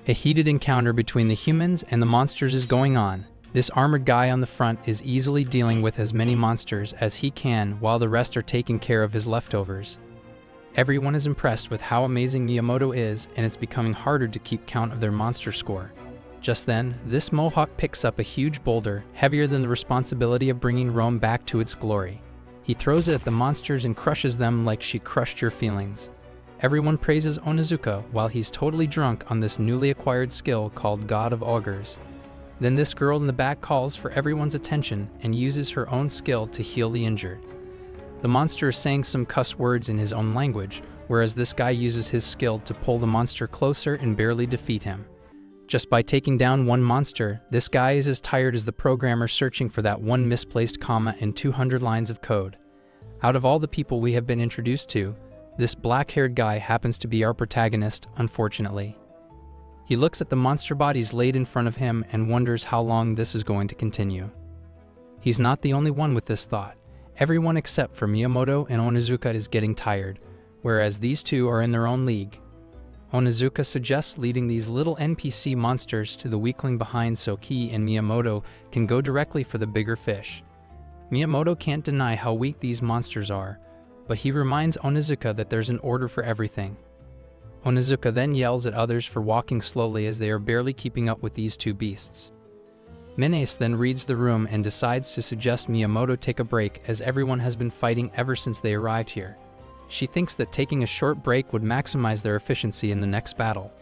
A heated encounter between the humans and the monsters is going on. This armored guy on the front is easily dealing with as many monsters as he can while the rest are taking care of his leftovers. Everyone is impressed with how amazing Miyamoto is, and it's becoming harder to keep count of their monster score. Just then, this mohawk picks up a huge boulder, heavier than the responsibility of bringing Rome back to its glory. He throws it at the monsters and crushes them like she crushed your feelings. Everyone praises Onizuka while he's totally drunk on this newly acquired skill called God of Augurs. Then this girl in the back calls for everyone's attention and uses her own skill to heal the injured. The monster is saying some cuss words in his own language, whereas this guy uses his skill to pull the monster closer and barely defeat him. Just by taking down one monster, this guy is as tired as the programmer searching for that one misplaced comma in 200 lines of code. Out of all the people we have been introduced to, this black-haired guy happens to be our protagonist, unfortunately. He looks at the monster bodies laid in front of him and wonders how long this is going to continue. He's not the only one with this thought. Everyone except for Miyamoto and Onizuka is getting tired, whereas these two are in their own league. Onizuka suggests leading these little NPC monsters to the weakling behind so he and Miyamoto can go directly for the bigger fish. Miyamoto can't deny how weak these monsters are, but he reminds Onizuka that there's an order for everything. Onizuka then yells at others for walking slowly as they are barely keeping up with these two beasts. Menace then reads the room and decides to suggest Miyamoto take a break as everyone has been fighting ever since they arrived here. She thinks that taking a short break would maximize their efficiency in the next battle.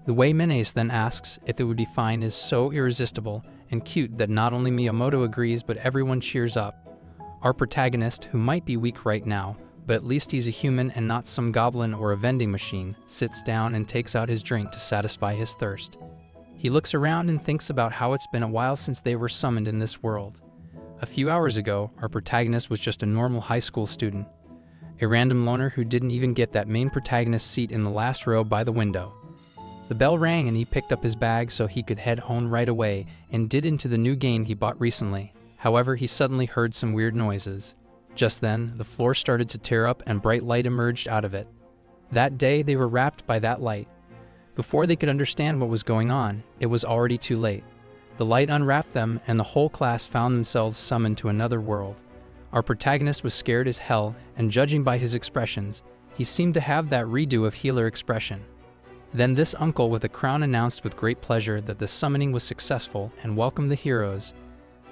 The way Menace then asks if it would be fine is so irresistible and cute that not only Miyamoto agrees but everyone cheers up. Our protagonist, who might be weak right now, but at least he's a human and not some goblin or a vending machine, sits down and takes out his drink to satisfy his thirst. He looks around and thinks about how it's been a while since they were summoned in this world. A few hours ago, our protagonist was just a normal high school student, a random loner who didn't even get that main protagonist's seat in the last row by the window. The bell rang and he picked up his bag so he could head home right away and did into the new game he bought recently. However, he suddenly heard some weird noises. Just then, the floor started to tear up and bright light emerged out of it. That day, they were wrapped by that light. Before they could understand what was going on, it was already too late. The light unwrapped them, and the whole class found themselves summoned to another world. Our protagonist was scared as hell, and judging by his expressions, he seemed to have that redo of healer expression. Then this uncle with a crown announced with great pleasure that the summoning was successful and welcomed the heroes.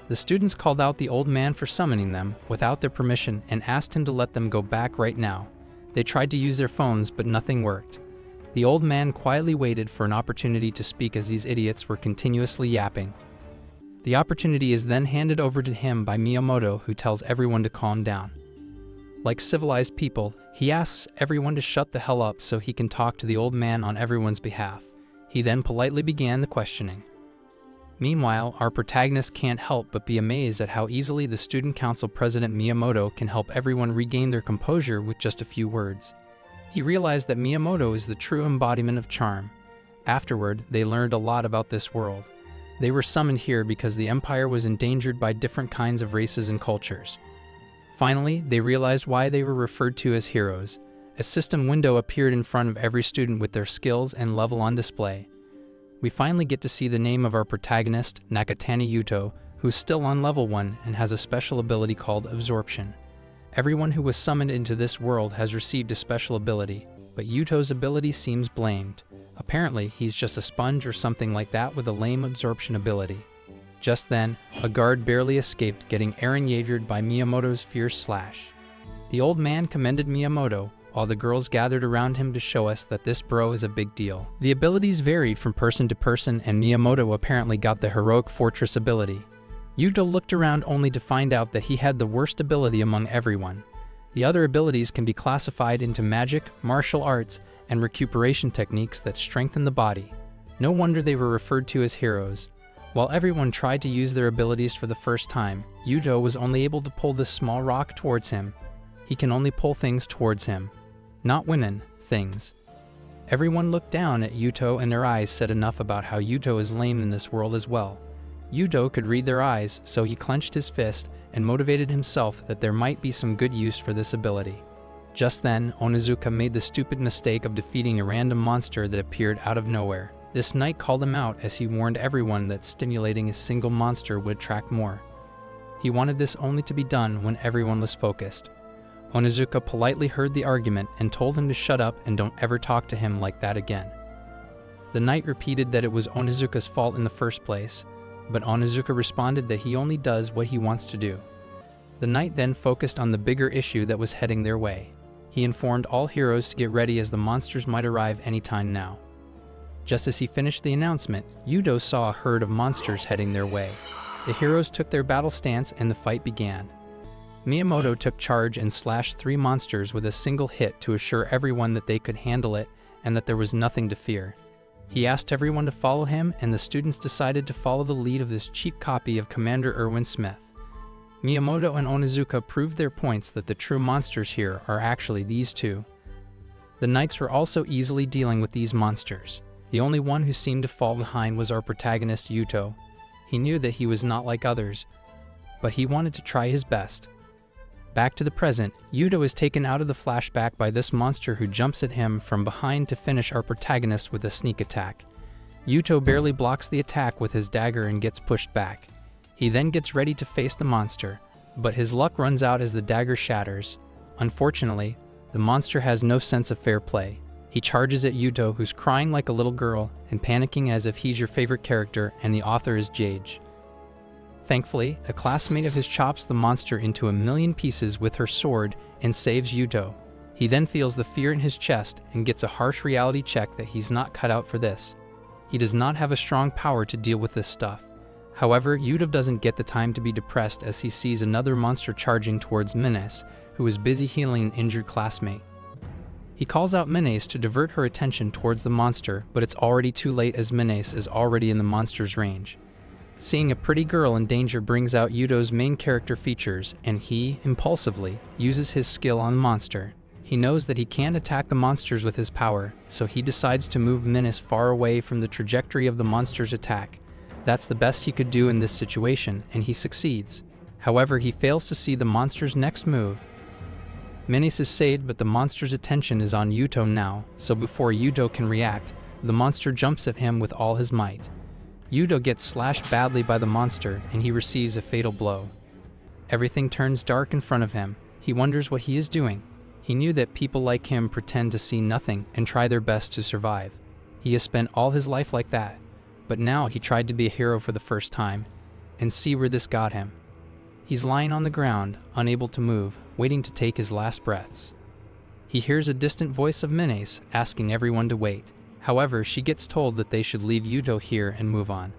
The students called out the old man for summoning them without their permission and asked him to let them go back right now. They tried to use their phones, but nothing worked. The old man quietly waited for an opportunity to speak as these idiots were continuously yapping. The opportunity is then handed over to him by Miyamoto, who tells everyone to calm down. Like civilized people, he asks everyone to shut the hell up so he can talk to the old man on everyone's behalf. He then politely began the questioning. Meanwhile, our protagonist can't help but be amazed at how easily the student council president Miyamoto can help everyone regain their composure with just a few words. He realized that Miyamoto is the true embodiment of charm. Afterward, they learned a lot about this world. They were summoned here because the empire was endangered by different kinds of races and cultures. Finally, they realized why they were referred to as heroes. A system window appeared in front of every student with their skills and level on display. We finally get to see the name of our protagonist, Nakatani Yuto, who's still on level 1 and has a special ability called Absorption. Everyone who was summoned into this world has received a special ability, but Yuto's ability seems blamed. Apparently, he's just a sponge or something like that with a lame absorption ability. Just then, a guard barely escaped getting Eren-Jaegered by Miyamoto's fierce slash. The old man commended Miyamoto, while the girls gathered around him to show us that this bro is a big deal. The abilities varied from person to person, and Miyamoto apparently got the heroic fortress ability. Yuto looked around only to find out that he had the worst ability among everyone. The other abilities can be classified into magic, martial arts, and recuperation techniques that strengthen the body. No wonder they were referred to as heroes. While everyone tried to use their abilities for the first time, Yuto was only able to pull this small rock towards him. He can only pull things towards him. Not women, things. Everyone looked down at Yuto and their eyes said enough about how Yuto is lame in this world as well. Yuto could read their eyes, so he clenched his fist and motivated himself that there might be some good use for this ability. Just then, Onizuka made the stupid mistake of defeating a random monster that appeared out of nowhere. This knight called him out as he warned everyone that stimulating a single monster would attract more. He wanted this only to be done when everyone was focused. Onizuka politely heard the argument and told him to shut up and don't ever talk to him like that again. The knight repeated that it was Onizuka's fault in the first place, but Onizuka responded that he only does what he wants to do. The knight then focused on the bigger issue that was heading their way. He informed all heroes to get ready as the monsters might arrive anytime now. Just as he finished the announcement, Yudo saw a herd of monsters heading their way. The heroes took their battle stance and the fight began. Miyamoto took charge and slashed 3 monsters with a single hit to assure everyone that they could handle it and that there was nothing to fear. He asked everyone to follow him, and the students decided to follow the lead of this cheap copy of Commander Erwin Smith. Miyamoto and Onizuka proved their points that the true monsters here are actually these two. The knights were also easily dealing with these monsters. The only one who seemed to fall behind was our protagonist Yuto. He knew that he was not like others, but he wanted to try his best. Back to the present, Yuto is taken out of the flashback by this monster who jumps at him from behind to finish our protagonist with a sneak attack. Yuto barely blocks the attack with his dagger and gets pushed back. He then gets ready to face the monster, but his luck runs out as the dagger shatters. Unfortunately, the monster has no sense of fair play. He charges at Yuto, who's crying like a little girl and panicking as if he's your favorite character and the author is Jage. Thankfully, a classmate of his chops the monster into a million pieces with her sword and saves Yuto. He then feels the fear in his chest and gets a harsh reality check that he's not cut out for this. He does not have a strong power to deal with this stuff. However, Yuto doesn't get the time to be depressed as he sees another monster charging towards Menes, who is busy healing an injured classmate. He calls out Menes to divert her attention towards the monster, but it's already too late as Menes is already in the monster's range. Seeing a pretty girl in danger brings out Yuto's main character features, and he, impulsively, uses his skill on the monster. He knows that he can't attack the monsters with his power, so he decides to move Menes far away from the trajectory of the monster's attack. That's the best he could do in this situation, and he succeeds. However, he fails to see the monster's next move. Menes is saved, but the monster's attention is on Yuto now, so before Yuto can react, the monster jumps at him with all his might. Yuto gets slashed badly by the monster, and he receives a fatal blow. Everything turns dark in front of him. He wonders what he is doing. He knew that people like him pretend to see nothing and try their best to survive. He has spent all his life like that, but now he tried to be a hero for the first time, and see where this got him. He's lying on the ground, unable to move, waiting to take his last breaths. He hears a distant voice of Menes asking everyone to wait. However, she gets told that they should leave Yuto here and move on.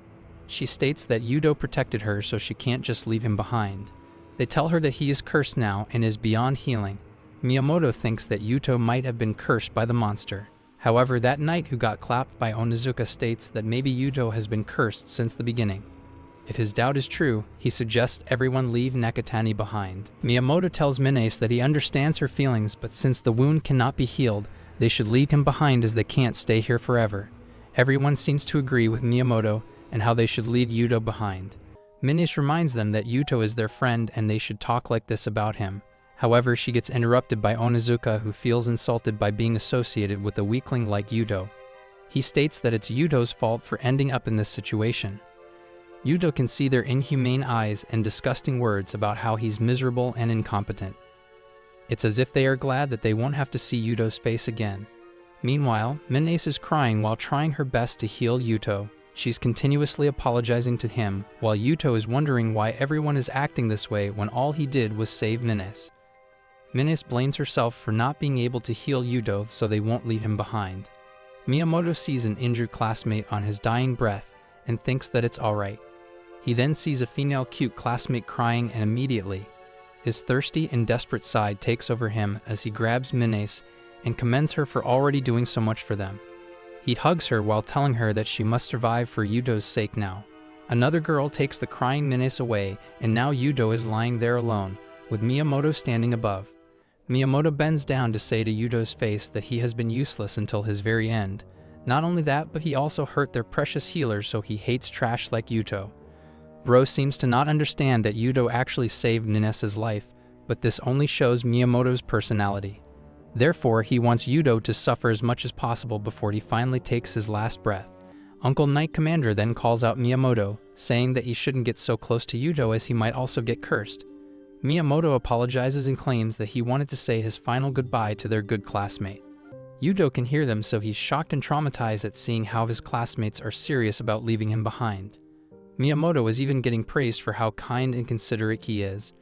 She states that Yuto protected her, so she can't just leave him behind. They tell her that he is cursed now and is beyond healing. Miyamoto thinks that Yuto might have been cursed by the monster. However, that knight who got clapped by Onizuka states that maybe Yuto has been cursed since the beginning. If his doubt is true, he suggests everyone leave Nakatani behind. Miyamoto tells Menes that he understands her feelings, but since the wound cannot be healed, they should leave him behind as they can't stay here forever. Everyone seems to agree with Miyamoto and how they should leave Yuto behind. Menes reminds them that Yuto is their friend and they should talk like this about him. However, she gets interrupted by Onizuka, who feels insulted by being associated with a weakling like Yuto. He states that it's Yuto's fault for ending up in this situation. Yuto can see their inhumane eyes and disgusting words about how he's miserable and incompetent. It's as if they are glad that they won't have to see Yuto's face again. Meanwhile, Menes is crying while trying her best to heal Yuto. She's continuously apologizing to him, while Yuto is wondering why everyone is acting this way when all he did was save Menes. Menes blames herself for not being able to heal Yuto, so they won't leave him behind. Miyamoto sees an injured classmate on his dying breath and thinks that it's alright. He then sees a female cute classmate crying, and immediately, his thirsty and desperate side takes over him as he grabs Menes and commends her for already doing so much for them. He hugs her while telling her that she must survive for Yuto's sake now. Another girl takes the crying Menes away, and now Yuto is lying there alone, with Miyamoto standing above. Miyamoto bends down to say to Yuto's face that he has been useless until his very end. Not only that, but he also hurt their precious healer, so he hates trash like Yuto. Bro seems to not understand that Yuto actually saved Menes's life, but this only shows Miyamoto's personality. Therefore, he wants Yuto to suffer as much as possible before he finally takes his last breath. Uncle Knight Commander then calls out Miyamoto, saying that he shouldn't get so close to Yuto as he might also get cursed. Miyamoto apologizes and claims that he wanted to say his final goodbye to their good classmate. Yuto can hear them, so he's shocked and traumatized at seeing how his classmates are serious about leaving him behind. Miyamoto is even getting praised for how kind and considerate he is.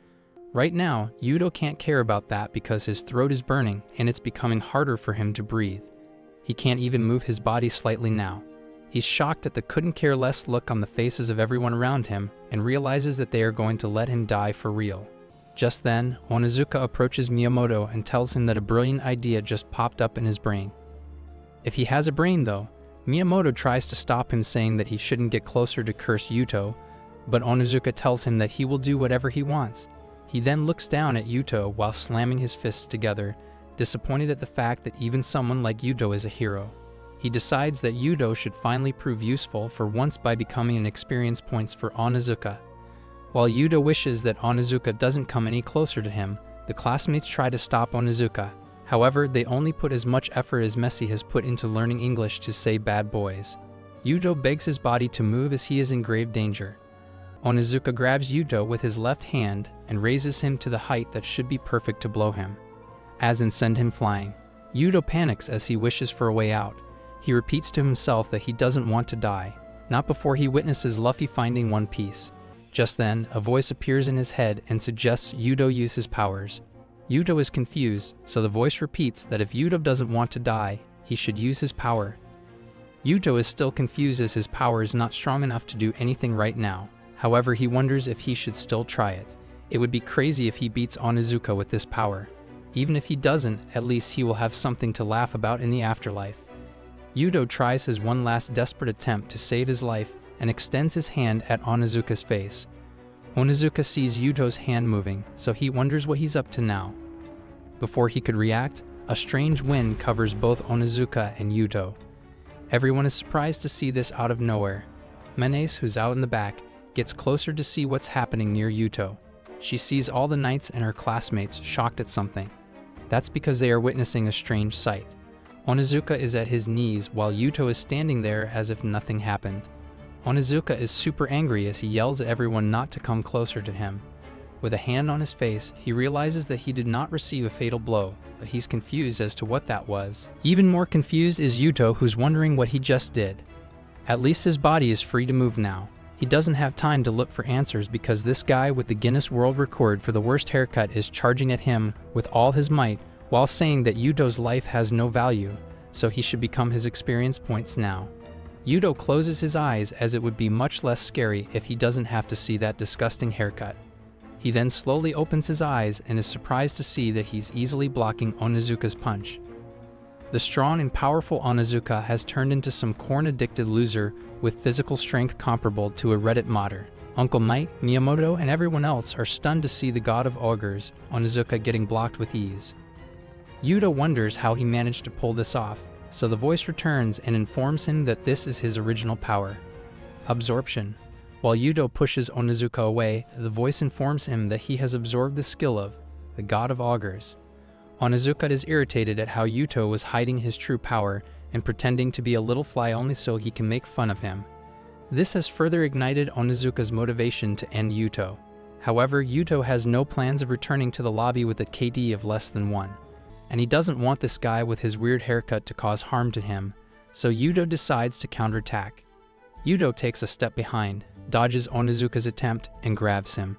Right now, Yuto can't care about that because his throat is burning and it's becoming harder for him to breathe. He can't even move his body slightly now. He's shocked at the couldn't-care-less look on the faces of everyone around him and realizes that they are going to let him die for real. Just then, Onizuka approaches Miyamoto and tells him that a brilliant idea just popped up in his brain. If he has a brain, though, Miyamoto tries to stop him, saying that he shouldn't get closer to curse Yuto, but Onizuka tells him that he will do whatever he wants. He then looks down at Yuto while slamming his fists together, disappointed at the fact that even someone like Yuto is a hero. He decides that Yuto should finally prove useful for once by becoming an experience points for Onizuka. While Yuto wishes that Onizuka doesn't come any closer to him, the classmates try to stop Onizuka. However, they only put as much effort as Messi has put into learning English to say bad boys. Yuto begs his body to move as he is in grave danger. Onizuka grabs Yuto with his left hand and raises him to the height that should be perfect to blow him, as in send him flying. Yuto panics as he wishes for a way out. He repeats to himself that he doesn't want to die, not before he witnesses Luffy finding One Piece. Just then, a voice appears in his head and suggests Yuto use his powers. Yuto is confused, so the voice repeats that if Yuto doesn't want to die, he should use his power. Yuto is still confused as his power is not strong enough to do anything right now. However, he wonders if he should still try it. It would be crazy if he beats Onizuka with this power. Even if he doesn't, at least he will have something to laugh about in the afterlife. Yuto tries his one last desperate attempt to save his life and extends his hand at Onizuka's face. Onizuka sees Yuto's hand moving, so he wonders what he's up to now. Before he could react, a strange wind covers both Onizuka and Yuto. Everyone is surprised to see this out of nowhere. Menes, who's out in the back, gets closer to see what's happening near Yuto. She sees all the knights and her classmates shocked at something. That's because they are witnessing a strange sight. Onizuka is at his knees while Yuto is standing there as if nothing happened. Onizuka is super angry as he yells at everyone not to come closer to him. With a hand on his face, he realizes that he did not receive a fatal blow, but he's confused as to what that was. Even more confused is Yuto, who's wondering what he just did. At least his body is free to move now. He doesn't have time to look for answers because this guy with the Guinness World Record for the worst haircut is charging at him with all his might while saying that Yuto's life has no value, so he should become his experience points now. Yuto closes his eyes as it would be much less scary if he doesn't have to see that disgusting haircut. He then slowly opens his eyes and is surprised to see that he's easily blocking Onizuka's punch. The strong and powerful Onizuka has turned into some corn-addicted loser with physical strength comparable to a Reddit modder. Uncle Knight, Miyamoto, and everyone else are stunned to see the god of ogres, Onizuka, getting blocked with ease. Yuto wonders how he managed to pull this off, so the voice returns and informs him that this is his original power, absorption. While Yuto pushes Onizuka away, the voice informs him that he has absorbed the skill of the god of ogres. Onizuka is irritated at how Yuto was hiding his true power and pretending to be a little fly only so he can make fun of him. This has further ignited Onizuka's motivation to end Yuto. However, Yuto has no plans of returning to the lobby with a KD of less than 1. And he doesn't want this guy with his weird haircut to cause harm to him, so Yuto decides to counterattack. Yuto takes a step behind, dodges Onizuka's attempt, and grabs him.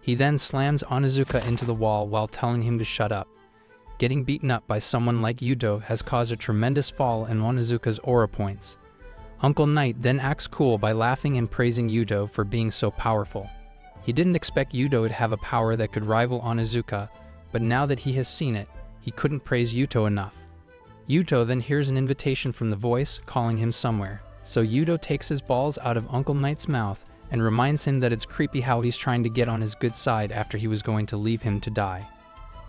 He then slams Onizuka into the wall while telling him to shut up. Getting beaten up by someone like Yuto has caused a tremendous fall in Onizuka's aura points. Uncle Knight then acts cool by laughing and praising Yuto for being so powerful. He didn't expect Yuto to have a power that could rival Onizuka, but now that he has seen it, he couldn't praise Yuto enough. Yuto then hears an invitation from the voice calling him somewhere, so Yuto takes his balls out of Uncle Knight's mouth and reminds him that it's creepy how he's trying to get on his good side after he was going to leave him to die.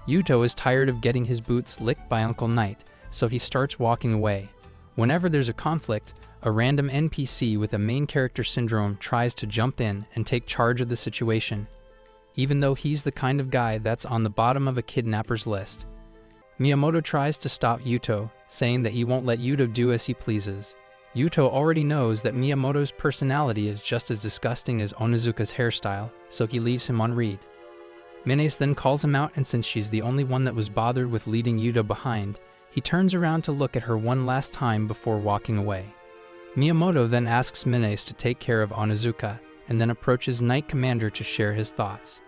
Yuto is tired of getting his boots licked by Uncle Knight, so he starts walking away. Whenever there's a conflict, a random NPC with a main character syndrome tries to jump in and take charge of the situation, even though he's the kind of guy that's on the bottom of a kidnapper's list. Miyamoto tries to stop Yuto, saying that he won't let Yuto do as he pleases. Yuto already knows that Miyamoto's personality is just as disgusting as Onizuka's hairstyle, so he leaves him on read. Minace then calls him out, and since she's the only one that was bothered with leading Yuto behind, he turns around to look at her one last time before walking away. Miyamoto then asks Minace to take care of Onizuka, and then approaches Knight Commander to share his thoughts.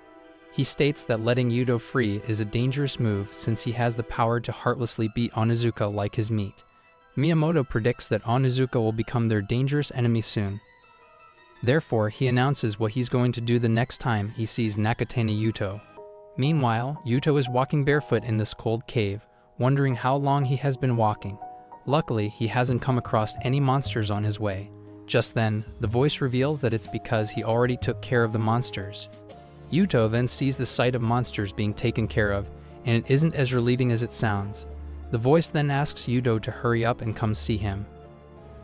He states that letting Yuto free is a dangerous move since he has the power to heartlessly beat Onizuka like his meat. Miyamoto predicts that Onizuka will become their dangerous enemy soon. Therefore, he announces what he's going to do the next time he sees Nakatani Yuto. Meanwhile, Yuto is walking barefoot in this cold cave, wondering how long he has been walking. Luckily, he hasn't come across any monsters on his way. Just then, the voice reveals that it's because he already took care of the monsters. Yuto then sees the sight of monsters being taken care of, and it isn't as relieving as it sounds. The voice then asks Yuto to hurry up and come see him.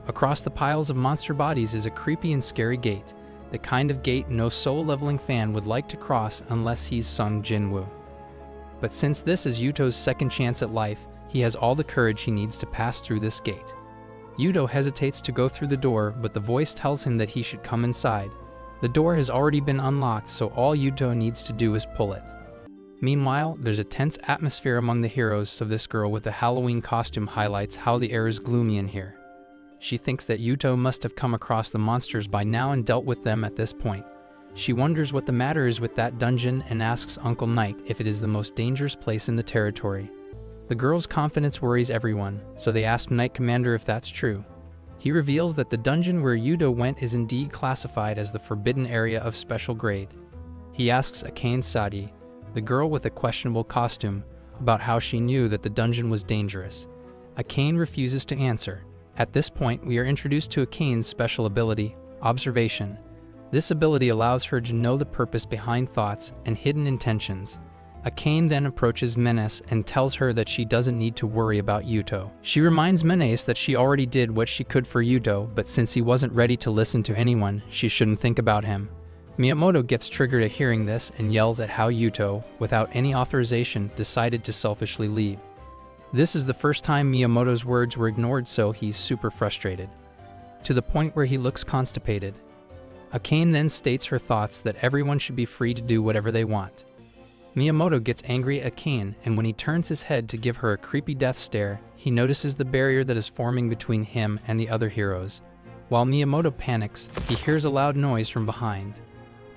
Across the piles of monster bodies is a creepy and scary gate, the kind of gate no soul-leveling fan would like to cross unless he's Sung Jinwoo. But since this is Yuto's second chance at life, he has all the courage he needs to pass through this gate. Yuto hesitates to go through the door, but the voice tells him that he should come inside. The door has already been unlocked, so all Yuto needs to do is pull it. Meanwhile, there's a tense atmosphere among the heroes, so this girl with the Halloween costume highlights how the air is gloomy in here. She thinks that Yuto must have come across the monsters by now and dealt with them at this point. She wonders what the matter is with that dungeon and asks Uncle Knight if it is the most dangerous place in the territory. The girl's confidence worries everyone, so they ask Knight Commander if that's true. He reveals that the dungeon where Yuto went is indeed classified as the forbidden area of special grade. He asks Akane Sadi, the girl with a questionable costume, about how she knew that the dungeon was dangerous. Akane refuses to answer. At this point, we are introduced to Akane's special ability, Observation. This ability allows her to know the purpose behind thoughts and hidden intentions. Akane then approaches Menace and tells her that she doesn't need to worry about Yuto. She reminds Menace that she already did what she could for Yuto, but since he wasn't ready to listen to anyone, she shouldn't think about him. Miyamoto gets triggered at hearing this and yells at how Yuto, without any authorization, decided to selfishly leave. This is the first time Miyamoto's words were ignored, so he's super frustrated, to the point where he looks constipated. Akane then states her thoughts that everyone should be free to do whatever they want. Miyamoto gets angry at Akane, and when he turns his head to give her a creepy death stare, he notices the barrier that is forming between him and the other heroes. While Miyamoto panics, he hears a loud noise from behind.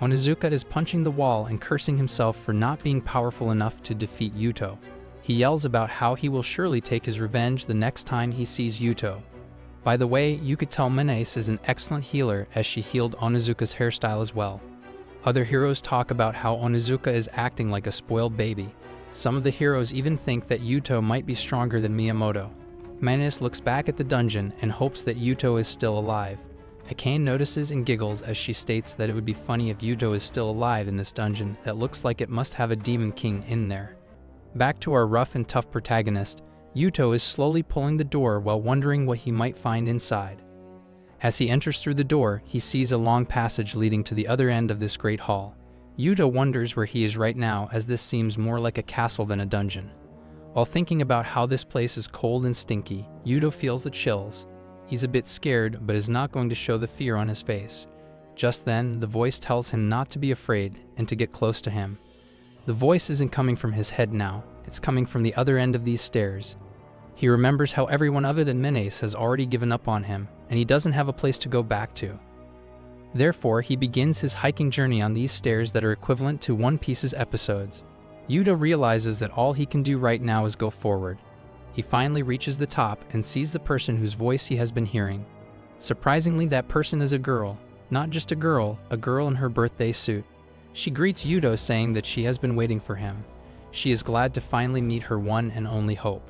Onizuka is punching the wall and cursing himself for not being powerful enough to defeat Yuto. He yells about how he will surely take his revenge the next time he sees Yuto. By the way, you could tell Menace is an excellent healer, as she healed Onizuka's hairstyle as well. Other heroes talk about how Onizuka is acting like a spoiled baby. Some of the heroes even think that Yuto might be stronger than Miyamoto. Menace looks back at the dungeon and hopes that Yuto is still alive. Akane notices and giggles as she states that it would be funny if Yuto is still alive in this dungeon that looks like it must have a demon king in there. Back to our rough and tough protagonist, Yuto is slowly pulling the door while wondering what he might find inside. As he enters through the door, he sees a long passage leading to the other end of this great hall. Yuto wonders where he is right now, as this seems more like a castle than a dungeon. While thinking about how this place is cold and stinky, Yuto feels the chills. He's a bit scared, but is not going to show the fear on his face. Just then, the voice tells him not to be afraid and to get close to him. The voice isn't coming from his head now, it's coming from the other end of these stairs. He remembers how everyone other than Menace has already given up on him, and he doesn't have a place to go back to. Therefore, he begins his hiking journey on these stairs that are equivalent to One Piece's episodes. Yuto realizes that all he can do right now is go forward. He finally reaches the top and sees the person whose voice he has been hearing. Surprisingly, that person is a girl. Not just a girl in her birthday suit. She greets Yuto, saying that she has been waiting for him. She is glad to finally meet her one and only hope.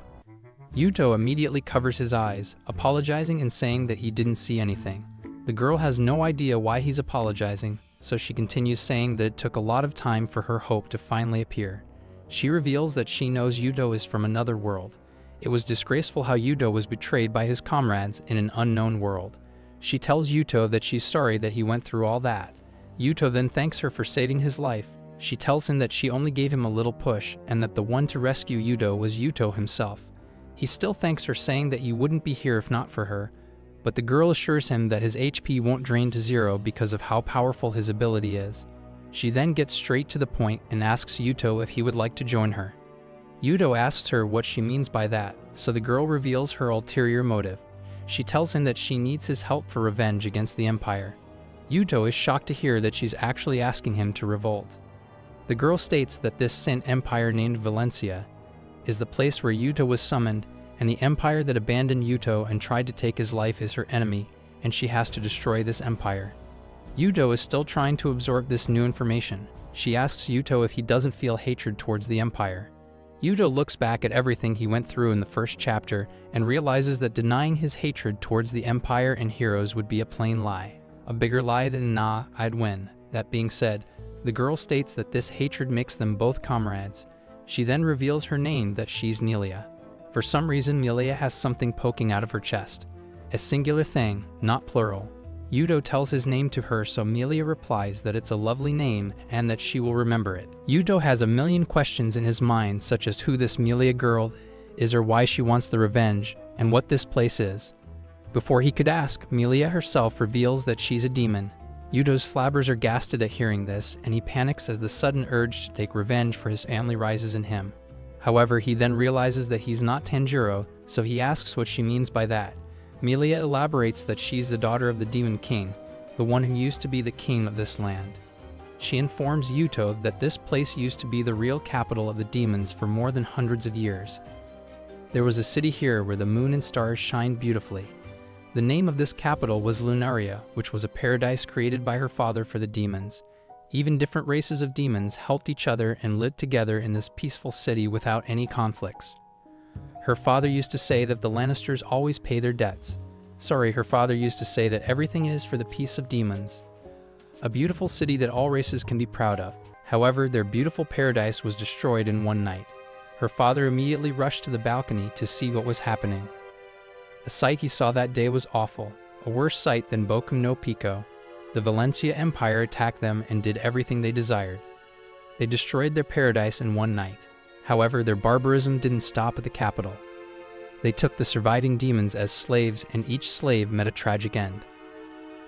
Yuto immediately covers his eyes, apologizing and saying that he didn't see anything. The girl has no idea why he's apologizing, so she continues saying that it took a lot of time for her hope to finally appear. She reveals that she knows Yuto is from another world. It was disgraceful how Yuto was betrayed by his comrades in an unknown world. She tells Yuto that she's sorry that he went through all that. Yuto then thanks her for saving his life. She tells him that she only gave him a little push and that the one to rescue Yuto was Yuto himself. He still thanks her, saying that he wouldn't be here if not for her, but the girl assures him that his HP won't drain to 0 because of how powerful his ability is. She then gets straight to the point and asks Yuto if he would like to join her. Yuto asks her what she means by that, so the girl reveals her ulterior motive. She tells him that she needs his help for revenge against the Empire. Yuto is shocked to hear that she's actually asking him to revolt. The girl states that this Sint Empire named Valencia is the place where Yuto was summoned, and the empire that abandoned Yuto and tried to take his life is her enemy, and she has to destroy this empire. Yuto is still trying to absorb this new information. She asks Yuto if he doesn't feel hatred towards the empire. Yuto looks back at everything he went through in the first chapter and realizes that denying his hatred towards the empire and heroes would be a plain lie. A bigger lie than "nah, I'd win." That being said, the girl states that this hatred makes them both comrades. She then reveals her name, that she's Melia. For some reason, Melia has something poking out of her chest. A singular thing, not plural. Yuto tells his name to her, so Melia replies that it's a lovely name and that she will remember it. Yuto has a million questions in his mind, such as who this Melia girl is or why she wants the revenge, and what this place is. Before he could ask, Melia herself reveals that she's a demon. Yuto's flabbers are gasted at hearing this, and he panics as the sudden urge to take revenge for his family rises in him. However, he then realizes that he's not Tanjiro, so he asks what she means by that. Melia elaborates that she's the daughter of the Demon King, the one who used to be the king of this land. She informs Yuto that this place used to be the real capital of the demons for more than hundreds of years. There was a city here where the moon and stars shined beautifully. The name of this capital was Lunaria, which was a paradise created by her father for the demons. Even different races of demons helped each other and lived together in this peaceful city without any conflicts. Her father used to say that the Lannisters always pay their debts. Her father used to say that everything is for the peace of demons. A beautiful city that all races can be proud of. However, their beautiful paradise was destroyed in one night. Her father immediately rushed to the balcony to see what was happening. The sight he saw that day was awful, a worse sight than Boku no Pico. The Valencia Empire attacked them and did everything they desired. They destroyed their paradise in one night. However, their barbarism didn't stop at the capital. They took the surviving demons as slaves, and each slave met a tragic end.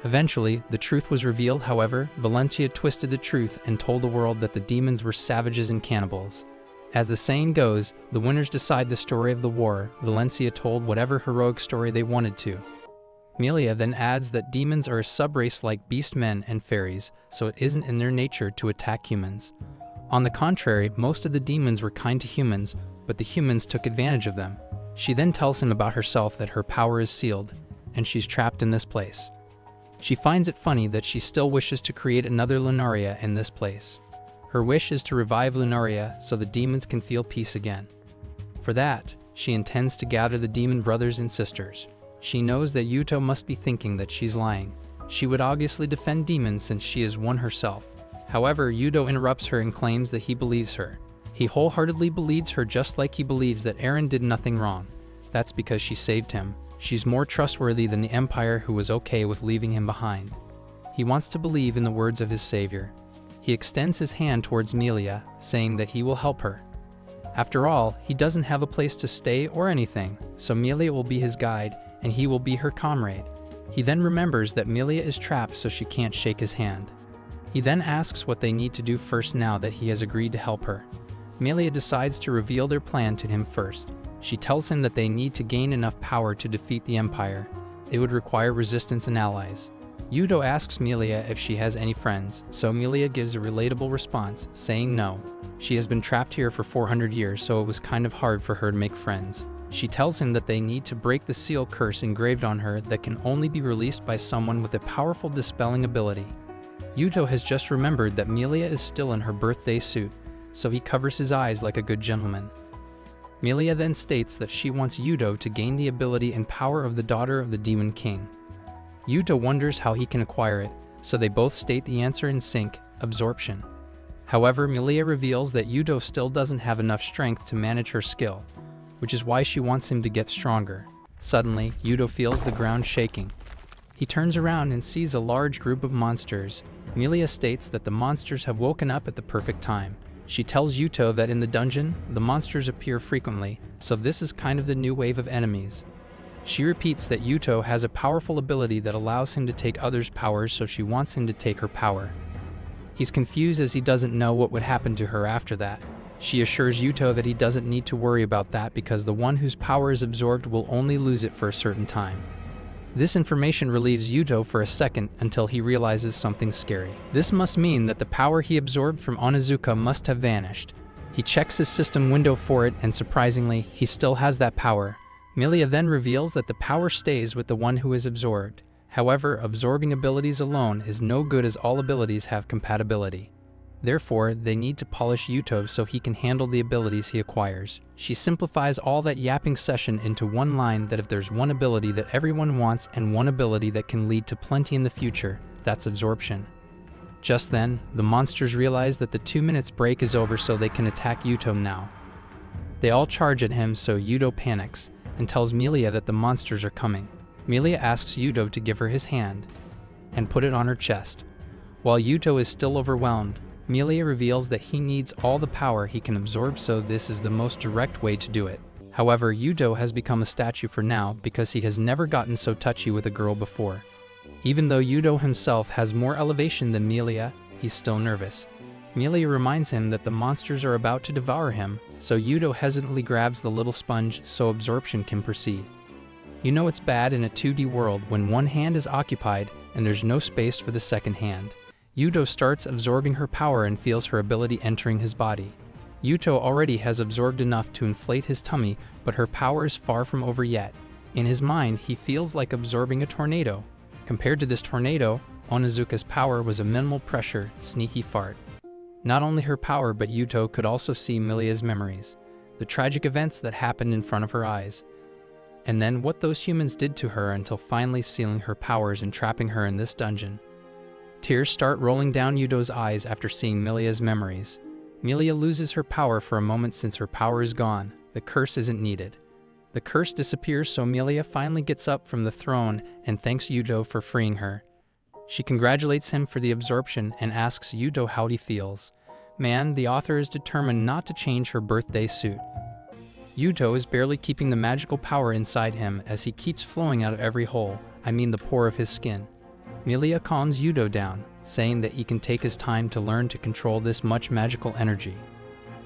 Eventually, the truth was revealed. However, Valencia twisted the truth and told the world that the demons were savages and cannibals. As the saying goes, the winners decide the story of the war. Valencia told whatever heroic story they wanted to. Melia then adds that demons are a subrace like beastmen and fairies, so it isn't in their nature to attack humans. On the contrary, most of the demons were kind to humans, but the humans took advantage of them. She then tells him about herself, that her power is sealed, and she's trapped in this place. She finds it funny that she still wishes to create another Lunaria in this place. Her wish is to revive Lunaria so the demons can feel peace again. For that, she intends to gather the demon brothers and sisters. She knows that Yuto must be thinking that she's lying. She would obviously defend demons since she is one herself. However, Yuto interrupts her and claims that he believes her. He wholeheartedly believes her, just like he believes that Eren did nothing wrong. That's because she saved him. She's more trustworthy than the Empire, who was okay with leaving him behind. He wants to believe in the words of his savior. He extends his hand towards Melia, saying that he will help her. After all, he doesn't have a place to stay or anything, so Melia will be his guide, and he will be her comrade. He then remembers that Melia is trapped, so she can't shake his hand. He then asks what they need to do first now that he has agreed to help her. Melia decides to reveal their plan to him first. She tells him that they need to gain enough power to defeat the Empire. It would require resistance and allies. Yuto asks Melia if she has any friends, so Melia gives a relatable response, saying no. She has been trapped here for 400 years, so it was kind of hard for her to make friends. She tells him that they need to break the seal curse engraved on her that can only be released by someone with a powerful dispelling ability. Yuto has just remembered that Melia is still in her birthday suit, so he covers his eyes like a good gentleman. Melia then states that she wants Yuto to gain the ability and power of the daughter of the Demon King. Yuto wonders how he can acquire it, so they both state the answer in sync: absorption. However, Melia reveals that Yuto still doesn't have enough strength to manage her skill, which is why she wants him to get stronger. Suddenly, Yuto feels the ground shaking. He turns around and sees a large group of monsters. Melia states that the monsters have woken up at the perfect time. She tells Yuto that in the dungeon, the monsters appear frequently, so this is kind of the new wave of enemies. She repeats that Yuto has a powerful ability that allows him to take others' powers, so she wants him to take her power. He's confused as he doesn't know what would happen to her after that. She assures Yuto that he doesn't need to worry about that because the one whose power is absorbed will only lose it for a certain time. This information relieves Yuto for a second until he realizes something scary. This must mean that the power he absorbed from Onizuka must have vanished. He checks his system window for it, and surprisingly, he still has that power. Milia then reveals that the power stays with the one who is absorbed. However, absorbing abilities alone is no good as all abilities have compatibility. Therefore, they need to polish Yuto so he can handle the abilities he acquires. She simplifies all that yapping session into one line that if there's one ability that everyone wants and one ability that can lead to plenty in the future, that's absorption. Just then, the monsters realize that the 2 minutes break is over, so they can attack Yuto now. They all charge at him, so Yuto panics and tells Milia that the monsters are coming. Milia asks Yuto to give her his hand and put it on her chest. While Yuto is still overwhelmed, Milia reveals that he needs all the power he can absorb, so this is the most direct way to do it. However, Yuto has become a statue for now because he has never gotten so touchy with a girl before. Even though Yuto himself has more elevation than Milia, he's still nervous. Milia reminds him that the monsters are about to devour him, so Yuto hesitantly grabs the little sponge so absorption can proceed. You know it's bad in a 2D world when one hand is occupied and there's no space for the second hand. Yuto starts absorbing her power and feels her ability entering his body. Yuto already has absorbed enough to inflate his tummy, but her power is far from over yet. In his mind, he feels like absorbing a tornado. Compared to this tornado, Onizuka's power was a minimal pressure, sneaky fart. Not only her power, but Yuto could also see Milia's memories, the tragic events that happened in front of her eyes, and then what those humans did to her until finally sealing her powers and trapping her in this dungeon. Tears start rolling down Yuto's eyes after seeing Milia's memories. Milia loses her power for a moment. Since her power is gone, the curse isn't needed. The curse disappears, so Milia finally gets up from the throne and thanks Yuto for freeing her. She congratulates him for the absorption and asks Yuto how he feels. Man, the author is determined not to change her birthday suit. Yuto is barely keeping the magical power inside him as he keeps flowing out of every hole, the pore of his skin. Milia calms Yuto down, saying that he can take his time to learn to control this much magical energy.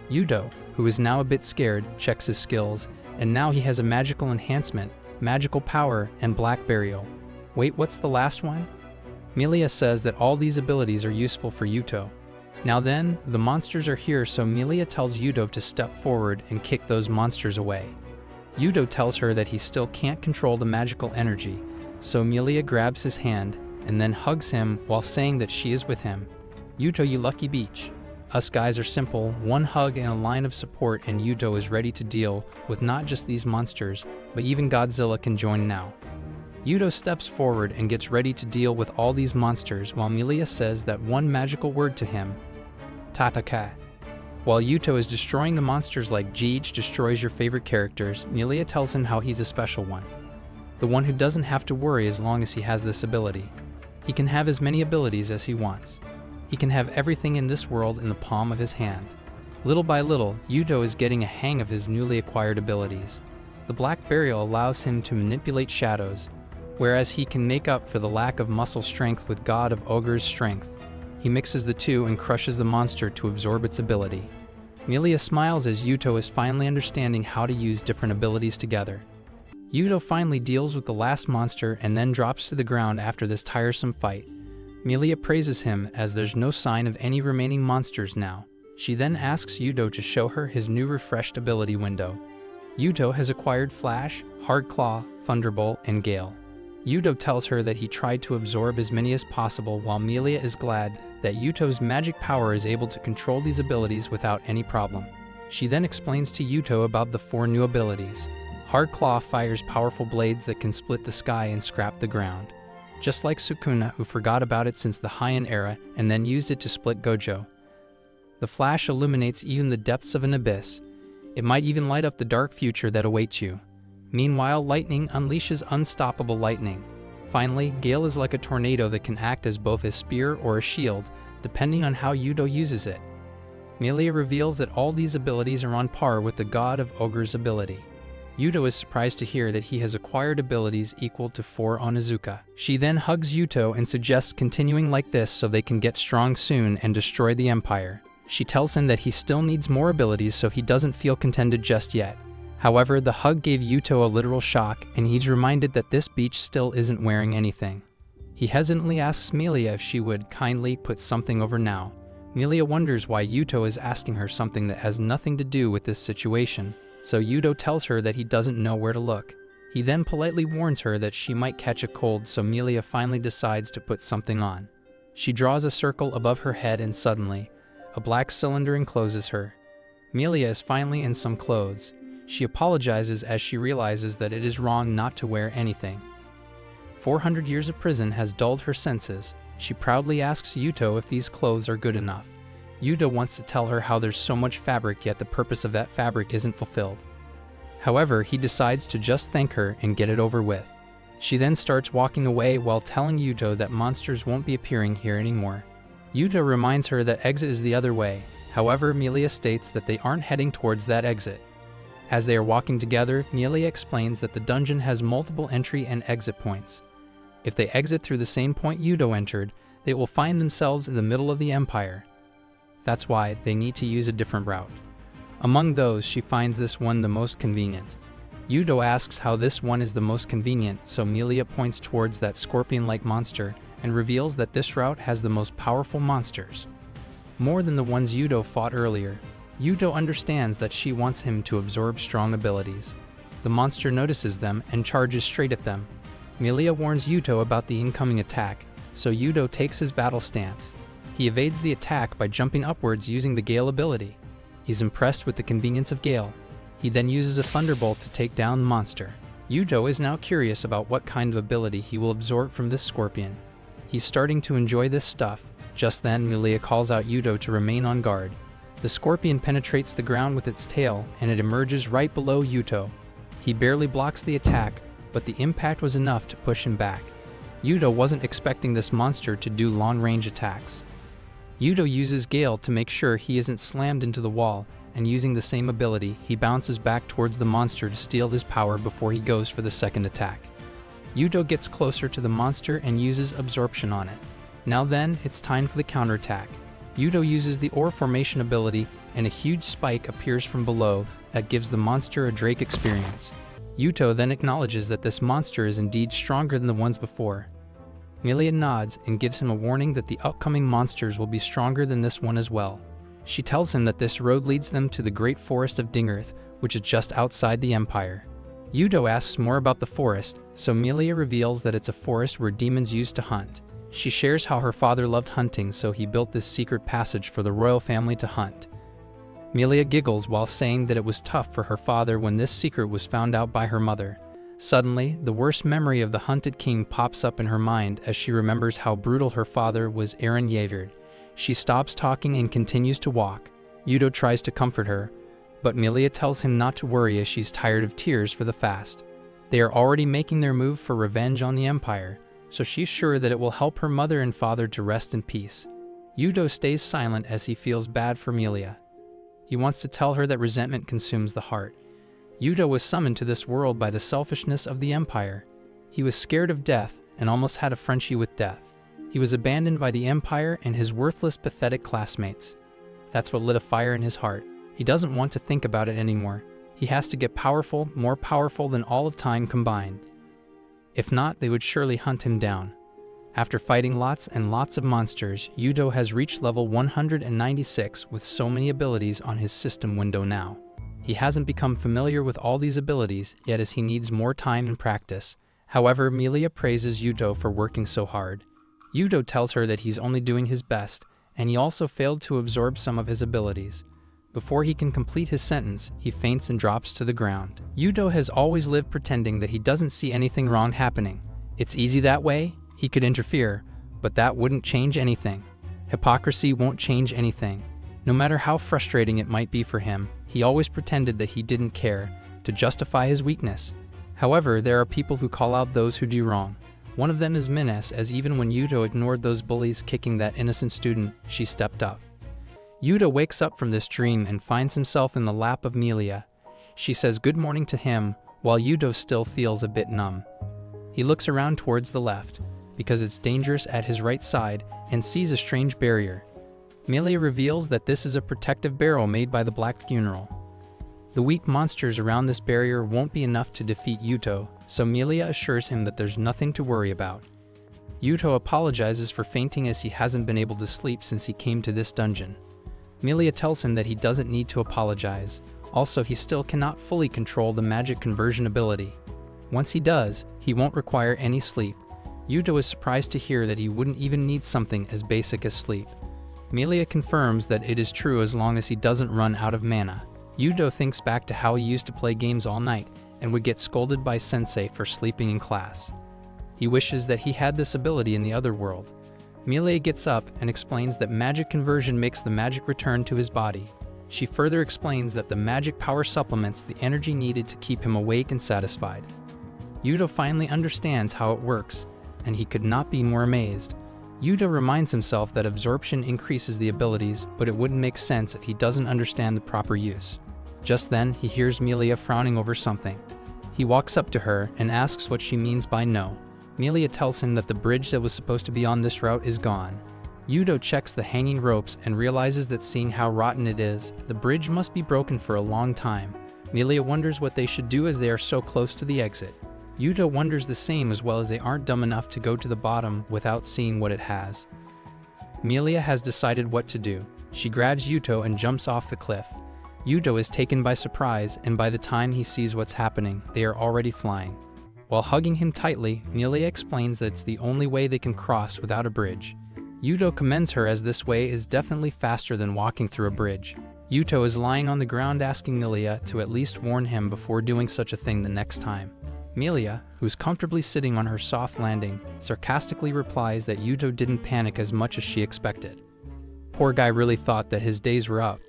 Yuto, who is now a bit scared, checks his skills, and now he has a magical enhancement, magical power, and black burial. Wait, what's the last one? Milia says that all these abilities are useful for Yuto. Now then, the monsters are here, so Milia tells Yuto to step forward and kick those monsters away. Yuto tells her that he still can't control the magical energy, so Milia grabs his hand and then hugs him while saying that she is with him. Yuto, you lucky beach. Us guys are simple, one hug and a line of support, and Yuto is ready to deal with not just these monsters, but even Godzilla can join now. Yuto steps forward and gets ready to deal with all these monsters while Milia says that one magical word to him, Tataka. While Yuto is destroying the monsters like Jeej destroys your favorite characters, Milia tells him how he's a special one. The one who doesn't have to worry as long as he has this ability. He can have as many abilities as he wants. He can have everything in this world in the palm of his hand. Little by little, Yuto is getting a hang of his newly acquired abilities. The black burial allows him to manipulate shadows, whereas he can make up for the lack of muscle strength with God of Ogre's strength. He mixes the two and crushes the monster to absorb its ability. Milia smiles as Yuto is finally understanding how to use different abilities together. Yuto finally deals with the last monster and then drops to the ground after this tiresome fight. Milia praises him as there's no sign of any remaining monsters now. She then asks Yuto to show her his new refreshed ability window. Yuto has acquired Flash, Hard Claw, Thunderbolt, and Gale. Yuto tells her that he tried to absorb as many as possible, while Milia is glad that Yuto's magic power is able to control these abilities without any problem. She then explains to Yuto about the 4 new abilities. Hard Claw fires powerful blades that can split the sky and scrap the ground. Just like Sukuna, who forgot about it since the Heian era and then used it to split Gojo. The Flash illuminates even the depths of an abyss. It might even light up the dark future that awaits you. Meanwhile, Lightning unleashes unstoppable lightning. Finally, Gale is like a tornado that can act as both a spear or a shield, depending on how Yuto uses it. Milia reveals that all these abilities are on par with the God of Ogre's ability. Yuto is surprised to hear that he has acquired abilities equal to 4 Onizuka. She then hugs Yuto and suggests continuing like this so they can get strong soon and destroy the empire. She tells him that he still needs more abilities, so he doesn't feel contented just yet. However, the hug gave Yuto a literal shock, and he's reminded that this beach still isn't wearing anything. He hesitantly asks Melia if she would kindly put something over now. Melia wonders why Yuto is asking her something that has nothing to do with this situation, so Yuto tells her that he doesn't know where to look. He then politely warns her that she might catch a cold, so Melia finally decides to put something on. She draws a circle above her head, and suddenly, a black cylinder encloses her. Melia is finally in some clothes. She apologizes as she realizes that it is wrong not to wear anything. 400 years of prison has dulled her senses. She proudly asks Yuto if these clothes are good enough. Yuto wants to tell her how there's so much fabric, yet the purpose of that fabric isn't fulfilled. However, he decides to just thank her and get it over with. She then starts walking away while telling Yuto that monsters won't be appearing here anymore. Yuto reminds her that exit is the other way. However, Melia states that they aren't heading towards that exit. As they are walking together, Melia explains that the dungeon has multiple entry and exit points. If they exit through the same point Yuto entered, they will find themselves in the middle of the empire. That's why they need to use a different route. Among those, she finds this one the most convenient. Yuto asks how this one is the most convenient, so Melia points towards that scorpion-like monster and reveals that this route has the most powerful monsters. More than the ones Yuto fought earlier. Yuto understands that she wants him to absorb strong abilities. The monster notices them and charges straight at them. Melia warns Yuto about the incoming attack, so Yuto takes his battle stance. He evades the attack by jumping upwards using the Gale ability. He's impressed with the convenience of Gale. He then uses a thunderbolt to take down the monster. Yuto is now curious about what kind of ability he will absorb from this scorpion. He's starting to enjoy this stuff. Just then, Melia calls out Yuto to remain on guard. The scorpion penetrates the ground with its tail, and it emerges right below Yuto. He barely blocks the attack, but the impact was enough to push him back. Yuto wasn't expecting this monster to do long-range attacks. Yuto uses Gale to make sure he isn't slammed into the wall, and using the same ability, he bounces back towards the monster to steal his power before he goes for the second attack. Yuto gets closer to the monster and uses absorption on it. Now then, it's time for the counterattack. Yuto uses the ore formation ability, and a huge spike appears from below that gives the monster a Drake experience. Yuto then acknowledges that this monster is indeed stronger than the ones before. Melia nods and gives him a warning that the upcoming monsters will be stronger than this one as well. She tells him that this road leads them to the Great Forest of Dingearth, which is just outside the Empire. Yuto asks more about the forest, so Melia reveals that it's a forest where demons used to hunt. She shares how her father loved hunting, so he built this secret passage for the royal family to hunt. Melia giggles while saying that it was tough for her father when this secret was found out by her mother. Suddenly, the worst memory of the hunted king pops up in her mind as she remembers how brutal her father was, Aaron Yaverd. She stops talking and continues to walk. Yuto tries to comfort her, but Melia tells him not to worry as she's tired of tears for the fast. They are already making their move for revenge on the Empire, so she's sure that it will help her mother and father to rest in peace. Yuto stays silent as he feels bad for Melia. He wants to tell her that resentment consumes the heart. Yuto was summoned to this world by the selfishness of the Empire. He was scared of death and almost had a friendship with death. He was abandoned by the Empire and his worthless, pathetic classmates. That's what lit a fire in his heart. He doesn't want to think about it anymore. He has to get powerful, more powerful than all of time combined. If not, they would surely hunt him down. After fighting lots and lots of monsters, Yuto has reached level 196 with so many abilities on his system window now. He hasn't become familiar with all these abilities yet as he needs more time and practice. However, Melia praises Yuto for working so hard. Yuto tells her that he's only doing his best, and he also failed to absorb some of his abilities. Before he can complete his sentence, he faints and drops to the ground. Yuto has always lived pretending that he doesn't see anything wrong happening. It's easy that way. He could interfere, but that wouldn't change anything. Hypocrisy won't change anything. No matter how frustrating it might be for him, he always pretended that he didn't care, to justify his weakness. However, there are people who call out those who do wrong. One of them is Minus, as even when Yuto ignored those bullies kicking that innocent student, she stepped up. Yuto wakes up from this dream and finds himself in the lap of Melia. She says good morning to him, while Yuto still feels a bit numb. He looks around towards the left, because it's dangerous at his right side, and sees a strange barrier. Melia reveals that this is a protective barrel made by the Black Funeral. The weak monsters around this barrier won't be enough to defeat Yuto, so Melia assures him that there's nothing to worry about. Yuto apologizes for fainting as he hasn't been able to sleep since he came to this dungeon. Melia tells him that he doesn't need to apologize. Also, he still cannot fully control the magic conversion ability. Once he does, he won't require any sleep. Yuto is surprised to hear that he wouldn't even need something as basic as sleep. Melia confirms that it is true as long as he doesn't run out of mana. Yuto thinks back to how he used to play games all night and would get scolded by sensei for sleeping in class. He wishes that he had this ability in the other world. Melia gets up and explains that magic conversion makes the magic return to his body. She further explains that the magic power supplements the energy needed to keep him awake and satisfied. Yuto finally understands how it works, and he could not be more amazed. Yuto reminds himself that absorption increases the abilities, but it wouldn't make sense if he doesn't understand the proper use. Just then, he hears Melia frowning over something. He walks up to her and asks what she means by no. Melia tells him that the bridge that was supposed to be on this route is gone. Yuto checks the hanging ropes and realizes that seeing how rotten it is, the bridge must be broken for a long time. Melia wonders what they should do as they are so close to the exit. Yuto wonders the same, as well as they aren't dumb enough to go to the bottom without seeing what it has. Melia has decided what to do. She grabs Yuto and jumps off the cliff. Yuto is taken by surprise, and by the time he sees what's happening, they are already flying. While hugging him tightly, Melia explains that it's the only way they can cross without a bridge. Yuto commends her as this way is definitely faster than walking through a bridge. Yuto is lying on the ground asking Melia to at least warn him before doing such a thing the next time. Melia, who's comfortably sitting on her soft landing, sarcastically replies that Yuto didn't panic as much as she expected. Poor guy really thought that his days were up.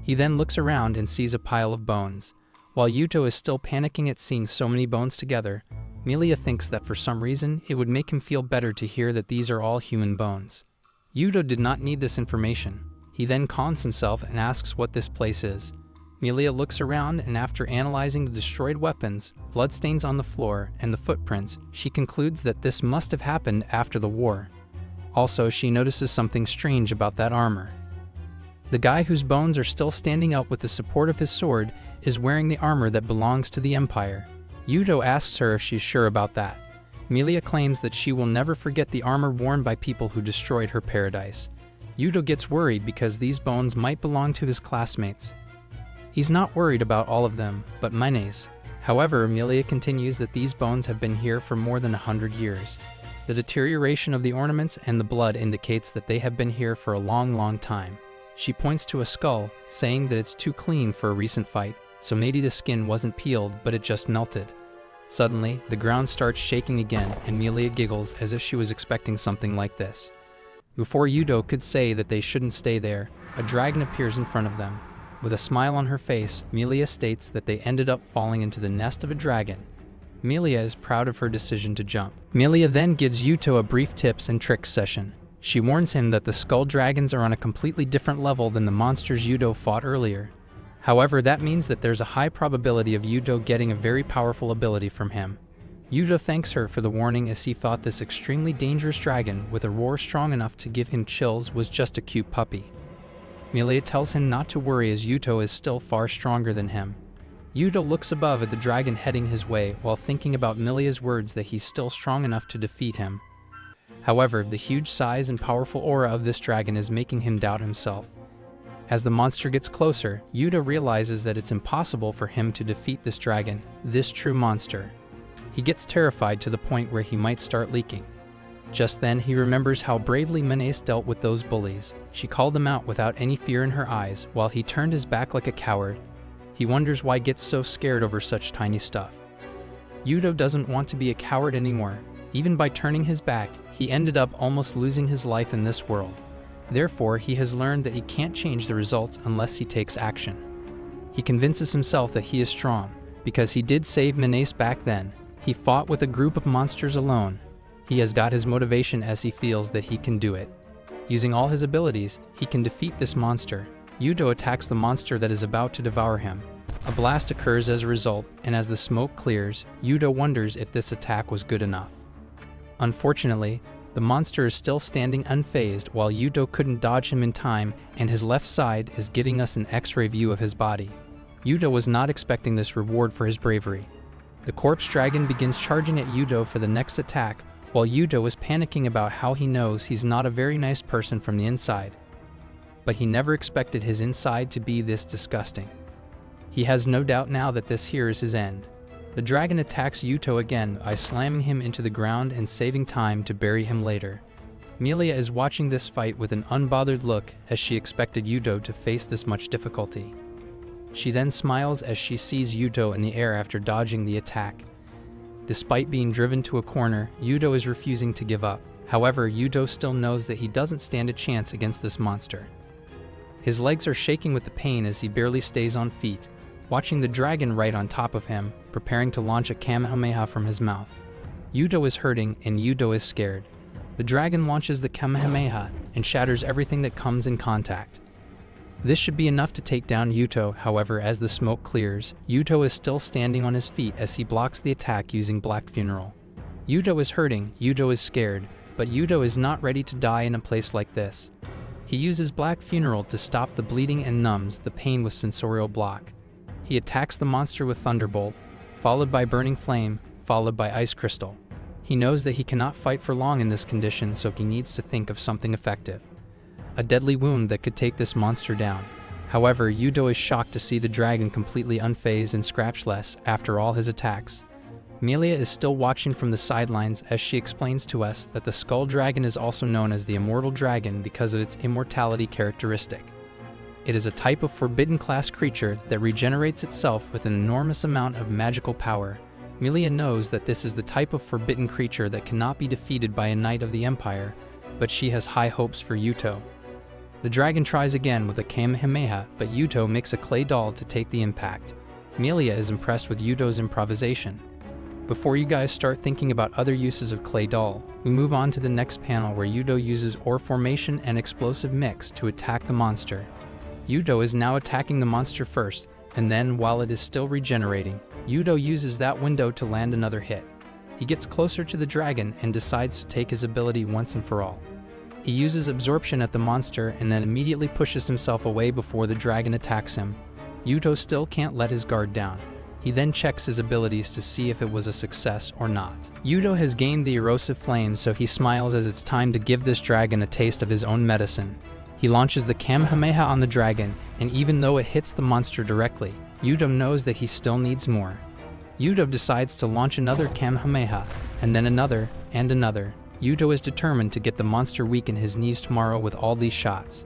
He then looks around and sees a pile of bones. While Yuto is still panicking at seeing so many bones together, Melia thinks that for some reason it would make him feel better to hear that these are all human bones. Yuto did not need this information. He then calms himself and asks what this place is. Melia looks around, and after analyzing the destroyed weapons, bloodstains on the floor, and the footprints, she concludes that this must have happened after the war. Also, she notices something strange about that armor. The guy whose bones are still standing up with the support of his sword is wearing the armor that belongs to the Empire. Yuto asks her if she's sure about that. Melia claims that she will never forget the armor worn by people who destroyed her paradise. Yuto gets worried because these bones might belong to his classmates. He's not worried about all of them, but Mane's. However, Melia continues that these bones have been here for more than 100 years. The deterioration of the ornaments and the blood indicates that they have been here for a long time. She points to a skull, saying that it's too clean for a recent fight, so maybe the skin wasn't peeled but it just melted. Suddenly, the ground starts shaking again, and Melia giggles as if she was expecting something like this. Before Yuto could say that they shouldn't stay there, a dragon appears in front of them. With a smile on her face, Melia states that they ended up falling into the nest of a dragon. Melia is proud of her decision to jump. Melia then gives Yuto a brief tips and tricks session. She warns him that the skull dragons are on a completely different level than the monsters Yuto fought earlier. However, that means that there's a high probability of Yuto getting a very powerful ability from him. Yuto thanks her for the warning, as he thought this extremely dangerous dragon with a roar strong enough to give him chills was just a cute puppy. Melia tells him not to worry, as Yuto is still far stronger than him. Yuto looks above at the dragon heading his way while thinking about Melia's words that he's still strong enough to defeat him. However, the huge size and powerful aura of this dragon is making him doubt himself. As the monster gets closer, Yuto realizes that it's impossible for him to defeat this dragon, this true monster. He gets terrified to the point where he might start leaking. Just then, he remembers how bravely Manes dealt with those bullies. She called them out without any fear in her eyes, while he turned his back like a coward. He wonders why he gets so scared over such tiny stuff. Yuto doesn't want to be a coward anymore. Even by turning his back, he ended up almost losing his life in this world. Therefore, he has learned that he can't change the results unless he takes action. He convinces himself that he is strong, because he did save Manes back then. He fought with a group of monsters alone. He has got his motivation as he feels that he can do it. Using all his abilities, he can defeat this monster. Yuto attacks the monster that is about to devour him. A blast occurs as a result, and as the smoke clears, Yudo wonders if this attack was good enough. Unfortunately, the monster is still standing unfazed while Yudo couldn't dodge him in time, and his left side is giving us an X-ray view of his body. Yudo was not expecting this reward for his bravery. The corpse dragon begins charging at Yudo for the next attack, while Yudo is panicking about how he knows he's not a very nice person from the inside. But he never expected his inside to be this disgusting. He has no doubt now that this here is his end. The dragon attacks Yuto again by slamming him into the ground and saving time to bury him later. Melia is watching this fight with an unbothered look as she expected Yudo to face this much difficulty. She then smiles as she sees Yudo in the air after dodging the attack. Despite being driven to a corner, Yudo is refusing to give up. However, Yudo still knows that he doesn't stand a chance against this monster. His legs are shaking with the pain as he barely stays on feet, watching the dragon right on top of him, preparing to launch a Kamehameha from his mouth. Yudo is hurting and Yudo is scared. The dragon launches the Kamehameha and shatters everything that comes in contact. This should be enough to take down Yuto, however, as the smoke clears, Yuto is still standing on his feet as he blocks the attack using Black Funeral. Yuto is hurting, Yuto is scared, but Yuto is not ready to die in a place like this. He uses Black Funeral to stop the bleeding and numbs the pain with Sensorial Block. He attacks the monster with Thunderbolt, followed by Burning Flame, followed by Ice Crystal. He knows that he cannot fight for long in this condition, so he needs to think of something effective. A deadly wound that could take this monster down. However, Yudo is shocked to see the dragon completely unfazed and scratchless after all his attacks. Melia is still watching from the sidelines as she explains to us that the skull dragon is also known as the immortal dragon because of its immortality characteristic. It is a type of forbidden class creature that regenerates itself with an enormous amount of magical power. Melia knows that this is the type of forbidden creature that cannot be defeated by a knight of the Empire, but she has high hopes for Yuto. The dragon tries again with a Kamehameha, but Yuto makes a clay doll to take the impact. Melia is impressed with Yuto's improvisation. Before you guys start thinking about other uses of clay doll, we move on to the next panel where Yudo uses ore formation and explosive mix to attack the monster. Yudo is now attacking the monster first, and then while it is still regenerating, Yudo uses that window to land another hit. He gets closer to the dragon and decides to take his ability once and for all. He uses absorption at the monster and then immediately pushes himself away before the dragon attacks him. Yudo still can't let his guard down. He then checks his abilities to see if it was a success or not. Yudo has gained the erosive flame, so he smiles as it's time to give this dragon a taste of his own medicine. He launches the Kamehameha on the dragon, and even though it hits the monster directly, Yudo knows that he still needs more. Yudo decides to launch another Kamehameha, and then another, and another. Yudo is determined to get the monster weak in his knees tomorrow with all these shots.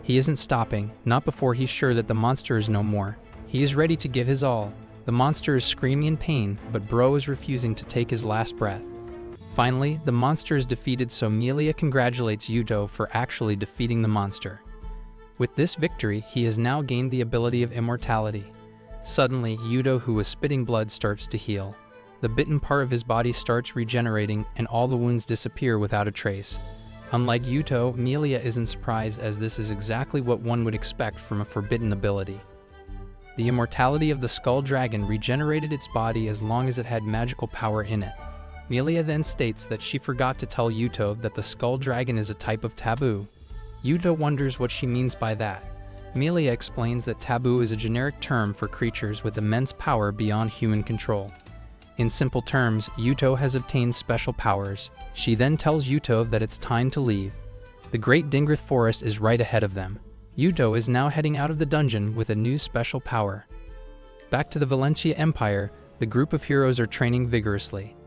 He isn't stopping, not before he's sure that the monster is no more. He is ready to give his all. The monster is screaming in pain, but Bro is refusing to take his last breath. Finally, the monster is defeated, so Melia congratulates Yudo for actually defeating the monster. With this victory, he has now gained the ability of immortality. Suddenly, Yudo, who was spitting blood, starts to heal. The bitten part of his body starts regenerating, and all the wounds disappear without a trace. Unlike Yuto, Melia isn't surprised, as this is exactly what one would expect from a forbidden ability. The immortality of the skull dragon regenerated its body as long as it had magical power in it. Melia then states that she forgot to tell Yuto that the skull dragon is a type of taboo. Yuto wonders what she means by that. Melia explains that taboo is a generic term for creatures with immense power beyond human control. In simple terms, Yuto has obtained special powers. She then tells Yuto that it's time to leave. The Great Dingrith Forest is right ahead of them. Yuto is now heading out of the dungeon with a new special power. Back to the Valencia Empire, the group of heroes are training vigorously.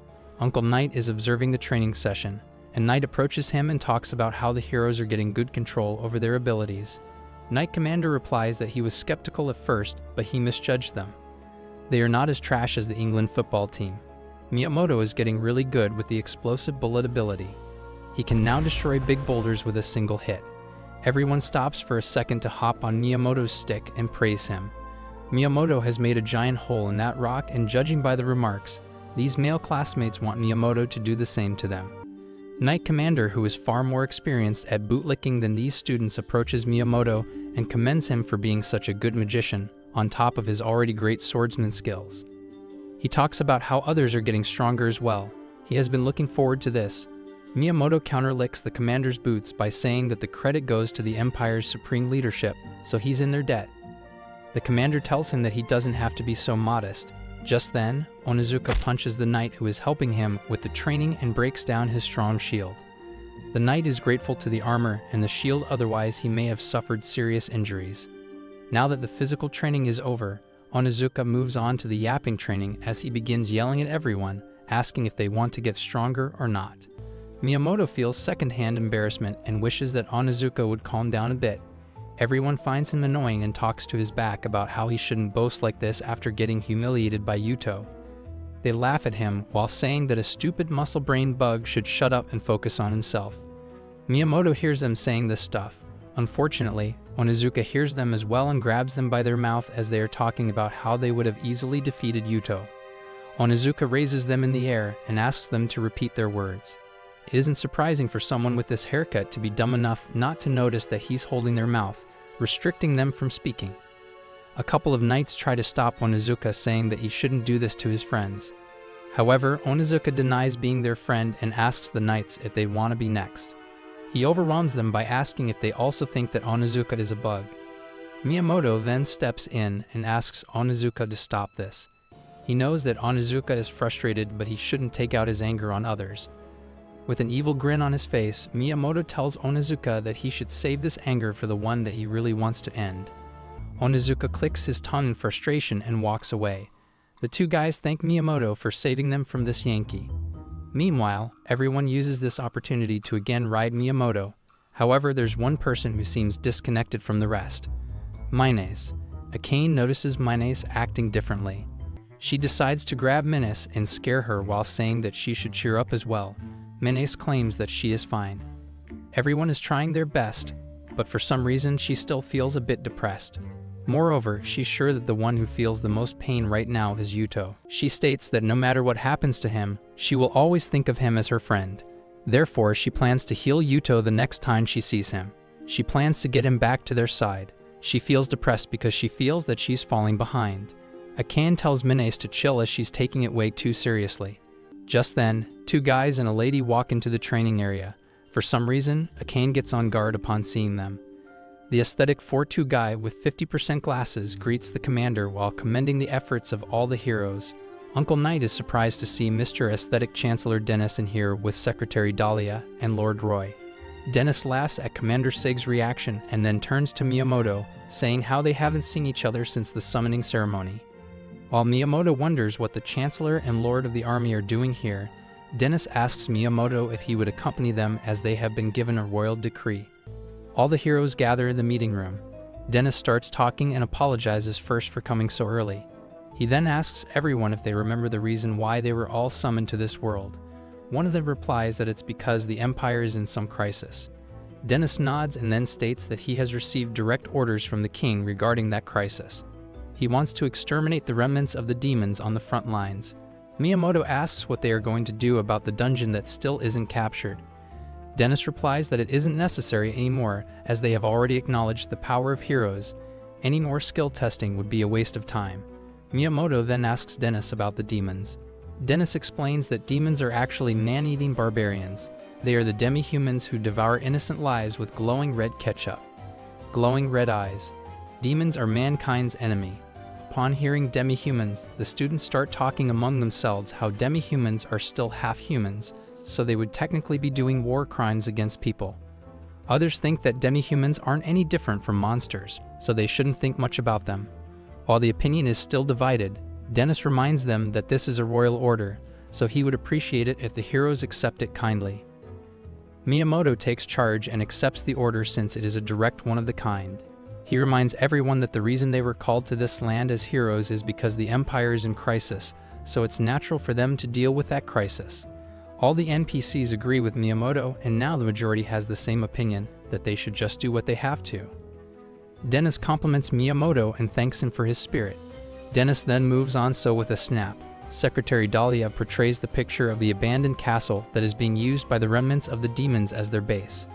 Uncle Knight is observing the training session, and Knight approaches him and talks about how the heroes are getting good control over their abilities. Knight Commander replies that he was skeptical at first, but he misjudged them. They are not as trash as the England football team. Miyamoto is getting really good with the explosive bullet ability. He can now destroy big boulders with a single hit. Everyone stops for a second to hop on Miyamoto's stick and praise him. Miyamoto has made a giant hole in that rock, and judging by the remarks, these male classmates want Miyamoto to do the same to them. Knight Commander, who is far more experienced at bootlicking than these students, approaches Miyamoto and commends him for being such a good magician, on top of his already great swordsman skills. He talks about how others are getting stronger as well. He has been looking forward to this. Miyamoto counterlicks the commander's boots by saying that the credit goes to the Empire's supreme leadership, so he's in their debt. The commander tells him that he doesn't have to be so modest. Just then, Onizuka punches the knight who is helping him with the training and breaks down his strong shield. The knight is grateful to the armor and the shield, otherwise he may have suffered serious injuries. Now that the physical training is over, Onizuka moves on to the yapping training as he begins yelling at everyone, asking if they want to get stronger or not. Miyamoto feels second-hand embarrassment and wishes that Onizuka would calm down a bit. Everyone finds him annoying and talks to his back about how he shouldn't boast like this after getting humiliated by Yuto. They laugh at him while saying that a stupid muscle-brain bug should shut up and focus on himself. Miyamoto hears them saying this stuff. Unfortunately, Onizuka hears them as well and grabs them by their mouth as they are talking about how they would have easily defeated Yuto. Onizuka raises them in the air and asks them to repeat their words. It isn't surprising for someone with this haircut to be dumb enough not to notice that he's holding their mouth, restricting them from speaking. A couple of knights try to stop Onizuka, saying that he shouldn't do this to his friends. However, Onizuka denies being their friend and asks the knights if they want to be next. He overwhelms them by asking if they also think that Onizuka is a bug. Miyamoto then steps in and asks Onizuka to stop this. He knows that Onizuka is frustrated, but he shouldn't take out his anger on others. With an evil grin on his face, Miyamoto tells Onizuka that he should save this anger for the one that he really wants to end. Onizuka clicks his tongue in frustration and walks away. The two guys thank Miyamoto for saving them from this Yankee. Meanwhile, everyone uses this opportunity to again ride Miyamoto. However, there's one person who seems disconnected from the rest. Minace. Akane notices Minace acting differently. She decides to grab Minace and scare her while saying that she should cheer up as well. Minace claims that she is fine. Everyone is trying their best, but for some reason she still feels a bit depressed. Moreover, she's sure that the one who feels the most pain right now is Yuto. She states that no matter what happens to him, she will always think of him as her friend. Therefore, she plans to heal Yuto the next time she sees him. She plans to get him back to their side. She feels depressed because she feels that she's falling behind. Akane tells Minace to chill as she's taking it way too seriously. Just then, two guys and a lady walk into the training area. For some reason, Akane gets on guard upon seeing them. The aesthetic 4-2 guy with 50% glasses greets the commander while commending the efforts of all the heroes. Uncle Knight is surprised to see Mr. Aesthetic Chancellor Dennis in here with Secretary Dahlia and Lord Roy. Dennis laughs at Commander Sig's reaction and then turns to Miyamoto, saying how they haven't seen each other since the summoning ceremony. While Miyamoto wonders what the Chancellor and Lord of the Army are doing here, Dennis asks Miyamoto if he would accompany them as they have been given a royal decree. All the heroes gather in the meeting room. Dennis starts talking and apologizes first for coming so early. He then asks everyone if they remember the reason why they were all summoned to this world. One of them replies that it's because the Empire is in some crisis. Dennis nods and then states that he has received direct orders from the king regarding that crisis. He wants to exterminate the remnants of the demons on the front lines. Miyamoto asks what they are going to do about the dungeon that still isn't captured. Dennis replies that it isn't necessary anymore as they have already acknowledged the power of heroes. Any more skill testing would be a waste of time. Miyamoto then asks Dennis about the demons. Dennis explains that demons are actually man-eating barbarians. They are the demi-humans who devour innocent lives with glowing red ketchup. Glowing red eyes. Demons are mankind's enemy. Upon hearing demi-humans, the students start talking among themselves how demi-humans are still half-humans, so they would technically be doing war crimes against people. Others think that demi-humans aren't any different from monsters, so they shouldn't think much about them. While the opinion is still divided, Dennis reminds them that this is a royal order, so he would appreciate it if the heroes accept it kindly. Miyamoto takes charge and accepts the order since it is a direct one of the kind. He reminds everyone that the reason they were called to this land as heroes is because the Empire is in crisis, so it's natural for them to deal with that crisis. All the NPCs agree with Miyamoto, and now the majority has the same opinion, that they should just do what they have to. Dennis compliments Miyamoto and thanks him for his spirit. Dennis then moves on, so with a snap, Secretary Dahlia portrays the picture of the abandoned castle that is being used by the remnants of the demons as their base.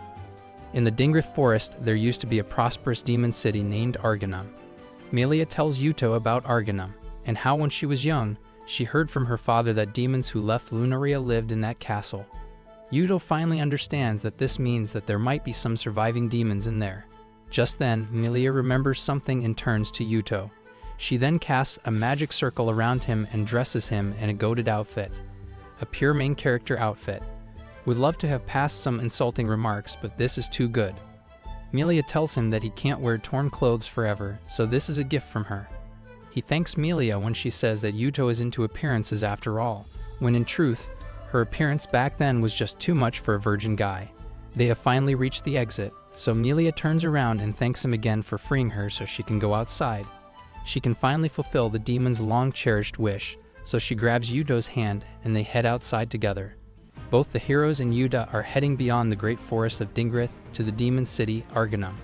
In the Dingrith Forest, there used to be a prosperous demon city named Argonum. Melia tells Yuto about Arganum, and how when she was young, she heard from her father that demons who left Lunaria lived in that castle. Yuto finally understands that this means that there might be some surviving demons in there. Just then, Melia remembers something and turns to Yuto. She then casts a magic circle around him and dresses him in a goated outfit. A pure main character outfit. Would love to have passed some insulting remarks, but this is too good. Melia tells him that he can't wear torn clothes forever, so this is a gift from her. He thanks Melia when she says that Yuto is into appearances after all, when in truth, her appearance back then was just too much for a virgin guy. They have finally reached the exit, so Melia turns around and thanks him again for freeing her so she can go outside. She can finally fulfill the demon's long-cherished wish, so she grabs Yuto's hand and they head outside together. Both the heroes and Yuta are heading beyond the great forest of Dingrith to the demon city, Arganum.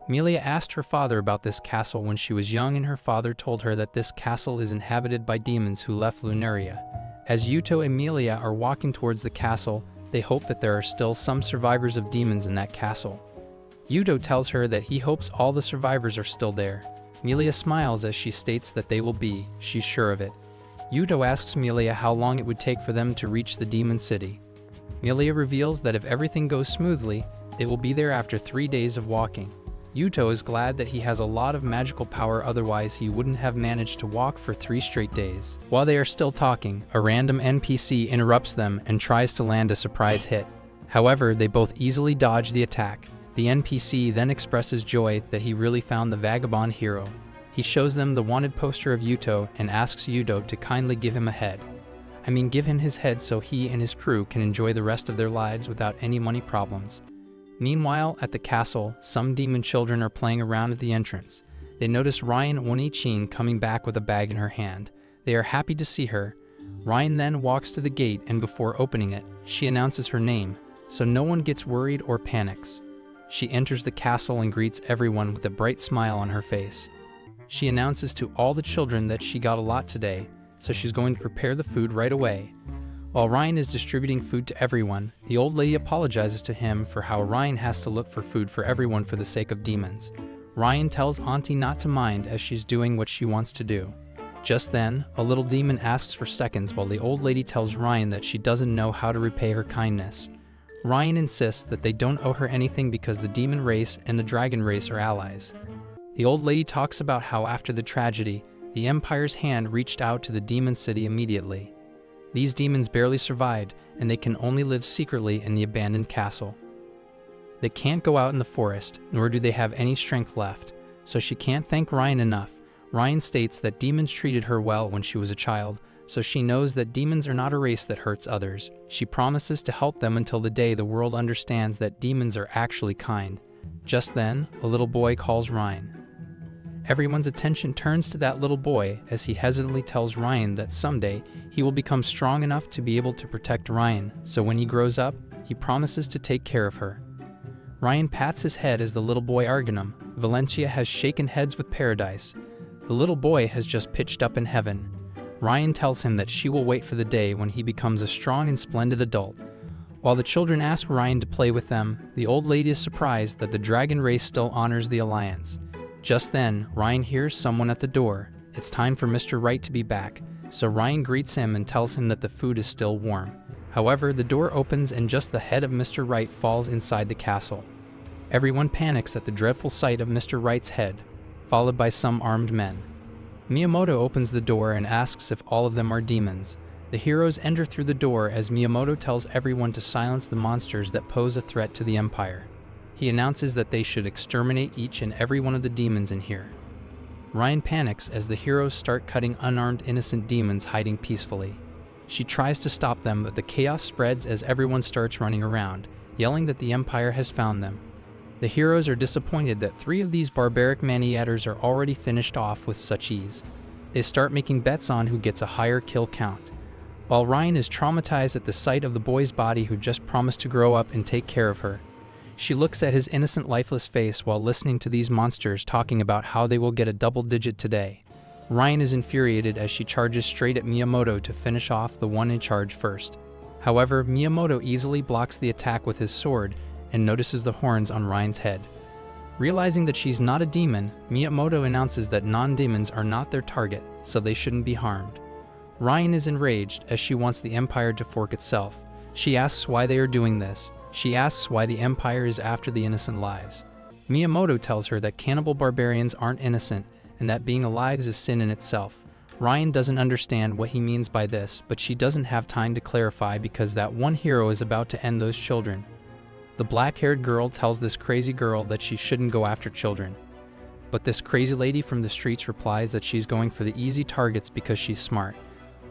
Melia asked her father about this castle when she was young, and her father told her that this castle is inhabited by demons who left Lunaria. As Yuto and Melia are walking towards the castle, they hope that there are still some survivors of demons in that castle. Yuto tells her that he hopes all the survivors are still there. Melia smiles as she states that they will be, she's sure of it. Yuto asks Melia how long it would take for them to reach the demon city. Melia reveals that if everything goes smoothly, they will be there after 3 days of walking. Yuto is glad that he has a lot of magical power, otherwise he wouldn't have managed to walk for 3 straight days. While they are still talking, a random NPC interrupts them and tries to land a surprise hit. However, they both easily dodge the attack. The NPC then expresses joy that he really found the vagabond hero. He shows them the wanted poster of Yuto and asks Yuto to kindly give him a head. Give him his head so he and his crew can enjoy the rest of their lives without any money problems. Meanwhile, at the castle, some demon children are playing around at the entrance. They notice Ryan Onichin coming back with a bag in her hand. They are happy to see her. Ryan then walks to the gate, and before opening it, she announces her name, so no one gets worried or panics. She enters the castle and greets everyone with a bright smile on her face. She announces to all the children that she got a lot today, so she's going to prepare the food right away. While Ryan is distributing food to everyone, the old lady apologizes to him for how Ryan has to look for food for everyone for the sake of demons. Ryan tells Auntie not to mind as she's doing what she wants to do. Just then, a little demon asks for seconds while the old lady tells Ryan that she doesn't know how to repay her kindness. Ryan insists that they don't owe her anything because the demon race and the dragon race are allies. The old lady talks about how after the tragedy, the Empire's hand reached out to the demon city immediately. These demons barely survived, and they can only live secretly in the abandoned castle. They can't go out in the forest, nor do they have any strength left, so she can't thank Ryan enough. Ryan states that demons treated her well when she was a child, so she knows that demons are not a race that hurts others. She promises to help them until the day the world understands that demons are actually kind. Just then, a little boy calls Ryan. Everyone's attention turns to that little boy as he hesitantly tells Ryan that someday he will become strong enough to be able to protect Ryan, so when he grows up, he promises to take care of her. Ryan pats his head as the little boy Arganum. Valencia has shaken heads with Paradise. The little boy has just pitched up in heaven. Ryan tells him that she will wait for the day when he becomes a strong and splendid adult. While the children ask Ryan to play with them, the old lady is surprised that the dragon race still honors the alliance. Just then, Ryan hears someone at the door. It's time for Mr. Wright to be back, so Ryan greets him and tells him that the food is still warm. However, the door opens and just the head of Mr. Wright falls inside the castle. Everyone panics at the dreadful sight of Mr. Wright's head, followed by some armed men. Miyamoto opens the door and asks if all of them are demons. The heroes enter through the door as Miyamoto tells everyone to silence the monsters that pose a threat to the Empire. He announces that they should exterminate each and every one of the demons in here. Ryan panics as the heroes start cutting unarmed innocent demons hiding peacefully. She tries to stop them, but the chaos spreads as everyone starts running around, yelling that the Empire has found them. The heroes are disappointed that 3 of these barbaric man-eaters are already finished off with such ease. They start making bets on who gets a higher kill count. While Ryan is traumatized at the sight of the boy's body who just promised to grow up and take care of her, she looks at his innocent, lifeless face while listening to these monsters talking about how they will get a double digit today. Ryan is infuriated as she charges straight at Miyamoto to finish off the one in charge first. However, Miyamoto easily blocks the attack with his sword and notices the horns on Ryan's head. Realizing that she's not a demon, Miyamoto announces that non-demons are not their target, so they shouldn't be harmed. Ryan is enraged as she wants the Empire to fork itself. She asks why they are doing this. She asks why the Empire is after the innocent lives. Miyamoto tells her that cannibal barbarians aren't innocent and that being alive is a sin in itself. Ryan doesn't understand what he means by this, but she doesn't have time to clarify because that one hero is about to end those children. The black-haired girl tells this crazy girl that she shouldn't go after children. But this crazy lady from the streets replies that she's going for the easy targets because she's smart.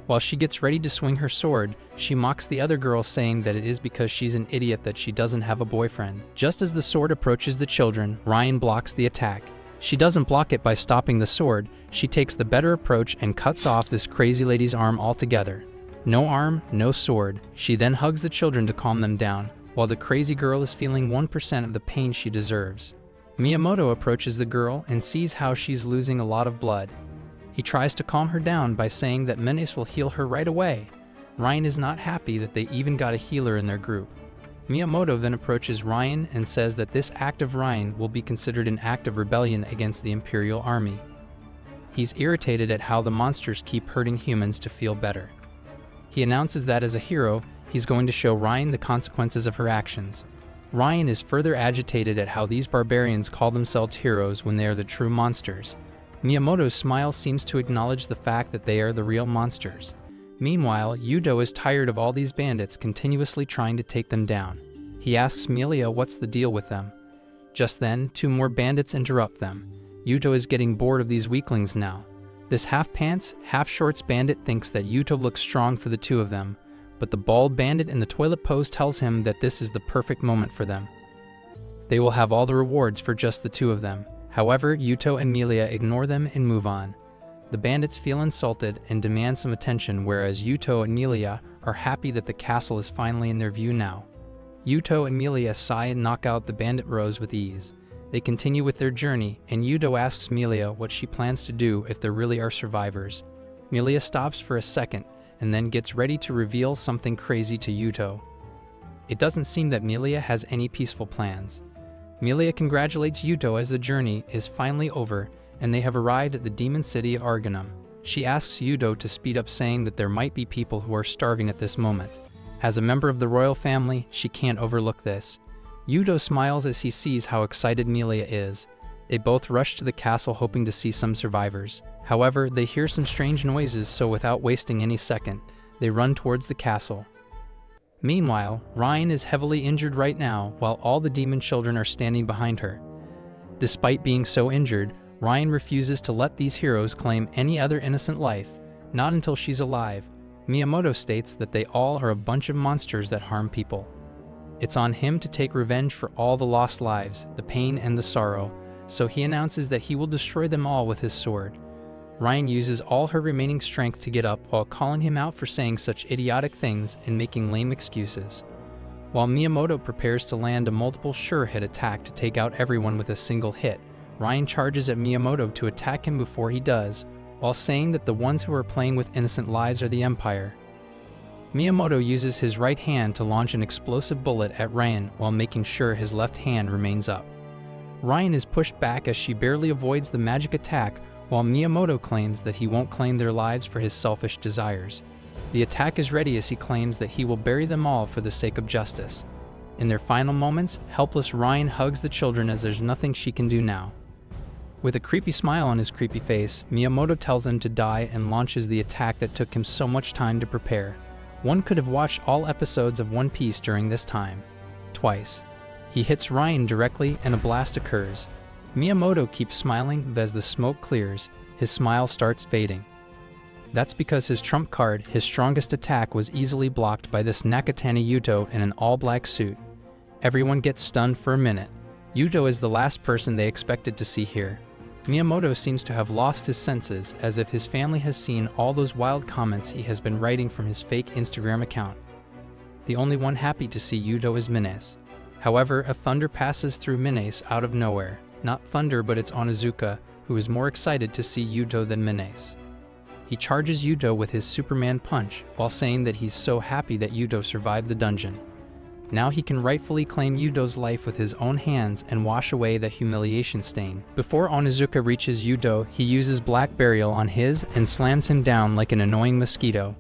While she gets ready to swing her sword, she mocks the other girl, saying that it is because she's an idiot that she doesn't have a boyfriend. Just as the sword approaches the children, Ryan blocks the attack. She doesn't block it by stopping the sword, she takes the better approach and cuts off this crazy lady's arm altogether. No arm, no sword. She then hugs the children to calm them down, while the crazy girl is feeling 1% of the pain she deserves. Miyamoto approaches the girl and sees how she's losing a lot of blood. He tries to calm her down by saying that Menace will heal her right away. Ryan is not happy that they even got a healer in their group. Miyamoto then approaches Ryan and says that this act of Ryan will be considered an act of rebellion against the Imperial Army. He's irritated at how the monsters keep hurting humans to feel better. He announces that as a hero, he's going to show Ryan the consequences of her actions. Ryan is further agitated at how these barbarians call themselves heroes when they are the true monsters. Miyamoto's smile seems to acknowledge the fact that they are the real monsters. Meanwhile, Yuto is tired of all these bandits continuously trying to take them down. He asks Melia what's the deal with them. Just then, 2 more bandits interrupt them. Yuto is getting bored of these weaklings now. This half-pants, half-shorts bandit thinks that Yuto looks strong for the 2 of them, but the bald bandit in the toilet pose tells him that this is the perfect moment for them. They will have all the rewards for just the 2 of them. However, Yuto and Melia ignore them and move on. The bandits feel insulted and demand some attention, whereas Yuto and Melia are happy that the castle is finally in their view now. Yuto and Melia sigh and knock out the bandit rows with ease. They continue with their journey, and Yuto asks Melia what she plans to do if there really are survivors. Melia stops for a second, and then gets ready to reveal something crazy to Yuto. It doesn't seem that Melia has any peaceful plans. Melia congratulates Yuto as the journey is finally over, and they have arrived at the demon city of Argonum. She asks Yuto to speed up, saying that there might be people who are starving at this moment. As a member of the royal family, she can't overlook this. Yuto smiles as he sees how excited Melia is. They both rush to the castle hoping to see some survivors. However, they hear some strange noises, so without wasting any second, they run towards the castle. Meanwhile, Ryan is heavily injured right now, while all the demon children are standing behind her. Despite being so injured, Ryan refuses to let these heroes claim any other innocent life, not until she's alive. Miyamoto states that they all are a bunch of monsters that harm people. It's on him to take revenge for all the lost lives, the pain and the sorrow, so he announces that he will destroy them all with his sword. Ryan uses all her remaining strength to get up while calling him out for saying such idiotic things and making lame excuses. While Miyamoto prepares to land a multiple sure-hit attack to take out everyone with a single hit, Ryan charges at Miyamoto to attack him before he does, while saying that the ones who are playing with innocent lives are the Empire. Miyamoto uses his right hand to launch an explosive bullet at Ryan while making sure his left hand remains up. Ryan is pushed back as she barely avoids the magic attack, while Miyamoto claims that he won't claim their lives for his selfish desires. The attack is ready as he claims that he will bury them all for the sake of justice. In their final moments, helpless Ryan hugs the children as there's nothing she can do now. With a creepy smile on his creepy face, Miyamoto tells him to die and launches the attack that took him so much time to prepare. One could have watched all episodes of One Piece during this time. Twice. He hits Ryan directly and a blast occurs. Miyamoto keeps smiling, but as the smoke clears, his smile starts fading. That's because his trump card, his strongest attack, was easily blocked by this Nakatani Yuto in an all-black suit. Everyone gets stunned for a minute. Yuto is the last person they expected to see here. Miyamoto seems to have lost his senses, as if his family has seen all those wild comments he has been writing from his fake Instagram account. The only one happy to see Yuto is Menace. However, a thunder passes through Menace out of nowhere. Not thunder, but it's Onizuka, who is more excited to see Yuto than Menace. He charges Yuto with his Superman punch, while saying that he's so happy that Yuto survived the dungeon. Now he can rightfully claim Yudo's life with his own hands and wash away the humiliation stain. Before Onizuka reaches Yudo, he uses Black Burial on his and slams him down like an annoying mosquito.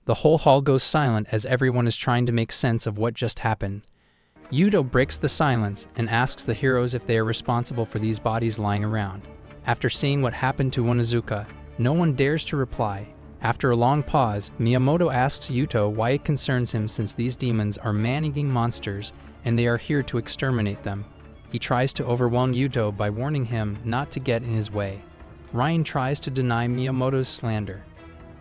The whole hall goes silent as everyone is trying to make sense of what just happened. Yudo breaks the silence and asks the heroes if they are responsible for these bodies lying around. After seeing what happened to Onizuka, no one dares to reply. After a long pause, Miyamoto asks Yuto why it concerns him since these demons are man-eating monsters and they are here to exterminate them. He tries to overwhelm Yuto by warning him not to get in his way. Ryan tries to deny Miyamoto's slander.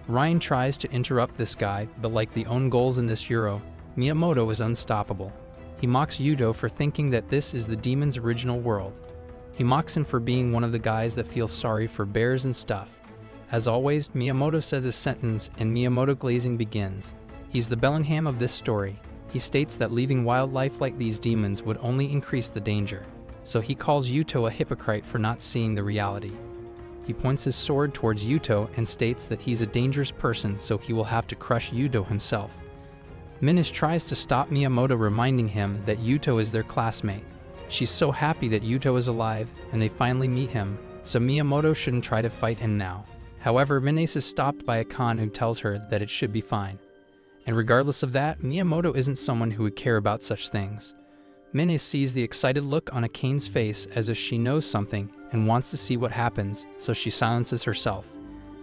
Ryan tries to interrupt this guy, but like the own goals in this hero, Miyamoto is unstoppable. He mocks Yuto for thinking that this is the demon's original world. He mocks him for being one of the guys that feels sorry for bears and stuff. As always, Miyamoto says a sentence and Miyamoto glazing begins. He's the Bellingham of this story. He states that leaving wildlife like these demons would only increase the danger, so he calls Yuto a hypocrite for not seeing the reality. He points his sword towards Yuto and states that he's a dangerous person, so he will have to crush Yuto himself. Minis tries to stop Miyamoto, reminding him that Yuto is their classmate. She's so happy that Yuto is alive and they finally meet him, so Miyamoto shouldn't try to fight him now. However, Minis is stopped by a Khan who tells her that it should be fine. And regardless of that, Miyamoto isn't someone who would care about such things. Minis sees the excited look on Akane's face as if she knows something and wants to see what happens, so she silences herself.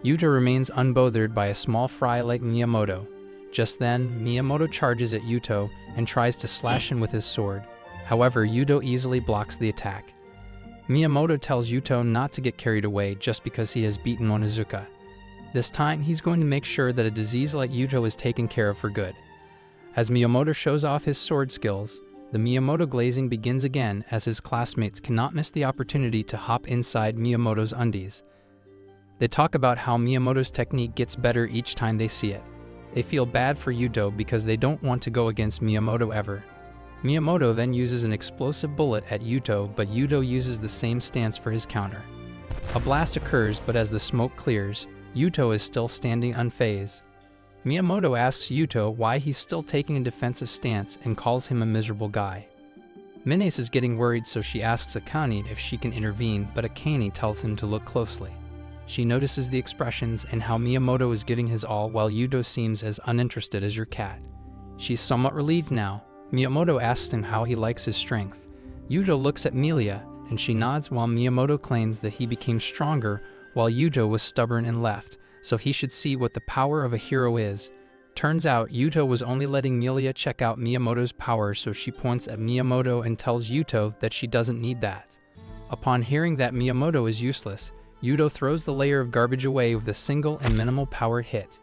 Yuto remains unbothered by a small fry like Miyamoto. Just then, Miyamoto charges at Yuto and tries to slash him with his sword. However, Yuto easily blocks the attack. Miyamoto tells Yuto not to get carried away just because he has beaten Onizuka. This time, he's going to make sure that a disease like Yuto is taken care of for good. As Miyamoto shows off his sword skills, the Miyamoto glazing begins again as his classmates cannot miss the opportunity to hop inside Miyamoto's undies. They talk about how Miyamoto's technique gets better each time they see it. They feel bad for Yuto because they don't want to go against Miyamoto ever. Miyamoto then uses an explosive bullet at Yuto, but Yuto uses the same stance for his counter. A blast occurs, but as the smoke clears, Yuto is still standing unfazed. Miyamoto asks Yuto why he's still taking a defensive stance and calls him a miserable guy. Minis is getting worried, so she asks Akane if she can intervene, but Akane tells him to look closely. She notices the expressions and how Miyamoto is giving his all while Yuto seems as uninterested as your cat. She's somewhat relieved now. Miyamoto asks him how he likes his strength. Yuto looks at Milia, and she nods while Miyamoto claims that he became stronger while Yuto was stubborn and left, so he should see what the power of a hero is. Turns out Yuto was only letting Milia check out Miyamoto's power, so she points at Miyamoto and tells Yuto that she doesn't need that. Upon hearing that Miyamoto is useless, Yuto throws the layer of garbage away with a single and minimal power hit.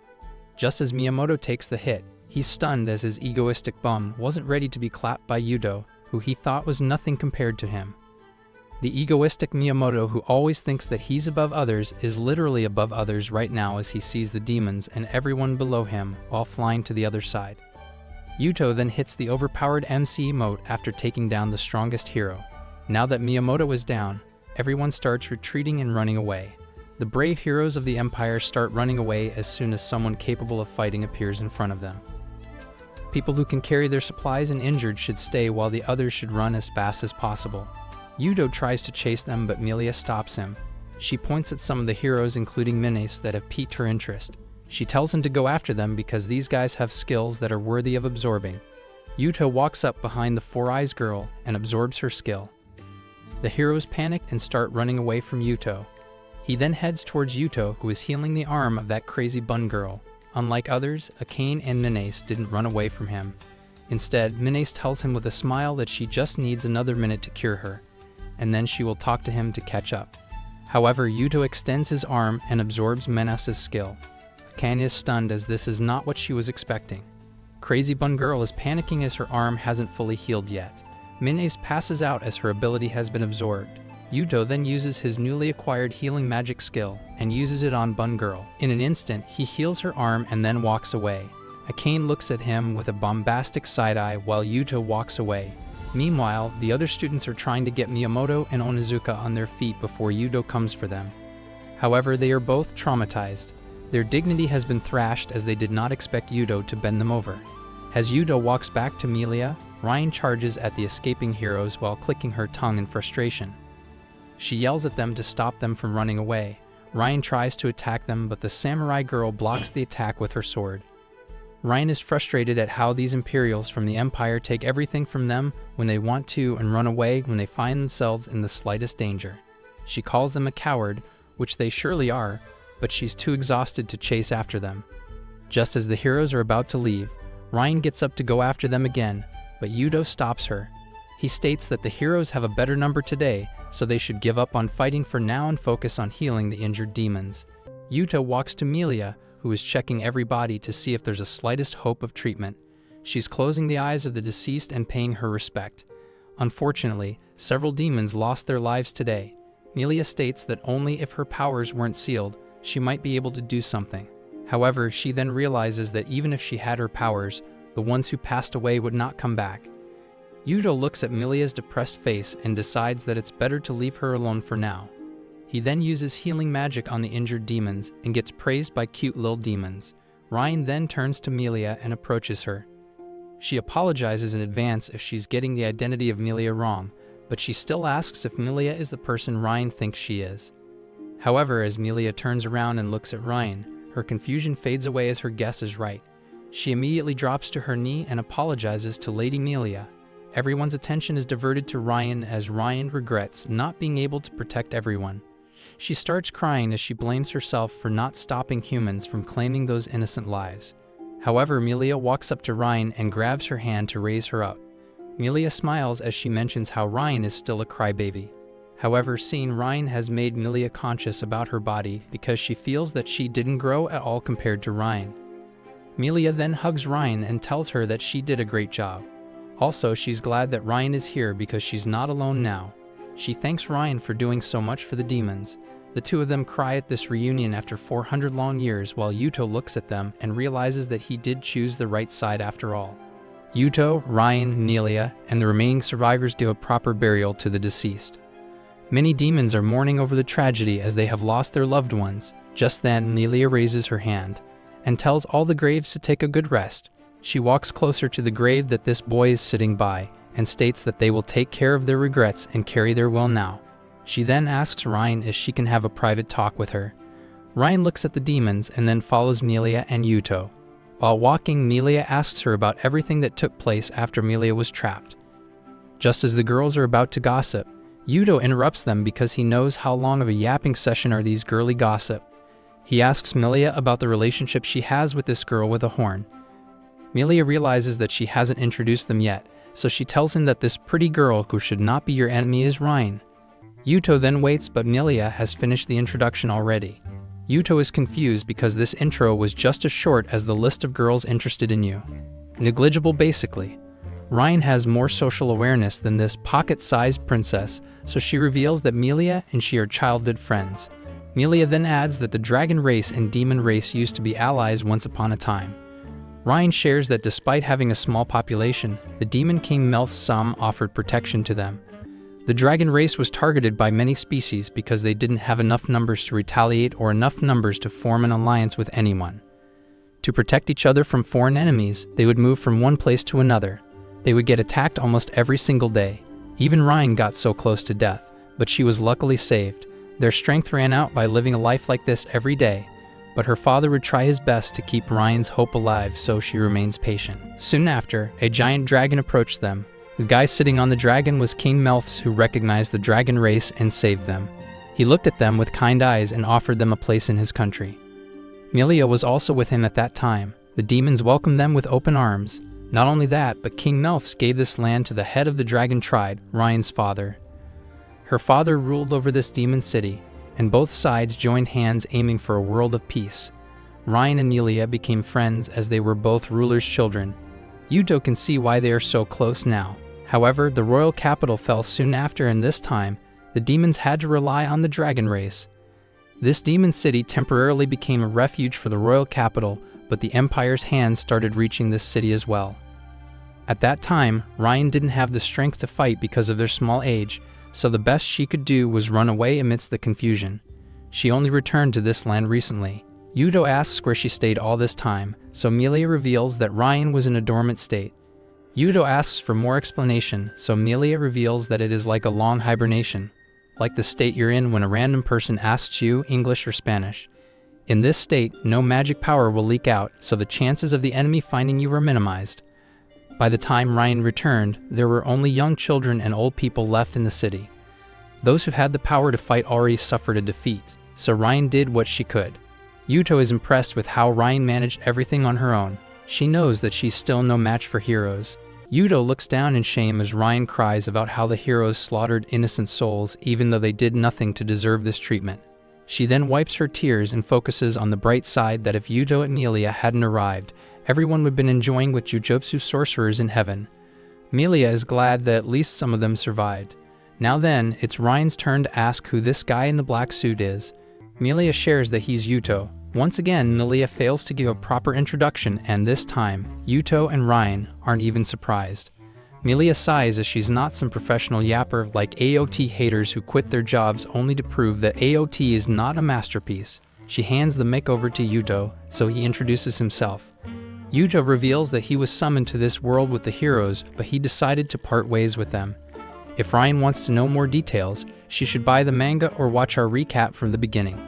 Just as Miyamoto takes the hit, he's stunned as his egoistic bum wasn't ready to be clapped by Yuto, who he thought was nothing compared to him. The egoistic Miyamoto, who always thinks that he's above others, is literally above others right now as he sees the demons and everyone below him while flying to the other side. Yuto then hits the overpowered MC emote after taking down the strongest hero. Now that Miyamoto is down, everyone starts retreating and running away. The brave heroes of the Empire start running away as soon as someone capable of fighting appears in front of them. People who can carry their supplies and injured should stay while the others should run as fast as possible. Yuto tries to chase them, but Milia stops him. She points at some of the heroes, including Minis, that have piqued her interest. She tells him to go after them because these guys have skills that are worthy of absorbing. Yuto walks up behind the Four Eyes girl and absorbs her skill. The heroes panic and start running away from Yuto. He then heads towards Yuto, who is healing the arm of that crazy bun girl. Unlike others, Akane and Minis didn't run away from him. Instead, Minis tells him with a smile that she just needs another minute to cure her, and then she will talk to him to catch up. However, Yuto extends his arm and absorbs Menas's skill. Akane is stunned as this is not what she was expecting. Crazy Bun Girl is panicking as her arm hasn't fully healed yet. Minis passes out as her ability has been absorbed. Yuto then uses his newly acquired healing magic skill and uses it on Bun Girl. In an instant, he heals her arm and then walks away. Akane looks at him with a bombastic side-eye while Yuto walks away. Meanwhile, the other students are trying to get Miyamoto and Onizuka on their feet before Yuto comes for them. However, they are both traumatized. Their dignity has been thrashed as they did not expect Yuto to bend them over. As Yuto walks back to Milia, Ryan charges at the escaping heroes while clicking her tongue in frustration. She yells at them to stop them from running away. Ryan tries to attack them, but the samurai girl blocks the attack with her sword. Ryan is frustrated at how these Imperials from the Empire take everything from them when they want to and run away when they find themselves in the slightest danger. She calls them a coward, which they surely are, but she's too exhausted to chase after them. Just as the heroes are about to leave, Ryan gets up to go after them again, but Yuto stops her. He states that the heroes have a better number today, so they should give up on fighting for now and focus on healing the injured demons. Yuto walks to Melia, who is checking every body to see if there's a slightest hope of treatment. She's closing the eyes of the deceased and paying her respect. Unfortunately, several demons lost their lives today. Melia states that only if her powers weren't sealed, she might be able to do something. However, she then realizes that even if she had her powers, the ones who passed away would not come back. Yuto looks at Melia's depressed face and decides that it's better to leave her alone for now. He then uses healing magic on the injured demons and gets praised by cute little demons. Ryan then turns to Melia and approaches her. She apologizes in advance if she's getting the identity of Melia wrong, but she still asks if Melia is the person Ryan thinks she is. However, as Melia turns around and looks at Ryan, her confusion fades away as her guess is right. She immediately drops to her knee and apologizes to Lady Melia. Everyone's attention is diverted to Ryan as Ryan regrets not being able to protect everyone. She starts crying as she blames herself for not stopping humans from claiming those innocent lives. However, Melia walks up to Ryan and grabs her hand to raise her up. Melia smiles as she mentions how Ryan is still a crybaby. However, seeing Ryan has made Melia conscious about her body because she feels that she didn't grow at all compared to Ryan. Melia then hugs Ryan and tells her that she did a great job. Also, she's glad that Ryan is here because she's not alone now. She thanks Ryan for doing so much for the demons. The two of them cry at this reunion after 400 long years while Yuto looks at them and realizes that he did choose the right side after all. Yuto, Ryan, Melia, and the remaining survivors do a proper burial to the deceased. Many demons are mourning over the tragedy as they have lost their loved ones. Just then, Melia raises her hand and tells all the graves to take a good rest. She walks closer to the grave that this boy is sitting by and states that they will take care of their regrets and carry their will now. She then asks Ryan if she can have a private talk with her. Ryan looks at the demons and then follows Melia and Yuto. While walking, Melia asks her about everything that took place after Melia was trapped. Just as the girls are about to gossip, Yuto interrupts them because he knows how long of a yapping session are these girly gossip. He asks Melia about the relationship she has with this girl with a horn. Melia realizes that she hasn't introduced them yet, so she tells him that this pretty girl who should not be your enemy is Ryan. Yuto then waits, but Melia has finished the introduction already. Yuto is confused because this intro was just as short as the list of girls interested in you. Negligible basically. Ryan has more social awareness than this pocket-sized princess, so she reveals that Melia and she are childhood friends. Melia then adds that the dragon race and demon race used to be allies once upon a time. Ryan shares that despite having a small population, the demon king Melf Sam offered protection to them. The dragon race was targeted by many species because they didn't have enough numbers to retaliate or enough numbers to form an alliance with anyone. To protect each other from foreign enemies, they would move from one place to another. They would get attacked almost every single day. Even Ryan got so close to death, but she was luckily saved. Their strength ran out by living a life like this every day, but her father would try his best to keep Ryan's hope alive, so she remains patient. Soon after, a giant dragon approached them. The guy sitting on the dragon was King Melfs, who recognized the dragon race and saved them. He looked at them with kind eyes and offered them a place in his country. Melia was also with him at that time. The demons welcomed them with open arms. Not only that, but King Melfs gave this land to the head of the dragon tribe, Ryan's father. Her father ruled over this demon city, and both sides joined hands aiming for a world of peace. Ryan and Melia became friends as they were both rulers' children. Yuto can see why they are so close now. However, the royal capital fell soon after, and this time, the demons had to rely on the dragon race. This demon city temporarily became a refuge for the royal capital, but the Empire's hands started reaching this city as well. At that time, Ryan didn't have the strength to fight because of their small age, so the best she could do was run away amidst the confusion. She only returned to this land recently. Yuto asks where she stayed all this time, so Melia reveals that Ryan was in a dormant state. Yuto asks for more explanation, so Melia reveals that it is like a long hibernation, like the state you're in when a random person asks you English or Spanish. In this state, no magic power will leak out, so the chances of the enemy finding you are minimized. By the time Ryan returned, there were only young children and old people left in the city. Those who had the power to fight already suffered a defeat, so Ryan did what she could. Yuto is impressed with how Ryan managed everything on her own. She knows that she's still no match for heroes. Yuto looks down in shame as Ryan cries about how the heroes slaughtered innocent souls even though they did nothing to deserve this treatment. She then wipes her tears and focuses on the bright side that if Yuto and Melia hadn't arrived, everyone would have been enjoying with jujutsu sorcerers in heaven. Melia is glad that at least some of them survived. Now then, it's Ryan's turn to ask who this guy in the black suit is. Melia shares that he's Yuto. Once again, Melia fails to give a proper introduction, and this time, Yuto and Ryan aren't even surprised. Melia sighs as she's not some professional yapper like AOT haters who quit their jobs only to prove that AOT is not a masterpiece. She hands the mic over to Yuto, so he introduces himself. Yuto reveals that he was summoned to this world with the heroes, but he decided to part ways with them. If Ryan wants to know more details, she should buy the manga or watch our recap from the beginning.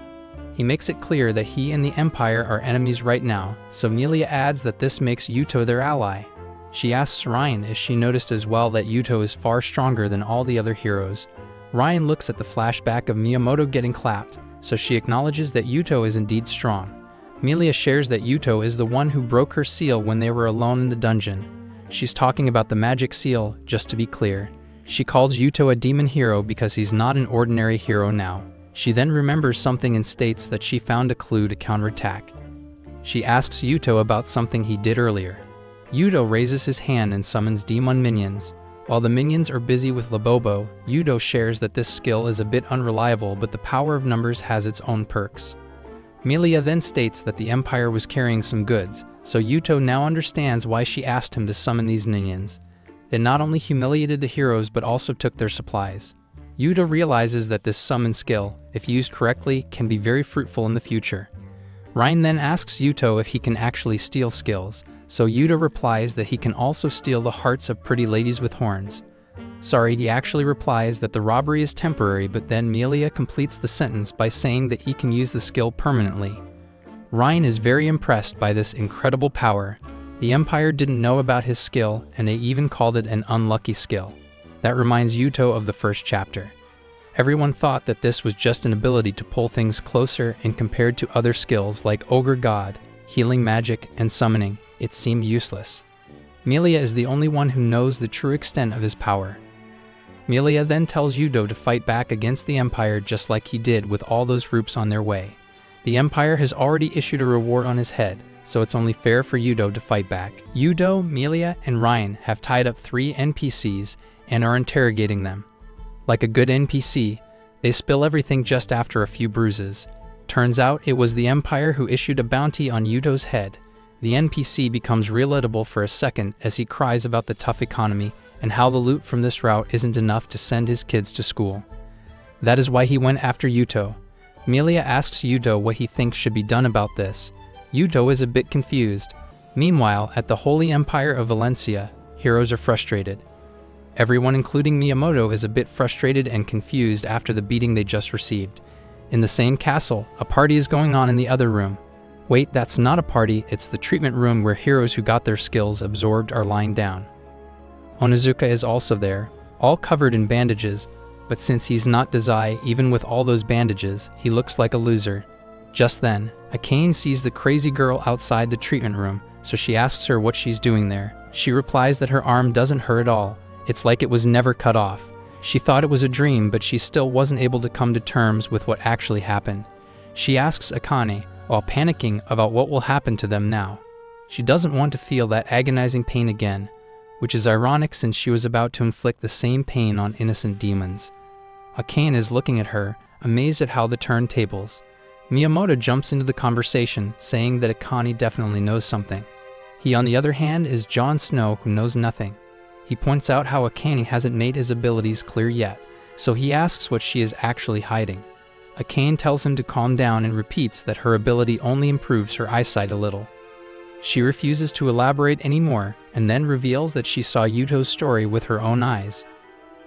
He makes it clear that he and the Empire are enemies right now, so Melia adds that this makes Yuto their ally. She asks Ryan if she noticed as well that Yuto is far stronger than all the other heroes. Ryan looks at the flashback of Miyamoto getting clapped, so she acknowledges that Yuto is indeed strong. Melia shares that Yuto is the one who broke her seal when they were alone in the dungeon. She's talking about the magic seal, just to be clear. She calls Yuto a demon hero because he's not an ordinary hero now. She then remembers something and states that she found a clue to counterattack. She asks Yuto about something he did earlier. Yuto raises his hand and summons demon minions. While the minions are busy with Labobo, Yuto shares that this skill is a bit unreliable, but the power of numbers has its own perks. Melia then states that the Empire was carrying some goods, so Yuto now understands why she asked him to summon these minions. They not only humiliated the heroes but also took their supplies. Yuto realizes that this summon skill, if used correctly, can be very fruitful in the future. Ryan then asks Yuto if he can actually steal skills, so Yuto replies that he can also steal the hearts of pretty ladies with horns. Sorry, he actually replies that the robbery is temporary, but then Melia completes the sentence by saying that he can use the skill permanently. Ryan is very impressed by this incredible power. The Empire didn't know about his skill, and they even called it an unlucky skill. That reminds Yuto of the first chapter. Everyone thought that this was just an ability to pull things closer, and compared to other skills like Ogre God, healing magic, and summoning, it seemed useless. Melia is the only one who knows the true extent of his power. Melia then tells Yuto to fight back against the Empire just like he did with all those groups on their way. The Empire has already issued a reward on his head, so it's only fair for Yuto to fight back. Yuto, Melia, and Ryan have tied up 3 NPCs and are interrogating them. Like a good NPC, they spill everything just after a few bruises. Turns out it was the Empire who issued a bounty on Yuto's head. The NPC becomes relatable for a second as he cries about the tough economy and how the loot from this route isn't enough to send his kids to school. That is why he went after Yuto. Melia asks Yuto what he thinks should be done about this. Yuto is a bit confused. Meanwhile, at the Holy Empire of Valencia, heroes are frustrated. Everyone, including Miyamoto, is a bit frustrated and confused after the beating they just received. In the same castle, a party is going on in the other room. Wait, that's not a party, it's the treatment room where heroes who got their skills absorbed are lying down. Onizuka is also there, all covered in bandages, but since he's not Dazai, even with all those bandages, he looks like a loser. Just then, Akane sees the crazy girl outside the treatment room, so she asks her what she's doing there. She replies that her arm doesn't hurt at all. It's like it was never cut off. She thought it was a dream, but she still wasn't able to come to terms with what actually happened. She asks Akane, while panicking about what will happen to them now. She doesn't want to feel that agonizing pain again, which is ironic since she was about to inflict the same pain on innocent demons. Akane is looking at her, amazed at how the turntables. Miyamoto jumps into the conversation, saying that Akane definitely knows something. He, on the other hand, is Jon Snow, who knows nothing. He points out how Akane hasn't made his abilities clear yet, so he asks what she is actually hiding. Akane tells him to calm down and repeats that her ability only improves her eyesight a little. She refuses to elaborate anymore and then reveals that she saw Yuto's story with her own eyes.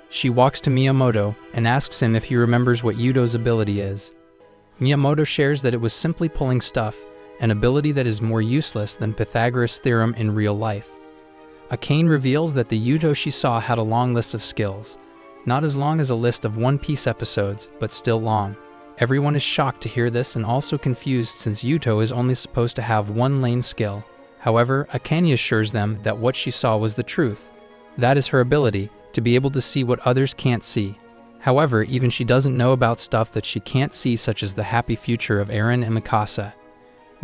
She walks to Miyamoto and asks him if he remembers what Yuto's ability is. Miyamoto shares that it was simply pulling stuff, an ability that is more useless than Pythagoras' theorem in real life. Akane reveals that the Yuto she saw had a long list of skills. Not as long as a list of One Piece episodes, but still long. Everyone is shocked to hear this and also confused since Yuto is only supposed to have one lane skill. However, Akane assures them that what she saw was the truth. That is her ability, to be able to see what others can't see. However, even she doesn't know about stuff that she can't see, such as the happy future of Eren and Mikasa.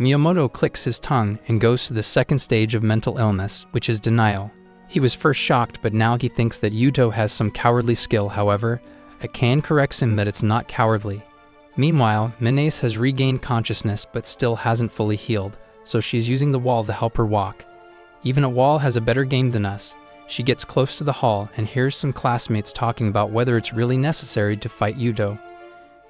Miyamoto clicks his tongue and goes to the second stage of mental illness, which is denial. He was first shocked, but now he thinks that Yuto has some cowardly skill. However, Akane corrects him that it's not cowardly. Meanwhile, Minace has regained consciousness but still hasn't fully healed, so she's using the wall to help her walk. Even a wall has a better game than us. She gets close to the hall and hears some classmates talking about whether it's really necessary to fight Yuto.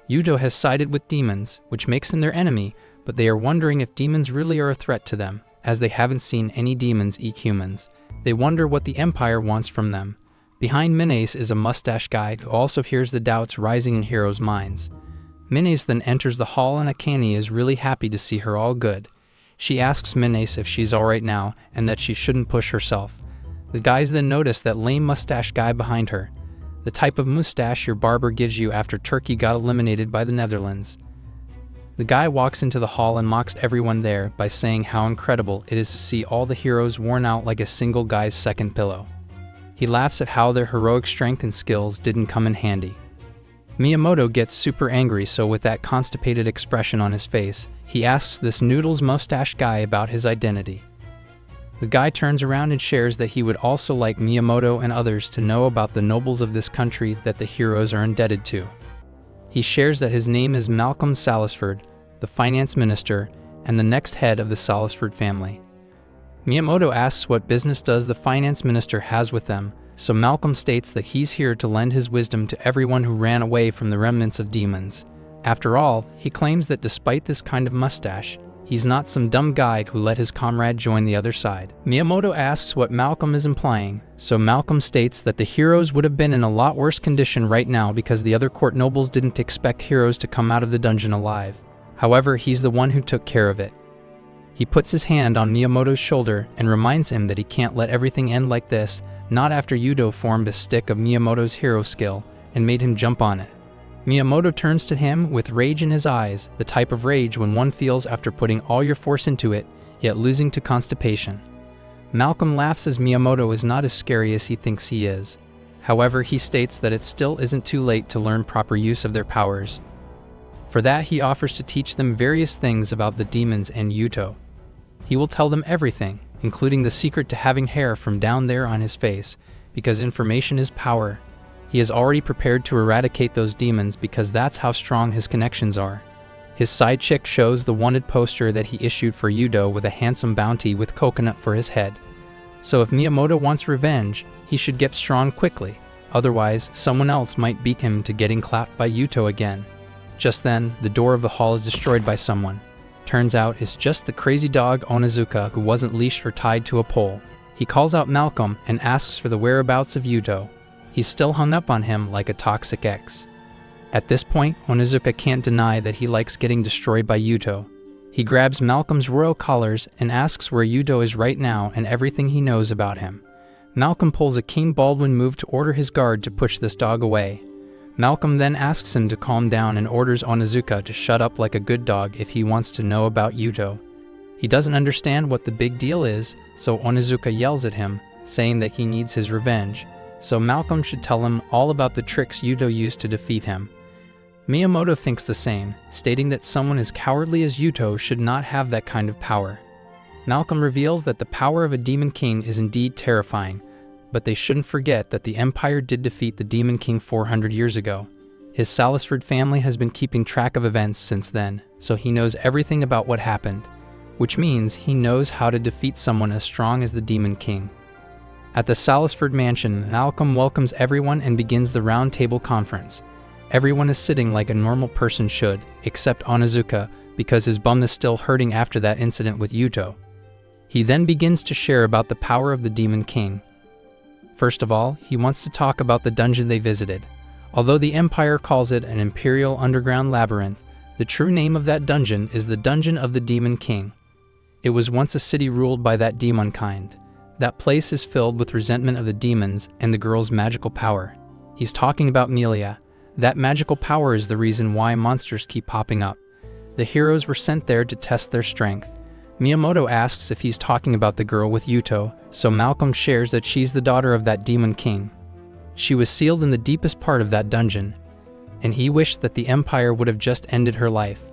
Yuto has sided with demons, which makes him their enemy, but they are wondering if demons really are a threat to them, as they haven't seen any demons eat humans. They wonder what the Empire wants from them. Behind Minace is a mustache guy who also hears the doubts rising in Hiro's minds. Minace then enters the hall and Akane is really happy to see her all good. She asks Minace if she's alright now and that she shouldn't push herself. The guys then notice that lame mustache guy behind her. The type of mustache your barber gives you after Turkey got eliminated by the Netherlands. The guy walks into the hall and mocks everyone there by saying how incredible it is to see all the heroes worn out like a single guy's second pillow. He laughs at how their heroic strength and skills didn't come in handy. Miyamoto gets super angry, so with that constipated expression on his face, he asks this noodles mustache guy about his identity. The guy turns around and shares that he would also like Miyamoto and others to know about the nobles of this country that the heroes are indebted to. He shares that his name is Malcolm Salisford, the finance minister, and the next head of the Salisford family. Miyamoto asks what business does the finance minister has with them, so Malcolm states that he's here to lend his wisdom to everyone who ran away from the remnants of demons. After all, he claims that despite this kind of mustache, he's not some dumb guy who let his comrade join the other side. Miyamoto asks what Malcolm is implying, so Malcolm states that the heroes would have been in a lot worse condition right now because the other court nobles didn't expect heroes to come out of the dungeon alive. However, he's the one who took care of it. He puts his hand on Miyamoto's shoulder and reminds him that he can't let everything end like this, not after Yuto formed a stick of Miyamoto's hero skill and made him jump on it. Miyamoto turns to him with rage in his eyes, the type of rage when one feels after putting all your force into it, yet losing to constipation. Malcolm laughs as Miyamoto is not as scary as he thinks he is. However, he states that it still isn't too late to learn proper use of their powers. For that, he offers to teach them various things about the demons and Yuto. He will tell them everything, including the secret to having hair from down there on his face, because information is power. He is already prepared to eradicate those demons because that's how strong his connections are. His side chick shows the wanted poster that he issued for Yuto with a handsome bounty with coconut for his head. So if Miyamoto wants revenge, he should get strong quickly, otherwise someone else might beat him to getting clapped by Yuto again. Just then, the door of the hall is destroyed by someone. Turns out it's just the crazy dog Onizuka who wasn't leashed or tied to a pole. He calls out Malcolm and asks for the whereabouts of Yuto. He's still hung up on him like a toxic ex. At this point, Onizuka can't deny that he likes getting destroyed by Yuto. He grabs Malcolm's royal collars and asks where Yuto is right now and everything he knows about him. Malcolm pulls a King Baldwin move to order his guard to push this dog away. Malcolm then asks him to calm down and orders Onizuka to shut up like a good dog if he wants to know about Yuto. He doesn't understand what the big deal is, so Onizuka yells at him, saying that he needs his revenge. So Malcolm should tell him all about the tricks Yuto used to defeat him. Miyamoto thinks the same, stating that someone as cowardly as Yuto should not have that kind of power. Malcolm reveals that the power of a demon king is indeed terrifying, but they shouldn't forget that the Empire did defeat the Demon King 400 years ago. His Salisford family has been keeping track of events since then, so he knows everything about what happened, which means he knows how to defeat someone as strong as the Demon King. At the Salisford mansion, Malcolm welcomes everyone and begins the round table conference. Everyone is sitting like a normal person should, except Onizuka, because his bum is still hurting after that incident with Yuto. He then begins to share about the power of the Demon King. First of all, he wants to talk about the dungeon they visited. Although the Empire calls it an Imperial Underground Labyrinth, the true name of that dungeon is the Dungeon of the Demon King. It was once a city ruled by that demon kind. That place is filled with resentment of the demons and the girl's magical power. He's talking about Melia. That magical power is the reason why monsters keep popping up. The heroes were sent there to test their strength. Miyamoto asks if he's talking about the girl with Yuto, so Malcolm shares that she's the daughter of that demon king. She was sealed in the deepest part of that dungeon, and he wished that the Empire would have just ended her life.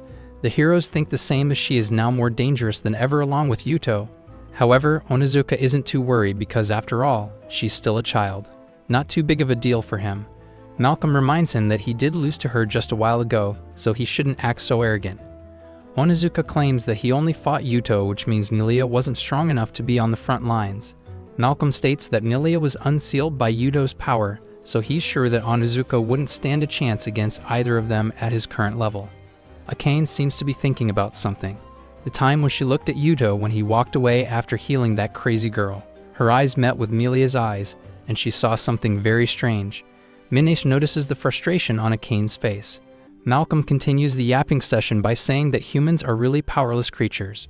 The heroes think the same, as she is now more dangerous than ever along with Yuto. However, Onizuka isn't too worried because after all, she's still a child. Not too big of a deal for him. Malcolm reminds him that he did lose to her just a while ago, so he shouldn't act so arrogant. Onizuka claims that he only fought Yuto, which means Melia wasn't strong enough to be on the front lines. Malcolm states that Melia was unsealed by Yuto's power, so he's sure that Onizuka wouldn't stand a chance against either of them at his current level. Akane seems to be thinking about something. The time when she looked at Yuto when he walked away after healing that crazy girl. Her eyes met with Melia's eyes, and she saw something very strange. Minesh notices the frustration on Akane's face. Malcolm continues the yapping session by saying that humans are really powerless creatures.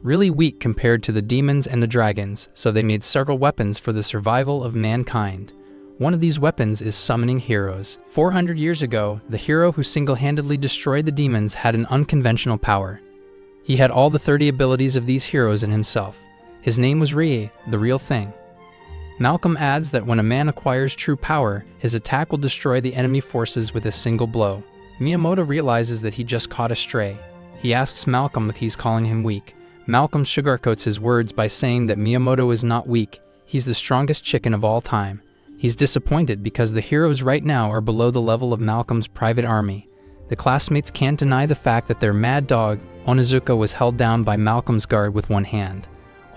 Really weak compared to the demons and the dragons, so they made several weapons for the survival of mankind. One of these weapons is summoning heroes. 400 years ago, the hero who single-handedly destroyed the demons had an unconventional power. He had all the 30 abilities of these heroes in himself. His name was Rie, the real thing. Malcolm adds that when a man acquires true power, his attack will destroy the enemy forces with a single blow. Miyamoto realizes that he just caught a stray. He asks Malcolm if he's calling him weak. Malcolm sugarcoats his words by saying that Miyamoto is not weak, he's the strongest chicken of all time. He's disappointed because the heroes right now are below the level of Malcolm's private army. The classmates can't deny the fact that their mad dog, Onizuka, was held down by Malcolm's guard with one hand.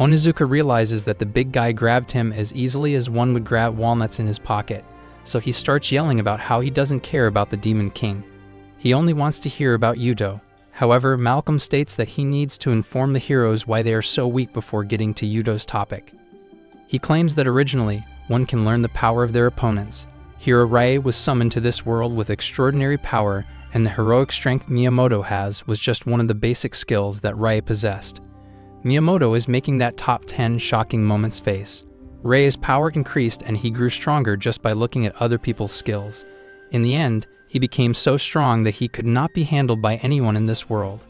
Onizuka realizes that the big guy grabbed him as easily as one would grab walnuts in his pocket, so he starts yelling about how he doesn't care about the Demon King. He only wants to hear about Yuto. However, Malcolm states that he needs to inform the heroes why they are so weak before getting to Yuto's topic. He claims that originally, one can learn the power of their opponents. Hero Rie was summoned to this world with extraordinary power, and the heroic strength Miyamoto has was just one of the basic skills that Rie possessed. Miyamoto is making that top 10 shocking moments face. Rie's power increased and he grew stronger just by looking at other people's skills. In the end, he became so strong that he could not be handled by anyone in this world.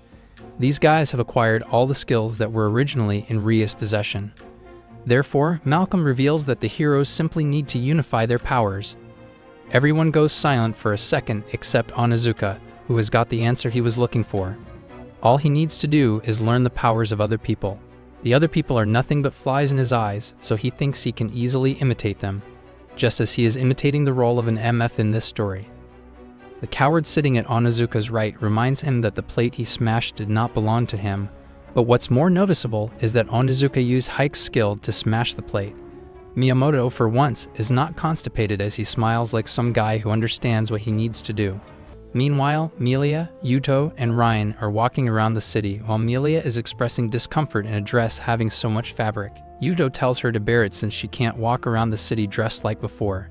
These guys have acquired all the skills that were originally in Rie's possession. Therefore, Malcolm reveals that the heroes simply need to unify their powers. Everyone goes silent for a second except Onizuka, who has got the answer he was looking for. All he needs to do is learn the powers of other people. The other people are nothing but flies in his eyes, so he thinks he can easily imitate them, just as he is imitating the role of an MF in this story. The coward sitting at Onizuka's right reminds him that the plate he smashed did not belong to him, but what's more noticeable is that Onizuka used Hike's skill to smash the plate. Miyamoto, for once, is not constipated as he smiles like some guy who understands what he needs to do. Meanwhile, Melia, Yuto, and Ryan are walking around the city while Melia is expressing discomfort in a dress having so much fabric. Yuto tells her to bear it since she can't walk around the city dressed like before.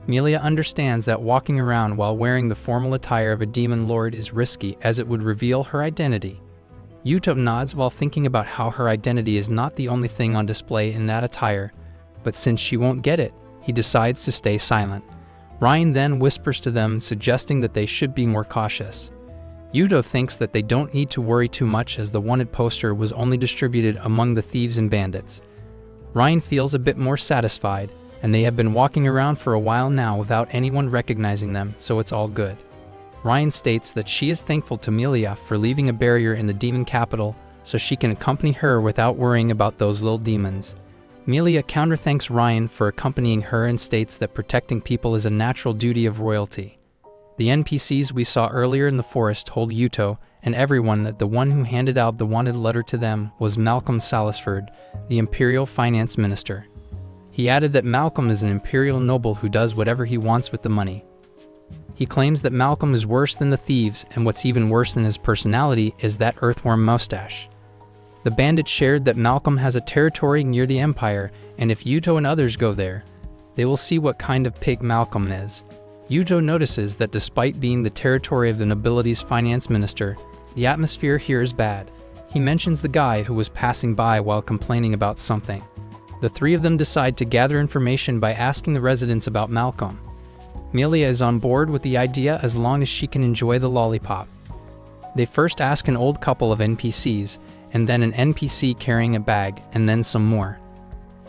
Melia understands that walking around while wearing the formal attire of a demon lord is risky as it would reveal her identity. Yuto nods while thinking about how her identity is not the only thing on display in that attire, but since she won't get it, he decides to stay silent. Ryan then whispers to them, suggesting that they should be more cautious. Yuto thinks that they don't need to worry too much as the wanted poster was only distributed among the thieves and bandits. Ryan feels a bit more satisfied, and they have been walking around for a while now without anyone recognizing them, so it's all good. Ryan states that she is thankful to Melia for leaving a barrier in the demon capital so she can accompany her without worrying about those little demons. Melia counter-thanks Ryan for accompanying her and states that protecting people is a natural duty of royalty. The NPCs we saw earlier in the forest told Yuto and everyone that the one who handed out the wanted letter to them was Malcolm Salisford, the Imperial Finance Minister. He added that Malcolm is an imperial noble who does whatever he wants with the money. He claims that Malcolm is worse than the thieves, and what's even worse than his personality is that earthworm mustache. The bandit shared that Malcolm has a territory near the Empire, and if Yuto and others go there, they will see what kind of pig Malcolm is. Yuto notices that despite being the territory of the nobility's finance minister, the atmosphere here is bad. He mentions the guy who was passing by while complaining about something. The three of them decide to gather information by asking the residents about Malcolm. Melia is on board with the idea as long as she can enjoy the lollipop. They first ask an old couple of NPCs, and then an NPC carrying a bag, and then some more.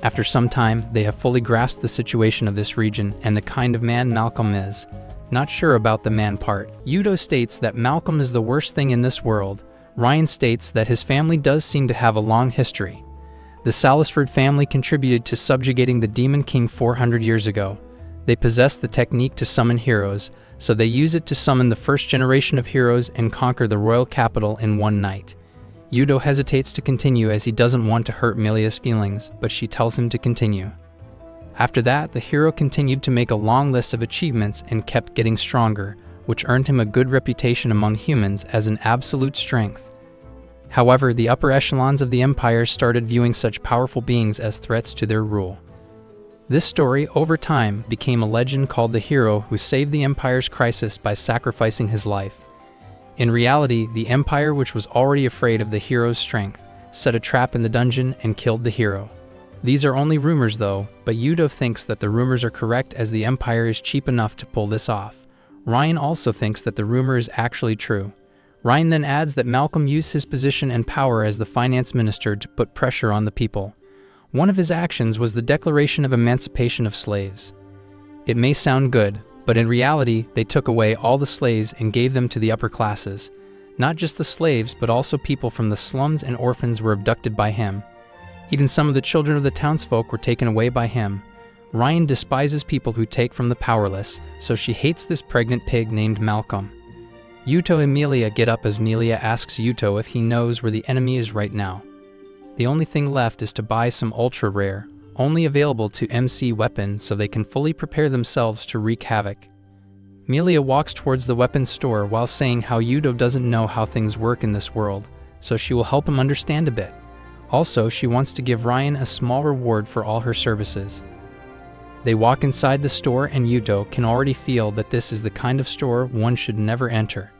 After some time, they have fully grasped the situation of this region and the kind of man Malcolm is. Not sure about the man part. Yuto states that Malcolm is the worst thing in this world. Ryan states that his family does seem to have a long history. The Salisford family contributed to subjugating the Demon King 400 years ago. They possess the technique to summon heroes, so they use it to summon the first generation of heroes and conquer the royal capital in one night. Yuto hesitates to continue as he doesn't want to hurt Melia's feelings, but she tells him to continue. After that, the hero continued to make a long list of achievements and kept getting stronger, which earned him a good reputation among humans as an absolute strength. However, the upper echelons of the Empire started viewing such powerful beings as threats to their rule. This story, over time, became a legend called the hero who saved the Empire's crisis by sacrificing his life. In reality, the Empire, which was already afraid of the hero's strength, set a trap in the dungeon and killed the hero. These are only rumors though, but Yuto thinks that the rumors are correct as the Empire is cheap enough to pull this off. Ryan also thinks that the rumor is actually true. Ryan then adds that Malcolm used his position and power as the finance minister to put pressure on the people. One of his actions was the declaration of emancipation of slaves. It may sound good, but in reality, they took away all the slaves and gave them to the upper classes. Not just the slaves, but also people from the slums and orphans were abducted by him. Even some of the children of the townsfolk were taken away by him. Ryan despises people who take from the powerless, so she hates this pregnant pig named Malcolm. Yuto and Melia get up as Melia asks Yuto if he knows where the enemy is right now. The only thing left is to buy some ultra rare, only available to MC weapon so they can fully prepare themselves to wreak havoc. Melia walks towards the weapons store while saying how Yuto doesn't know how things work in this world, so she will help him understand a bit. Also, she wants to give Ryan a small reward for all her services. They walk inside the store and Yuto can already feel that this is the kind of store one should never enter.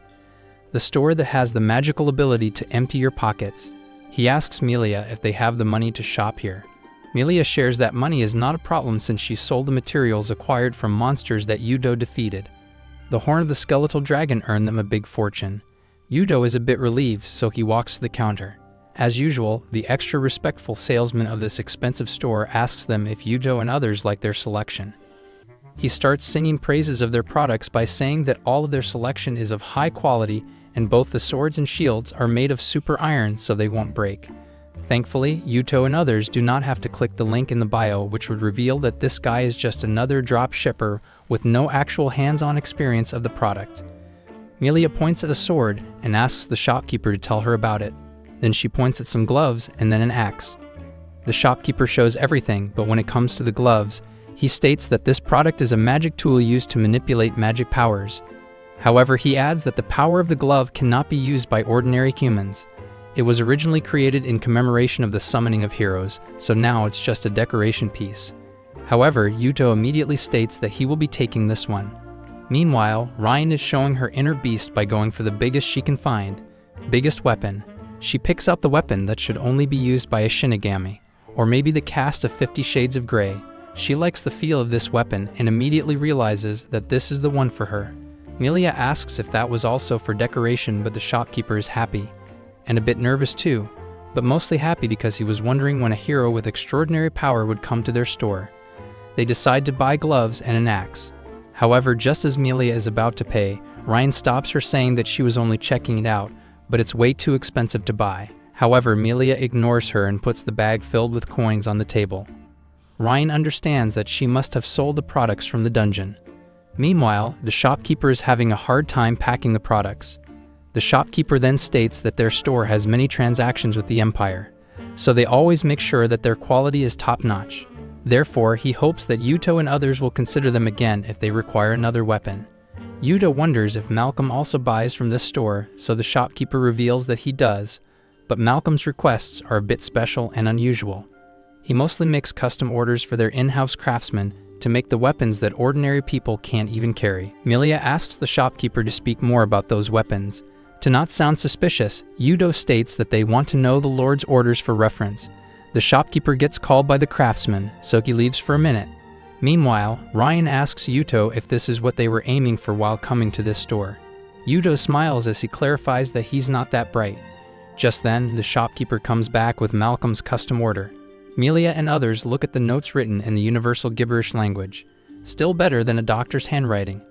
The store that has the magical ability to empty your pockets. He asks Melia if they have the money to shop here. Melia shares that money is not a problem since she sold the materials acquired from monsters that Yuto defeated. The horn of the skeletal dragon earned them a big fortune. Yuto is a bit relieved, so he walks to the counter. As usual, the extra respectful salesman of this expensive store asks them if Yuto and others like their selection. He starts singing praises of their products by saying that all of their selection is of high quality and both the swords and shields are made of super iron so they won't break. Thankfully, Yuto and others do not have to click the link in the bio, which would reveal that this guy is just another drop shipper with no actual hands-on experience of the product. Melia points at a sword and asks the shopkeeper to tell her about it. Then she points at some gloves and then an axe. The shopkeeper shows everything, but when it comes to the gloves, he states that this product is a magic tool used to manipulate magic powers. However, he adds that the power of the glove cannot be used by ordinary humans. It was originally created in commemoration of the summoning of heroes, so now it's just a decoration piece. However, Yuto immediately states that he will be taking this one. Meanwhile, Ryan is showing her inner beast by going for the biggest she can find. Biggest weapon. She picks out the weapon that should only be used by a Shinigami, or maybe the cast of 50 Shades of Grey. She likes the feel of this weapon and immediately realizes that this is the one for her. Melia asks if that was also for decoration, but the shopkeeper is happy. And a bit nervous too, but mostly happy because he was wondering when a hero with extraordinary power would come to their store. They decide to buy gloves and an axe. However, just as Melia is about to pay, Ryan stops her saying that she was only checking it out, but it's way too expensive to buy. However, Melia ignores her and puts the bag filled with coins on the table. Ryan understands that she must have sold the products from the dungeon. Meanwhile, the shopkeeper is having a hard time packing the products. The shopkeeper then states that their store has many transactions with the Empire, so they always make sure that their quality is top-notch. Therefore, he hopes that Yuto and others will consider them again if they require another weapon. Yuto wonders if Malcolm also buys from this store, so the shopkeeper reveals that he does, but Malcolm's requests are a bit special and unusual. He mostly makes custom orders for their in-house craftsmen to make the weapons that ordinary people can't even carry. Melia asks the shopkeeper to speak more about those weapons. To not sound suspicious, Yuto states that they want to know the Lord's orders for reference. The shopkeeper gets called by the craftsman, so he leaves for a minute. Meanwhile, Ryan asks Yuto if this is what they were aiming for while coming to this store. Yuto smiles as he clarifies that he's not that bright. Just then, the shopkeeper comes back with Malcolm's custom order. Melia and others look at the notes written in the universal gibberish language. Still better than a doctor's handwriting.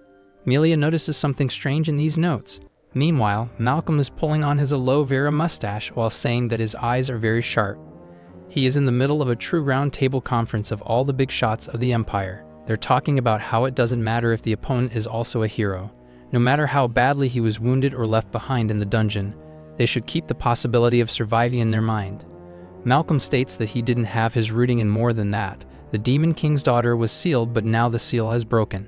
Melia notices something strange in these notes. Meanwhile, Malcolm is pulling on his aloe vera mustache while saying that his eyes are very sharp. He is in the middle of a true round table conference of all the big shots of the Empire. They're talking about how it doesn't matter if the opponent is also a hero. No matter how badly he was wounded or left behind in the dungeon, they should keep the possibility of surviving in their mind. Malcolm states that he didn't have his rooting in more than that. The Demon King's daughter was sealed, but now the seal has broken.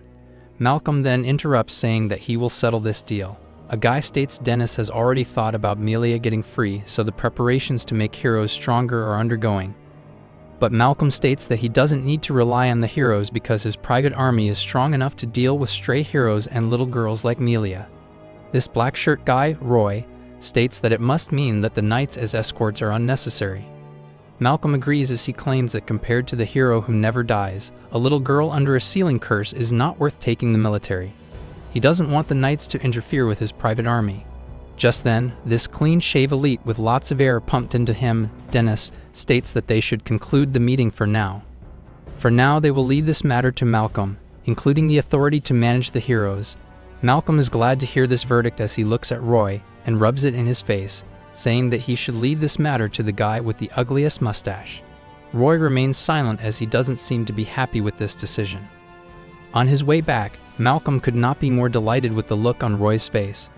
Malcolm then interrupts, saying that he will settle this deal. A guy states Dennis has already thought about Melia getting free, so the preparations to make heroes stronger are undergoing. But Malcolm states that he doesn't need to rely on the heroes because his private army is strong enough to deal with stray heroes and little girls like Melia. This black shirt guy, Roy, states that it must mean that the knights as escorts are unnecessary. Malcolm agrees as he claims that compared to the hero who never dies, a little girl under a ceiling curse is not worth taking the military. He doesn't want the knights to interfere with his private army. Just then, this clean-shave elite with lots of air pumped into him, Dennis, states that they should conclude the meeting for now. For now, they will leave this matter to Malcolm, including the authority to manage the heroes. Malcolm is glad to hear this verdict as he looks at Roy and rubs it in his face, saying that he should leave this matter to the guy with the ugliest mustache. Roy remains silent as he doesn't seem to be happy with this decision. On his way back, Malcolm could not be more delighted with the look on Roy's face.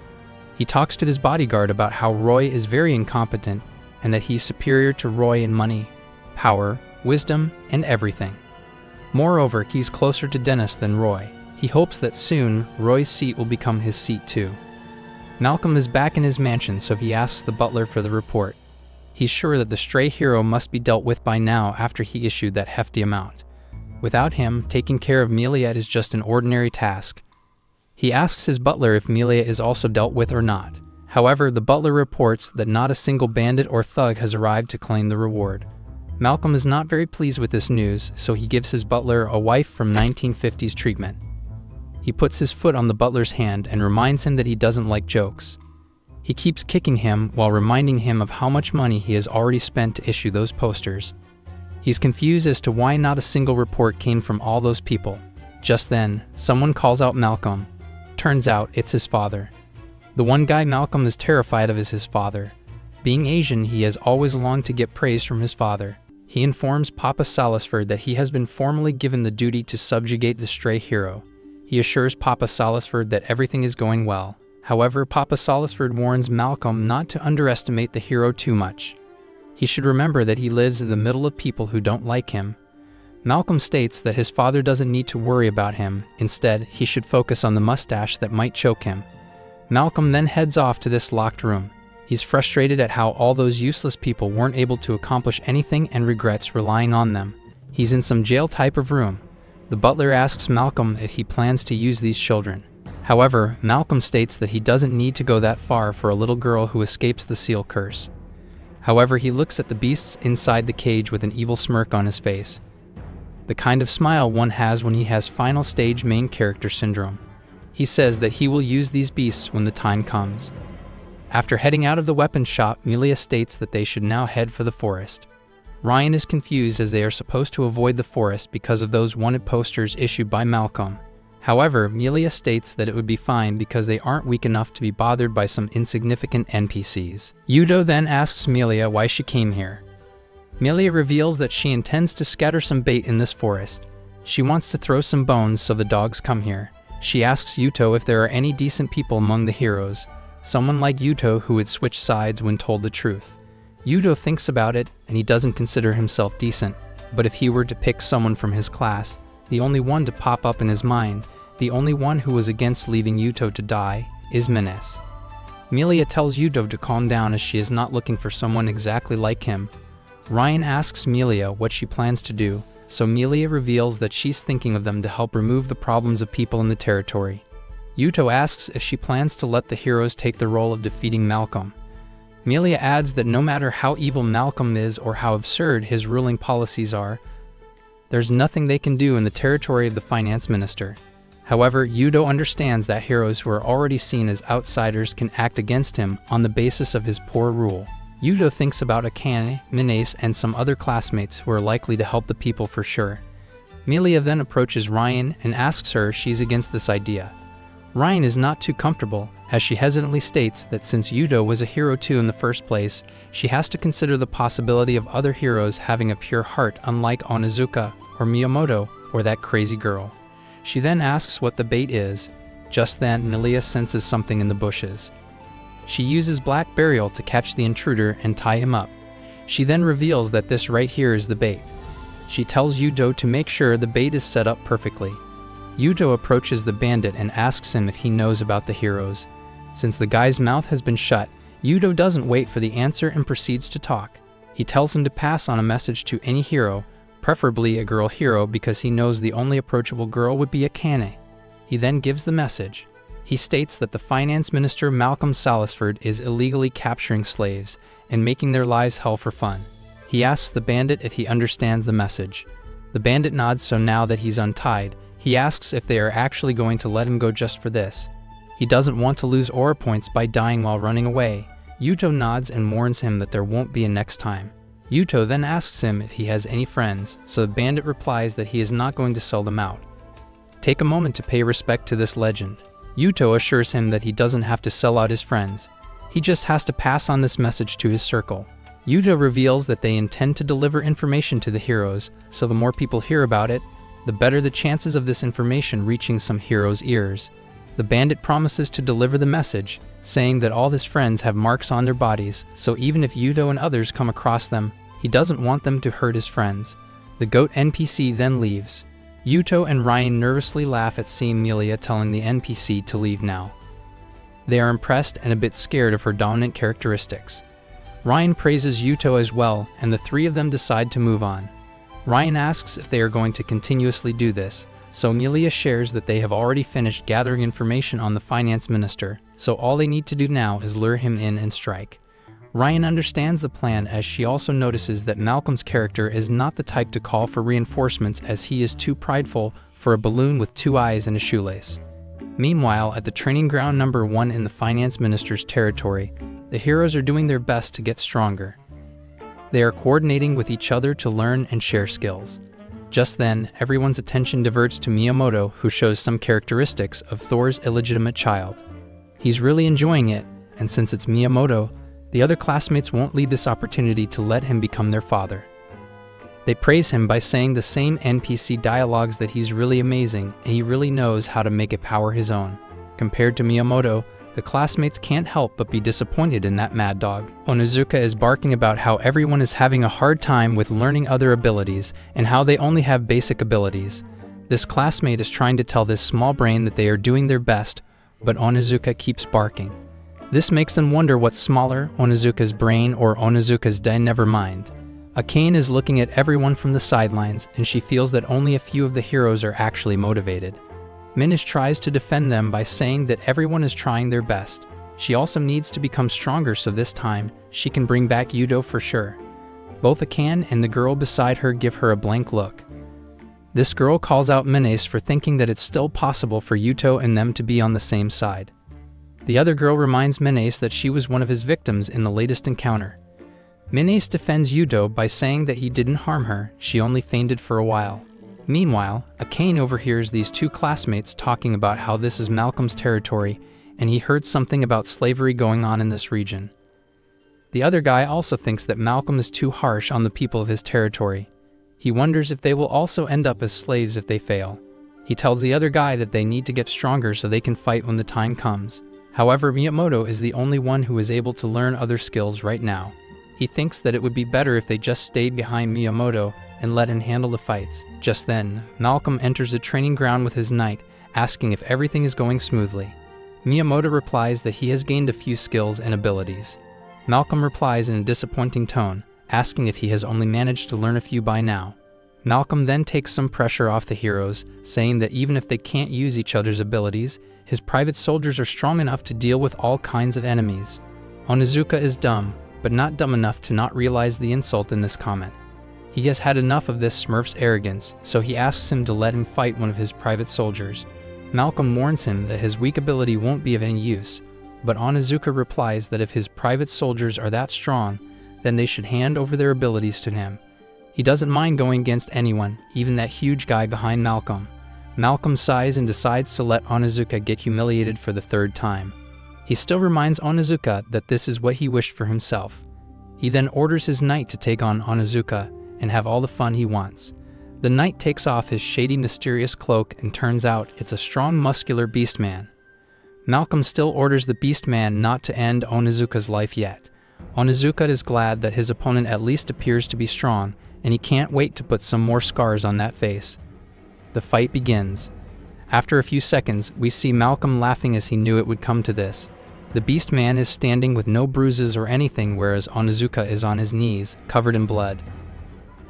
He talks to his bodyguard about how Roy is very incompetent and that he's superior to Roy in money, power, wisdom, and everything. Moreover, he's closer to Dennis than Roy. He hopes that soon, Roy's seat will become his seat too. Malcolm is back in his mansion, so he asks the butler for the report. He's sure that the stray hero must be dealt with by now after he issued that hefty amount. Without him, taking care of Melia is just an ordinary task. He asks his butler if Melia is also dealt with or not. However, the butler reports that not a single bandit or thug has arrived to claim the reward. Malcolm is not very pleased with this news, so he gives his butler a wife from 1950s treatment. He puts his foot on the butler's hand and reminds him that he doesn't like jokes. He keeps kicking him while reminding him of how much money he has already spent to issue those posters. He's confused as to why not a single report came from all those people. Just then, someone calls out Malcolm. Turns out, it's his father. The one guy Malcolm is terrified of is his father. Being Asian, he has always longed to get praise from his father. He informs Papa Salisford that he has been formally given the duty to subjugate the stray hero. He assures Papa Salisford that everything is going well. However, Papa Salisford warns Malcolm not to underestimate the hero too much. He should remember that he lives in the middle of people who don't like him. Malcolm states that his father doesn't need to worry about him. Instead, he should focus on the mustache that might choke him. Malcolm then heads off to this locked room. He's frustrated at how all those useless people weren't able to accomplish anything and regrets relying on them. He's in some jail type of room. The butler asks Malcolm if he plans to use these children. However, Malcolm states that he doesn't need to go that far for a little girl who escapes the seal curse. However, he looks at the beasts inside the cage with an evil smirk on his face. The kind of smile one has when he has final stage main character syndrome. He says that he will use these beasts when the time comes. After heading out of the weapons shop, Melia states that they should now head for the forest. Ryan is confused as they are supposed to avoid the forest because of those wanted posters issued by Malcolm. However, Melia states that it would be fine because they aren't weak enough to be bothered by some insignificant NPCs. Yuto then asks Melia why she came here. Melia reveals that she intends to scatter some bait in this forest. She wants to throw some bones so the dogs come here. She asks Yuto if there are any decent people among the heroes, someone like Yuto who would switch sides when told the truth. Yuto thinks about it, and he doesn't consider himself decent, but if he were to pick someone from his class, the only one to pop up in his mind, the only one who was against leaving Yuto to die, is Menes. Melia tells Yuto to calm down as she is not looking for someone exactly like him. Ryan asks Melia what she plans to do, so Melia reveals that she's thinking of them to help remove the problems of people in the territory. Yuto asks if she plans to let the heroes take the role of defeating Malcolm. Melia adds that no matter how evil Malcolm is or how absurd his ruling policies are, there's nothing they can do in the territory of the finance minister. However, Yuto understands that heroes who are already seen as outsiders can act against him on the basis of his poor rule. Yuto thinks about Akane, Minace, and some other classmates who are likely to help the people for sure. Melia then approaches Ryan and asks her if she's against this idea. Ryan is not too comfortable, as she hesitantly states that since Yuto was a hero too in the first place, she has to consider the possibility of other heroes having a pure heart unlike Onizuka or Miyamoto or that crazy girl. She then asks what the bait is. Just then, Melia senses something in the bushes. She uses black burial to catch the intruder and tie him up. She then reveals that this right here is the bait. She tells Yuto to make sure the bait is set up perfectly. Yuto approaches the bandit and asks him if he knows about the heroes. Since the guy's mouth has been shut, Yuto doesn't wait for the answer and proceeds to talk. He tells him to pass on a message to any hero, preferably a girl hero, because he knows the only approachable girl would be Akane. He then gives the message. He states that the finance minister Malcolm Salisford is illegally capturing slaves and making their lives hell for fun. He asks the bandit if he understands the message. The bandit nods, so now that he's untied, he asks if they are actually going to let him go just for this. He doesn't want to lose aura points by dying while running away. Yuto nods and warns him that there won't be a next time. Yuto then asks him if he has any friends, so the bandit replies that he is not going to sell them out. Take a moment to pay respect to this legend. Yuto assures him that he doesn't have to sell out his friends. He just has to pass on this message to his circle. Yuto reveals that they intend to deliver information to the heroes, so the more people hear about it, the better the chances of this information reaching some hero's ears. The bandit promises to deliver the message, saying that all his friends have marks on their bodies, so even if Yuto and others come across them, he doesn't want them to hurt his friends. The goat NPC then leaves. Yuto and Ryan nervously laugh at seeing Melia telling the NPC to leave now. They are impressed and a bit scared of her dominant characteristics. Ryan praises Yuto as well, and the three of them decide to move on. Ryan asks if they are going to continuously do this, so Melia shares that they have already finished gathering information on the finance minister, so all they need to do now is lure him in and strike. Ryan understands the plan, as she also notices that Malcolm's character is not the type to call for reinforcements, as he is too prideful for a balloon with 2 eyes and a shoelace. Meanwhile, at the training ground number 1 in the finance minister's territory, the heroes are doing their best to get stronger. They are coordinating with each other to learn and share skills. Just then, everyone's attention diverts to Miyamoto, who shows some characteristics of Thor's illegitimate child. He's really enjoying it, and since it's Miyamoto, the other classmates won't leave this opportunity to let him become their father. They praise him by saying the same NPC dialogues that he's really amazing and he really knows how to make a power his own. Compared to Miyamoto, the classmates can't help but be disappointed in that mad dog. Onizuka is barking about how everyone is having a hard time with learning other abilities and how they only have basic abilities. This classmate is trying to tell this small brain that they are doing their best, but Onizuka keeps barking. This makes them wonder what's smaller, Onizuka's brain or Onizuka's den. Never mind. Akane is looking at everyone from the sidelines, and she feels that only a few of the heroes are actually motivated. Minish tries to defend them by saying that everyone is trying their best. She also needs to become stronger, so this time, she can bring back Yuto for sure. Both Akane and the girl beside her give her a blank look. This girl calls out Minace for thinking that it's still possible for Yuto and them to be on the same side. The other girl reminds Minace that she was one of his victims in the latest encounter. Minace defends Yuto by saying that he didn't harm her, she only fainted for a while. Meanwhile, Akane overhears these two classmates talking about how this is Malcolm's territory, and he heard something about slavery going on in this region. The other guy also thinks that Malcolm is too harsh on the people of his territory. He wonders if they will also end up as slaves if they fail. He tells the other guy that they need to get stronger so they can fight when the time comes. However, Miyamoto is the only one who is able to learn other skills right now. He thinks that it would be better if they just stayed behind Miyamoto and let him handle the fights. Just then, Malcolm enters the training ground with his knight, asking if everything is going smoothly. Miyamoto replies that he has gained a few skills and abilities. Malcolm replies in a disappointing tone, asking if he has only managed to learn a few by now. Malcolm then takes some pressure off the heroes, saying that even if they can't use each other's abilities, his private soldiers are strong enough to deal with all kinds of enemies. Onizuka is dumb, but not dumb enough to not realize the insult in this comment. He has had enough of this Smurf's arrogance, so he asks him to let him fight one of his private soldiers. Malcolm warns him that his weak ability won't be of any use, but Onizuka replies that if his private soldiers are that strong, then they should hand over their abilities to him. He doesn't mind going against anyone, even that huge guy behind Malcolm. Malcolm sighs and decides to let Onizuka get humiliated for the third time. He still reminds Onizuka that this is what he wished for himself. He then orders his knight to take on Onizuka and have all the fun he wants. The knight takes off his shady, mysterious cloak and turns out it's a strong, muscular beastman. Malcolm still orders the beastman not to end Onizuka's life yet. Onizuka is glad that his opponent at least appears to be strong, and he can't wait to put some more scars on that face. The fight begins. After a few seconds, we see Malcolm laughing as he knew it would come to this. The Beastman is standing with no bruises or anything, whereas Onizuka is on his knees, covered in blood.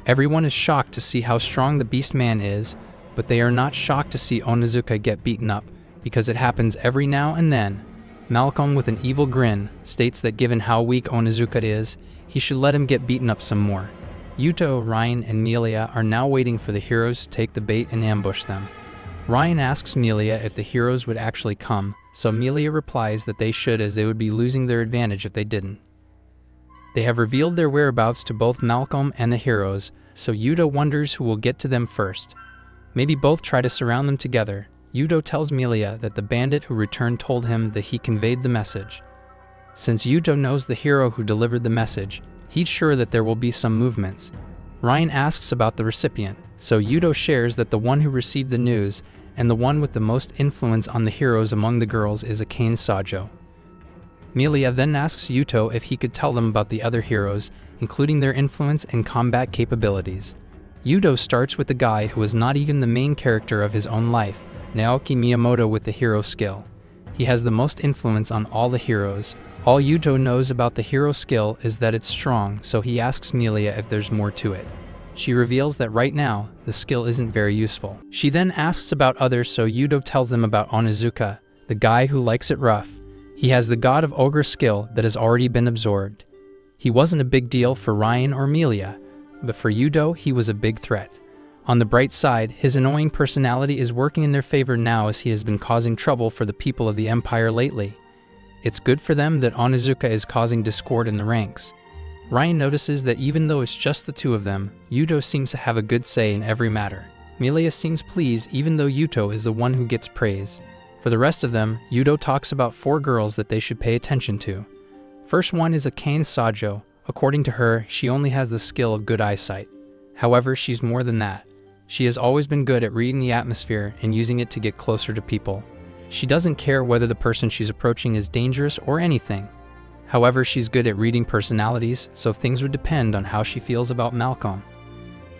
Everyone is shocked to see how strong the Beastman is, but they are not shocked to see Onizuka get beaten up, because it happens every now and then. Malcolm, with an evil grin, states that given how weak Onizuka is, he should let him get beaten up some more. Yuto, Ryan, and Melia are now waiting for the heroes to take the bait and ambush them. Ryan asks Melia if the heroes would actually come, so Melia replies that they should, as they would be losing their advantage if they didn't. They have revealed their whereabouts to both Malcolm and the heroes, so Yuto wonders who will get to them first. Maybe both try to surround them together. Yuto tells Melia that the bandit who returned told him that he conveyed the message. Since Yuto knows the hero who delivered the message, he's sure that there will be some movements. Ryan asks about the recipient, so Yuto shares that the one who received the news and the one with the most influence on the heroes among the girls is Akane Sajo. Melia then asks Yuto if he could tell them about the other heroes, including their influence and combat capabilities. Yuto starts with the guy who is not even the main character of his own life, Naoki Miyamoto, with the hero skill. He has the most influence on all the heroes. All Yuto knows about the hero skill is that it's strong, so he asks Melia if there's more to it. She reveals that right now, the skill isn't very useful. She then asks about others, so Yuto tells them about Onizuka, the guy who likes it rough. He has the God of Ogre skill that has already been absorbed. He wasn't a big deal for Ryan or Melia, but for Yuto, he was a big threat. On the bright side, his annoying personality is working in their favor now, as he has been causing trouble for the people of the Empire lately. It's good for them that Onizuka is causing discord in the ranks. Ryan notices that even though it's just the two of them, Yuto seems to have a good say in every matter. Melia seems pleased even though Yuto is the one who gets praise. For the rest of them, Yuto talks about 4 girls that they should pay attention to. First one is Akane Sajo. According to her, she only has the skill of good eyesight. However, she's more than that. She has always been good at reading the atmosphere and using it to get closer to people. She doesn't care whether the person she's approaching is dangerous or anything. However, she's good at reading personalities, so things would depend on how she feels about Malcolm.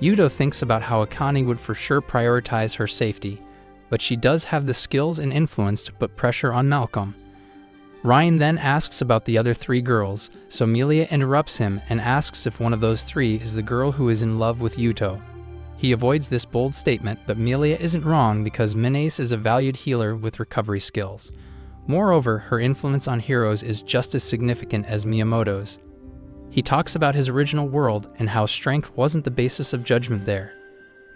Yuto thinks about how Akane would for sure prioritize her safety, but she does have the skills and influence to put pressure on Malcolm. Ryan then asks about the other 3 girls, so Melia interrupts him and asks if one of those 3 is the girl who is in love with Yuto. He avoids this bold statement, but Melia isn't wrong because Minace is a valued healer with recovery skills. Moreover, her influence on heroes is just as significant as Miyamoto's. He talks about his original world and how strength wasn't the basis of judgment there.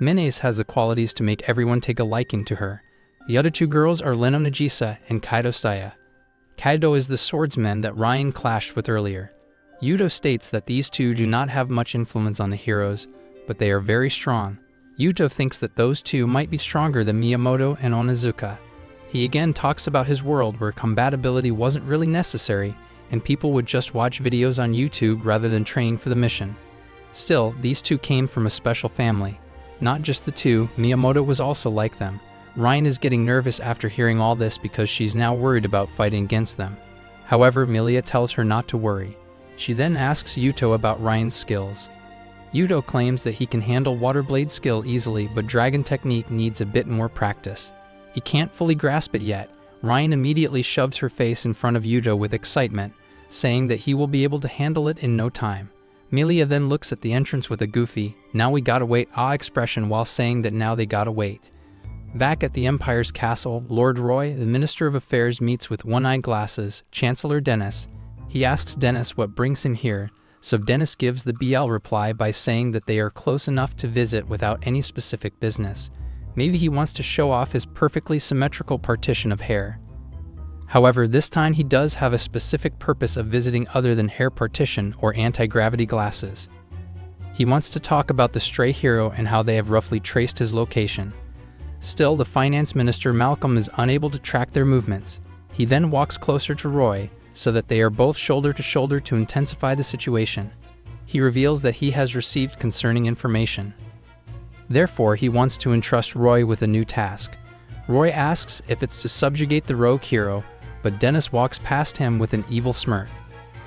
Minace has the qualities to make everyone take a liking to her. The other 2 girls are Leno Nagisa and Kaido Saya. Kaido is the swordsman that Ryan clashed with earlier. Yuto states that these 2 do not have much influence on the heroes, but they are very strong. Yuto thinks that those 2 might be stronger than Miyamoto and Onizuka. He again talks about his world where compatibility wasn't really necessary, and people would just watch videos on YouTube rather than train for the mission. Still, these 2 came from a special family. Not just the 2, Miyamoto was also like them. Ryan is getting nervous after hearing all this because she's now worried about fighting against them. However, Melia tells her not to worry. She then asks Yuto about Ryan's skills. Yuto claims that he can handle Water Blade skill easily, but Dragon technique needs a bit more practice. He can't fully grasp it yet, Ryan immediately shoves her face in front of Yuto with excitement, saying that he will be able to handle it in no time. Melia then looks at the entrance with a goofy, "Now we gotta wait" expression while saying that now they gotta wait. Back at the Empire's castle, Lord Roy, the Minister of Affairs, meets with one-eyed glasses, Chancellor Dennis. He asks Dennis what brings him here, so Dennis gives the BL reply by saying that they are close enough to visit without any specific business. Maybe he wants to show off his perfectly symmetrical partition of hair. However, this time he does have a specific purpose of visiting other than hair partition or anti-gravity glasses. He wants to talk about the stray hero and how they have roughly traced his location. Still, the finance minister Malcolm is unable to track their movements. He then walks closer to Roy so that they are both shoulder to shoulder to intensify the situation. He reveals that he has received concerning information. Therefore, he wants to entrust Roy with a new task. Roy asks if it's to subjugate the rogue hero, but Dennis walks past him with an evil smirk.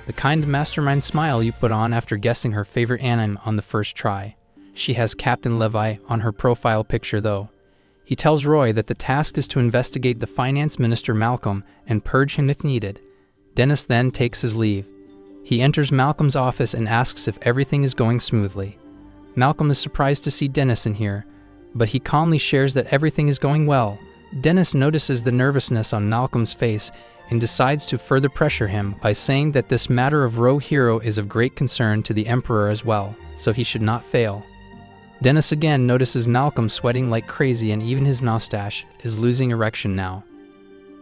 The kind mastermind smile you put on after guessing her favorite anime on the first try. She has Captain Levi on her profile picture though. He tells Roy that the task is to investigate the finance minister Malcolm and purge him if needed. Dennis then takes his leave. He enters Malcolm's office and asks if everything is going smoothly. Malcolm is surprised to see Dennis in here, but he calmly shares that everything is going well. Dennis notices the nervousness on Malcolm's face and decides to further pressure him by saying that this matter of rogue hero is of great concern to the Emperor as well, so he should not fail. Dennis again notices Malcolm sweating like crazy and even his mustache is losing erection now.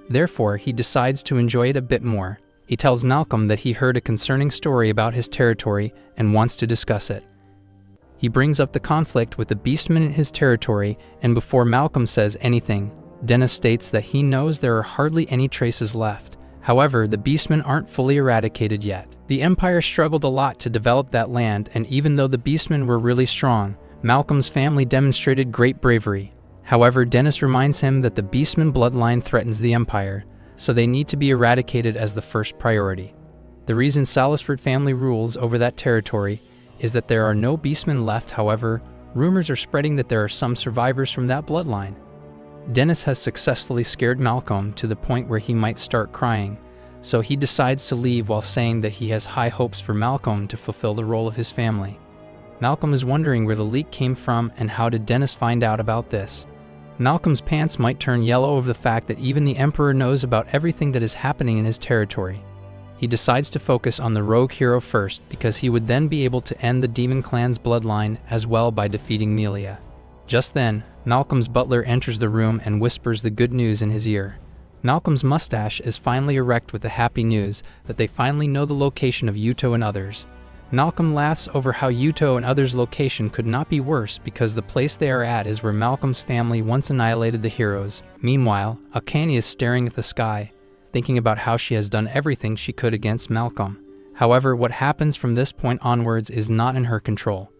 Therefore, he decides to enjoy it a bit more. He tells Malcolm that he heard a concerning story about his territory and wants to discuss it. He brings up the conflict with the beastmen in his territory, and before Malcolm says anything, Dennis states that he knows there are hardly any traces left. However, the beastmen aren't fully eradicated yet. The Empire struggled a lot to develop that land, and even though the beastmen were really strong, Malcolm's family demonstrated great bravery. However, Dennis reminds him that the beastman bloodline threatens the Empire, so they need to be eradicated as the first priority. The reason Salisford family rules over that territory is that there are no beastmen left. However, rumors are spreading that there are some survivors from that bloodline. Dennis has successfully scared Malcolm to the point where he might start crying, so he decides to leave while saying that he has high hopes for Malcolm to fulfill the role of his family. Malcolm is wondering where the leak came from and how did Dennis find out about this. Malcolm's pants might turn yellow over the fact that even the Emperor knows about everything that is happening in his territory. He decides to focus on the rogue hero first because he would then be able to end the demon clan's bloodline as well by defeating Melia. Just then, Malcolm's butler enters the room and whispers the good news in his ear. Malcolm's mustache is finally erect with the happy news that they finally know the location of Yuto and others. Malcolm laughs over how Yuto and others' location could not be worse because the place they are at is where Malcolm's family once annihilated the heroes. Meanwhile, Akane is staring at the sky, thinking about how she has done everything she could against Malcolm. However, what happens from this point onwards is not in her control.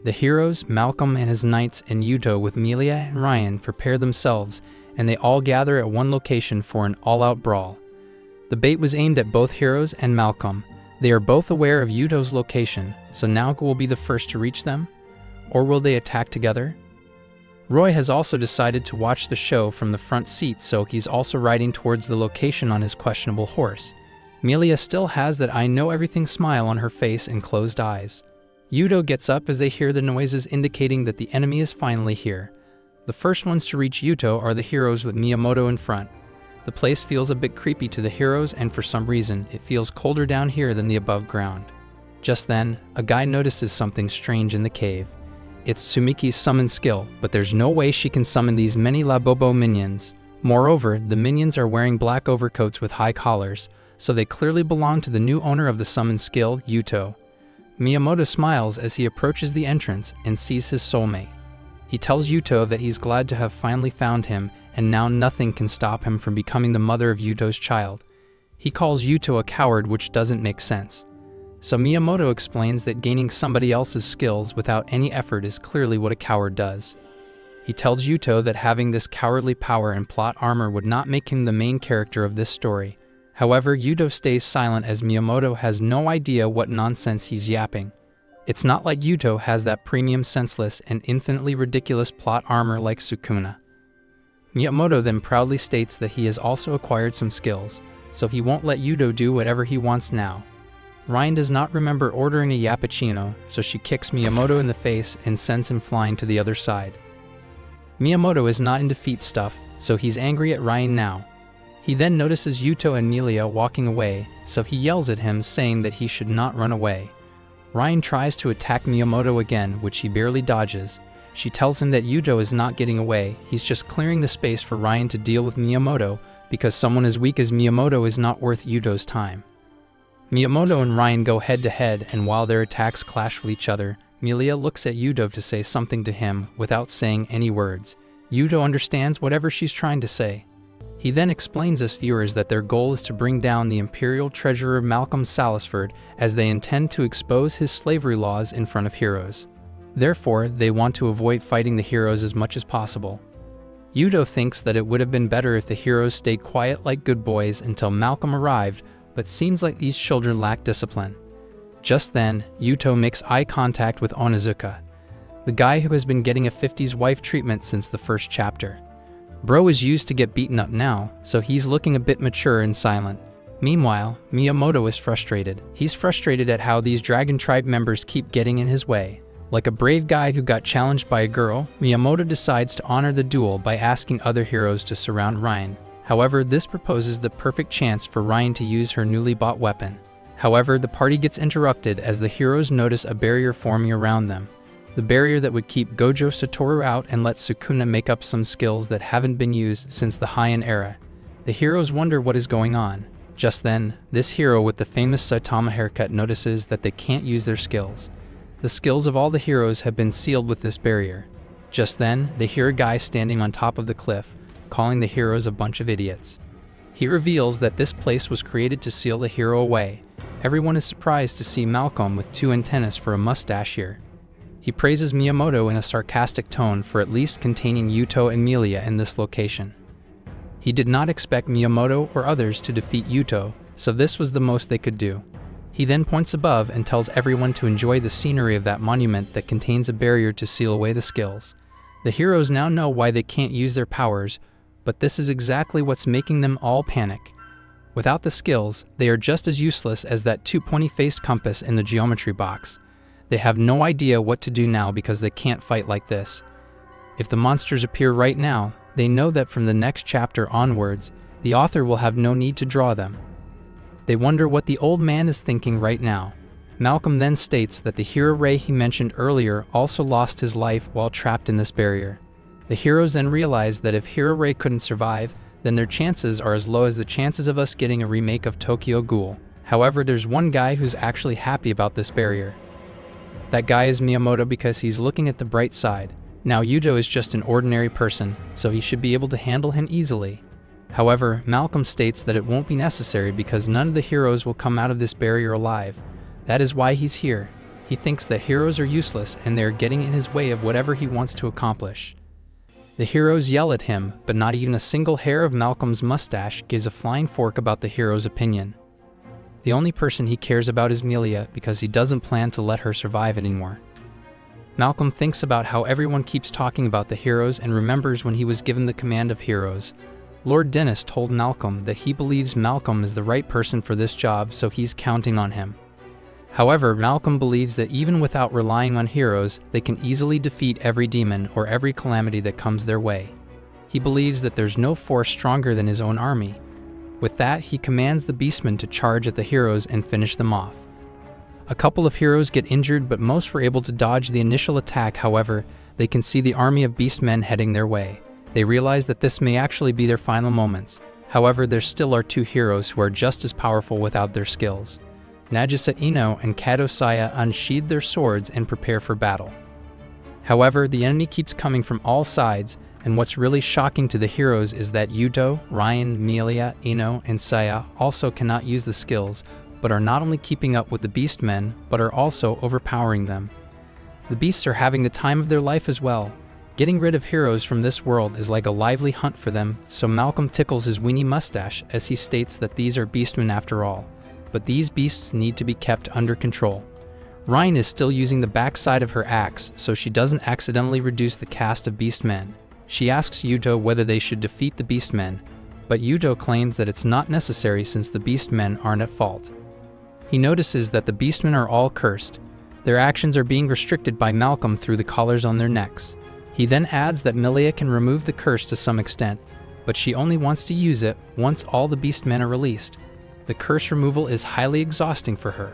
The heroes, Malcolm and his knights, and Yuto with Melia and Ryan prepare themselves, and they all gather at one location for an all-out brawl. The bait was aimed at both heroes and Malcolm. They are both aware of Yuto's location, so Naoko will be the first to reach them? Or will they attack together? Roy has also decided to watch the show from the front seat, so he's also riding towards the location on his questionable horse. Melia still has that I know everything smile on her face and closed eyes. Yuto gets up as they hear the noises indicating that the enemy is finally here. The first ones to reach Yuto are the heroes with Miyamoto in front. The place feels a bit creepy to the heroes, and for some reason, it feels colder down here than the above ground. Just then, a guy notices something strange in the cave. It's Sumiki's summon skill, but there's no way she can summon these many Labobo minions. Moreover, the minions are wearing black overcoats with high collars, so they clearly belong to the new owner of the summon skill, Yuto. Miyamoto smiles as he approaches the entrance and sees his soulmate. He tells Yuto that he's glad to have finally found him, and now nothing can stop him from becoming the mother of Yuto's child. He calls Yuto a coward, which doesn't make sense. So Miyamoto explains that gaining somebody else's skills without any effort is clearly what a coward does. He tells Yuto that having this cowardly power and plot armor would not make him the main character of this story. However, Yuto stays silent as Miyamoto has no idea what nonsense he's yapping. It's not like Yuto has that premium senseless and infinitely ridiculous plot armor like Sukuna. Miyamoto then proudly states that he has also acquired some skills, so he won't let Yuto do whatever he wants now. Ryan does not remember ordering a yappuccino, so she kicks Miyamoto in the face and sends him flying to the other side. Miyamoto is not into feet stuff, so he's angry at Ryan now. He then notices Yuto and Milia walking away, so he yells at him saying that he should not run away. Ryan tries to attack Miyamoto again, which he barely dodges. She tells him that Yuto is not getting away, he's just clearing the space for Ryan to deal with Miyamoto, because someone as weak as Miyamoto is not worth Yuto's time. Miyamoto and Ryan go head to head, and while their attacks clash with each other, Milia looks at Yuto to say something to him without saying any words. Yuto understands whatever she's trying to say. He then explains us viewers that their goal is to bring down the Imperial Treasurer Malcolm Salisford, as they intend to expose his slavery laws in front of heroes. Therefore, they want to avoid fighting the heroes as much as possible. Yuto thinks that it would have been better if the heroes stayed quiet like good boys until Malcolm arrived, but seems like these children lack discipline. Just then, Yuto makes eye contact with Onizuka, the guy who has been getting a 50s wife treatment since the first chapter. Bro is used to get beaten up now, so he's looking a bit mature and silent. Meanwhile, Miyamoto is frustrated. He's frustrated at how these Dragon Tribe members keep getting in his way. Like a brave guy who got challenged by a girl, Miyamoto decides to honor the duel by asking other heroes to surround Ryan. However, this proposes the perfect chance for Ryan to use her newly bought weapon. However, the party gets interrupted as the heroes notice a barrier forming around them. The barrier that would keep Gojo Satoru out and let Sukuna make up some skills that haven't been used since the Heian era. The heroes wonder what is going on. Just then, this hero with the famous Saitama haircut notices that they can't use their skills. The skills of all the heroes have been sealed with this barrier. Just then, they hear a guy standing on top of the cliff, calling the heroes a bunch of idiots. He reveals that this place was created to seal the hero away. Everyone is surprised to see Malcolm with 2 antennas for a mustache here. He praises Miyamoto in a sarcastic tone for at least containing Yuto and Milia in this location. He did not expect Miyamoto or others to defeat Yuto, so this was the most they could do. He then points above and tells everyone to enjoy the scenery of that monument that contains a barrier to seal away the skills. The heroes now know why they can't use their powers, but this is exactly what's making them all panic. Without the skills, they are just as useless as that 2 pointy-faced compass in the geometry box. They have no idea what to do now because they can't fight like this. If the monsters appear right now, they know that from the next chapter onwards, the author will have no need to draw them. They wonder what the old man is thinking right now. Malcolm then states that the hero Ray he mentioned earlier also lost his life while trapped in this barrier. The heroes then realize that if Hero Ray couldn't survive, then their chances are as low as the chances of us getting a remake of Tokyo Ghoul. However, there's one guy who's actually happy about this barrier. That guy is Miyamoto because he's looking at the bright side. Now Yuto is just an ordinary person, so he should be able to handle him easily. However, Malcolm states that it won't be necessary because none of the heroes will come out of this barrier alive. That is why he's here. He thinks that heroes are useless and they are getting in his way of whatever he wants to accomplish. The heroes yell at him, but not even a single hair of Malcolm's mustache gives a flying fork about the hero's opinion. The only person he cares about is Milia because he doesn't plan to let her survive anymore. Malcolm thinks about how everyone keeps talking about the heroes and remembers when he was given the command of heroes. Lord Dennis told Malcolm that he believes Malcolm is the right person for this job, so he's counting on him. However, Malcolm believes that even without relying on heroes, they can easily defeat every demon or every calamity that comes their way. He believes that there's no force stronger than his own army. With that, he commands the beastmen to charge at the heroes and finish them off. A couple of heroes get injured, but most were able to dodge the initial attack. However, they can see the army of beastmen heading their way. They realize that this may actually be their final moments. However, there still are 2 heroes who are just as powerful without their skills. Nagisa Ino and Kato Saya unsheathe their swords and prepare for battle. However, the enemy keeps coming from all sides, and what's really shocking to the heroes is that Yuto, Ryan, Milia, Ino, and Saya also cannot use the skills, but are not only keeping up with the beastmen, but are also overpowering them. The beasts are having the time of their life as well. Getting rid of heroes from this world is like a lively hunt for them, so Malcolm tickles his weenie mustache as he states that these are beastmen after all. But these beasts need to be kept under control. Ryan is still using the backside of her axe so she doesn't accidentally reduce the cast of beastmen. She asks Yuto whether they should defeat the beastmen, but Yuto claims that it's not necessary since the beastmen aren't at fault. He notices that the beastmen are all cursed. Their actions are being restricted by Malcolm through the collars on their necks. He then adds that Milia can remove the curse to some extent, but she only wants to use it once all the beastmen are released. The curse removal is highly exhausting for her.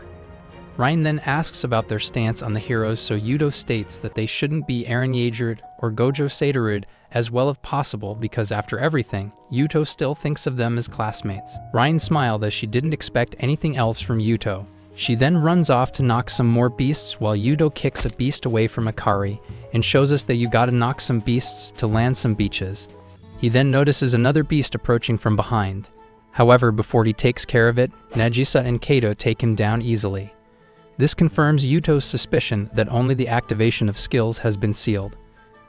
Ryan then asks about their stance on the heroes, so Yuto states that they shouldn't be Eren Yeagerud or Gojo Seidarud as well as possible because after everything, Yuto still thinks of them as classmates. Ryan smiled as she didn't expect anything else from Yuto. She then runs off to knock some more beasts while Yuto kicks a beast away from Akari and shows us that you gotta knock some beasts to land some beaches. He then notices another beast approaching from behind. However, before he takes care of it, Nagisa and Kato take him down easily. This confirms Yuto's suspicion that only the activation of skills has been sealed.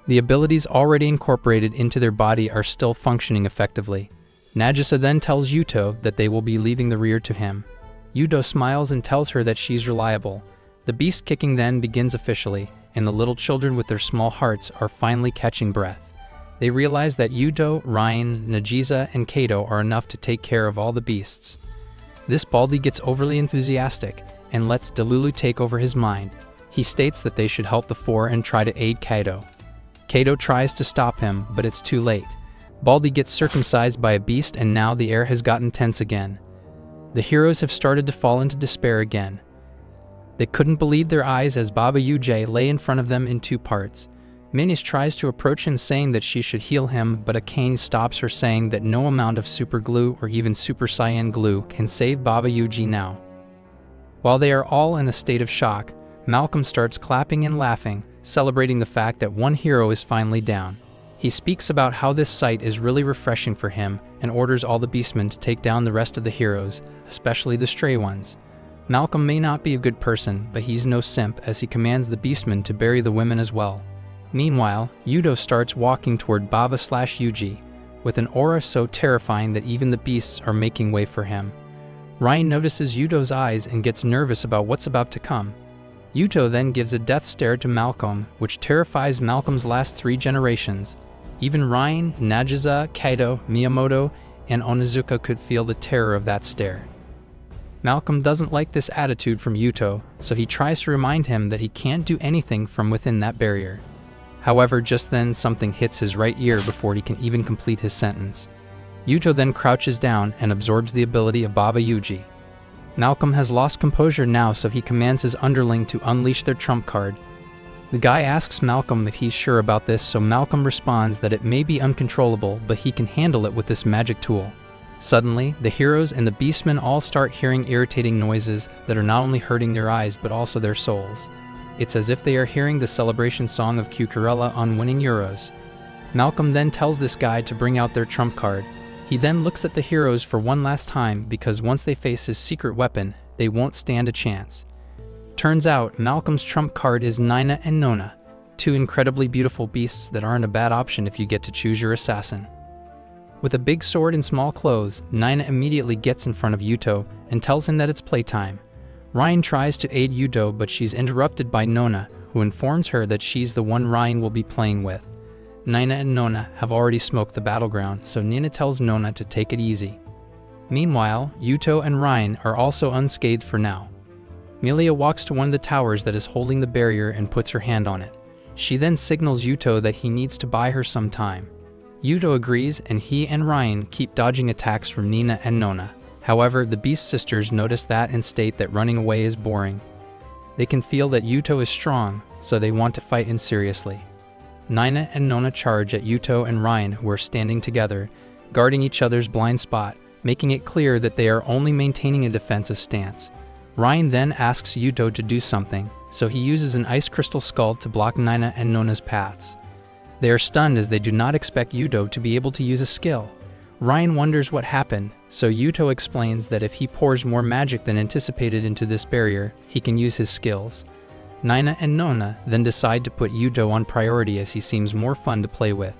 The abilities already incorporated into their body are still functioning effectively. Nagisa then tells Yuto that they will be leaving the rear to him. Yuto smiles and tells her that she's reliable. The beast kicking then begins officially, and the little children with their small hearts are finally catching breath. They realize that Yuto, Ryan, Nagisa, and Kato are enough to take care of all the beasts. This Baldy gets overly enthusiastic and lets Delulu take over his mind. He states that they should help the four and try to aid Kato. Kato tries to stop him, but it's too late. Baldy gets circumcised by a beast and now the air has gotten tense again. The heroes have started to fall into despair again. They couldn't believe their eyes as Baba Yuji lay in front of them in two parts. Minis tries to approach him saying that she should heal him, but Akane stops her saying that no amount of super glue or even super cyan glue can save Baba Yuji now. While they are all in a state of shock, Malcolm starts clapping and laughing, celebrating the fact that one hero is finally down. He speaks about how this sight is really refreshing for him and orders all the beastmen to take down the rest of the heroes, especially the stray ones. Malcolm may not be a good person, but he's no simp as he commands the beastmen to bury the women as well. Meanwhile, Yuto starts walking toward Baba/Yuji, with an aura so terrifying that even the beasts are making way for him. Ryan notices Yuto's eyes and gets nervous about what's about to come. Yuto then gives a death stare to Malcolm, which terrifies Malcolm's last 3 generations. Even Ryan, Nagisa, Kaito, Miyamoto, and Onizuka could feel the terror of that stare. Malcolm doesn't like this attitude from Yuto, so he tries to remind him that he can't do anything from within that barrier. However, just then something hits his right ear before he can even complete his sentence. Yuto then crouches down and absorbs the ability of Baba Yuji. Malcolm has lost composure now, so he commands his underling to unleash their trump card. The guy asks Malcolm if he's sure about this, so Malcolm responds that it may be uncontrollable, but he can handle it with this magic tool. Suddenly, the heroes and the beastmen all start hearing irritating noises that are not only hurting their eyes but also their souls. It's as if they are hearing the celebration song of Cucurella on winning Euros. Malcolm then tells this guy to bring out their trump card. He then looks at the heroes for one last time because once they face his secret weapon, they won't stand a chance. Turns out, Malcolm's trump card is Nina and Nona, 2 incredibly beautiful beasts that aren't a bad option if you get to choose your assassin. With a big sword and small clothes, Nina immediately gets in front of Yuto and tells him that it's playtime. Ryan tries to aid Yuto, but she's interrupted by Nona, who informs her that she's the one Ryan will be playing with. Nina and Nona have already smoked the battleground, so Nina tells Nona to take it easy. Meanwhile, Yuto and Ryan are also unscathed for now. Milia walks to one of the towers that is holding the barrier and puts her hand on it. She then signals Yuto that he needs to buy her some time. Yuto agrees, and he and Ryan keep dodging attacks from Nina and Nona. However, the Beast Sisters notice that and state that running away is boring. They can feel that Yuto is strong, so they want to fight him seriously. Nina and Nona charge at Yuto and Ryan, who are standing together, guarding each other's blind spot, making it clear that they are only maintaining a defensive stance. Ryan then asks Yuto to do something, so he uses an ice crystal skull to block Nina and Nona's paths. They are stunned as they do not expect Yuto to be able to use a skill. Ryan wonders what happened, so Yuto explains that if he pours more magic than anticipated into this barrier, he can use his skills. Nina and Nona then decide to put Yuto on priority as he seems more fun to play with.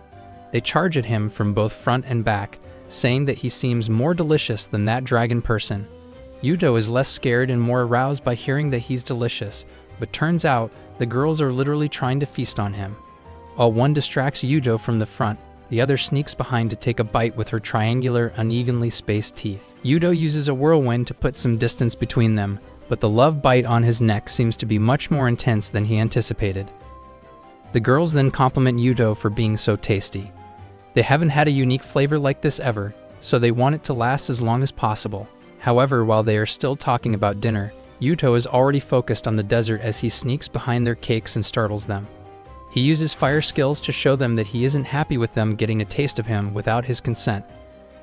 They charge at him from both front and back, saying that he seems more delicious than that dragon person. Yuto is less scared and more aroused by hearing that he's delicious, but turns out the girls are literally trying to feast on him. While one distracts Yuto from the front, the other sneaks behind to take a bite with her triangular, unevenly spaced teeth. Yuto uses a whirlwind to put some distance between them, but the love bite on his neck seems to be much more intense than he anticipated. The girls then compliment Yuto for being so tasty. They haven't had a unique flavor like this ever, so they want it to last as long as possible. However, while they are still talking about dinner, Yuto is already focused on the dessert as he sneaks behind their cakes and startles them. He uses fire skills to show them that he isn't happy with them getting a taste of him without his consent.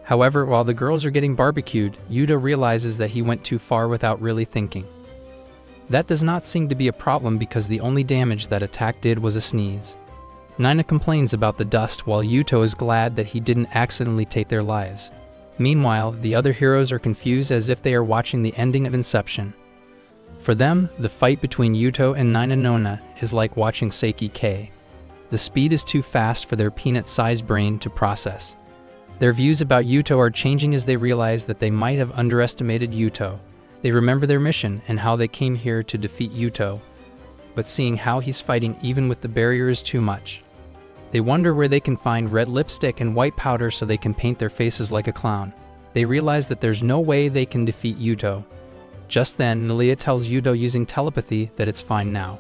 However, while the girls are getting barbecued, Yuto realizes that he went too far without really thinking. That does not seem to be a problem because the only damage that attack did was a sneeze. Nina complains about the dust while Yuto is glad that he didn't accidentally take their lives. Meanwhile, the other heroes are confused as if they are watching the ending of Inception. For them, the fight between Yuto and Nina Nona is like watching Seiki K. The speed is too fast for their peanut-sized brain to process. Their views about Yuto are changing as they realize that they might have underestimated Yuto. They remember their mission and how they came here to defeat Yuto, but seeing how he's fighting even with the barrier is too much. They wonder where they can find red lipstick and white powder so they can paint their faces like a clown. They realize that there's no way they can defeat Yuto. Just then, Malia tells Yuto using telepathy that it's fine now.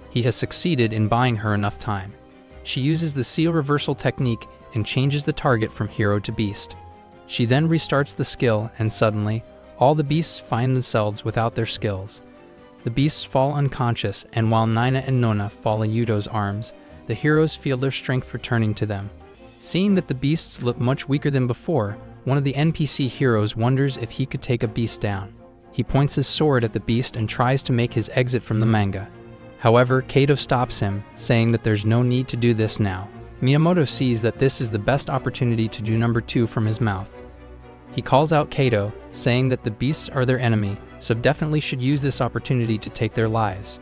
He has succeeded in buying her enough time. She uses the seal reversal technique and changes the target from hero to beast. She then restarts the skill and suddenly, all the beasts find themselves without their skills. The beasts fall unconscious, and while Nina and Nona fall in Yuto's arms, the heroes feel their strength returning to them. Seeing that the beasts look much weaker than before, one of the NPC heroes wonders if he could take a beast down. He points his sword at the beast and tries to make his exit from the manga. However, Kato stops him, saying that there's no need to do this now. Miyamoto sees that this is the best opportunity to do number 2 from his mouth. He calls out Kato, saying that the beasts are their enemy, so definitely should use this opportunity to take their lives.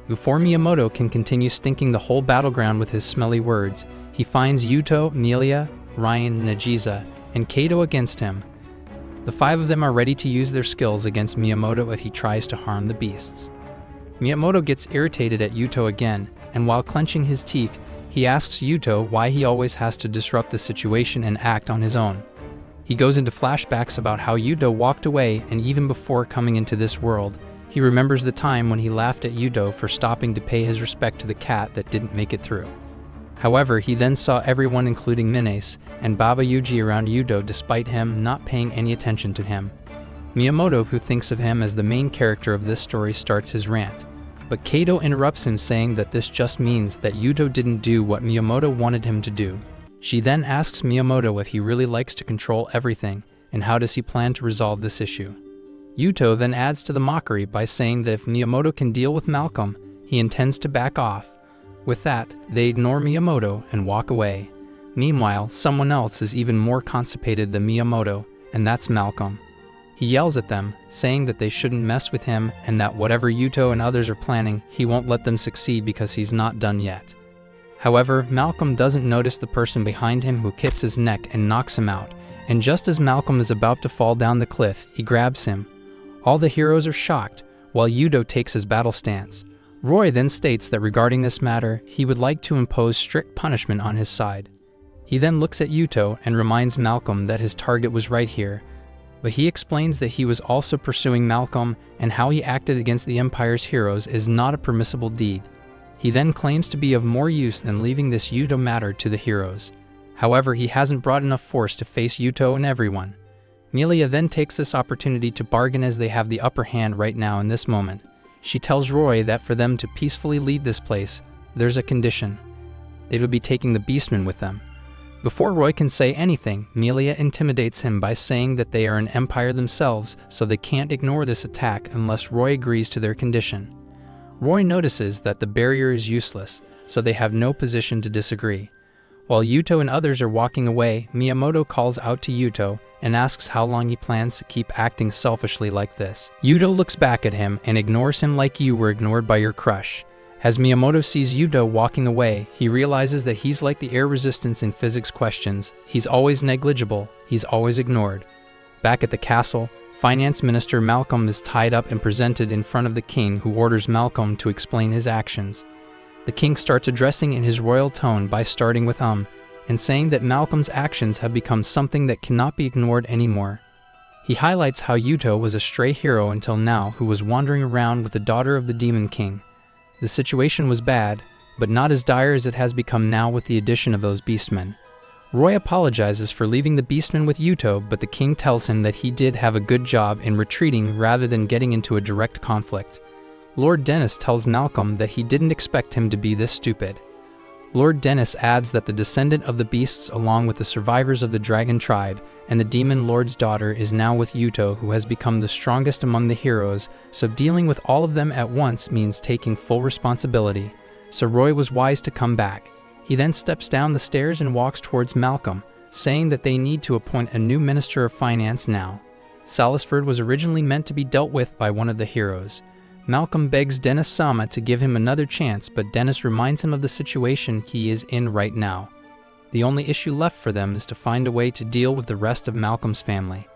Before Miyamoto can continue stinking the whole battleground with his smelly words, he finds Yuto, Melia, Ryan, Nagiza, and Kato against him. The 5 of them are ready to use their skills against Miyamoto if he tries to harm the beasts. Miyamoto gets irritated at Yuto again, and while clenching his teeth, he asks Yuto why he always has to disrupt the situation and act on his own. He goes into flashbacks about how Yuto walked away, and even before coming into this world, he remembers the time when he laughed at Yuto for stopping to pay his respect to the cat that didn't make it through. However, he then saw everyone including Minace and Baba Yuji around Yuto despite him not paying any attention to him. Miyamoto, who thinks of him as the main character of this story, starts his rant. But Kato interrupts him, saying that this just means that Yuto didn't do what Miyamoto wanted him to do. She then asks Miyamoto if he really likes to control everything, and how does he plan to resolve this issue. Yuto then adds to the mockery by saying that if Miyamoto can deal with Malcolm, he intends to back off. With that, they ignore Miyamoto and walk away. Meanwhile, someone else is even more constipated than Miyamoto, and that's Malcolm. He yells at them, saying that they shouldn't mess with him and that whatever Yuto and others are planning, he won't let them succeed because he's not done yet. However, Malcolm doesn't notice the person behind him who kicks his neck and knocks him out, and just as Malcolm is about to fall down the cliff, he grabs him. All the heroes are shocked, while Yuto takes his battle stance. Roy then states that regarding this matter, he would like to impose strict punishment on his side. He then looks at Yuto and reminds Malcolm that his target was right here, but he explains that he was also pursuing Malcolm and how he acted against the Empire's heroes is not a permissible deed. He then claims to be of more use than leaving this Yuto matter to the heroes. However, he hasn't brought enough force to face Yuto and everyone. Melia then takes this opportunity to bargain as they have the upper hand right now in this moment. She tells Roy that for them to peacefully leave this place, there's a condition. They will be taking the Beastmen with them. Before Roy can say anything, Melia intimidates him by saying that they are an empire themselves, so they can't ignore this attack unless Roy agrees to their condition. Roy notices that the barrier is useless, so they have no position to disagree. While Yuto and others are walking away, Miyamoto calls out to Yuto and asks how long he plans to keep acting selfishly like this. Yuto looks back at him and ignores him like you were ignored by your crush. As Miyamoto sees Yuto walking away, he realizes that he's like the air resistance in physics questions. He's always negligible, he's always ignored. Back at the castle, Finance Minister Malcolm is tied up and presented in front of the king, who orders Malcolm to explain his actions. The king starts addressing in his royal tone by starting with and saying that Malcolm's actions have become something that cannot be ignored anymore. He highlights how Yuto was a stray hero until now who was wandering around with the daughter of the Demon King. The situation was bad, but not as dire as it has become now with the addition of those beastmen. Roy apologizes for leaving the beastmen with Yuto, but the king tells him that he did have a good job in retreating rather than getting into a direct conflict. Lord Dennis tells Malcolm that he didn't expect him to be this stupid. Lord Dennis adds that the descendant of the beasts along with the survivors of the dragon tribe and the demon lord's daughter is now with Yuto, who has become the strongest among the heroes, so dealing with all of them at once means taking full responsibility. So Roy was wise to come back. He then steps down the stairs and walks towards Malcolm, saying that they need to appoint a new Minister of Finance now. Salisford was originally meant to be dealt with by one of the heroes. Malcolm begs Dennis Sama to give him another chance, but Dennis reminds him of the situation he is in right now. The only issue left for them is to find a way to deal with the rest of Malcolm's family.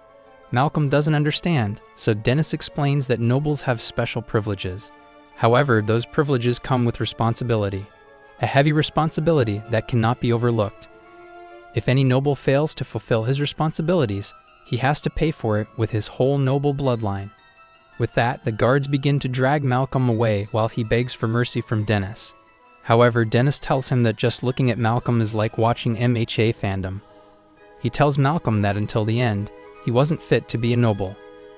Malcolm doesn't understand, so Dennis explains that nobles have special privileges. However, those privileges come with responsibility. A heavy responsibility that cannot be overlooked. If any noble fails to fulfill his responsibilities, he has to pay for it with his whole noble bloodline. With that, the guards begin to drag Malcolm away while he begs for mercy from Dennis. However, Dennis tells him that just looking at Malcolm is like watching MHA fandom. He tells Malcolm that until the end, he wasn't fit to be a noble.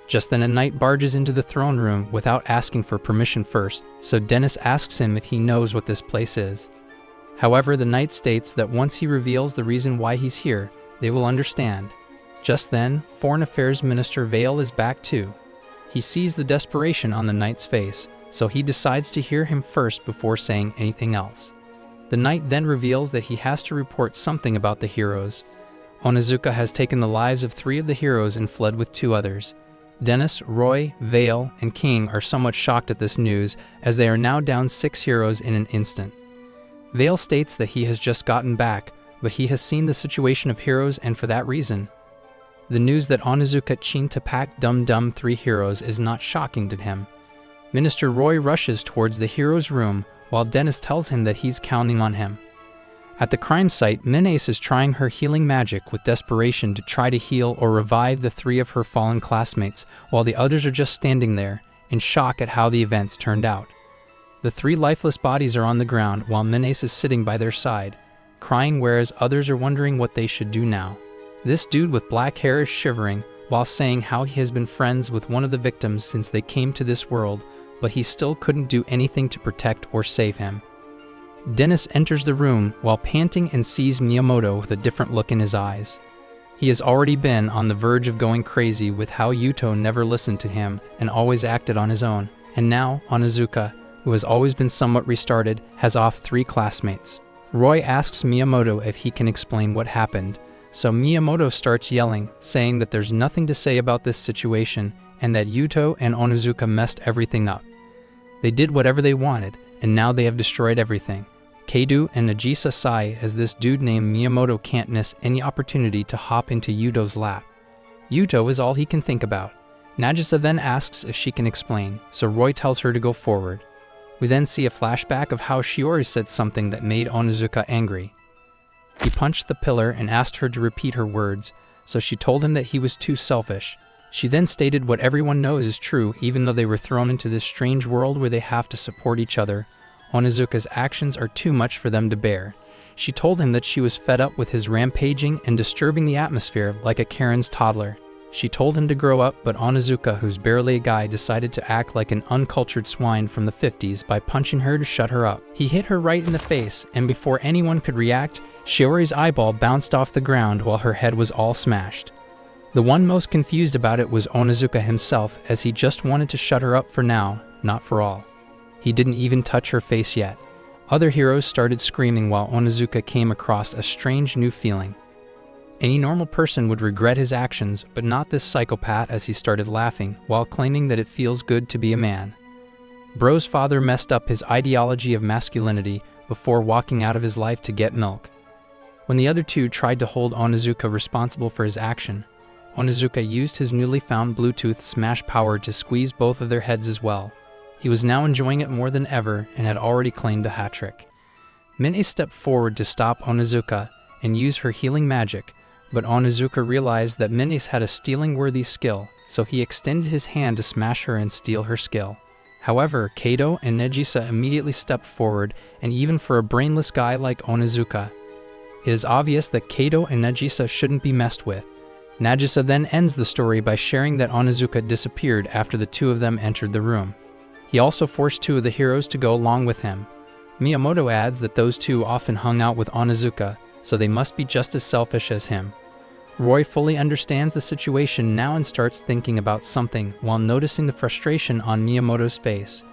Just then a knight barges into the throne room without asking for permission first, so Dennis asks him if he knows what this place is. However, the knight states that once he reveals the reason why he's here, they will understand. Just then, Foreign Affairs Minister Vale is back too. He sees the desperation on the knight's face, so he decides to hear him first before saying anything else. The knight then reveals that he has to report something about the heroes. Onizuka has taken the lives of 3 of the heroes and fled with 2 others. Dennis, Roy, Vale, and King are somewhat shocked at this news, as they are now down 6 heroes in an instant. Vale states that he has just gotten back, but he has seen the situation of heroes, and for that reason, the news that Onizuka Chin to pack Dum 3 heroes is not shocking to him. Minister Roy rushes towards the hero's room, while Dennis tells him that he's counting on him. At the crime site, Minace is trying her healing magic with desperation to try to heal or revive the 3 of her fallen classmates, while the others are just standing there, in shock at how the events turned out. The 3 lifeless bodies are on the ground, while Minace is sitting by their side, crying, whereas others are wondering what they should do now. This dude with black hair is shivering, while saying how he has been friends with one of the victims since they came to this world, but he still couldn't do anything to protect or save him. Dennis enters the room while panting and sees Miyamoto with a different look in his eyes. He has already been on the verge of going crazy with how Yuto never listened to him and always acted on his own, and now Onizuka, who has always been somewhat restarted, has off 3 classmates. Roy asks Miyamoto if he can explain what happened, so Miyamoto starts yelling, saying that there's nothing to say about this situation and that Yuto and Onizuka messed everything up. They did whatever they wanted, and now they have destroyed everything. Keidu and Nagisa sigh as this dude named Miyamoto can't miss any opportunity to hop into Yuto's lap. Yuto is all he can think about. Nagisa then asks if she can explain, so Roy tells her to go forward. We then see a flashback of how Shiori said something that made Onizuka angry. He punched the pillar and asked her to repeat her words, so she told him that he was too selfish. She then stated what everyone knows is true, even though they were thrown into this strange world where they have to support each other. Onizuka's actions are too much for them to bear. She told him that she was fed up with his rampaging and disturbing the atmosphere like a Karen's toddler. She told him to grow up, but Onizuka, who's barely a guy, decided to act like an uncultured swine from the 50s by punching her to shut her up. He hit her right in the face, and before anyone could react, Shiori's eyeball bounced off the ground while her head was all smashed. The one most confused about it was Onizuka himself, as he just wanted to shut her up for now, not for all. He didn't even touch her face yet. Other heroes started screaming while Onizuka came across a strange new feeling. Any normal person would regret his actions, but not this psychopath, as he started laughing while claiming that it feels good to be a man. Bro's father messed up his ideology of masculinity before walking out of his life to get milk. When the other 2 tried to hold Onizuka responsible for his action, Onizuka used his newly found Bluetooth smash power to squeeze both of their heads as well. He was now enjoying it more than ever and had already claimed a hat-trick. Mine stepped forward to stop Onizuka and use her healing magic, but Onizuka realized that Mine's had a stealing-worthy skill, so he extended his hand to smash her and steal her skill. However, Kato and Nagisa immediately stepped forward, and even for a brainless guy like Onizuka, it is obvious that Kato and Nagisa shouldn't be messed with. Nagisa then ends the story by sharing that Onizuka disappeared after the two of them entered the room. He also forced two of the heroes to go along with him. Miyamoto adds that those two often hung out with Onizuka, so they must be just as selfish as him. Roy fully understands the situation now and starts thinking about something while noticing the frustration on Miyamoto's face.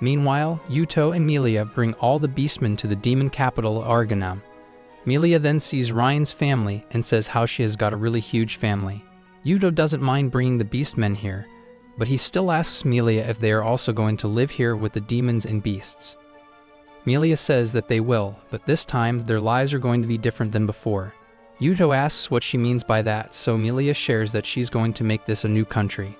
Meanwhile, Yuto and Melia bring all the beastmen to the demon capital Arganum. Melia then sees Ryan's family and says how she has got a really huge family. Yuto doesn't mind bringing the beastmen here, but he still asks Melia if they are also going to live here with the demons and beasts. Melia says that they will, but this time their lives are going to be different than before. Yuto asks what she means by that, so Melia shares that she's going to make this a new country.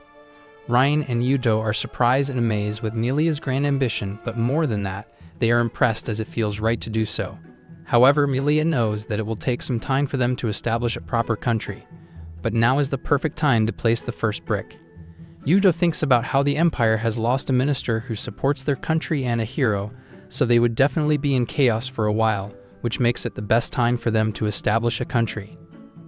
Ryan and Yuto are surprised and amazed with Melia's grand ambition, but more than that, they are impressed as it feels right to do so. However, Melia knows that it will take some time for them to establish a proper country, but now is the perfect time to place the first brick. Yuto thinks about how the Empire has lost a minister who supports their country and a hero, so they would definitely be in chaos for a while, which makes it the best time for them to establish a country.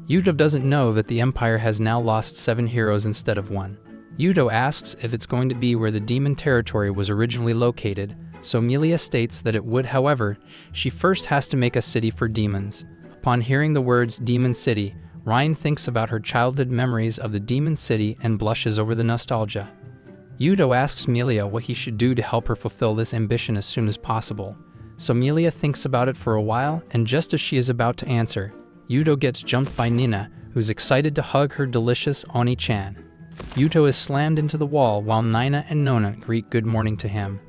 Yuto doesn't know that the Empire has now lost 7 heroes instead of 1. Yuto asks if it's going to be where the demon territory was originally located, so Melia states that it would. However, she first has to make a city for demons. Upon hearing the words Demon City, Ryan thinks about her childhood memories of the Demon City and blushes over the nostalgia. Yuto asks Melia what he should do to help her fulfill this ambition as soon as possible. So Melia thinks about it for a while, and just as she is about to answer, Yuto gets jumped by Nina, who's excited to hug her delicious Oni-chan. Yuto is slammed into the wall while Nina and Nona greet good morning to him.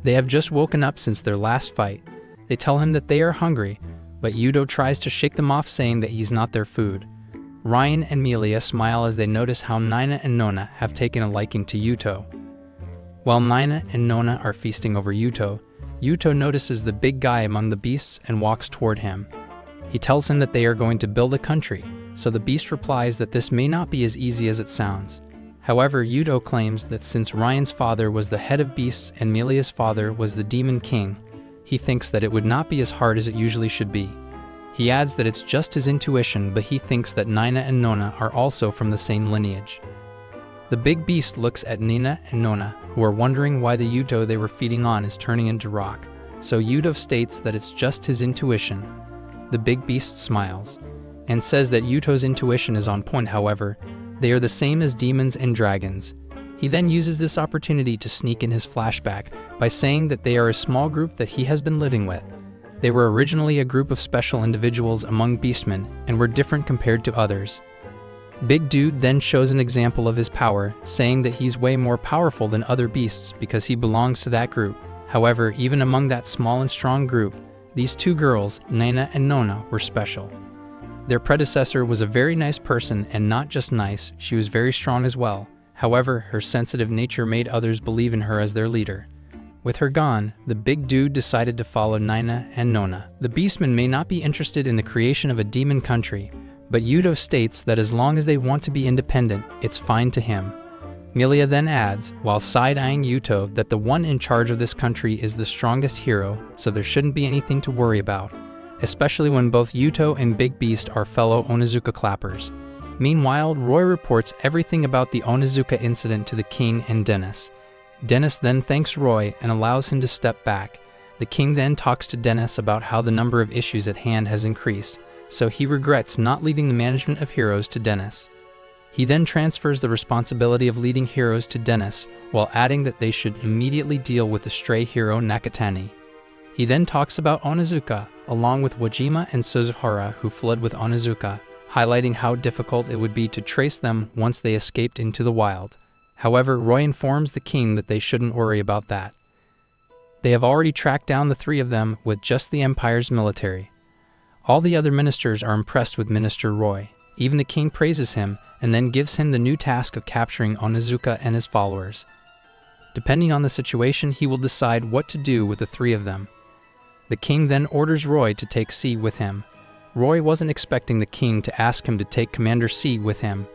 They have just woken up since their last fight. They tell him that they are hungry, but Yuto tries to shake them off, saying that he's not their food. Ryan and Melia smile as they notice how Nina and Nona have taken a liking to Yuto. While Nina and Nona are feasting over Yuto, Yuto notices the big guy among the beasts and walks toward him. He tells him that they are going to build a country, so the beast replies that this may not be as easy as it sounds. However, Yuto claims that since Ryan's father was the head of beasts and Melia's father was the demon king, he thinks that it would not be as hard as it usually should be. He adds that it's just his intuition, but he thinks that Nina and Nona are also from the same lineage. The big beast looks at Nina and Nona, who are wondering why the Yuto they were feeding on is turning into rock, so Yuto states that it's just his intuition. The big beast smiles, and says that Yuto's intuition is on point. However, they are the same as demons and dragons. He then uses this opportunity to sneak in his flashback by saying that they are a small group that he has been living with. They were originally a group of special individuals among beastmen and were different compared to others. Big Dude then shows an example of his power, saying that he's way more powerful than other beasts because he belongs to that group. However, even among that small and strong group, these two girls, Nina and Nona, were special. Their predecessor was a very nice person, and not just nice, she was very strong as well. However, her sensitive nature made others believe in her as their leader. With her gone, the Big Dude decided to follow Nina and Nona. The beastmen may not be interested in the creation of a demon country, but Yuto states that as long as they want to be independent, it's fine to him. Melia then adds, while side-eyeing Yuto, that the one in charge of this country is the strongest hero, so there shouldn't be anything to worry about, especially when both Yuto and Big Beast are fellow Onizuka clappers. Meanwhile, Roy reports everything about the Onizuka incident to the king and Dennis. Dennis then thanks Roy and allows him to step back. The king then talks to Dennis about how the number of issues at hand has increased, so he regrets not leading the management of heroes to Dennis. He then transfers the responsibility of leading heroes to Dennis, while adding that they should immediately deal with the stray hero Nakatani. He then talks about Onizuka, along with Wajima and Suzuhara, who fled with Onizuka, highlighting how difficult it would be to trace them once they escaped into the wild. However, Roy informs the king that they shouldn't worry about that. They have already tracked down the 3 of them with just the Empire's military. All the other ministers are impressed with Minister Roy. Even the king praises him and then gives him the new task of capturing Onizuka and his followers. Depending on the situation, he will decide what to do with the three of them. The king then orders Roy to take C with him. Roy wasn't expecting the king to ask him to take Commander C with him.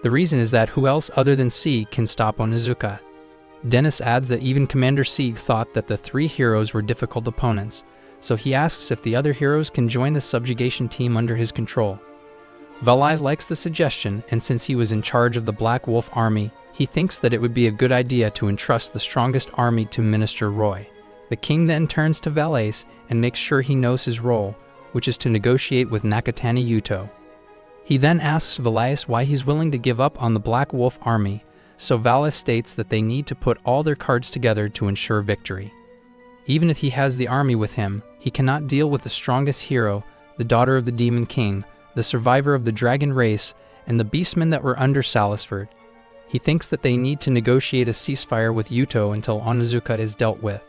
The reason is that who else other than C can stop Onizuka? Dennis adds that even Commander C thought that the three heroes were difficult opponents, so he asks if the other heroes can join the subjugation team under his control. Valai likes the suggestion, and since he was in charge of the Black Wolf army, he thinks that it would be a good idea to entrust the strongest army to Minister Roy. The king then turns to Valais and makes sure he knows his role, which is to negotiate with Nakatani Yuto. He then asks Valais why he's willing to give up on the Black Wolf army, so Valais states that they need to put all their cards together to ensure victory. Even if he has the army with him, he cannot deal with the strongest hero, the daughter of the Demon King, the survivor of the dragon race, and the beastmen that were under Salisford. He thinks that they need to negotiate a ceasefire with Yuto until Onizuka is dealt with.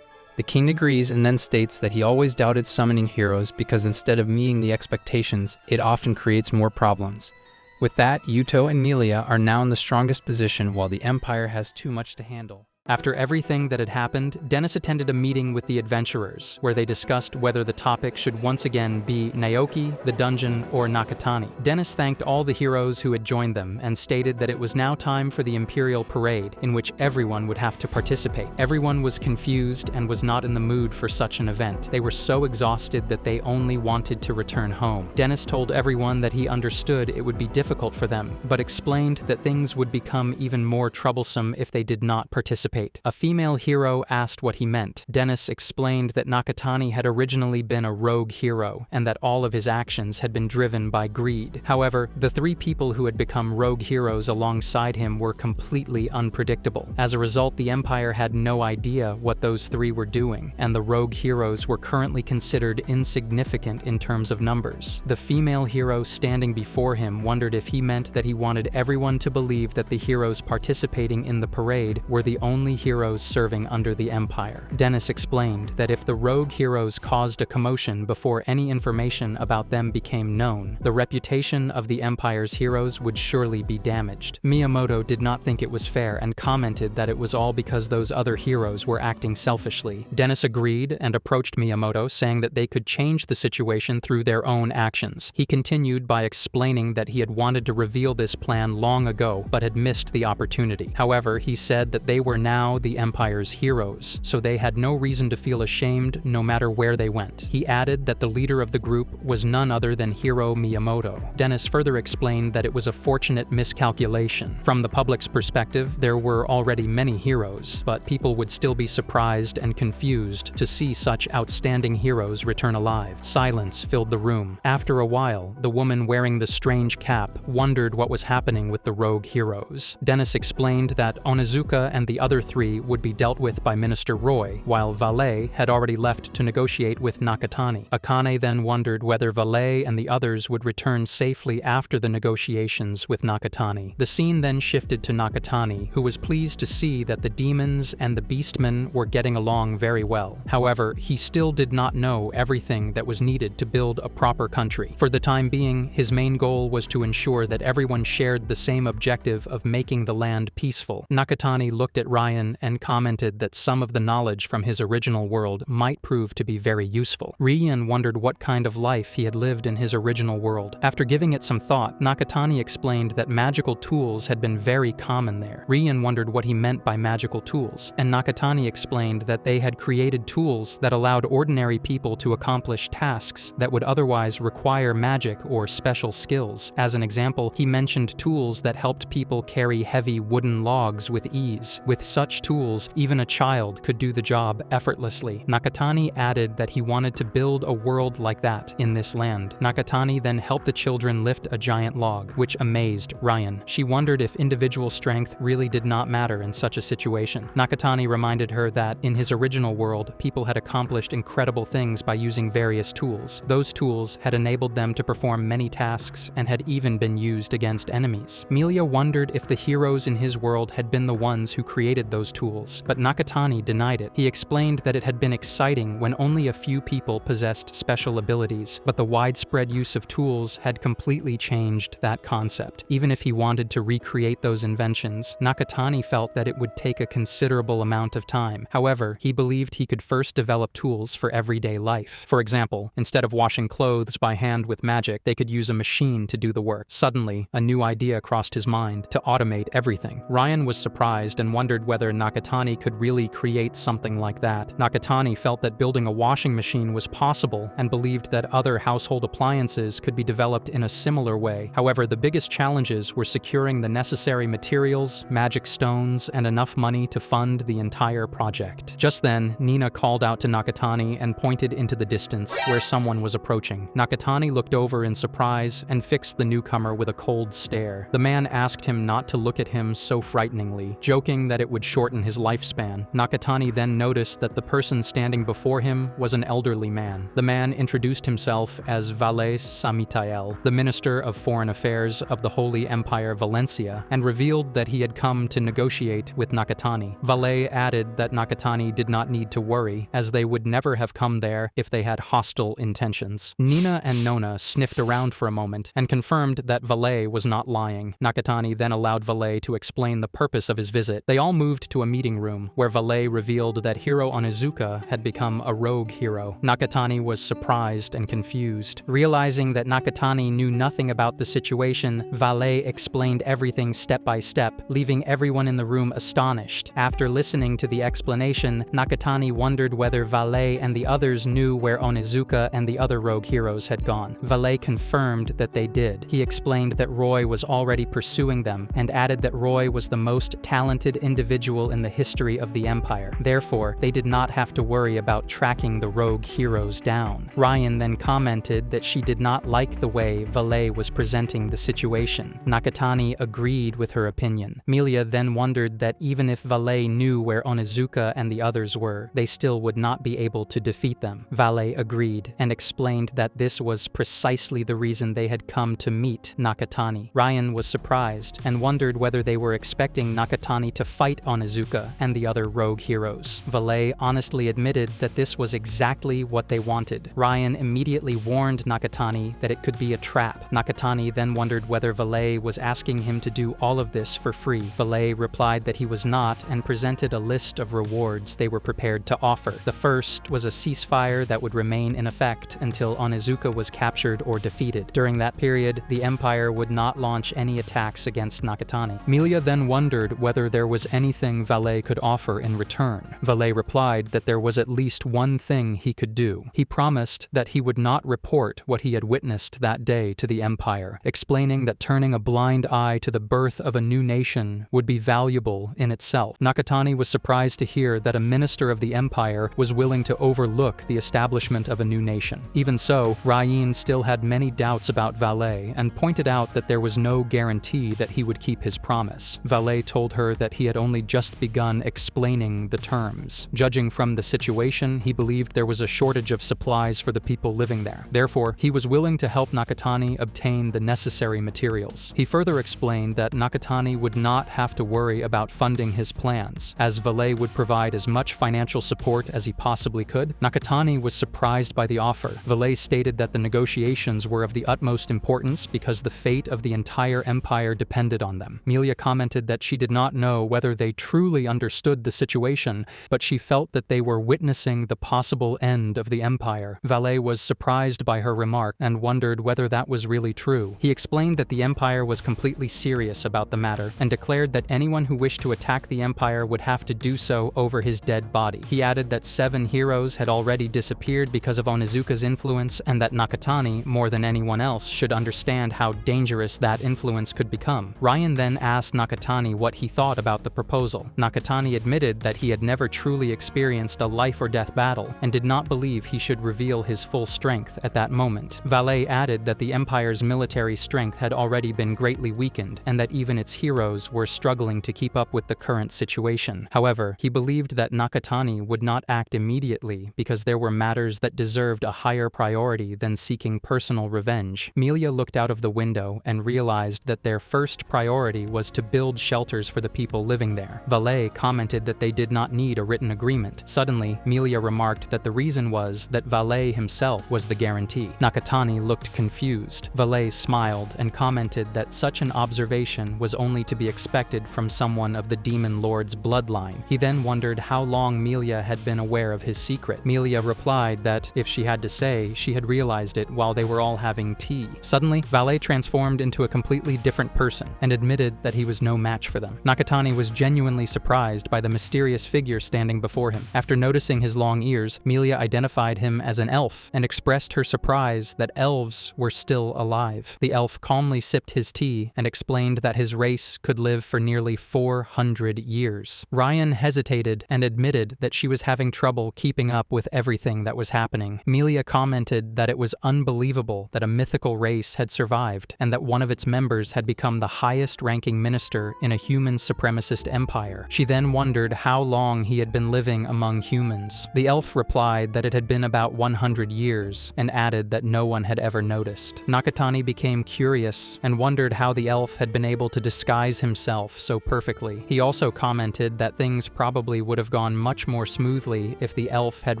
The king agrees and then states that he always doubted summoning heroes because instead of meeting the expectations, it often creates more problems. With that, Yuto and Melia are now in the strongest position while the Empire has too much to handle. After everything that had happened, Dennis attended a meeting with the adventurers, where they discussed whether the topic should once again be Naoki, the dungeon, or Nakatani. Dennis thanked all the heroes who had joined them and stated that it was now time for the Imperial Parade, in which everyone would have to participate. Everyone was confused and was not in the mood for such an event. They were so exhausted that they only wanted to return home. Dennis told everyone that he understood it would be difficult for them, but explained that things would become even more troublesome if they did not participate. A female hero asked what he meant. Dennis explained that Nakatani had originally been a rogue hero, and that all of his actions had been driven by greed. However, the three people who had become rogue heroes alongside him were completely unpredictable. As a result, the Empire had no idea what those three were doing, and the rogue heroes were currently considered insignificant in terms of numbers. The female hero standing before him wondered if he meant that he wanted everyone to believe that the heroes participating in the parade were the only heroes serving under the Empire. Dennis explained that if the rogue heroes caused a commotion before any information about them became known, the reputation of the Empire's heroes would surely be damaged. Miyamoto did not think it was fair and commented that it was all because those other heroes were acting selfishly. Dennis agreed and approached Miyamoto, saying that they could change the situation through their own actions. He continued by explaining that he had wanted to reveal this plan long ago, but had missed the opportunity. However, he said that they were now the Empire's heroes, so they had no reason to feel ashamed no matter where they went. He added that the leader of the group was none other than Hiro Miyamoto. Dennis further explained that it was a fortunate miscalculation. From the public's perspective, there were already many heroes, but people would still be surprised and confused to see such outstanding heroes return alive. Silence filled the room. After a while, the woman wearing the strange cap wondered what was happening with the rogue heroes. Dennis explained that Onizuka and the other three would be dealt with by Minister Roy, while Valais had already left to negotiate with Nakatani. Akane then wondered whether Valais and the others would return safely after the negotiations with Nakatani. The scene then shifted to Nakatani, who was pleased to see that the demons and the beastmen were getting along very well. However, he still did not know everything that was needed to build a proper country. For the time being, his main goal was to ensure that everyone shared the same objective of making the land peaceful. Nakatani looked at Ryan and commented that some of the knowledge from his original world might prove to be very useful. Rian wondered what kind of life he had lived in his original world. After giving it some thought, Nakatani explained that magical tools had been very common there. Rian wondered what he meant by magical tools, and Nakatani explained that they had created tools that allowed ordinary people to accomplish tasks that would otherwise require magic or special skills. As an example, he mentioned tools that helped people carry heavy wooden logs with ease. With such tools, even a child could do the job effortlessly. Nakatani added that he wanted to build a world like that in this land. Nakatani then helped the children lift a giant log, which amazed Ryan. She wondered if individual strength really did not matter in such a situation. Nakatani reminded her that in his original world, people had accomplished incredible things by using various tools. Those tools had enabled them to perform many tasks and had even been used against enemies. Melia wondered if the heroes in his world had been the ones who created created those tools, but Nakatani denied it. He explained that it had been exciting when only a few people possessed special abilities, but the widespread use of tools had completely changed that concept. Even if he wanted to recreate those inventions, Nakatani felt that it would take a considerable amount of time. However, he believed he could first develop tools for everyday life. For example, instead of washing clothes by hand with magic, they could use a machine to do the work. Suddenly, a new idea crossed his mind: to automate everything. Ryan was surprised and wondered whether Nakatani could really create something like that. Nakatani felt that building a washing machine was possible and believed that other household appliances could be developed in a similar way. However, the biggest challenges were securing the necessary materials, magic stones, and enough money to fund the entire project. Just then, Nina called out to Nakatani and pointed into the distance, where someone was approaching. Nakatani looked over in surprise and fixed the newcomer with a cold stare. The man asked him not to look at him so frighteningly, joking that it would shorten his lifespan. Nakatani then noticed that the person standing before him was an elderly man. The man introduced himself as Valet Samitael, the Minister of Foreign Affairs of the Holy Empire Valencia, and revealed that he had come to negotiate with Nakatani. Valet added that Nakatani did not need to worry, as they would never have come there if they had hostile intentions. Nina and Nona sniffed around for a moment and confirmed that Valet was not lying. Nakatani then allowed Valet to explain the purpose of his visit. They all moved to a meeting room, where Valet revealed that Hiro Onizuka had become a rogue hero. Nakatani was surprised and confused. Realizing that Nakatani knew nothing about the situation, Valet explained everything step by step, leaving everyone in the room astonished. After listening to the explanation, Nakatani wondered whether Valet and the others knew where Onizuka and the other rogue heroes had gone. Valet confirmed that they did. He explained that Roy was already pursuing them, and added that Roy was the most talented individual in the history of the Empire. Therefore, they did not have to worry about tracking the rogue heroes down. Ryan then commented that she did not like the way Valet was presenting the situation. Nakatani agreed with her opinion. Melia then wondered that even if Valet knew where Onizuka and the others were, they still would not be able to defeat them. Valet agreed and explained that this was precisely the reason they had come to meet Nakatani. Ryan was surprised and wondered whether they were expecting Nakatani to fight Onizuka and the other rogue heroes. Valet honestly admitted that this was exactly what they wanted. Ryan immediately warned Nakatani that it could be a trap. Nakatani then wondered whether Valet was asking him to do all of this for free. Valet replied that he was not and presented a list of rewards they were prepared to offer. The first was a ceasefire that would remain in effect until Onizuka was captured or defeated. During that period, the Empire would not launch any attacks against Nakatani. Melia then wondered whether there was anything Valet could offer in return. Valet replied that there was at least one thing he could do. He promised that he would not report what he had witnessed that day to the Empire, explaining that turning a blind eye to the birth of a new nation would be valuable in itself. Nakatani was surprised to hear that a minister of the Empire was willing to overlook the establishment of a new nation. Even so, Ryan still had many doubts about Valet and pointed out that there was no guarantee that he would keep his promise. Valet told her that he had only just begun explaining the terms. Judging from the situation, he believed there was a shortage of supplies for the people living there. Therefore, he was willing to help Nakatani obtain the necessary materials. He further explained that Nakatani would not have to worry about funding his plans, as Valet would provide as much financial support as he possibly could. Nakatani was surprised by the offer. Valet stated that the negotiations were of the utmost importance because the fate of the entire empire depended on them. Melia commented that she did not know whether they truly understood the situation, but she felt that they were witnessing the possible end of the empire. Valet was surprised by her remark and wondered whether that was really true. He explained that the empire was completely serious about the matter and declared that anyone who wished to attack the empire would have to do so over his dead body. He added that 7 heroes had already disappeared because of Onizuka's influence, and that Nakatani, more than anyone else, should understand how dangerous that influence could become. Ryan then asked Nakatani what he thought about the proposal. Nakatani admitted that he had never truly experienced a life-or-death battle and did not believe he should reveal his full strength at that moment. Valet added that the Empire's military strength had already been greatly weakened and that even its heroes were struggling to keep up with the current situation. However, he believed that Nakatani would not act immediately because there were matters that deserved a higher priority than seeking personal revenge. Melia looked out of the window and realized that their first priority was to build shelters for the people living there. dinner. Valet commented that they did not need a written agreement. Suddenly, Melia remarked that the reason was that Valet himself was the guarantee. Nakatani looked confused. Valet smiled and commented that such an observation was only to be expected from someone of the Demon Lord's bloodline. He then wondered how long Melia had been aware of his secret. Melia replied that, if she had to say, she had realized it while they were all having tea. Suddenly, Valet transformed into a completely different person and admitted that he was no match for them. Nakatani was genuinely surprised by the mysterious figure standing before him. After noticing his long ears, Melia identified him as an elf and expressed her surprise that elves were still alive. The elf calmly sipped his tea and explained that his race could live for nearly 400 years. Ryan hesitated and admitted that she was having trouble keeping up with everything that was happening. Melia commented that it was unbelievable that a mythical race had survived and that one of its members had become the highest-ranking minister in a human supremacist empire. She then wondered how long he had been living among humans. The elf replied that it had been about 100 years and added that no one had ever noticed. Nakatani became curious and wondered how the elf had been able to disguise himself so perfectly. He also commented that things probably would have gone much more smoothly if the elf had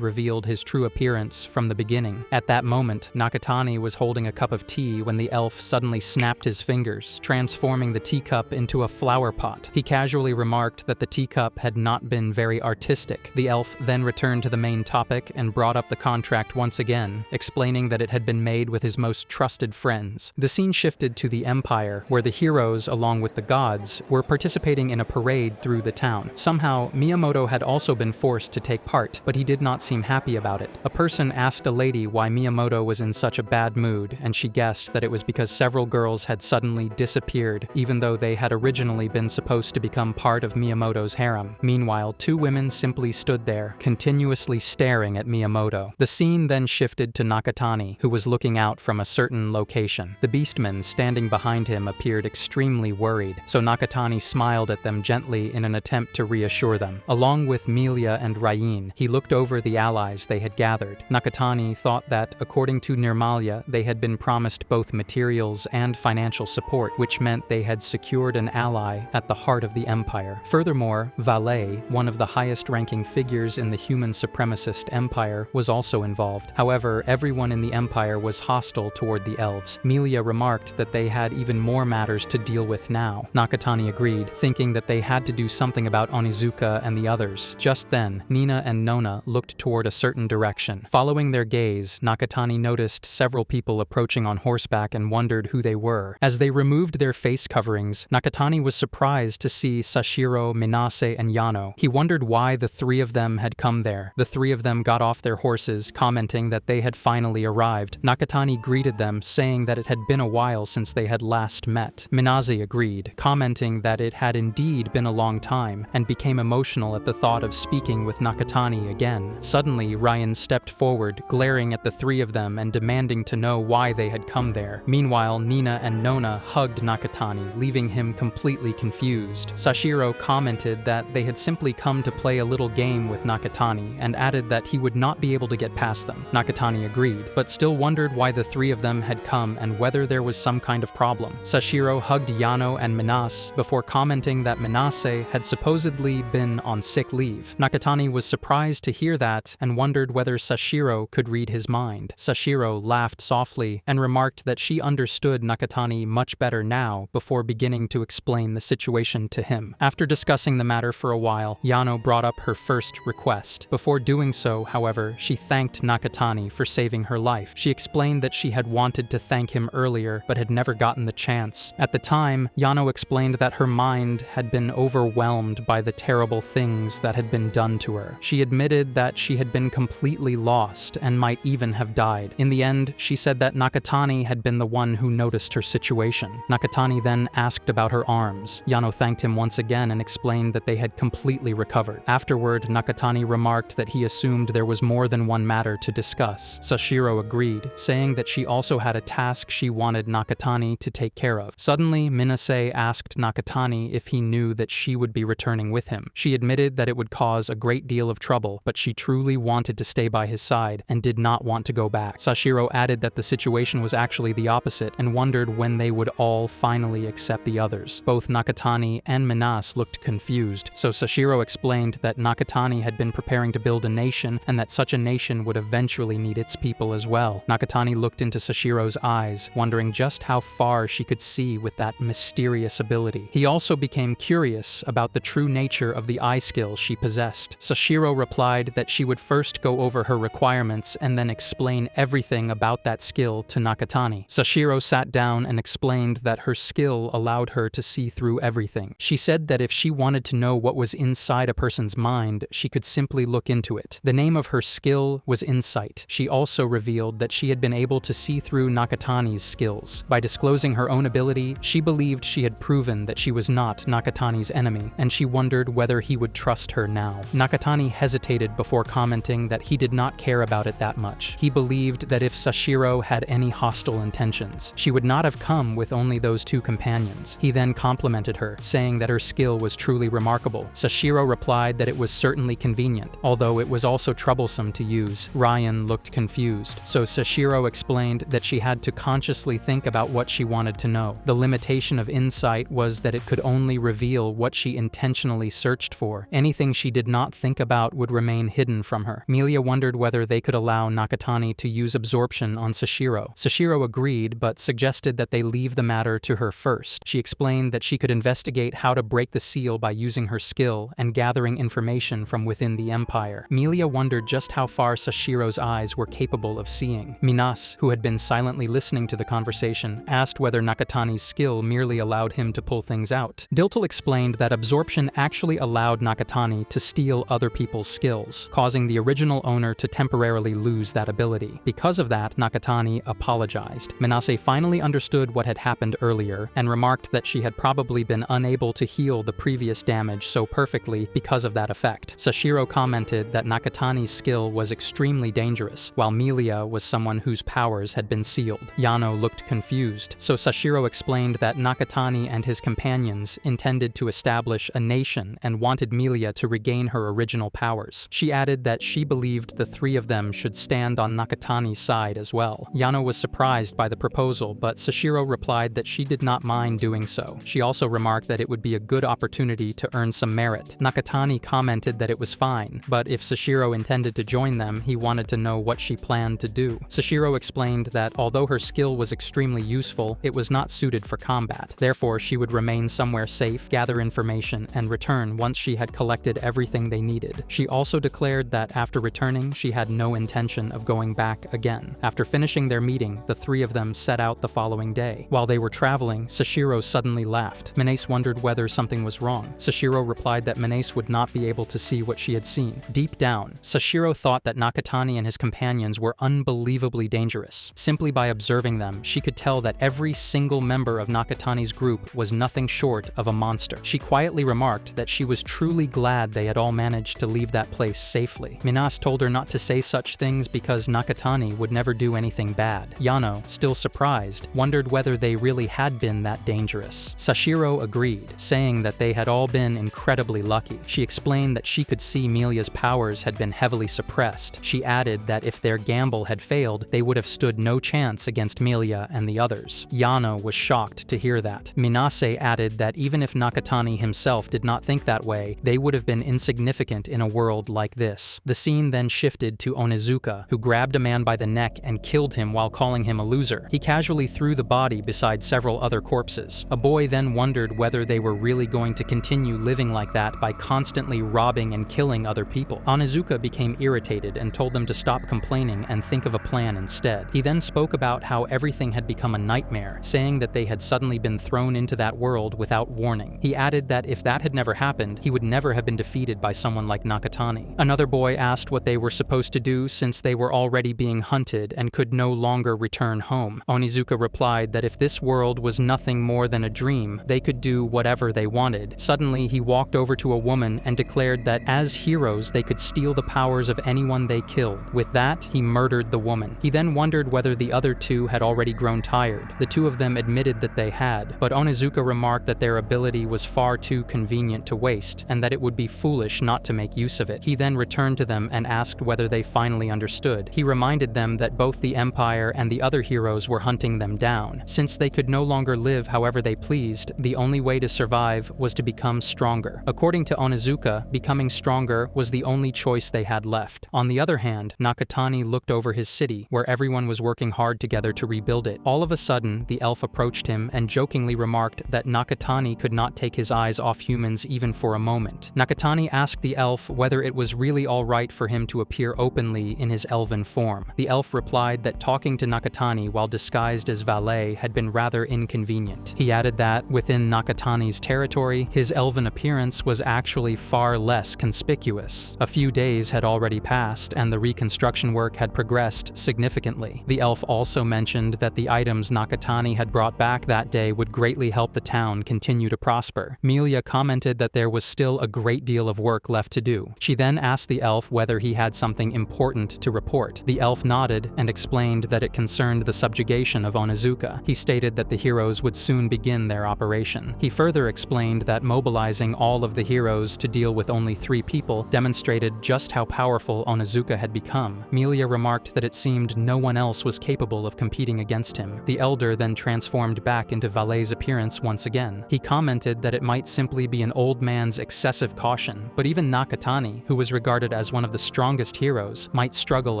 revealed his true appearance from the beginning. At that moment, Nakatani was holding a cup of tea when the elf suddenly snapped his fingers, transforming the teacup into a flower pot. He casually remarked that the teacup had not been very artistic. The elf then returned to the main topic and brought up the contract once again, explaining that it had been made with his most trusted friends. The scene shifted to the Empire, where the heroes, along with the gods, were participating in a parade through the town. Somehow, Miyamoto had also been forced to take part, but he did not seem happy about it. A person asked a lady why Miyamoto was in such a bad mood, and she guessed that it was because several girls had suddenly disappeared, even though they had originally been supposed to become part of Miyamoto's harem. Meanwhile, two women simply stood there, continuously staring at Miyamoto. The scene then shifted to Nakatani, who was looking out from a certain location. The beastmen standing behind him appeared extremely worried, so Nakatani smiled at them gently in an attempt to reassure them. Along with Melia and Ryan, he looked over the allies they had gathered. Nakatani thought that, according to Nirmalia, they had been promised both materials and financial support, which meant they had secured an ally at the heart of the empire. Furthermore, Valet, one of the highest-ranking figures in the human supremacist empire, was also involved. However, everyone in the empire was hostile toward the elves. Melia remarked that they had even more matters to deal with now. Nakatani agreed, thinking that they had to do something about Onizuka and the others. Just then, Nina and Nona looked toward a certain direction. Following their gaze, Nakatani noticed several people approaching on horseback and wondered who they were. As they removed their face coverings, Nakatani was surprised to see Sashiro, Minase, and Yano. He wondered why the three of them had come there. The three of them got off their horses, commenting that they had finally arrived. Nakatani greeted them, saying that it had been a while since they had last met. Minase agreed, commenting that it had indeed been a long time, and became emotional at the thought of speaking with Nakatani again. Suddenly, Ryan stepped forward, glaring at the three of them and demanding to know why they had come there. Meanwhile, Nina and Nona hugged Nakatani, leaving him completely confused. Sashiro commented that they had simply come to play a little game with Nakatani, and added that he would not be able to get past them. Nakatani agreed, but still wondered why the three of them had come and whether there was some kind of problem. Sashiro hugged Yano and Minase before commenting that Minase had supposedly been on sick leave. Nakatani was surprised to hear that and wondered whether Sashiro could read his mind. Sashiro laughed softly and remarked that she understood Nakatani much better now before beginning to explain the situation to him. After discussing the matter for a while, Yano brought up her first request. Before doing so, however, she thanked Nakatani for saving her life. She explained that she had wanted to thank him earlier but had never gotten the chance. At the time, Yano explained that her mind had been overwhelmed by the terrible things that had been done to her. She admitted that she had been completely lost and might even have died. In the end, she said that Nakatani had been the one who noticed her situation. Nakatani then asked about her arms. Yano thanked him once again and explained that they had completely recovered. Afterward, Nakatani remarked that he assumed there was more than one matter to discuss. Sashiro agreed, saying that she also had a task she wanted Nakatani to take care of. Suddenly, Minase asked Nakatani if he knew that she would be returning with him. She admitted that it would cause a great deal of trouble, but she truly wanted to stay by his side and did not want to go back. Sashiro added that the situation was actually the opposite and wondered when they would all finally accept the others. Both Nakatani and Minase looked looked confused, so Sashiro explained that Nakatani had been preparing to build a nation and that such a nation would eventually need its people as well. Nakatani looked into Sashiro's eyes, wondering just how far she could see with that mysterious ability. He also became curious about the true nature of the eye skill she possessed. Sashiro replied that she would first go over her requirements and then explain everything about that skill to Nakatani. Sashiro sat down and explained that her skill allowed her to see through everything. She said that if she wanted to know what was inside a person's mind, she could simply look into it. The name of her skill was Insight. She also revealed that she had been able to see through Nakatani's skills. By disclosing her own ability, she believed she had proven that she was not Nakatani's enemy, and she wondered whether he would trust her now. Nakatani hesitated before commenting that he did not care about it that much. He believed that if Sashiro had any hostile intentions, she would not have come with only those two companions. He then complimented her, saying that her skill was truly remarkable. Sashiro replied that it was certainly convenient, although it was also troublesome to use. Ryan looked confused, so Sashiro explained that she had to consciously think about what she wanted to know. The limitation of Insight was that it could only reveal what she intentionally searched for. Anything she did not think about would remain hidden from her. Milia wondered whether they could allow Nakatani to use absorption on Sashiro. Sashiro agreed, but suggested that they leave the matter to her first. She explained that she could investigate how to break the seal by using her skill and gathering information from within the Empire. Milia wondered just how far Sashiro's eyes were capable of seeing. Minas, who had been silently listening to the conversation, asked whether Nakatani's skill merely allowed him to pull things out. Diltal explained that absorption actually allowed Nakatani to steal other people's skills, causing the original owner to temporarily lose that ability. Because of that, Nakatani apologized. Minase finally understood what had happened earlier and remarked that she had probably been unable to heal the previous damage so perfectly because of that effect. Sashiro commented that Nakatani's skill was extremely dangerous, while Milia was someone whose powers had been sealed. Yano looked confused, so Sashiro explained that Nakatani and his companions intended to establish a nation and wanted Milia to regain her original powers. She added that she believed the three of them should stand on Nakatani's side as well. Yano was surprised by the proposal, but Sashiro replied that she did not mind doing so. She also remarked that it would be a good opportunity to earn some merit. Nakatani commented that it was fine, but if Sashiro intended to join them, he wanted to know what she planned to do. Sashiro explained that although her skill was extremely useful, it was not suited for combat. Therefore, she would remain somewhere safe, gather information, and return once she had collected everything they needed. She also declared that after returning, she had no intention of going back again. After finishing their meeting, the three of them set out the following day. While they were traveling, Sashiro suddenly laughed. Minase wondered whether something was wrong. Sashiro replied that Minase would not be able to see what she had seen. Deep down, Sashiro thought that Nakatani and his companions were unbelievably dangerous. Simply by observing them, she could tell that every single member of Nakatani's group was nothing short of a monster. She quietly remarked that she was truly glad they had all managed to leave that place safely. Minas told her not to say such things because Nakatani would never do anything bad. Yano, still surprised, wondered whether they really had been that dangerous. Sashiro agreed, saying that they had all been incredibly lucky. She explained that she could see Milia's powers had been heavily suppressed. She added that if their gamble had failed, they would have stood no chance against Milia and the others. Yano was shocked to hear that. Minase added that even if Nakatani himself did not think that way, they would have been insignificant in a world like this. The scene then shifted to Onizuka, who grabbed a man by the neck and killed him while calling him a loser. He casually threw the body beside several other corpses. A boy then wondered whether they were really going to continue living like that by constantly robbing and killing other people. Onizuka became irritated and told them to stop complaining and think of a plan instead. He then spoke about how everything had become a nightmare, saying that they had suddenly been thrown into that world without warning. He added that if that had never happened, he would never have been defeated by someone like Nakatani. Another boy asked what they were supposed to do since they were already being hunted and could no longer return home. Onizuka replied that if this world was nothing more than a dream, they could do whatever they wanted. Suddenly, he walked over to a woman and declared that as heroes, they could steal the powers of anyone they killed. With that, he murdered the woman. He then wondered whether the other two had already grown tired. The two of them admitted that they had, but Onizuka remarked that their ability was far too convenient to waste, and that it would be foolish not to make use of it. He then returned to them and asked whether they finally understood. He reminded them that both the Empire and the other heroes were hunting them down. Since they could no longer live however they pleased, the only way to survive was to become stronger. According to Onizuka, becoming stronger was the only choice they had left. On the other hand, Nakatani looked over his city, where everyone was working hard together to rebuild it. All of a sudden, the elf approached him and jokingly remarked that Nakatani could not take his eyes off humans even for a moment. Nakatani asked the elf whether it was really alright for him to appear openly in his elven form. The elf replied that talking to Nakatani while disguised as valet had been rather inconvenient. He added that, within Nakatani's territory, his elven appearance was actually far less conspicuous. A few days had already passed, and the reconstruction work had progressed significantly. The elf also mentioned that the items Nakatani had brought back that day would greatly help the town continue to prosper. Melia commented that there was still a great deal of work left to do. She then asked the elf whether he had something important to report. The elf nodded and explained that it concerned the subjugation of Onizuka. He stated that the heroes would soon begin their operation. He further explained that mobilizing all of the heroes to deal with only 3 people demonstrated just how powerful Onizuka had become. Melia remarked that it seemed no one else was capable of competing against him. The elder then transformed back into Valet's appearance once again. He commented that it might simply be an old man's excessive caution, but even Nakatani, who was regarded as one of the strongest heroes, might struggle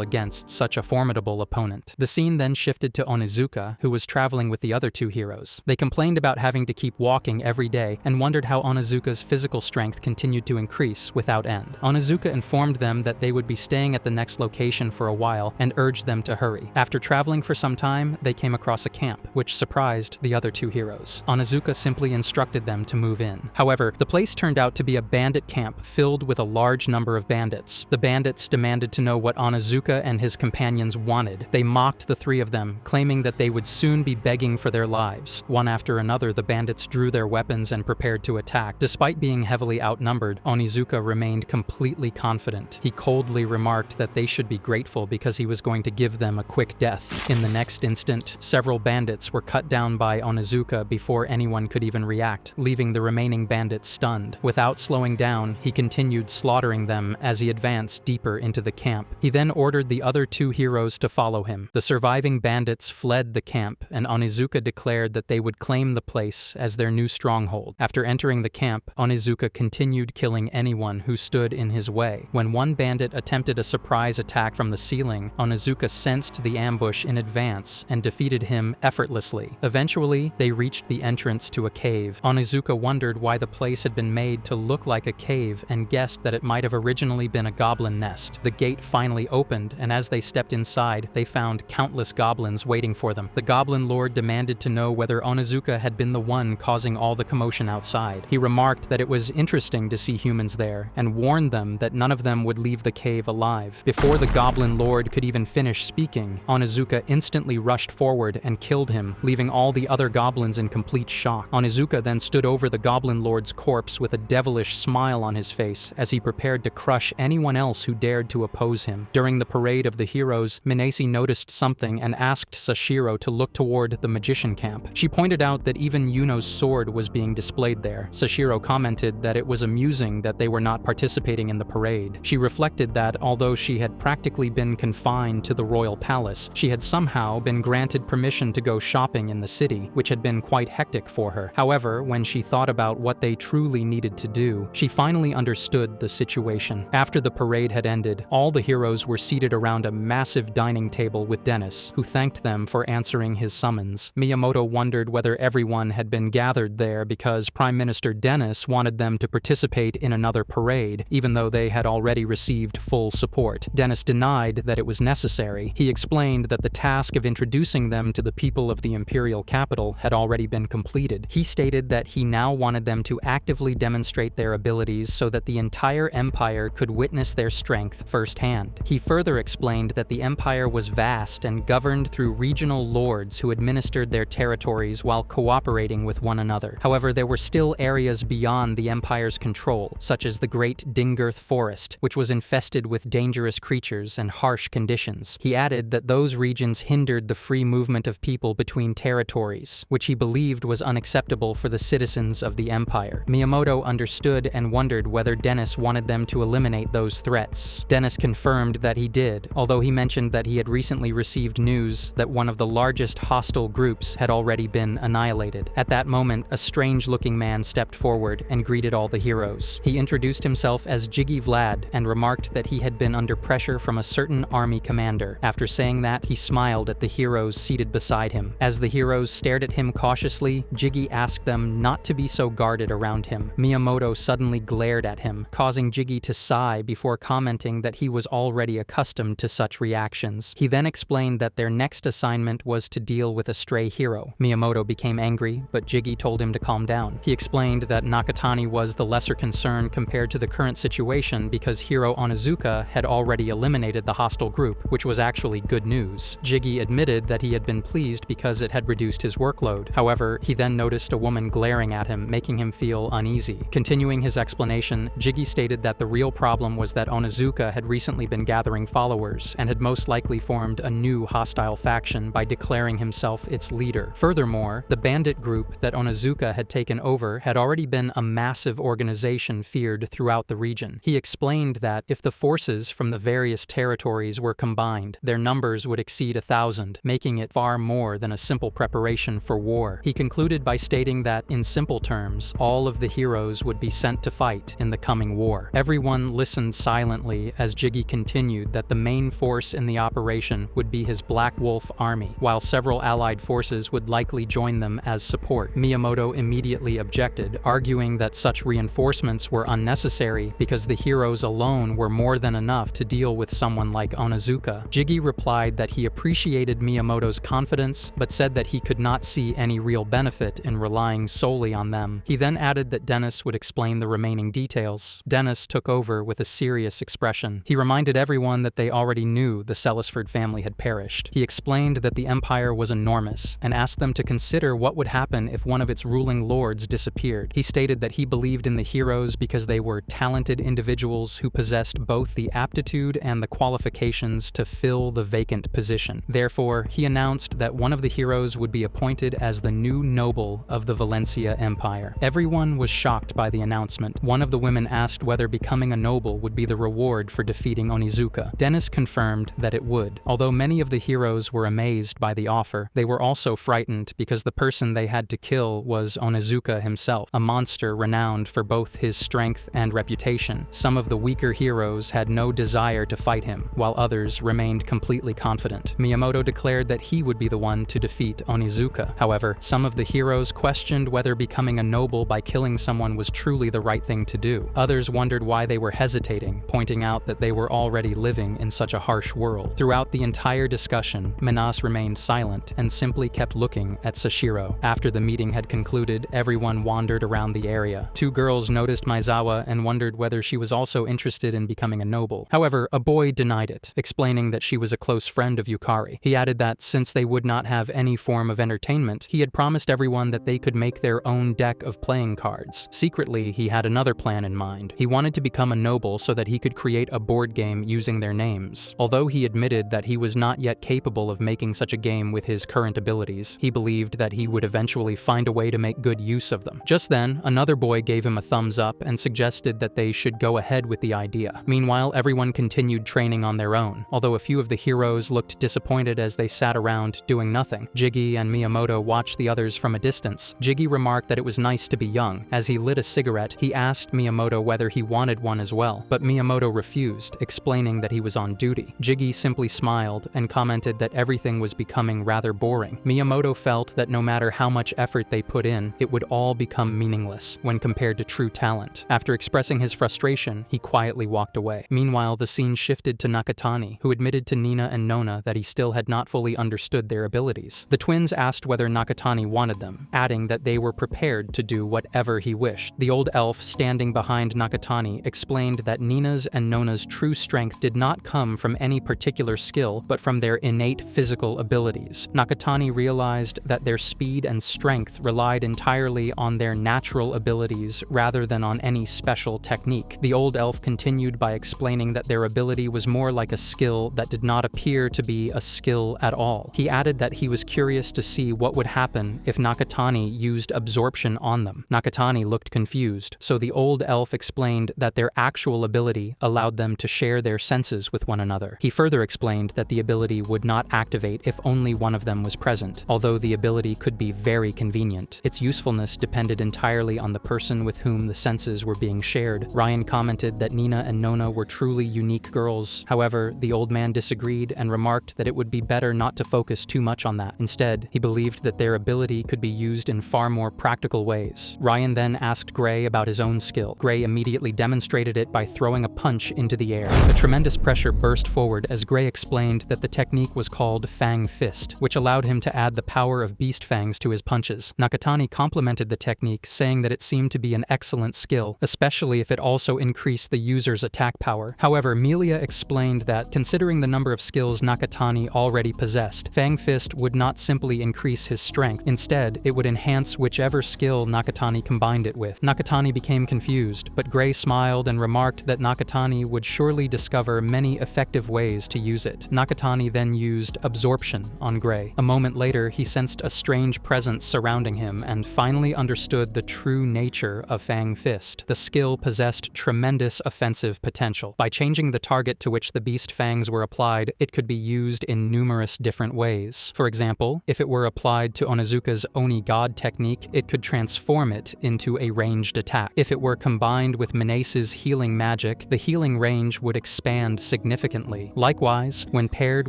against such a formidable opponent. The scene then shifted to Onizuka, who was traveling with the other 2 heroes. They complained about having to keep walking every day and wondered how Onizuka's physical strength continued to increase without end. Onizuka informed them that they would be staying at the next location for a while and urged them to hurry. After traveling for some time, they came across a camp, which surprised the other 2 heroes. Onizuka simply instructed them to move in. However, the place turned out to be a bandit camp filled with a large number of bandits. The bandits demanded to know what Onizuka and his companions wanted. They mocked the 3 of them, claiming that they would soon be begging for their lives. One after another, the bandits drew their weapons and prepared to attack. Despite being heavily outnumbered, Onizuka remained completely confident. He coldly remarked that they should be grateful because he was going to give them a quick death. In the next instant, several bandits were cut down by Onizuka before anyone could even react, leaving the remaining bandits stunned. Without slowing down, he continued slaughtering them as he advanced deeper into the camp. He then ordered the other 2 heroes to follow him. The surviving bandits fled the camp, and Onizuka declared that they would claim the place as their new stronghold. After entering the camp, Onizuka continued killing anyone who stood in his way. When one bandit attempted a surprise attack from the ceiling, Onizuka sensed the ambush in advance and defeated him effortlessly. Eventually, they reached the entrance to a cave. Onizuka wondered why the place had been made to look like a cave and guessed that it might have originally been a goblin nest. The gate finally opened, and as they stepped inside, they found countless goblins waiting for them. The goblin lord demanded to know whether Onizuka had been the one causing all the commotion outside. He remarked that it was interesting to see humans there, and warned them that none of them would leave the cave alive. Before the goblin lord could even finish speaking, Onizuka instantly rushed forward and killed him, leaving all the other goblins in complete shock. Onizuka then stood over the goblin lord's corpse with a devilish smile on his face as he prepared to crush anyone else who dared to oppose him. During the parade of the heroes, Minase noticed something and asked Sashiro to look toward the magician camp. She pointed out that even Yuno's sword was being displayed there. Sashiro commented that it was amusing that they were not participating in the parade. She reflected that, although she had practically been confined to the royal palace, she had somehow been granted permission to go shopping in the city, which had been quite hectic for her. However, when she thought about what they truly needed to do, she finally understood the situation. After the parade had ended, all the heroes were seated around a massive dining table with Dennis, who thanked them for answering his summons. Miyamoto wondered whether everyone had been gathered there because Prime Minister Dennis wanted them to participate in another parade, even though they had already received full support. Dennis denied that it was necessary. He explained that the task of introducing them to the people of the imperial capital had already been completed. He stated that he now wanted them to actively demonstrate their abilities so that the entire empire could witness their strength firsthand. He further explained that the empire was vast and governed through regional lords who administered their territories while cooperating with one another. However, there were still areas beyond the empire's control, such as the Great Dingirth Forest, which was infested with dangerous creatures and harsh conditions. He added that those regions hindered the free movement of people between territories, which he believed was unacceptable for the citizens of the empire. Miyamoto understood and wondered whether Dennis wanted them to eliminate those threats. Dennis confirmed that he did, although he mentioned that he had recently received news that one of the largest hostile groups had already been annihilated. At that moment, a strange-looking man man stepped forward and greeted all the heroes. He introduced himself as Jiggy Vlad and remarked that he had been under pressure from a certain army commander. After saying that, he smiled at the heroes seated beside him. As the heroes stared at him cautiously, Jiggy asked them not to be so guarded around him. Miyamoto suddenly glared at him, causing Jiggy to sigh before commenting that he was already accustomed to such reactions. He then explained that their next assignment was to deal with a stray hero. Miyamoto became angry, but Jiggy told him to calm down. He explained that Nakatani was the lesser concern compared to the current situation because hero Onizuka had already eliminated the hostile group, which was actually good news. Jiggy admitted that he had been pleased because it had reduced his workload. However, he then noticed a woman glaring at him, making him feel uneasy. Continuing his explanation, Jiggy stated that the real problem was that Onizuka had recently been gathering followers and had most likely formed a new hostile faction by declaring himself its leader. Furthermore, the bandit group that Onizuka had taken over had already been a massive organization feared throughout the region. He explained that if the forces from the various territories were combined, their numbers would exceed 1,000, making it far more than a simple preparation for war. He concluded by stating that, in simple terms, all of the heroes would be sent to fight in the coming war. Everyone listened silently as Jiggy continued that the main force in the operation would be his Black Wolf army, while several allied forces would likely join them as support. Miyamoto immediately objected, arguing that such reinforcements were unnecessary because the heroes alone were more than enough to deal with someone like Onizuka. Jiggy replied that he appreciated Miyamoto's confidence, but said that he could not see any real benefit in relying solely on them. He then added that Dennis would explain the remaining details. Dennis took over with a serious expression. He reminded everyone that they already knew the Sellisford family had perished. He explained that the empire was enormous and asked them to consider what would happen if one of its ruling lords disappeared. He stated that he believed in the heroes because they were talented individuals who possessed both the aptitude and the qualifications to fill the vacant position. Therefore, he announced that one of the heroes would be appointed as the new noble of the Valencia Empire. Everyone was shocked by the announcement. One of the women asked whether becoming a noble would be the reward for defeating Onizuka. Dennis confirmed that it would. Although many of the heroes were amazed by the offer, they were also frightened because the person they had to kill was Onizuka himself, a monster renowned for both his strength and reputation. Some of the weaker heroes had no desire to fight him, while others remained completely confident. Miyamoto declared that he would be the one to defeat Onizuka. However, some of the heroes questioned whether becoming a noble by killing someone was truly the right thing to do. Others wondered why they were hesitating, pointing out that they were already living in such a harsh world. Throughout the entire discussion, Minas remained silent and simply kept looking at Sashiro. After the meeting had concluded, everyone wandered around the area. Two girls noticed Maizawa and wondered whether she was also interested in becoming a noble. However, a boy denied it, explaining that she was a close friend of Yukari. He added that since they would not have any form of entertainment, he had promised everyone that they could make their own deck of playing cards. Secretly, he had another plan in mind. He wanted to become a noble so that he could create a board game using their names. Although he admitted that he was not yet capable of making such a game with his current abilities, he believed that he would eventually find a way to make good use of them. Just then, another boy gave him a thumbs up and suggested that they should go ahead with the idea. Meanwhile, everyone continued training on their own. Although a few of the heroes looked disappointed as they sat around doing nothing, Jiggy and Miyamoto watched the others from a distance. Jiggy remarked that it was nice to be young. As he lit a cigarette, he asked Miyamoto whether he wanted one as well, but Miyamoto refused, explaining that he was on duty. Jiggy simply smiled and commented that everything was becoming rather boring. Miyamoto felt that no matter how much effort they put in, it would all become meaningless when compared to true talent. After expressing his frustration, he quietly walked away. Meanwhile, the scene shifted to Nakatani, who admitted to Nina and Nona that he still had not fully understood their abilities. The twins asked whether Nakatani wanted them, adding that they were prepared to do whatever he wished. The old elf standing behind Nakatani explained that Nina's and Nona's true strength did not come from any particular skill, but from their innate physical abilities. Nakatani realized that their speed and strength relied entirely on their natural abilities rather than on any special technique. The old elf continued by explaining that their ability was more like a skill that did not appear to be a skill at all. He added that he was curious to see what would happen if Nakatani used absorption on them. Nakatani looked confused, so the old elf explained that their actual ability allowed them to share their senses with one another. He further explained that the ability would not activate if only one of them was present, although the ability could be very convenient. Its usefulness depended depended entirely on the person with whom the senses were being shared. Ryan commented that Nina and Nona were truly unique girls. However, the old man disagreed and remarked that it would be better not to focus too much on that. Instead, he believed that their ability could be used in far more practical ways. Ryan then asked Gray about his own skill. Gray immediately demonstrated it by throwing a punch into the air. A tremendous pressure burst forward as Gray explained that the technique was called Fang Fist, which allowed him to add the power of beast fangs to his punches. Nakatani complimented the technique, saying that it seemed to be an excellent skill, especially if it also increased the user's attack power. However, Melia explained that, considering the number of skills Nakatani already possessed, Fang Fist would not simply increase his strength. Instead, it would enhance whichever skill Nakatani combined it with. Nakatani became confused, but Gray smiled and remarked that Nakatani would surely discover many effective ways to use it. Nakatani then used Absorption on Gray. A moment later, he sensed a strange presence surrounding him and finally understood the true nature of Fang Fist. The skill possessed tremendous offensive potential. By changing the target to which the beast fangs were applied, it could be used in numerous different ways. For example, if it were applied to Onizuka's Oni God technique, it could transform it into a ranged attack. If it were combined with Minace's healing magic, the healing range would expand significantly. Likewise, when paired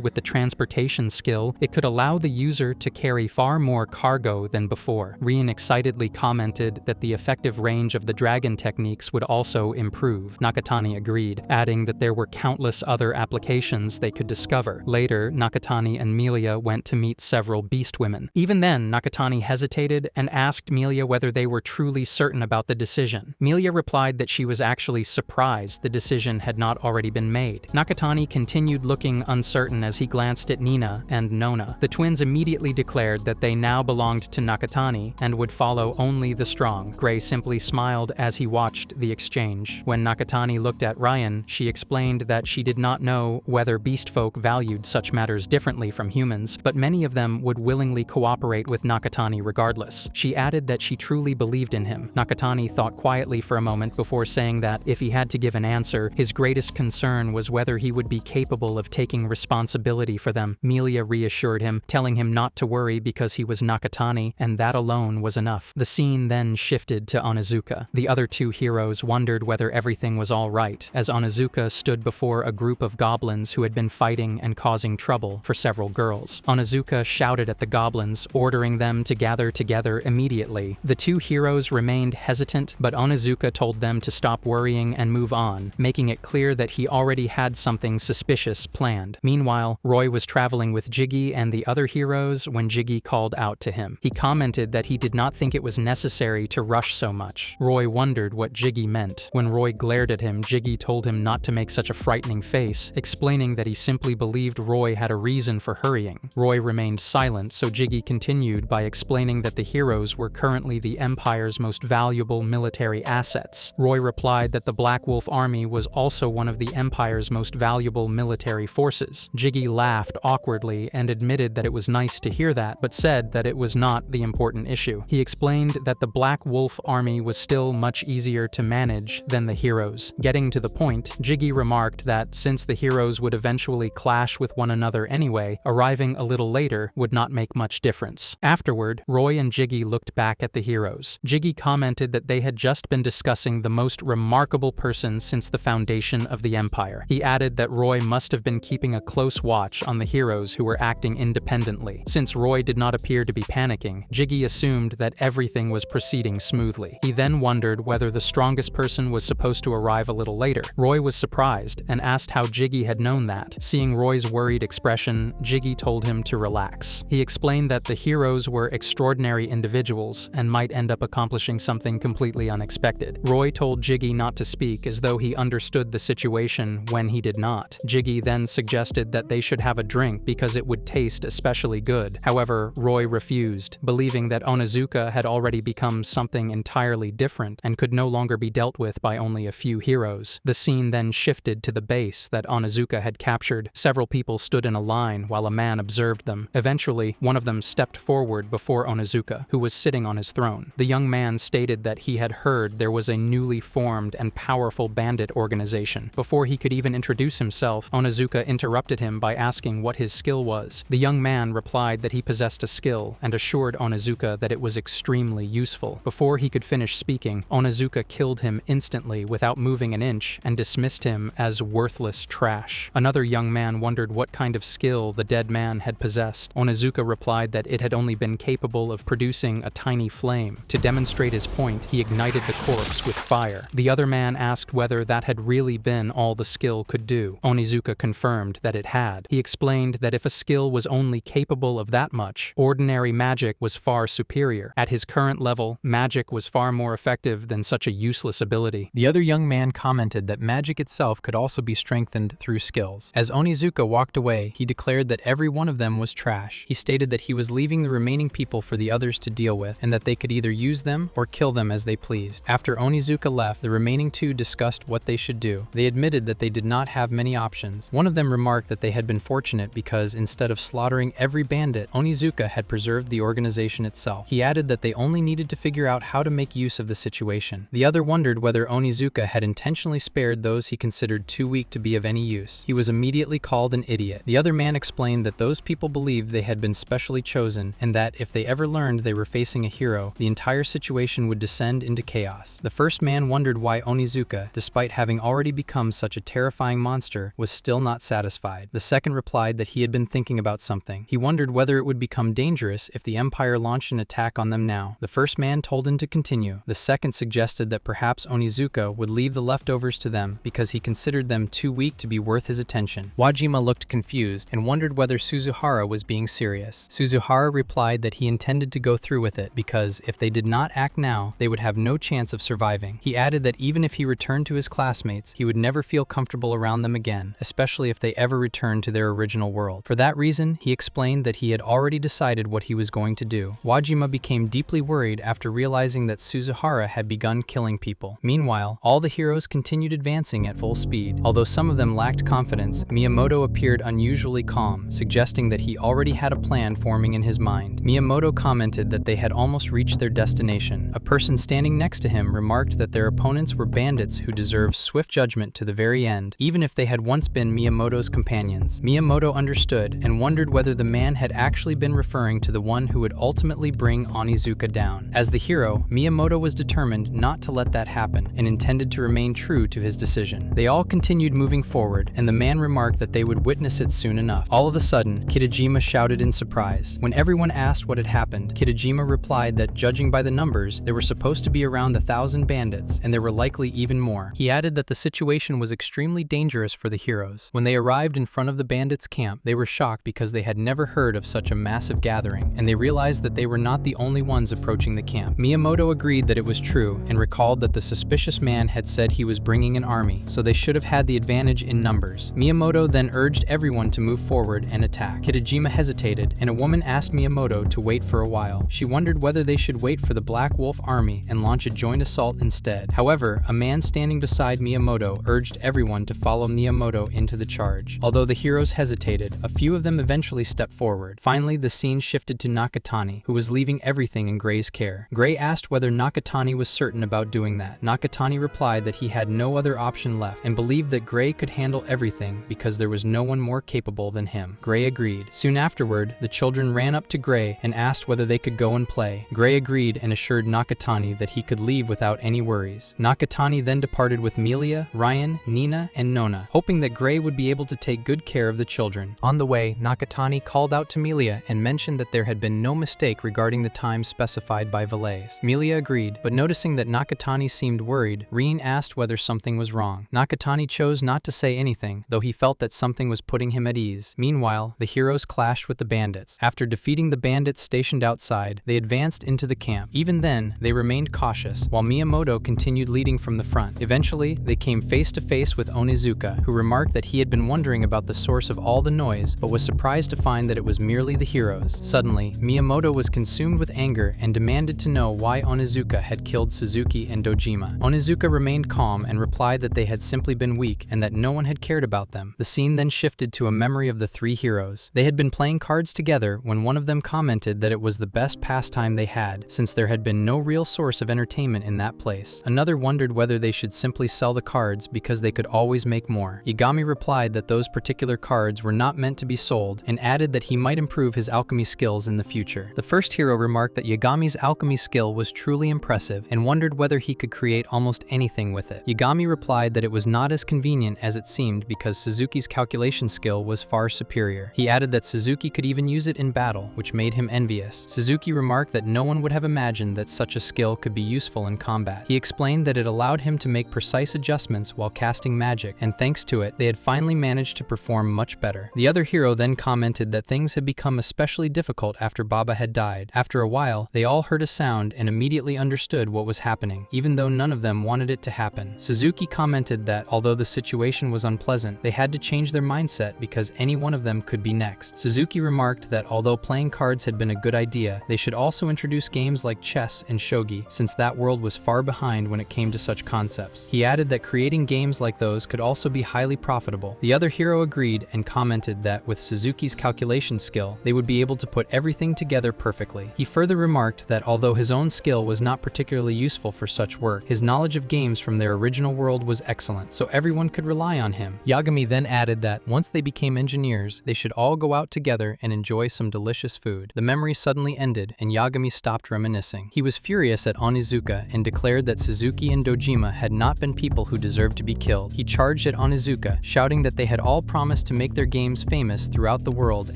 with the transportation skill, it could allow the user to carry far more cargo than before. Rien excitedly commented that the effective range of the dragon techniques would also improve. Nakatani agreed, adding that there were countless other applications they could discover. Later, Nakatani and Melia went to meet several beast women. Even then, Nakatani hesitated and asked Melia whether they were truly certain about the decision. Melia replied that she was actually surprised the decision had not already been made. Nakatani continued looking uncertain as he glanced at Nina and Nona. The twins immediately declared that they now belonged to Nakatani and would follow only the strong. Gray simply smiled as he watched the exchange. When Nakatani looked at Ryan, she explained that she did not know whether beast folk valued such matters differently from humans, but many of them would willingly cooperate with Nakatani regardless. She added that she truly believed in him. Nakatani thought quietly for a moment before saying that, if he had to give an answer, his greatest concern was whether he would be capable of taking responsibility for them. Melia reassured him, telling him not to worry because he was Nakatani, and that alone was enough. The scene then shifted to Onizuka. The other two heroes wondered whether everything was all right, as Onizuka stood before a group of goblins who had been fighting and causing trouble for several girls. Onizuka shouted at the goblins, ordering them to gather together immediately. The two heroes remained hesitant, but Onizuka told them to stop worrying and move on, making it clear that he already had something suspicious planned. Meanwhile, Roy was traveling with Jiggy and the other heroes when Jiggy called out to him. He commented that he did not think it was necessary to rush so much. Roy wondered what Jiggy meant. When Roy glared at him, Jiggy told him not to make such a frightening face, explaining that he simply believed Roy had a reason for hurrying. Roy remained silent, so Jiggy continued by explaining that the heroes were currently the Empire's most valuable military assets. Roy replied that the Black Wolf Army was also one of the Empire's most valuable military forces. Jiggy laughed awkwardly and admitted that it was nice to hear that, but said that it was not the important issue. He explained that the Black Wolf Army was still much easier to manage than the heroes. Getting to the point, Jiggy remarked that since the heroes would eventually clash with one another anyway, arriving a little later would not make much difference. Afterward, Roy and Jiggy looked back at the heroes. Jiggy commented that they had just been discussing the most remarkable person since the foundation of the Empire. He added that Roy must have been keeping a close watch on the heroes who were acting independently. Since Roy did not appear to be panicking, Jiggy assumed that everything was proceeding smoothly. He then wondered whether the strongest person was supposed to arrive a little later. Roy was surprised and asked how Jiggy had known that. Seeing Roy's worried expression, Jiggy told him to relax. He explained that the heroes were extraordinary individuals and might end up accomplishing something completely unexpected. Roy told Jiggy not to speak as though he understood the situation when he did not. Jiggy then suggested that they should have a drink because it would taste especially good. However, Roy refused, believing that Onizuka had already become something entirely different and could no longer be dealt with by only a few heroes. The scene then shifted to the base that Onizuka had captured. Several people stood in a line while a man observed them. Eventually, one of them stepped forward before Onizuka, who was sitting on his throne. The young man stated that he had heard there was a newly formed and powerful bandit organization. Before he could even introduce himself, Onizuka interrupted him by asking what his skill was. The young man replied that he possessed a skill and assured Onizuka that it was extremely useful. Before he could finish speaking, Onizuka killed him instantly without moving an inch and dismissed him as worthless trash. Another young man wondered what kind of skill the dead man had possessed. Onizuka replied that it had only been capable of producing a tiny flame. To demonstrate his point, he ignited the corpse with fire. The other man asked whether that had really been all the skill could do. Onizuka confirmed that it had. He explained that if a skill was only capable of that much, ordinary magic was far superior. At his current level, magic was far more effective than such a useless ability. The other young man commented that magic itself could also be strengthened through skills. As Onizuka walked away, he declared that every one of them was trash. He stated that he was leaving the remaining people for the others to deal with, and that they could either use them or kill them as they pleased. After Onizuka left, the remaining two discussed what they should do. They admitted that they did not have many options. One of them remarked that they had been fortunate because instead of slaughtering every bandit, Onizuka had preserved the organization itself. He added that they only needed to figure out how to make use of the situation. The other wondered whether Onizuka had intentionally spared those he considered too weak to be of any use. He was immediately called an idiot. The other man explained that those people believed they had been specially chosen, and that if they ever learned they were facing a hero, the entire situation would descend into chaos. The first man wondered why Onizuka, despite having already become such a terrifying monster, was still not satisfied. The second replied that he had been thinking about something. He wondered whether it would become dangerous if the Empire launched an attack on them now. The first man told him to continue. The second suggested that perhaps Onizuka would leave the leftovers to them because he considered them too weak to be worth his attention. Wajima looked confused and wondered whether Suzuhara was being serious. Suzuhara replied that he intended to go through with it because if they did not act now, they would have no chance of surviving. He added that even if he returned to his classmates, he would never feel comfortable around them again, especially if they ever returned to their original world. For that reason, he explained that he had already decided what he was going to do. Wajima became deeply worried after realizing that Suzuhara had begun killing people. Meanwhile, all the heroes continued advancing at full speed. Although some of them lacked confidence, Miyamoto appeared unusually calm, suggesting that he already had a plan forming in his mind. Miyamoto commented that they had almost reached their destination. A person standing next to him remarked that their opponents were bandits who deserved swift judgment to the very end, even if they had once been Miyamoto's companions. Miyamoto understood and wondered whether the man had actually been referring to the one who would ultimately bring Onizuka down. As the hero, Miyamoto was determined not to let that happen and intended to remain true to his decision. They all continued moving forward, and the man remarked that they would witness it soon enough. All of a sudden, Kitajima shouted in surprise. When everyone asked what had happened, Kitajima replied that judging by the numbers, there were supposed to be around 1,000 bandits, and there were likely even more. He added that the situation was extremely dangerous for the heroes. When they arrived in front of the bandits' camp, they were shocked because they had never heard of such a massive gathering, and they realized that they were not the only ones approaching the camp. Miyamoto agreed that it was true and recalled that the suspicious man had said he was bringing an army, so they should have had the advantage in numbers. Miyamoto then urged everyone to move forward and attack. Kitajima hesitated, and a woman asked Miyamoto to wait for a while. She wondered whether they should wait for the Black Wolf army and launch a joint assault instead. However, a man standing beside Miyamoto urged everyone to follow Miyamoto into the charge. Although the heroes hesitated, a few of them eventually stepped forward. Finally, the scene shifted to Nakatani, who was leaving everything in Gray's care. Gray asked whether Nakatani was certain about doing that. Nakatani replied that he had no other option left and believed that Gray could handle everything because there was no one more capable than him. Gray agreed. Soon afterward, the children ran up to Gray and asked whether they could go and play. Gray agreed and assured Nakatani that he could leave without any worries. Nakatani then departed with Melia, Ryan, Nina, and Nona, hoping that Gray would be able to take good care of the children. On the way, Nakatani called out to Melia and mentioned that there had been no mistake regarding the time specified by Valays. Melia agreed, but noticing that Nakatani seemed worried, Reen asked whether something was wrong. Nakatani chose not to say anything, though he felt that something was putting him at ease. Meanwhile, the heroes clashed with the bandits. After defeating the bandits stationed outside, they advanced into the camp. Even then, they remained cautious, while Miyamoto continued leading from the front. Eventually, they came face to face with Onizuka, who remarked that he had been wondering about the source of all the noise, but was surprised to find that it was merely the heroes. Suddenly, Miyamoto was consumed with anger and demanded to know why Onizuka had killed Suzuki and Dojima. Onizuka remained calm and replied that they had simply been weak and that no one had cared about them. The scene then shifted to a memory of the three heroes. They had been playing cards together when one of them commented that it was the best pastime they had, since there had been no real source of entertainment in that place. Another wondered whether they should simply sell the cards because they could always make more. Yagami replied that those particular cards were not meant to be sold and added that he might improve his alchemy skills in the future. The first hero remarked that Yagami's alchemy skill was truly impressive and wondered whether he could create almost anything with it. Yagami replied that it was not as convenient as it seemed because Suzuki's calculation skill was far superior. He added that Suzuki could even use it in battle, which made him envious. Suzuki remarked that no one would have imagined that such a skill could be useful in combat. He explained that it allowed him to make precise adjustments while casting magic, and thanks to it, they had finally managed to perform much better. The other hero then commented that things had become especially difficult after Baba had died. After a while, they all heard a sound and immediately understood what was happening, even though none of them wanted it to happen. Suzuki commented that although the situation was unpleasant, they had to change their mindset because any one of them could be next. Suzuki remarked that although playing cards had been a good idea, they should also introduce games like chess and shogi, since that world was far behind when it came to such concepts. He added that creating games like those could also be highly profitable. The other hero agreed and commented that with Suzuki's calculation skill, they would be able to put everything together perfectly. He further remarked that although his own skill was not particularly useful for such work, his knowledge of games from their original world was excellent, so everyone could rely on him. Yagami then added that once they became engineers, they should all go out together and enjoy some delicious food. The memory suddenly ended, and Yagami stopped reminiscing. He was furious at Onizuka and declared that Suzuki and Dojima had not been people who deserved to be killed. He charged at Onizuka, shouting that they had all promised to make their games famous throughout the world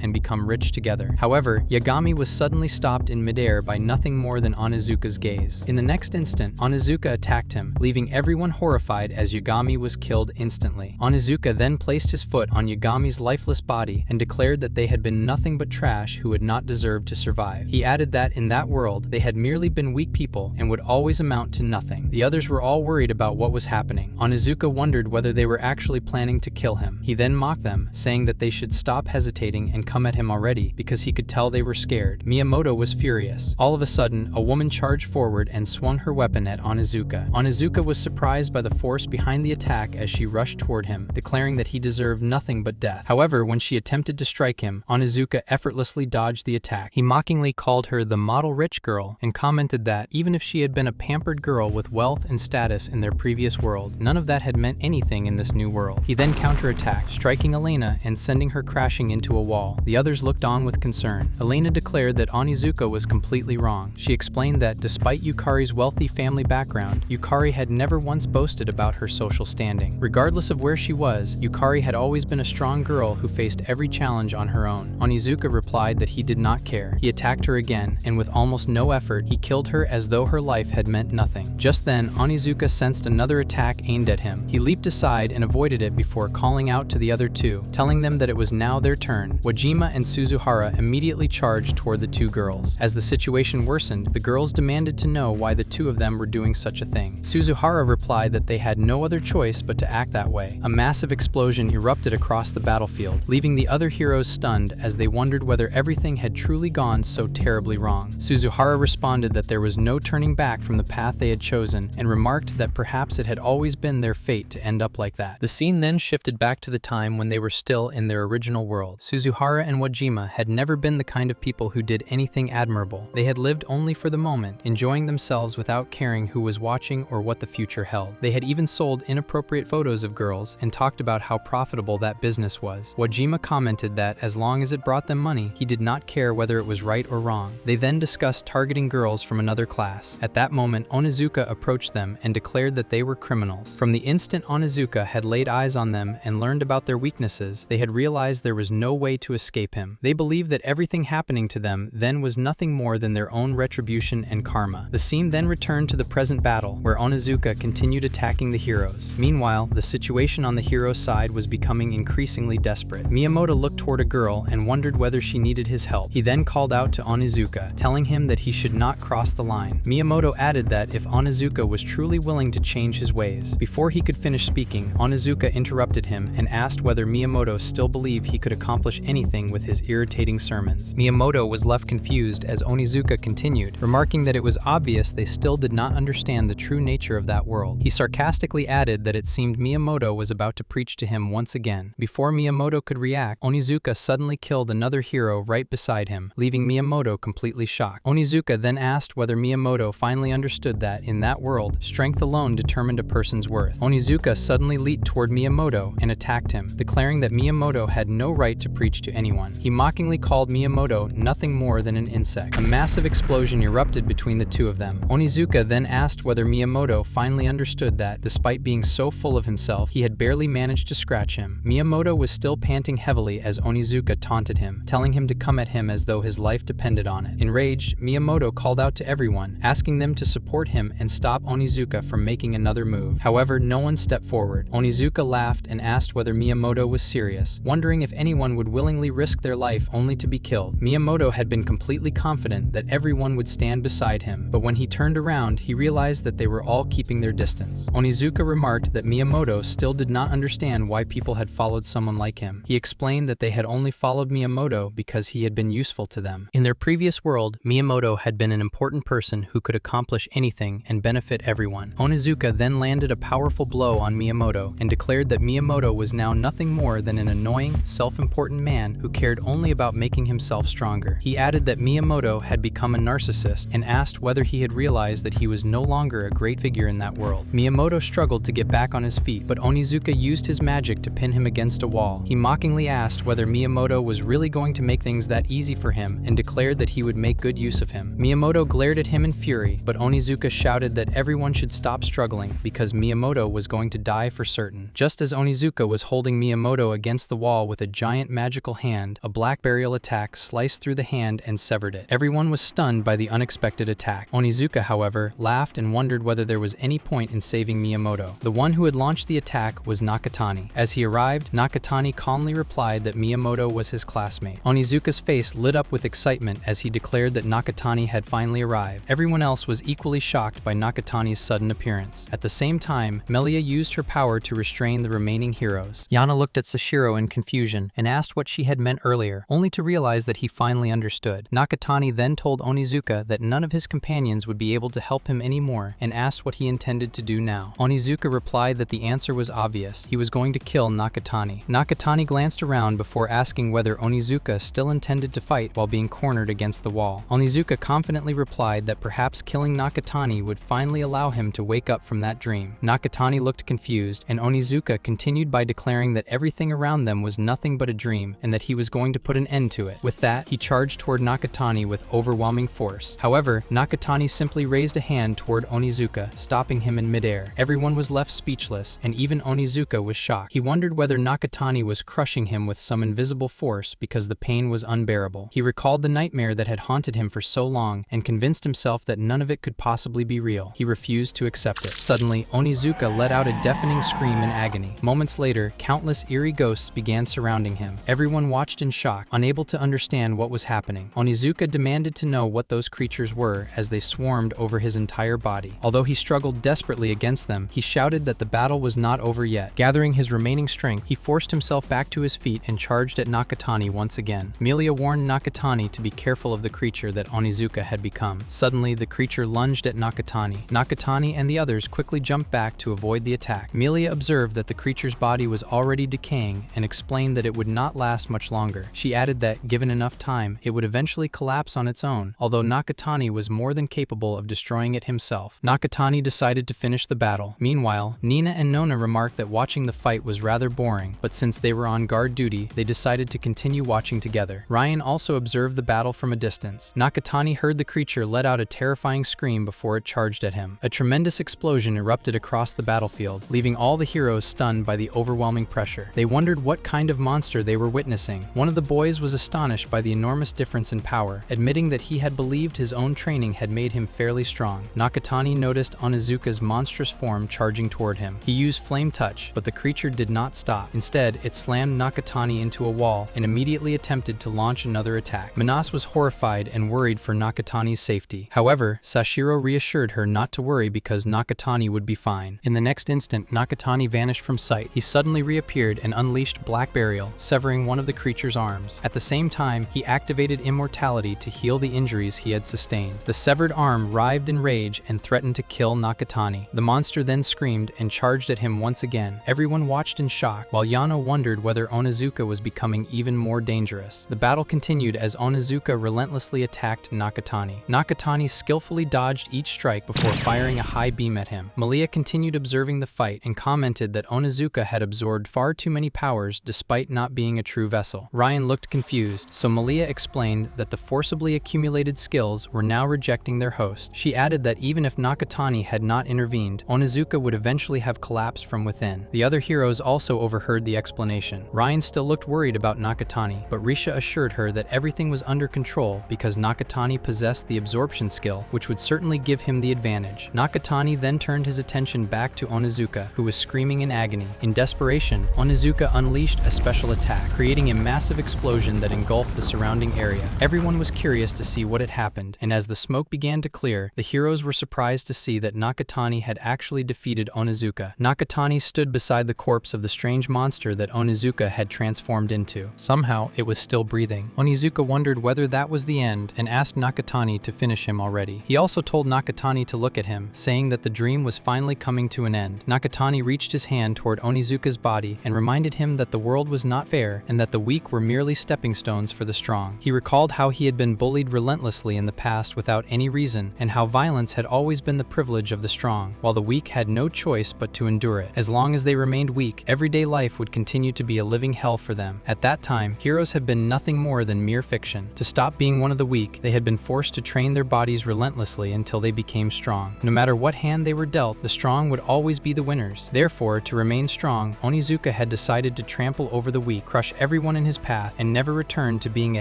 and become rich together. However, Yagami was suddenly stopped in midair by nothing more than Onizuka's gaze. In the next instant, Onizuka attacked him, leaving everyone horrified as Yagami was killed instantly. Onizuka then placed his foot on Yagami's lifeless body and declared that they had been nothing but trash who had not deserved to survive. He added that in that world, they had merely been weak people and would always amount to nothing. The others were all worried about what was happening. Onizuka wondered whether they were actually planning to kill him. He then mocked them, saying that they should stop hesitating and come at him already because he could tell they were scared. Miyamoto was furious. All of a sudden, a woman charged forward and swung her weapon at Onizuka. Onizuka was surprised by the force behind the attack as she rushed toward him, declaring that he deserved nothing but death. However, when she attempted to strike him, Onizuka effortlessly dodged the attack. He mockingly called her the model rich girl and commented that even if she had been a pampered girl with wealth and status in their previous world, none of that had meant anything in this new world. He then counterattacked, striking Elena and sending her crashing into a wall. The others looked on with concern. Elena declared that Onizuka was completely wrong. She explained that despite Yukari's wealthy family background, Yukari had never once boasted about her social standing. Regardless of where she was, Yukari had always been a strong girl who faced every challenge on her own. Onizuka replied that he did not care. He attacked her again, and with almost no effort, he killed her as though her life had meant nothing. Just then, Onizuka sensed another attack aimed at him. He leaped aside and avoided it before calling out to the other two, telling them that it was now their turn. Wajima and Suzuhara immediately charged toward the two girls. As the situation worsened, the girls demanded to know why the two of them were doing such a thing. Suzuhara replied that they had no other choice but to act that way. A massive explosion erupted across the battlefield, leaving the other heroes stunned as they wondered whether everything had truly gone so terribly wrong. Suzuhara responded that there was no turning back from the path they had chosen and remarked that perhaps it had always been their fate to end up like that. The scene then shifted back to the time when they were still in their original world. Suzuhara and Wajima had never been the kind of people who did anything admirable. They had lived only for the moment, enjoying themselves without caring who was watching or what the future held. They had even sold inappropriate photos of girls and talked about how profitable that business was. Wajima commented that as long as it brought them money, he did not care whether it was right or wrong. They then discussed targeting girls from another class. At that moment, Onizuka approached them and declared that they were criminals. From the instant Onizuka had laid eyes on them and learned about their weaknesses, they had realized there was no way to escape him. They believed that everything happening to them then was nothing more than their own retribution and karma. The scene then returned to the present battle, where Onizuka continued attacking the heroes. Meanwhile, the situation on the hero's side was becoming increasingly desperate. Miyamoto looked toward a girl and wondered whether she needed his help. He then called out to Onizuka, telling him that he should not cross the line. Miyamoto added that if Onizuka was truly willing to change his ways. Before he could finish speaking, Onizuka interrupted him and asked whether Miyamoto still believed he could accomplish anything with his irritating sermons. Miyamoto was left confused as Onizuka continued, remarking that it was obvious they still did not understand the true nature of that world. He sarcastically added that it seemed Miyamoto was about to preach to him once again. Before Miyamoto could react, Onizuka suddenly killed another hero right beside him, leaving Miyamoto completely shocked. Onizuka then asked whether Miyamoto finally understood that, in that world, strength alone determined a person's worth. Onizuka suddenly leaped toward Miyamoto and attacked him, declaring that Miyamoto had no right to preach to anyone. He mockingly called Miyamoto nothing more than an insect. A massive explosion explosion erupted between the two of them. Onizuka then asked whether Miyamoto finally understood that, despite being so full of himself, he had barely managed to scratch him. Miyamoto was still panting heavily as Onizuka taunted him, telling him to come at him as though his life depended on it. Enraged, Miyamoto called out to everyone, asking them to support him and stop Onizuka from making another move. However, no one stepped forward. Onizuka laughed and asked whether Miyamoto was serious, wondering if anyone would willingly risk their life only to be killed. Miyamoto had been completely confident that everyone would stand beside him, but when he turned around, he realized that they were all keeping their distance. Onizuka remarked that Miyamoto still did not understand why people had followed someone like him. He explained that they had only followed Miyamoto because he had been useful to them. In their previous world, Miyamoto had been an important person who could accomplish anything and benefit everyone. Onizuka then landed a powerful blow on Miyamoto and declared that Miyamoto was now nothing more than an annoying, self-important man who cared only about making himself stronger. He added that Miyamoto had become a narcissist and asked whether he had realized that he was no longer a great figure in that world. Miyamoto struggled to get back on his feet, but Onizuka used his magic to pin him against a wall. He mockingly asked whether Miyamoto was really going to make things that easy for him and declared that he would make good use of him. Miyamoto glared at him in fury, but Onizuka shouted that everyone should stop struggling because Miyamoto was going to die for certain. Just as Onizuka was holding Miyamoto against the wall with a giant magical hand, a black burial attack sliced through the hand and severed it. Everyone was stunned by the unexpected attack. Onizuka, however, laughed and wondered whether there was any point in saving Miyamoto. The one who had launched the attack was Nakatani. As he arrived, Nakatani calmly replied that Miyamoto was his classmate. Onizuka's face lit up with excitement as he declared that Nakatani had finally arrived. Everyone else was equally shocked by Nakatani's sudden appearance. At the same time, Melia used her power to restrain the remaining heroes. Yana looked at Sashiro in confusion and asked what she had meant earlier, only to realize that he finally understood. Nakatani then told Onizuka that none of his companions would be able to help him anymore and asked what he intended to do now. Onizuka replied that the answer was obvious. He was going to kill Nakatani. Nakatani glanced around before asking whether Onizuka still intended to fight while being cornered against the wall. Onizuka confidently replied that perhaps killing Nakatani would finally allow him to wake up from that dream. Nakatani looked confused, and Onizuka continued by declaring that everything around them was nothing but a dream and that he was going to put an end to it. With that, he charged toward Nakatani with overwhelming force. However, Nakatani simply raised a hand toward Onizuka, stopping him in midair. Everyone was left speechless, and even Onizuka was shocked. He wondered whether Nakatani was crushing him with some invisible force because the pain was unbearable. He recalled the nightmare that had haunted him for so long and convinced himself that none of it could possibly be real. He refused to accept it. Suddenly, Onizuka let out a deafening scream in agony. Moments later, countless eerie ghosts began surrounding him. Everyone watched in shock, unable to understand what was happening. Onizuka demanded to know what those creatures were as they swarmed over his entire body. Although he struggled desperately against them, he shouted that the battle was not over yet. Gathering his remaining strength, he forced himself back to his feet and charged at Nakatani once again. Melia warned Nakatani to be careful of the creature that Onizuka had become. Suddenly, the creature lunged at Nakatani. Nakatani and the others quickly jumped back to avoid the attack. Melia observed that the creature's body was already decaying and explained that it would not last much longer. She added that, given enough time, it would eventually collapse on its own, although Nakatani was more than capable of destroying it himself. Nakatani decided to finish the battle. Meanwhile, Nina and Nona remarked that watching the fight was rather boring, but since they were on guard duty, they decided to continue watching together. Ryan also observed the battle from a distance. Nakatani heard the creature let out a terrifying scream before it charged at him. A tremendous explosion erupted across the battlefield, leaving all the heroes stunned by the overwhelming pressure. They wondered what kind of monster they were witnessing. One of the boys was astonished by the enormous difference in power, admitting that he had believed his own training had made him fairly strong. Nakatani noticed Onizuka's monstrous form charging toward him. He used Flame Touch, but the creature did not stop. Instead, it slammed Nakatani into a wall and immediately attempted to launch another attack. Manas was horrified and worried for Nakatani's safety. However, Sashiro reassured her not to worry because Nakatani would be fine. In the next instant, Nakatani vanished from sight. He suddenly reappeared and unleashed Black Burial, severing one of the creature's arms. At the same time, he activated Immortality to heal the injuries he had sustained. The severed arm writhed in rage and threatened to kill Nakatani. The monster then screamed and charged at him once again. Everyone watched in shock, while Yano wondered whether Onizuka was becoming even more dangerous. The battle continued as Onizuka relentlessly attacked Nakatani. Nakatani skillfully dodged each strike before firing a high beam at him. Melia continued observing the fight and commented that Onizuka had absorbed far too many powers despite not being a true vessel. Ryan looked confused, so Melia explained that the forcibly accumulated limited skills were now rejecting their host. She added that even if Nakatani had not intervened, Onizuka would eventually have collapsed from within. The other heroes also overheard the explanation. Ryan still looked worried about Nakatani, but Risha assured her that everything was under control because Nakatani possessed the absorption skill, which would certainly give him the advantage. Nakatani then turned his attention back to Onizuka, who was screaming in agony. In desperation, Onizuka unleashed a special attack, creating a massive explosion that engulfed the surrounding area. Everyone was curious to see what had happened, and as the smoke began to clear, the heroes were surprised to see that Nakatani had actually defeated Onizuka. Nakatani stood beside the corpse of the strange monster that Onizuka had transformed into. Somehow, it was still breathing. Onizuka wondered whether that was the end and asked Nakatani to finish him already. He also told Nakatani to look at him, saying that the dream was finally coming to an end. Nakatani reached his hand toward Onizuka's body and reminded him that the world was not fair and that the weak were merely stepping stones for the strong. He recalled how he had been bullied relentlessly in the past without any reason, and how violence had always been the privilege of the strong, while the weak had no choice but to endure it. As long as they remained weak, everyday life would continue to be a living hell for them. At that time, heroes had been nothing more than mere fiction. To stop being one of the weak, they had been forced to train their bodies relentlessly until they became strong. No matter what hand they were dealt, the strong would always be the winners. Therefore, to remain strong, Onizuka had decided to trample over the weak, crush everyone in his path, and never return to being a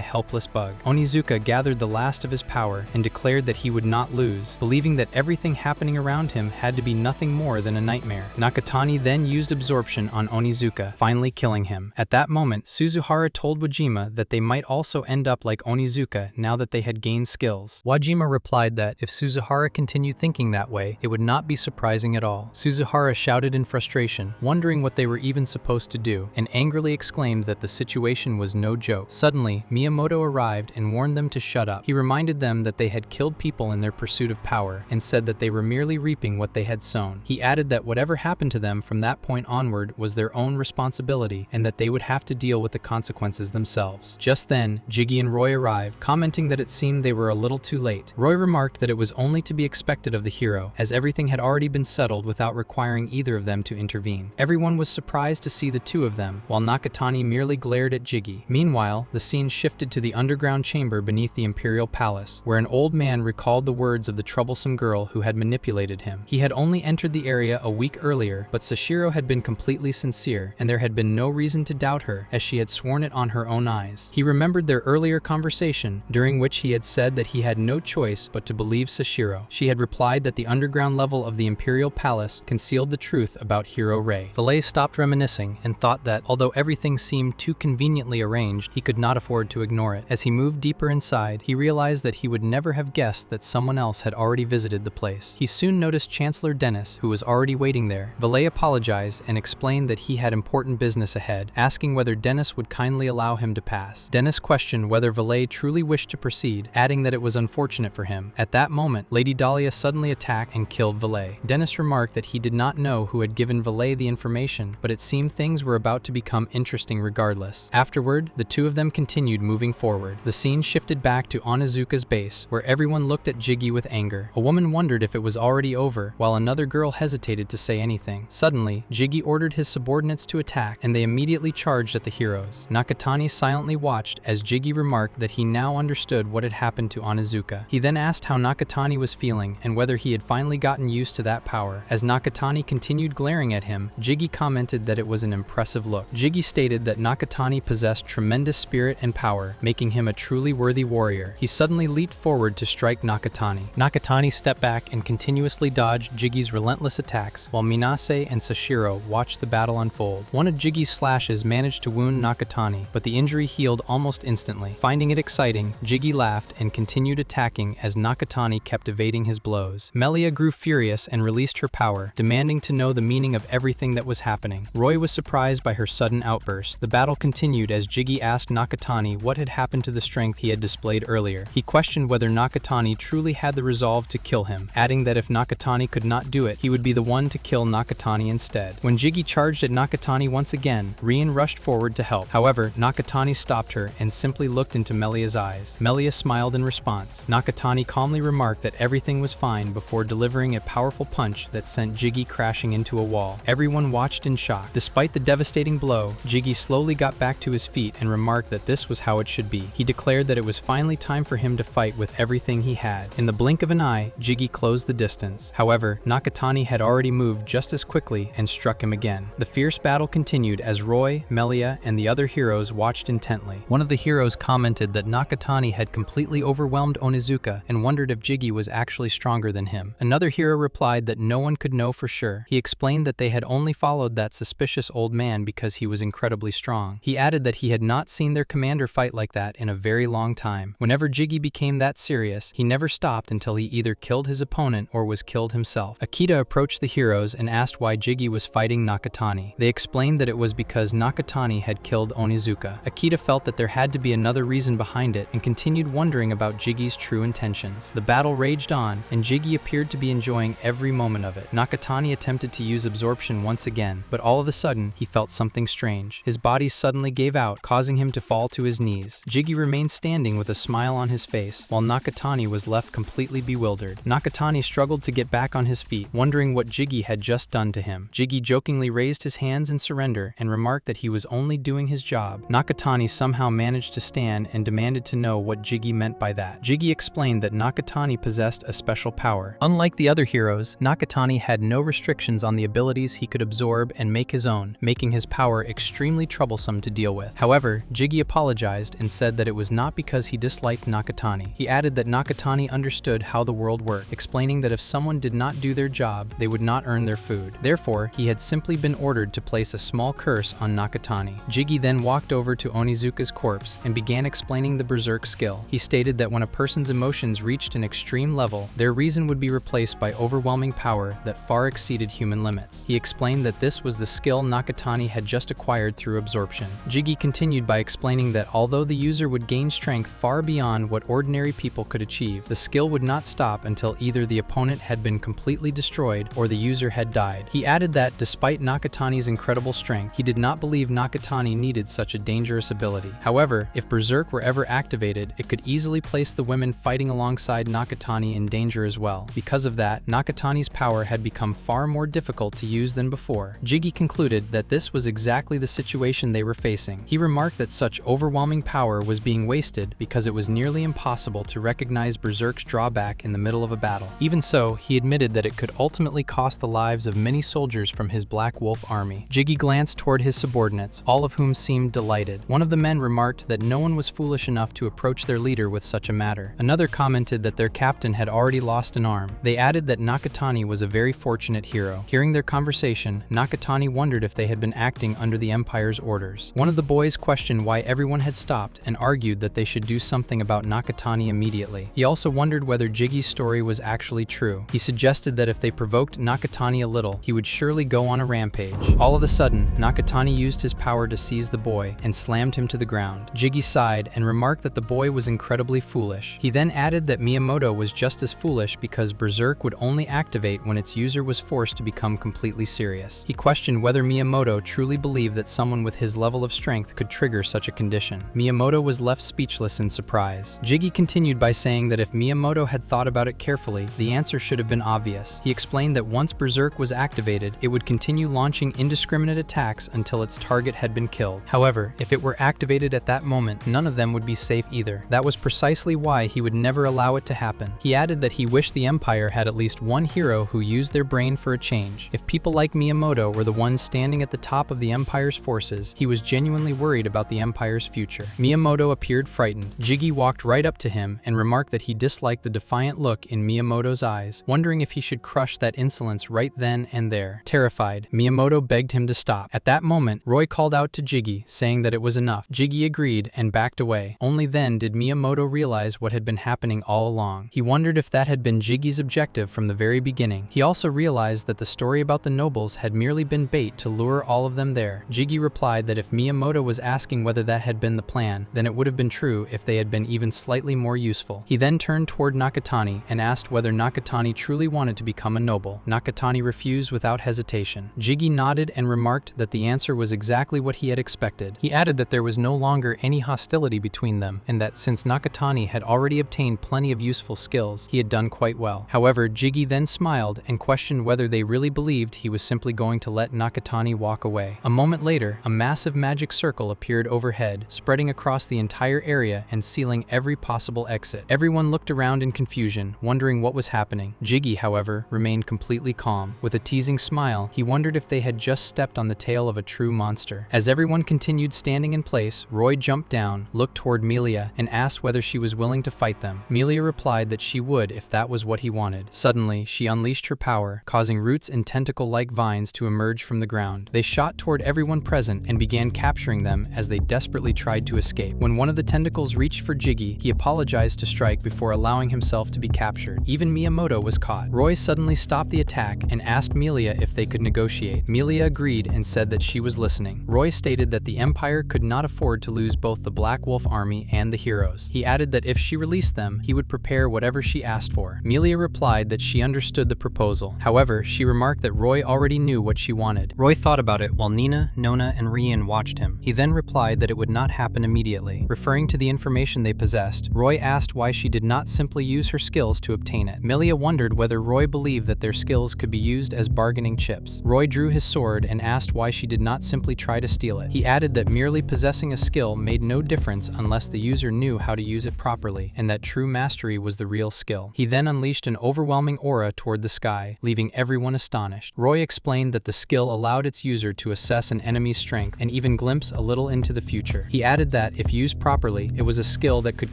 helpless bug. Onizuka gathered the last of his power and declared that he would not lose, believing that everything happening around him had to be nothing more than a nightmare. Nakatani then used absorption on Onizuka, finally killing him. At that moment, Suzuhara told Wajima that they might also end up like Onizuka now that they had gained skills. Wajima replied that if Suzuhara continued thinking that way, it would not be surprising at all. Suzuhara shouted in frustration, wondering what they were even supposed to do, and angrily exclaimed that the situation was no joke. Suddenly, Miyamoto arrived and warned them to shut up. He reminded them that they had killed people in their pursuit of power, and said that they were merely reaping what they had sown. He added that whatever happened to them from that point onward was their own responsibility, and that they would have to deal with the consequences themselves. Just then, Jiggy and Roy arrived, commenting that it seemed they were a little too late. Roy remarked that it was only to be expected of the hero, as everything had already been settled without requiring either of them to intervene. Everyone was surprised to see the two of them, while Nakatani merely glared at Jiggy. Meanwhile, the scene shifted to the underground chamber beneath the Imperial Palace, where an old man recalled the words of the troublesome girl who had manipulated him. He had only entered the area a week earlier, but Sashiro had been completely sincere, and there had been no reason to doubt her, as she had sworn it on her own eyes. He remembered their earlier conversation, during which he had said that he had no choice but to believe Sashiro. She had replied that the underground level of the Imperial Palace concealed the truth about Hiro Rei. Valet stopped reminiscing and thought that, although everything seemed too conveniently arranged, he could not afford to ignore it. As he moved deeper inside, he realized that he would never have guessed that someone else had already visited the place. He soon noticed Chancellor Dennis, who was already waiting there. Valet apologized and explained that he had important business ahead, asking whether Dennis would kindly allow him to pass. Dennis questioned whether Valet truly wished to proceed, adding that it was unfortunate for him. At that moment, Lady Dahlia suddenly attacked and killed Valet. Dennis remarked that he did not know who had given Valet the information, but it seemed things were about to become interesting regardless. Afterward, the two of them continued moving forward. The scene shifted back to Onizuka's base, where everyone looked at Jiggy with anger. A woman wondered if it was already over, while another girl hesitated to say anything. Suddenly, Jiggy ordered his subordinates to attack, and they immediately charged at the heroes. Nakatani silently watched as Jiggy remarked that he now understood what had happened to Onizuka. He then asked how Nakatani was feeling and whether he had finally gotten used to that power. As Nakatani continued glaring at him, Jiggy commented that it was an impressive look. Jiggy stated that Nakatani possessed tremendous spirit and power, making him a truly worthy warrior. He suddenly leaped forward to strike Nakatani. Nakatani stepped back and continuously dodged Jiggy's relentless attacks, while Minase and Sashiro watched the battle unfold. One of Jiggy's slashes managed to wound Nakatani, but the injury healed almost instantly. Finding it exciting, Jiggy laughed and continued attacking as Nakatani kept evading his blows. Melia grew furious and released her power, demanding to know the meaning of everything that was happening. Roy was surprised by her sudden outburst. The battle continued as Jiggy asked Nakatani what had happened to the strength he had displayed earlier. He questioned whether Nakatani truly had the resolve to kill him, adding that if Nakatani could not do it, he would be the one to kill Nakatani instead. When Jiggy charged at Nakatani once again, Rien rushed forward to help. However, Nakatani stopped her and simply looked into Melia's eyes. Melia smiled in response. Nakatani calmly remarked that everything was fine before delivering a powerful punch that sent Jiggy crashing into a wall. Everyone watched in shock. Despite the devastating blow, Jiggy slowly got back to his feet and remarked that this was how it should be. He declared that it was finally time for him him to fight with everything he had. In the blink of an eye, Jiggy closed the distance. However, Nakatani had already moved just as quickly and struck him again. The fierce battle continued as Roy, Melia, and the other heroes watched intently. One of the heroes commented that Nakatani had completely overwhelmed Onizuka and wondered if Jiggy was actually stronger than him. Another hero replied that no one could know for sure. He explained that they had only followed that suspicious old man because he was incredibly strong. He added that he had not seen their commander fight like that in a very long time. Whenever Jiggy became that serious, he never stopped until he either killed his opponent or was killed himself. Akita approached the heroes and asked why Jiggy was fighting Nakatani. They explained that it was because Nakatani had killed Onizuka. Akita felt that there had to be another reason behind it and continued wondering about Jiggy's true intentions. The battle raged on, and Jiggy appeared to be enjoying every moment of it. Nakatani attempted to use absorption once again, but all of a sudden, he felt something strange. His body suddenly gave out, causing him to fall to his knees. Jiggy remained standing with a smile on his face, while Nakatani was left completely bewildered. Nakatani struggled to get back on his feet, wondering what Jiggy had just done to him. Jiggy jokingly raised his hands in surrender and remarked that he was only doing his job. Nakatani somehow managed to stand and demanded to know what Jiggy meant by that. Jiggy explained that Nakatani possessed a special power. Unlike the other heroes, Nakatani had no restrictions on the abilities he could absorb and make his own, making his power extremely troublesome to deal with. However, Jiggy apologized and said that it was not because he disliked Nakatani. He added that Nakatani understood how the world worked, explaining that if someone did not do their job, they would not earn their food. Therefore, he had simply been ordered to place a small curse on Nakatani. Jiggy then walked over to Onizuka's corpse and began explaining the berserk skill. He stated that when a person's emotions reached an extreme level, their reason would be replaced by overwhelming power that far exceeded human limits. He explained that this was the skill Nakatani had just acquired through absorption. Jiggy continued by explaining that although the user would gain strength far beyond what ordinary people could achieve, the skill would not stop until either the opponent had been completely destroyed or the user had died. He added that, despite Nakatani's incredible strength, he did not believe Nakatani needed such a dangerous ability. However, if Berserk were ever activated, it could easily place the women fighting alongside Nakatani in danger as well. Because of that, Nakatani's power had become far more difficult to use than before. Jiggy concluded that this was exactly the situation they were facing. He remarked that such overwhelming power was being wasted because it was nearly impossible to recognize Berserk's drawback in the middle of a battle. Even so, he admitted that it could ultimately cost the lives of many soldiers from his Black Wolf army. Jiggy glanced toward his subordinates, all of whom seemed delighted. One of the men remarked that no one was foolish enough to approach their leader with such a matter. Another commented that their captain had already lost an arm. They added that Nakatani was a very fortunate hero. Hearing their conversation, Nakatani wondered if they had been acting under the Empire's orders. One of the boys questioned why everyone had stopped and argued that they should do something about Nakatani immediately. He also wondered whether Jiggy's story was actually true. He suggested that if they provoked Nakatani a little, he would surely go on a rampage. All of a sudden, Nakatani used his power to seize the boy and slammed him to the ground. Jiggy sighed and remarked that the boy was incredibly foolish. He then added that Miyamoto was just as foolish because Berserk would only activate when its user was forced to become completely serious. He questioned whether Miyamoto truly believed that someone with his level of strength could trigger such a condition. Miyamoto was left speechless in surprise. Jiggy continued by saying that if Miyamoto had thought about it carefully, the answer should have been obvious. He explained that once Berserk was activated, it would continue launching indiscriminate attacks until its target had been killed. However, if it were activated at that moment, none of them would be safe either. That was precisely why he would never allow it to happen. He added that he wished the Empire had at least one hero who used their brain for a change. If people like Miyamoto were the ones standing at the top of the Empire's forces, he was genuinely worried about the Empire's future. Miyamoto appeared frightened. Jiggy walked right up to him and remarked that he disliked the defiant look in Miyamoto's eyes, wondering if he should crush that insolence right then and there. Terrified, Miyamoto begged him to stop. At that moment, Roy called out to Jiggy, saying that it was enough. Jiggy agreed and backed away. Only then did Miyamoto realize what had been happening all along. He wondered if that had been Jiggy's objective from the very beginning. He also realized that the story about the nobles had merely been bait to lure all of them there. Jiggy replied that if Miyamoto was asking whether that had been the plan, then it would have been true if they had been even slightly more useful. He then turned toward Nakatani and asked whether Nakatani truly wanted to become a noble. Nakatani refused without hesitation. Jiggy nodded and remarked that the answer was exactly what he had expected. He added that there was no longer any hostility between them, and that since Nakatani had already obtained plenty of useful skills, he had done quite well. However, Jiggy then smiled and questioned whether they really believed he was simply going to let Nakatani walk away. A moment later, a massive magic circle appeared overhead, spreading across the entire area and sealing every every possible exit. Everyone looked around in confusion, wondering what was happening. Jiggy, however, remained completely calm. With a teasing smile, he wondered if they had just stepped on the tail of a true monster. As everyone continued standing in place, Roy jumped down, looked toward Melia, and asked whether she was willing to fight them. Melia replied that she would if that was what he wanted. Suddenly, she unleashed her power, causing roots and tentacle-like vines to emerge from the ground. They shot toward everyone present and began capturing them as they desperately tried to escape. When one of the tentacles reached for Jiggy, he apologized to Strike before allowing himself to be captured. Even Miyamoto was caught. Roy suddenly stopped the attack and asked Melia if they could negotiate. Melia agreed and said that she was listening. Roy stated that the Empire could not afford to lose both the Black Wolf Army and the heroes. He added that if she released them, he would prepare whatever she asked for. Melia replied that she understood the proposal. However, she remarked that Roy already knew what she wanted. Roy thought about it while Nina, Nona, and Rian watched him. He then replied that it would not happen immediately. Referring to the information they possessed, Roy asked why she did not simply use her skills to obtain it. Melia wondered whether Roy believed that their skills could be used as bargaining chips. Roy drew his sword and asked why she did not simply try to steal it. He added that merely possessing a skill made no difference unless the user knew how to use it properly, and that true mastery was the real skill. He then unleashed an overwhelming aura toward the sky, leaving everyone astonished. Roy explained that the skill allowed its user to assess an enemy's strength and even glimpse a little into the future. He added that, if used properly, it was a skill that could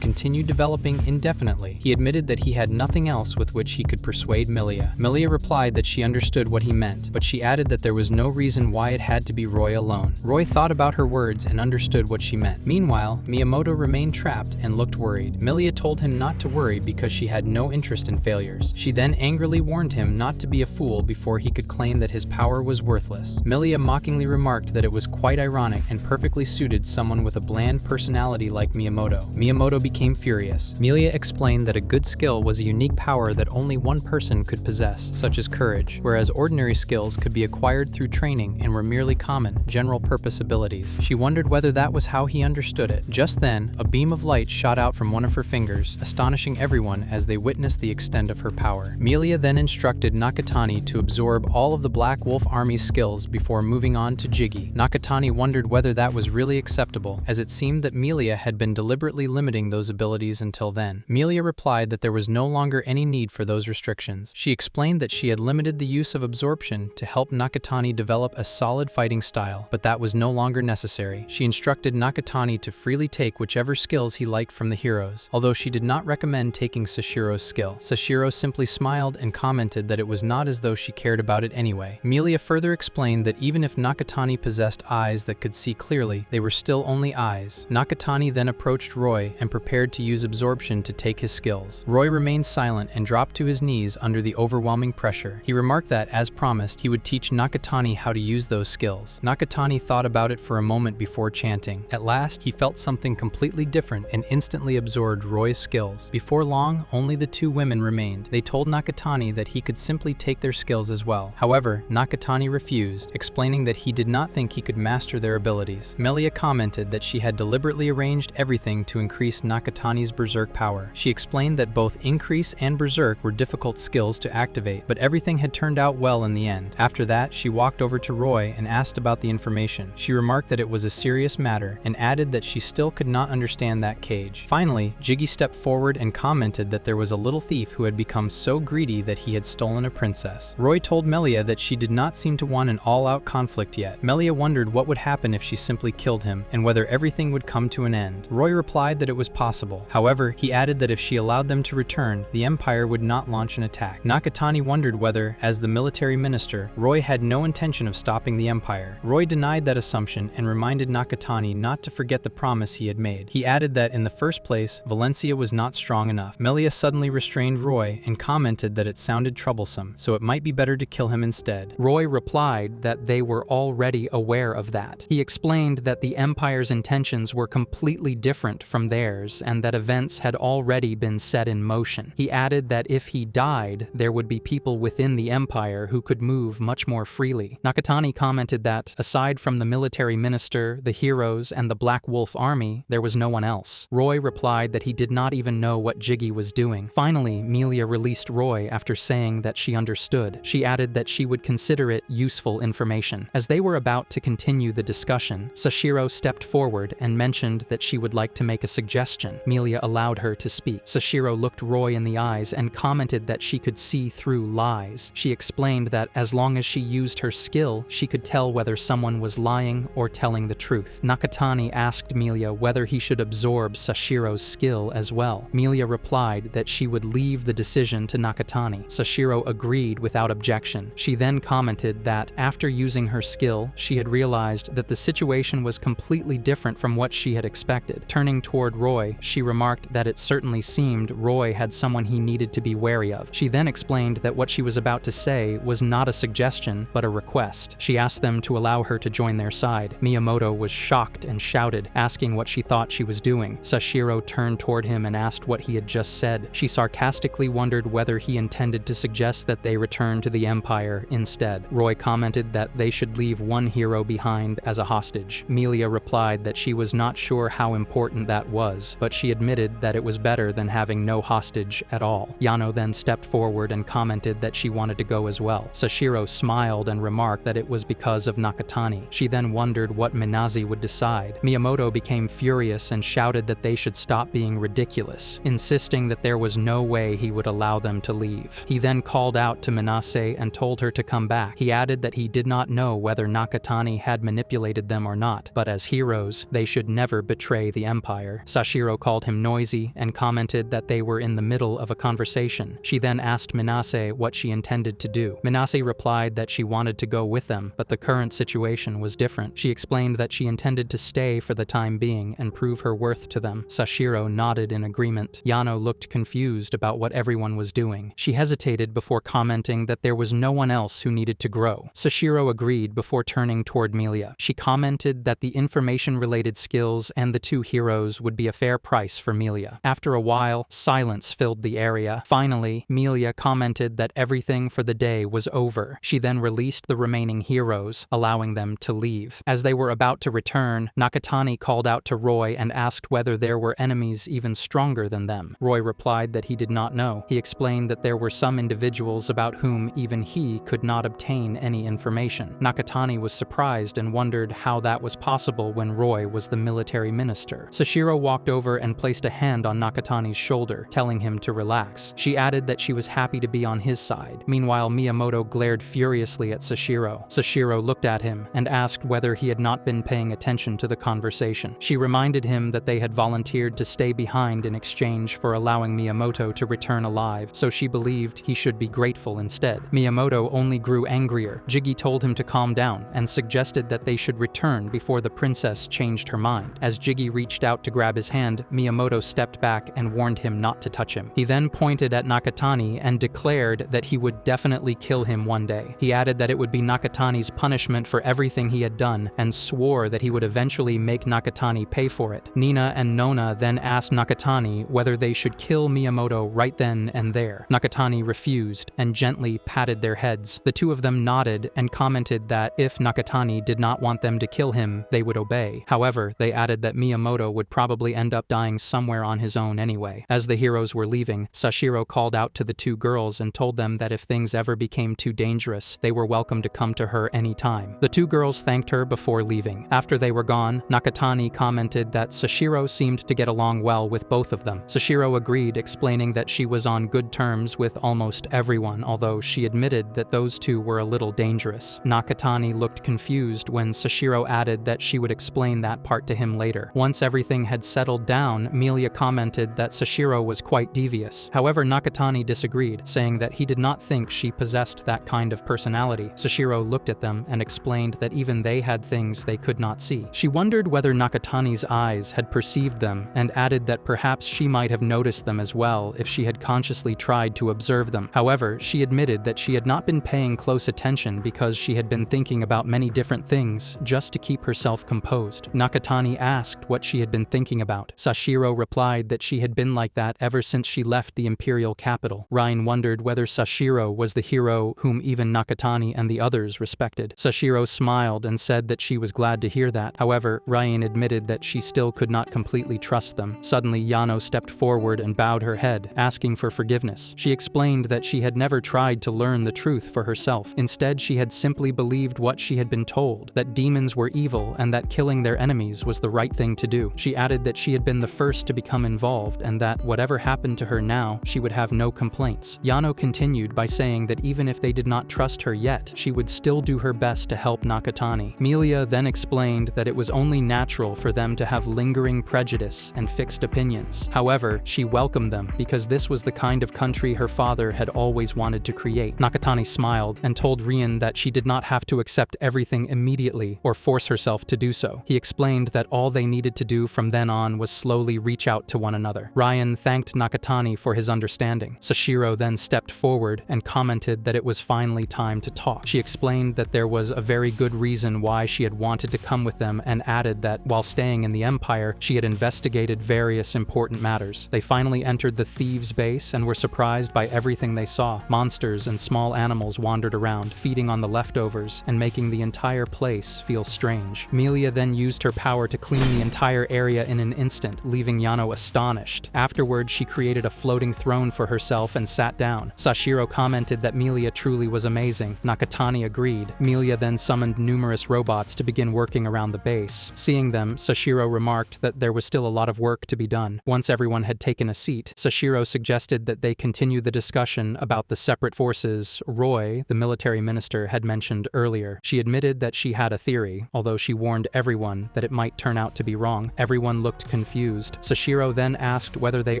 continue developing indefinitely. He admitted that he had nothing else with which he could persuade Melia. Melia replied that she understood what he meant, but she added that there was no reason why it had to be Roy alone. Roy thought about her words and understood what she meant. Meanwhile, Miyamoto remained trapped and looked worried. Melia told him not to worry because she had no interest in failures. She then angrily warned him not to be a fool before he could claim that his power was worthless. Melia mockingly remarked that it was quite ironic and perfectly suited someone with a bland personality like Miyamoto. Miyamoto became furious. Melia explained that a good skill was a unique power that only one person could possess, such as courage, whereas ordinary skills could be acquired through training and were merely common, general-purpose abilities. She wondered whether that was how he understood it. Just then, a beam of light shot out from one of her fingers, astonishing everyone as they witnessed the extent of her power. Melia then instructed Nakatani to absorb all of the Black Wolf Army's skills before moving on to Jiggy. Nakatani wondered whether that was really acceptable, as it seemed that Melia had been deliberately limiting those abilities until then. Melia replied that there was no longer any need for those restrictions. She explained that she had limited the use of absorption to help Nakatani develop a solid fighting style, but that was no longer necessary. She instructed Nakatani to freely take whichever skills he liked from the heroes, although she did not recommend taking Sashiro's skill. Sashiro simply smiled and commented that it was not as though she cared about it anyway. Melia further explained that even if Nakatani possessed eyes that could see clearly, they were still only eyes. Nakatani then approached Roy and prepared to use absorption to take his skills. Roy remained silent and dropped to his knees under the overwhelming pressure. He remarked that, as promised, he would teach Nakatani how to use those skills. Nakatani thought about it for a moment before chanting. At last, he felt something completely different and instantly absorbed Roy's skills. Before long, only the two women remained. They told Nakatani that he could simply take their skills as well. However, Nakatani refused, explaining that he did not think he could master their abilities. Melia commented that she had deliberately arranged everything to increase Nakatani's berserk power. She explained that both increase and berserk were difficult skills to activate, but everything had turned out well in the end. After that, she walked over to Roy and asked about the information. She remarked that it was a serious matter and added that she still could not understand that cage. Finally, Jiggy stepped forward and commented that there was a little thief who had become so greedy that he had stolen a princess. Roy told Melia that she did not seem to want an all-out conflict yet. Melia wondered what would happen if she simply killed him and whether everything would come to an end. Roy replied that it was possible. However, he added that if she allowed them to return, the Empire would not launch an attack. Nakatani wondered whether, as the military minister, Roy had no intention of stopping the Empire. Roy denied that assumption and reminded Nakatani not to forget the promise he had made. He added that in the first place, Valencia was not strong enough. Melia suddenly restrained Roy and commented that it sounded troublesome, so it might be better to kill him instead. Roy replied that they were already aware of that. He explained that the Empire's intentions were completely different from theirs and that events had already been set in motion. He added that if he died, there would be people within the Empire who could move much more freely. Nakatani commented that, aside from the military minister, the heroes, and the Black Wolf Army, there was no one else. Roy replied that he did not even know what Jiggy was doing. Finally, Melia released Roy after saying that she understood. She added that she would consider it useful information. As they were about to continue the discussion, Sashiro stepped forward and mentioned that she would like to make a suggestion. reaction. Melia allowed her to speak. Sashiro looked Roy in the eyes and commented that she could see through lies. She explained that as long as she used her skill, she could tell whether someone was lying or telling the truth. Nakatani asked Melia whether he should absorb Sashiro's skill as well. Melia replied that she would leave the decision to Nakatani. Sashiro agreed without objection. She then commented that after using her skill, she had realized that the situation was completely different from what she had expected. Turning toward Roy, she remarked that it certainly seemed Roy had someone he needed to be wary of. She then explained that what she was about to say was not a suggestion, but a request. She asked them to allow her to join their side. Miyamoto was shocked and shouted, asking what she thought she was doing. Sashiro turned toward him and asked what he had just said. She sarcastically wondered whether he intended to suggest that they return to the Empire instead. Roy commented that they should leave one hero behind as a hostage. Melia replied that she was not sure how important that was, but she admitted that it was better than having no hostage at all. Yano then stepped forward and commented that she wanted to go as well. Sashiro smiled and remarked that it was because of Nakatani. She then wondered what Minazi would decide. Miyamoto became furious and shouted that they should stop being ridiculous, insisting that there was no way he would allow them to leave. He then called out to Minase and told her to come back. He added that he did not know whether Nakatani had manipulated them or not, but as heroes, they should never betray the Empire. Sashiro called him noisy and commented that they were in the middle of a conversation. She then asked Minase what she intended to do. Minase replied that she wanted to go with them, but the current situation was different. She explained that she intended to stay for the time being and prove her worth to them. Sashiro nodded in agreement. Yano looked confused about what everyone was doing. She hesitated before commenting that there was no one else who needed to grow. Sashiro agreed before turning toward Melia. She commented that the information-related skills and the two heroes would be a fair price for Melia. After a while, silence filled the area. Finally, Melia commented that everything for the day was over. She then released the remaining heroes, allowing them to leave. As they were about to return, Nakatani called out to Roy and asked whether there were enemies even stronger than them. Roy replied that he did not know. He explained that there were some individuals about whom even he could not obtain any information. Nakatani was surprised and wondered how that was possible when Roy was the military minister. Sashiro walked over and placed a hand on Nakatani's shoulder, telling him to relax. She added that she was happy to be on his side. Meanwhile, Miyamoto glared furiously at Sashiro. Sashiro looked at him and asked whether he had not been paying attention to the conversation. She reminded him that they had volunteered to stay behind in exchange for allowing Miyamoto to return alive, so she believed he should be grateful instead. Miyamoto only grew angrier. Jiggy told him to calm down and suggested that they should return before the princess changed her mind. As Jiggy reached out to grab his hand, Miyamoto stepped back and warned him not to touch him. He then pointed at Nakatani and declared that he would definitely kill him one day. He added that it would be Nakatani's punishment for everything he had done and swore that he would eventually make Nakatani pay for it. Nina and Nona then asked Nakatani whether they should kill Miyamoto right then and there. Nakatani refused and gently patted their heads. The two of them nodded and commented that if Nakatani did not want them to kill him, they would obey. However, they added that Miyamoto would probably end up dying somewhere on his own anyway. As the heroes were leaving, Sashiro called out to the two girls and told them that if things ever became too dangerous, they were welcome to come to her anytime. The two girls thanked her before leaving. After they were gone, Nakatani commented that Sashiro seemed to get along well with both of them. Sashiro agreed, explaining that she was on good terms with almost everyone, although she admitted that those two were a little dangerous. Nakatani looked confused when Sashiro added that she would explain that part to him later. Once everything had settled down, Melia commented that Sashiro was quite devious. However, Nakatani disagreed, saying that he did not think she possessed that kind of personality. Sashiro looked at them and explained that even they had things they could not see. She wondered whether Nakatani's eyes had perceived them and added that perhaps she might have noticed them as well if she had consciously tried to observe them. However, she admitted that she had not been paying close attention because she had been thinking about many different things just to keep herself composed. Nakatani asked what she had been thinking about. Sashiro replied that she had been like that ever since she left the imperial capital. Ryan wondered whether Sashiro was the hero whom even Nakatani and the others respected. Sashiro smiled and said that she was glad to hear that. However, Ryan admitted that she still could not completely trust them. Suddenly, Yano stepped forward and bowed her head, asking for forgiveness. She explained that she had never tried to learn the truth for herself. Instead, she had simply believed what she had been told, that demons were evil and that killing their enemies was the right thing to do. She added that she had been been the first to become involved and that whatever happened to her now, she would have no complaints. Yano continued by saying that even if they did not trust her yet, she would still do her best to help Nakatani. Melia then explained that it was only natural for them to have lingering prejudice and fixed opinions. However, she welcomed them because this was the kind of country her father had always wanted to create. Nakatani smiled and told Rian that she did not have to accept everything immediately or force herself to do so. He explained that all they needed to do from then on was slowly reach out to one another. Ryan thanked Nakatani for his understanding. Sashiro then stepped forward and commented that it was finally time to talk. She explained that there was a very good reason why she had wanted to come with them and added that while staying in the Empire, she had investigated various important matters. They finally entered the thieves' base and were surprised by everything they saw. Monsters and small animals wandered around, feeding on the leftovers and making the entire place feel strange. Melia then used her power to clean the entire area in an instant, leaving Yano astonished. Afterwards, she created a floating throne for herself and sat down. Sashiro commented that Melia truly was amazing. Nakatani agreed. Melia then summoned numerous robots to begin working around the base. Seeing them, Sashiro remarked that there was still a lot of work to be done. Once everyone had taken a seat, Sashiro suggested that they continue the discussion about the separate forces Roy, the military minister, had mentioned earlier. She admitted that she had a theory, although she warned everyone that it might turn out to be wrong. Everyone looked confused. Sashiro then asked whether they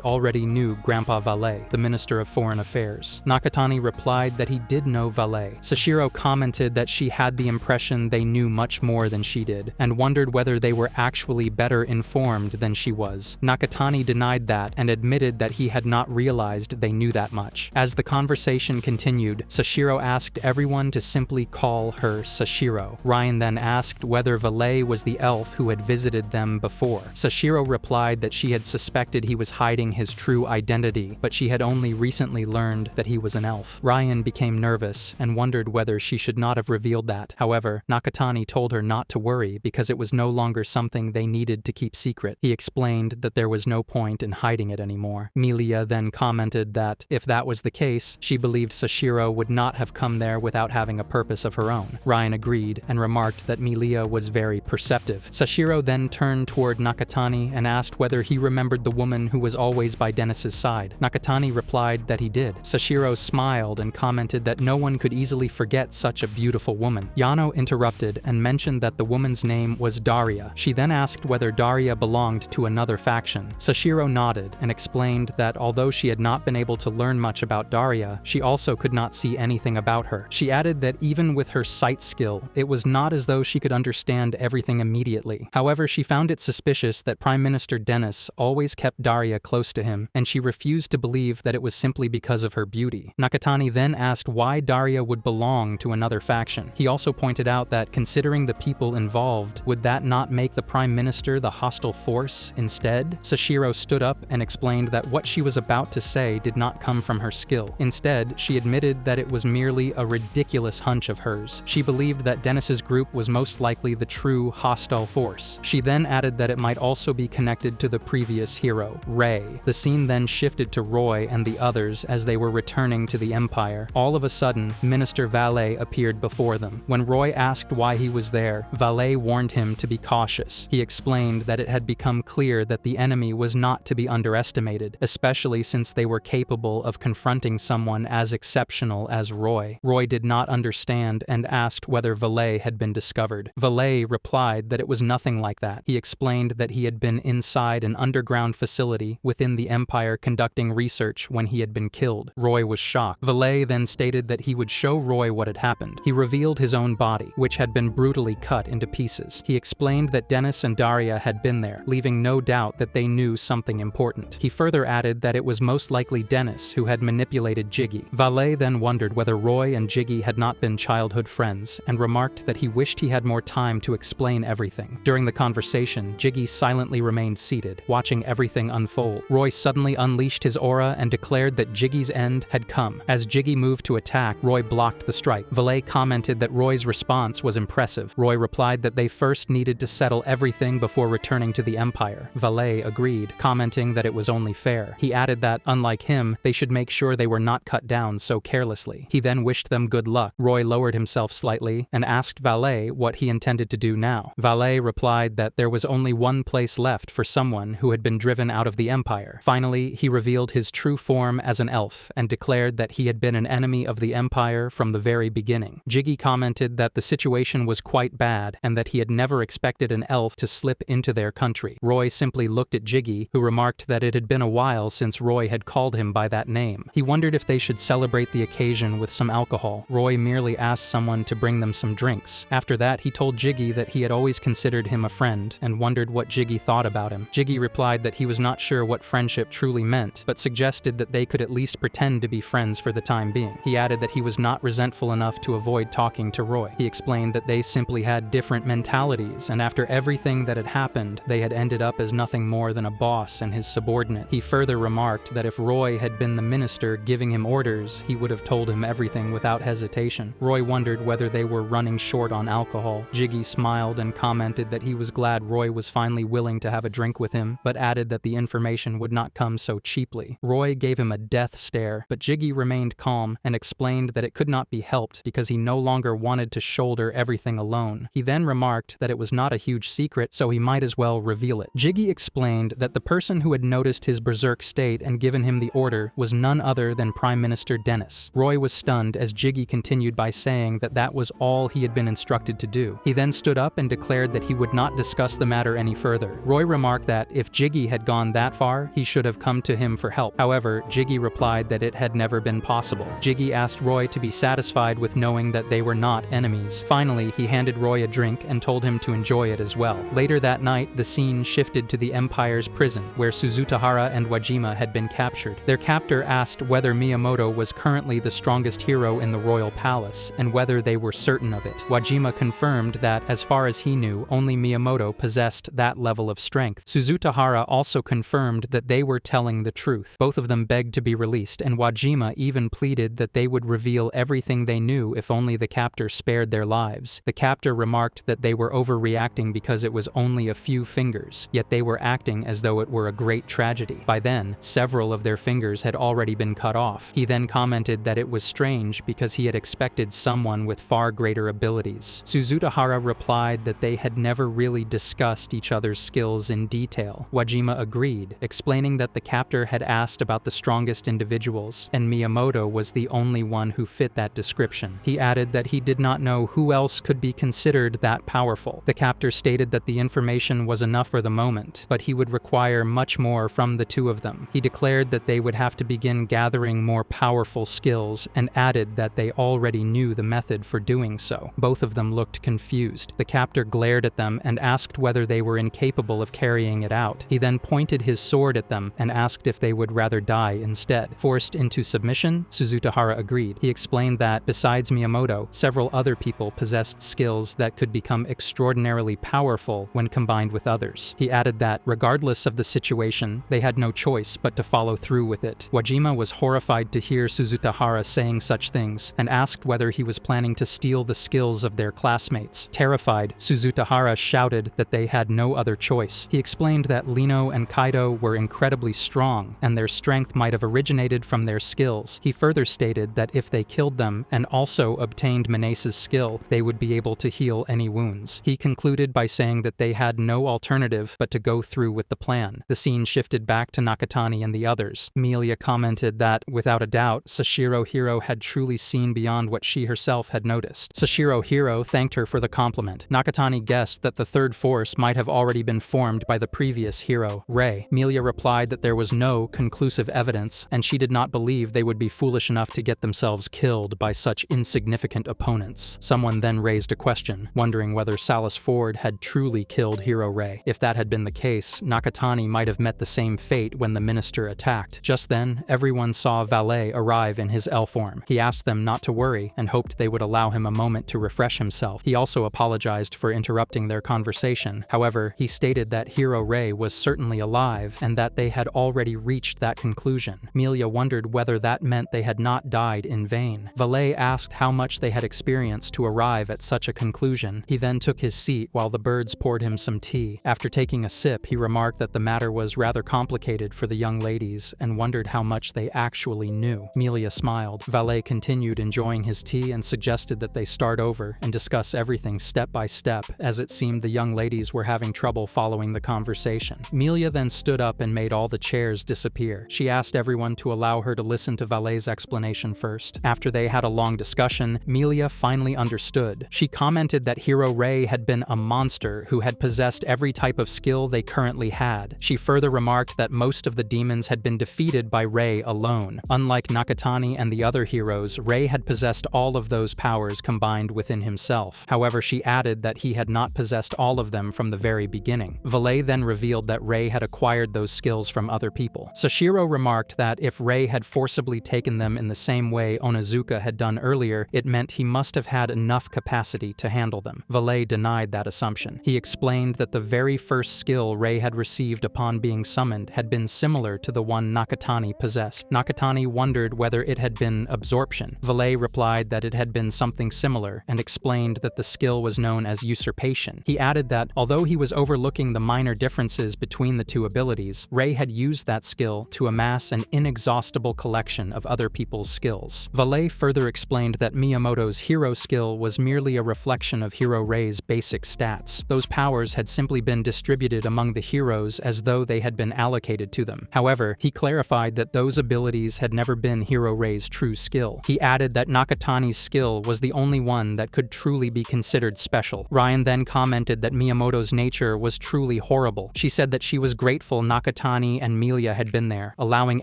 already knew Grandpa Valet, the Minister of Foreign Affairs. Nakatani replied that he did know Valet. Sashiro commented that she had the impression they knew much more than she did, and wondered whether they were actually better informed than she was. Nakatani denied that and admitted that he had not realized they knew that much. As the conversation continued, Sashiro asked everyone to simply call her Sashiro. Ryan then asked whether Valet was the elf who had visited them before. Sashiro replied that she had suspected he was hiding his true identity, but she had only recently learned that he was an elf. Ryan became nervous and wondered whether she should not have revealed that. However, Nakatani told her not to worry because it was no longer something they needed to keep secret. He explained that there was no point in hiding it anymore. Melia then commented that if that was the case, she believed Sashiro would not have come there without having a purpose of her own. Ryan agreed and remarked that Melia was very perceptive. Sashiro then turned toward Nakatani and asked whether he remembered the woman who was always by Dennis's side. Nakatani replied that he did. Sashiro smiled and commented that no one could easily forget such a beautiful woman. Yano interrupted and mentioned that the woman's name was Daria. She then asked whether Daria belonged to another faction. Sashiro nodded and explained that although she had not been able to learn much about Daria, she also could not see anything about her. She added that even with her sight skill, it was not as though she could understand everything immediately. However, she found it suspicious that Prime Minister Dennis always kept Daria close to him, and she refused to believe that it was simply because of her beauty. Nakatani then asked why Daria would belong to another faction. He also pointed out that considering the people involved, would that not make the Prime Minister the hostile force instead? Sashiro stood up and explained that what she was about to say did not come from her skill. Instead, she admitted that it was merely a ridiculous hunch of hers. She believed that Dennis's group was most likely the true hostile force. She then added that it might also be connected to the previous hero, Ray. The scene then shifted to Roy and the others as they were returning to the Empire. All of a sudden, Minister Valet appeared before them. When Roy asked why he was there, Valet warned him to be cautious. He explained that it had become clear that the enemy was not to be underestimated, especially since they were capable of confronting someone as exceptional as Roy. Roy did not understand and asked whether Valet had been discovered. Valet replied that it was nothing like that. He explained that he had been inside an underground facility within the Empire conducting research when he had been killed. Roy was shocked. Valet then stated that he would show Roy what had happened. He revealed his own body, which had been brutally cut into pieces. He explained that Dennis and Daria had been there, leaving no doubt that they knew something important. He further added that it was most likely Dennis who had manipulated Jiggy. Valet then wondered whether Roy and Jiggy had not been childhood friends, and remarked that he wished he had more time to explain everything. During the conversation, Jiggy silently remained seated, watching everything unfold. Roy suddenly unleashed his aura and declared that Jiggy's end had come. As Jiggy moved to attack, Roy blocked the strike. Valet commented that Roy's response was impressive. Roy replied that they first needed to settle everything before returning to the Empire. Valet agreed, commenting that it was only fair. He added that, unlike him, they should make sure they were not cut down so carelessly. He then wished them good luck. Roy lowered himself slightly and asked Valet what he intended to do now. Valet replied that there was only one place left for for someone who had been driven out of the Empire. Finally, he revealed his true form as an elf and declared that he had been an enemy of the Empire from the very beginning. Jiggy commented that the situation was quite bad and that he had never expected an elf to slip into their country. Roy simply looked at Jiggy, who remarked that it had been a while since Roy had called him by that name. He wondered if they should celebrate the occasion with some alcohol. Roy merely asked someone to bring them some drinks. After that, he told Jiggy that he had always considered him a friend and wondered what Jiggy thought about him. Jiggy replied that he was not sure what friendship truly meant, but suggested that they could at least pretend to be friends for the time being. He added that he was not resentful enough to avoid talking to Roy. He explained that they simply had different mentalities, and after everything that had happened, they had ended up as nothing more than a boss and his subordinate. He further remarked that if Roy had been the minister giving him orders, he would have told him everything without hesitation. Roy wondered whether they were running short on alcohol. Jiggy smiled and commented that he was glad Roy was finally willing to have a drink with him, but added that the information would not come so cheaply. Roy gave him a death stare, but Jiggy remained calm and explained that it could not be helped because he no longer wanted to shoulder everything alone. He then remarked that it was not a huge secret, so he might as well reveal it. Jiggy explained that the person who had noticed his berserk state and given him the order was none other than Prime Minister Dennis. Roy was stunned as Jiggy continued by saying that that was all he had been instructed to do. He then stood up and declared that he would not discuss the matter any further. Roy remarked that if Jiggy had gone that far, he should have come to him for help. However, Jiggy replied that it had never been possible. Jiggy asked Roy to be satisfied with knowing that they were not enemies. Finally, he handed Roy a drink and told him to enjoy it as well. Later that night, the scene shifted to the Empire's prison, where Suzutahara and Wajima had been captured. Their captor asked whether Miyamoto was currently the strongest hero in the royal palace, and whether they were certain of it. Wajima confirmed that, as far as he knew, only Miyamoto possessed that level of strength. Suzutahara also confirmed that they were telling the truth. Both of them begged to be released, and Wajima even pleaded that they would reveal everything they knew if only the captor spared their lives. The captor remarked that they were overreacting because it was only a few fingers, yet they were acting as though it were a great tragedy. By then, several of their fingers had already been cut off. He then commented that it was strange because he had expected someone with far greater abilities. Suzutahara replied that they had never really discussed each other's skills in detail. Wajima agreed, explaining that the captor had asked about the strongest individuals, and Miyamoto was the only one who fit that description. He added that he did not know who else could be considered that powerful. The captor stated that the information was enough for the moment, but he would require much more from the two of them. He declared that they would have to begin gathering more powerful skills, and added that they already knew the method for doing so. Both of them looked confused. The captor glared at them and asked whether they were incapable of carrying it out. He then pointed his sword at them and asked if they would rather die instead. Forced into submission, Suzutahara agreed. He explained that, besides Miyamoto, several other people possessed skills that could become extraordinarily powerful when combined with others. He added that, regardless of the situation, they had no choice but to follow through with it. Wajima was horrified to hear Suzutahara saying such things, and asked whether he was planning to steal the skills of their classmates. Terrified, Suzutahara shouted that they had no other choice. He explained that Lino and Kaido were incredibly strong, and their strength might have originated from their skills. He further stated that if they killed them and also obtained Menese's skill, they would be able to heal any wounds. He concluded by saying that they had no alternative but to go through with the plan. The scene shifted back to Nakatani and the others. Emilia commented that, without a doubt, Sashiro Hiro had truly seen beyond what she herself had noticed. Sashiro Hiro thanked her for the compliment. Nakatani guessed that the third force might have already been formed by the previous hero, Rei. Emilia replied that there was no conclusive evidence, and she did not believe they would be foolish enough to get themselves killed by such insignificant opponents. Someone then raised a question, wondering whether Salas Ford had truly killed Hiro Rei. If that had been the case, Nakatani might have met the same fate when the minister attacked. Just then, everyone saw Valet arrive in his L form. He asked them not to worry and hoped they would allow him a moment to refresh himself. He also apologized for interrupting their conversation. However, he stated that Hiro Rei was certainly alive and that they had already reached that conclusion. Emilia wondered whether that meant they had not died in vain. Valet asked how much they had experienced to arrive at such a conclusion. He then took his seat while the birds poured him some tea. After taking a sip, he remarked that the matter was rather complicated for the young ladies and wondered how much they actually knew. Emilia smiled. Valet continued enjoying his tea and suggested that they start over and discuss everything step by step, as it seemed the young ladies were having trouble following the conversation. Melia then stood up and made all the chairs disappear. She asked everyone to allow her to listen to Valet's explanation first. After they had a long discussion, Melia finally understood. She commented that Hero Ray had been a monster who had possessed every type of skill they currently had. She further remarked that most of the demons had been defeated by Ray alone. Unlike Nakatani and the other heroes, Ray had possessed all of those powers combined within himself. However, she added that he had not possessed all of them from the very beginning. Valet then revealed that Ray had acquired those skills from other people. Sashiro remarked that if Ray had forcibly taken them in the same way Onizuka had done earlier, it meant he must have had enough capacity to handle them. Valet denied that assumption. He explained that the very first skill Ray had received upon being summoned had been similar to the one Nakatani possessed. Nakatani wondered whether it had been absorption. Valet replied that it had been something similar and explained that the skill was known as usurpation. He added that although he was overlooking the minor differences between the two abilities, Ray had used that skill to amass an inexhaustible collection of other people's skills. Valet further explained that Miyamoto's hero skill was merely a reflection of Hero Ray's basic stats. Those powers had simply been distributed among the heroes as though they had been allocated to them. However, he clarified that those abilities had never been Hero Ray's true skill. He added that Nakatani's skill was the only one that could truly be considered special. Ryan then commented that Miyamoto's nature was truly horrible. She said that she was grateful Nakatani and Melia had been there, allowing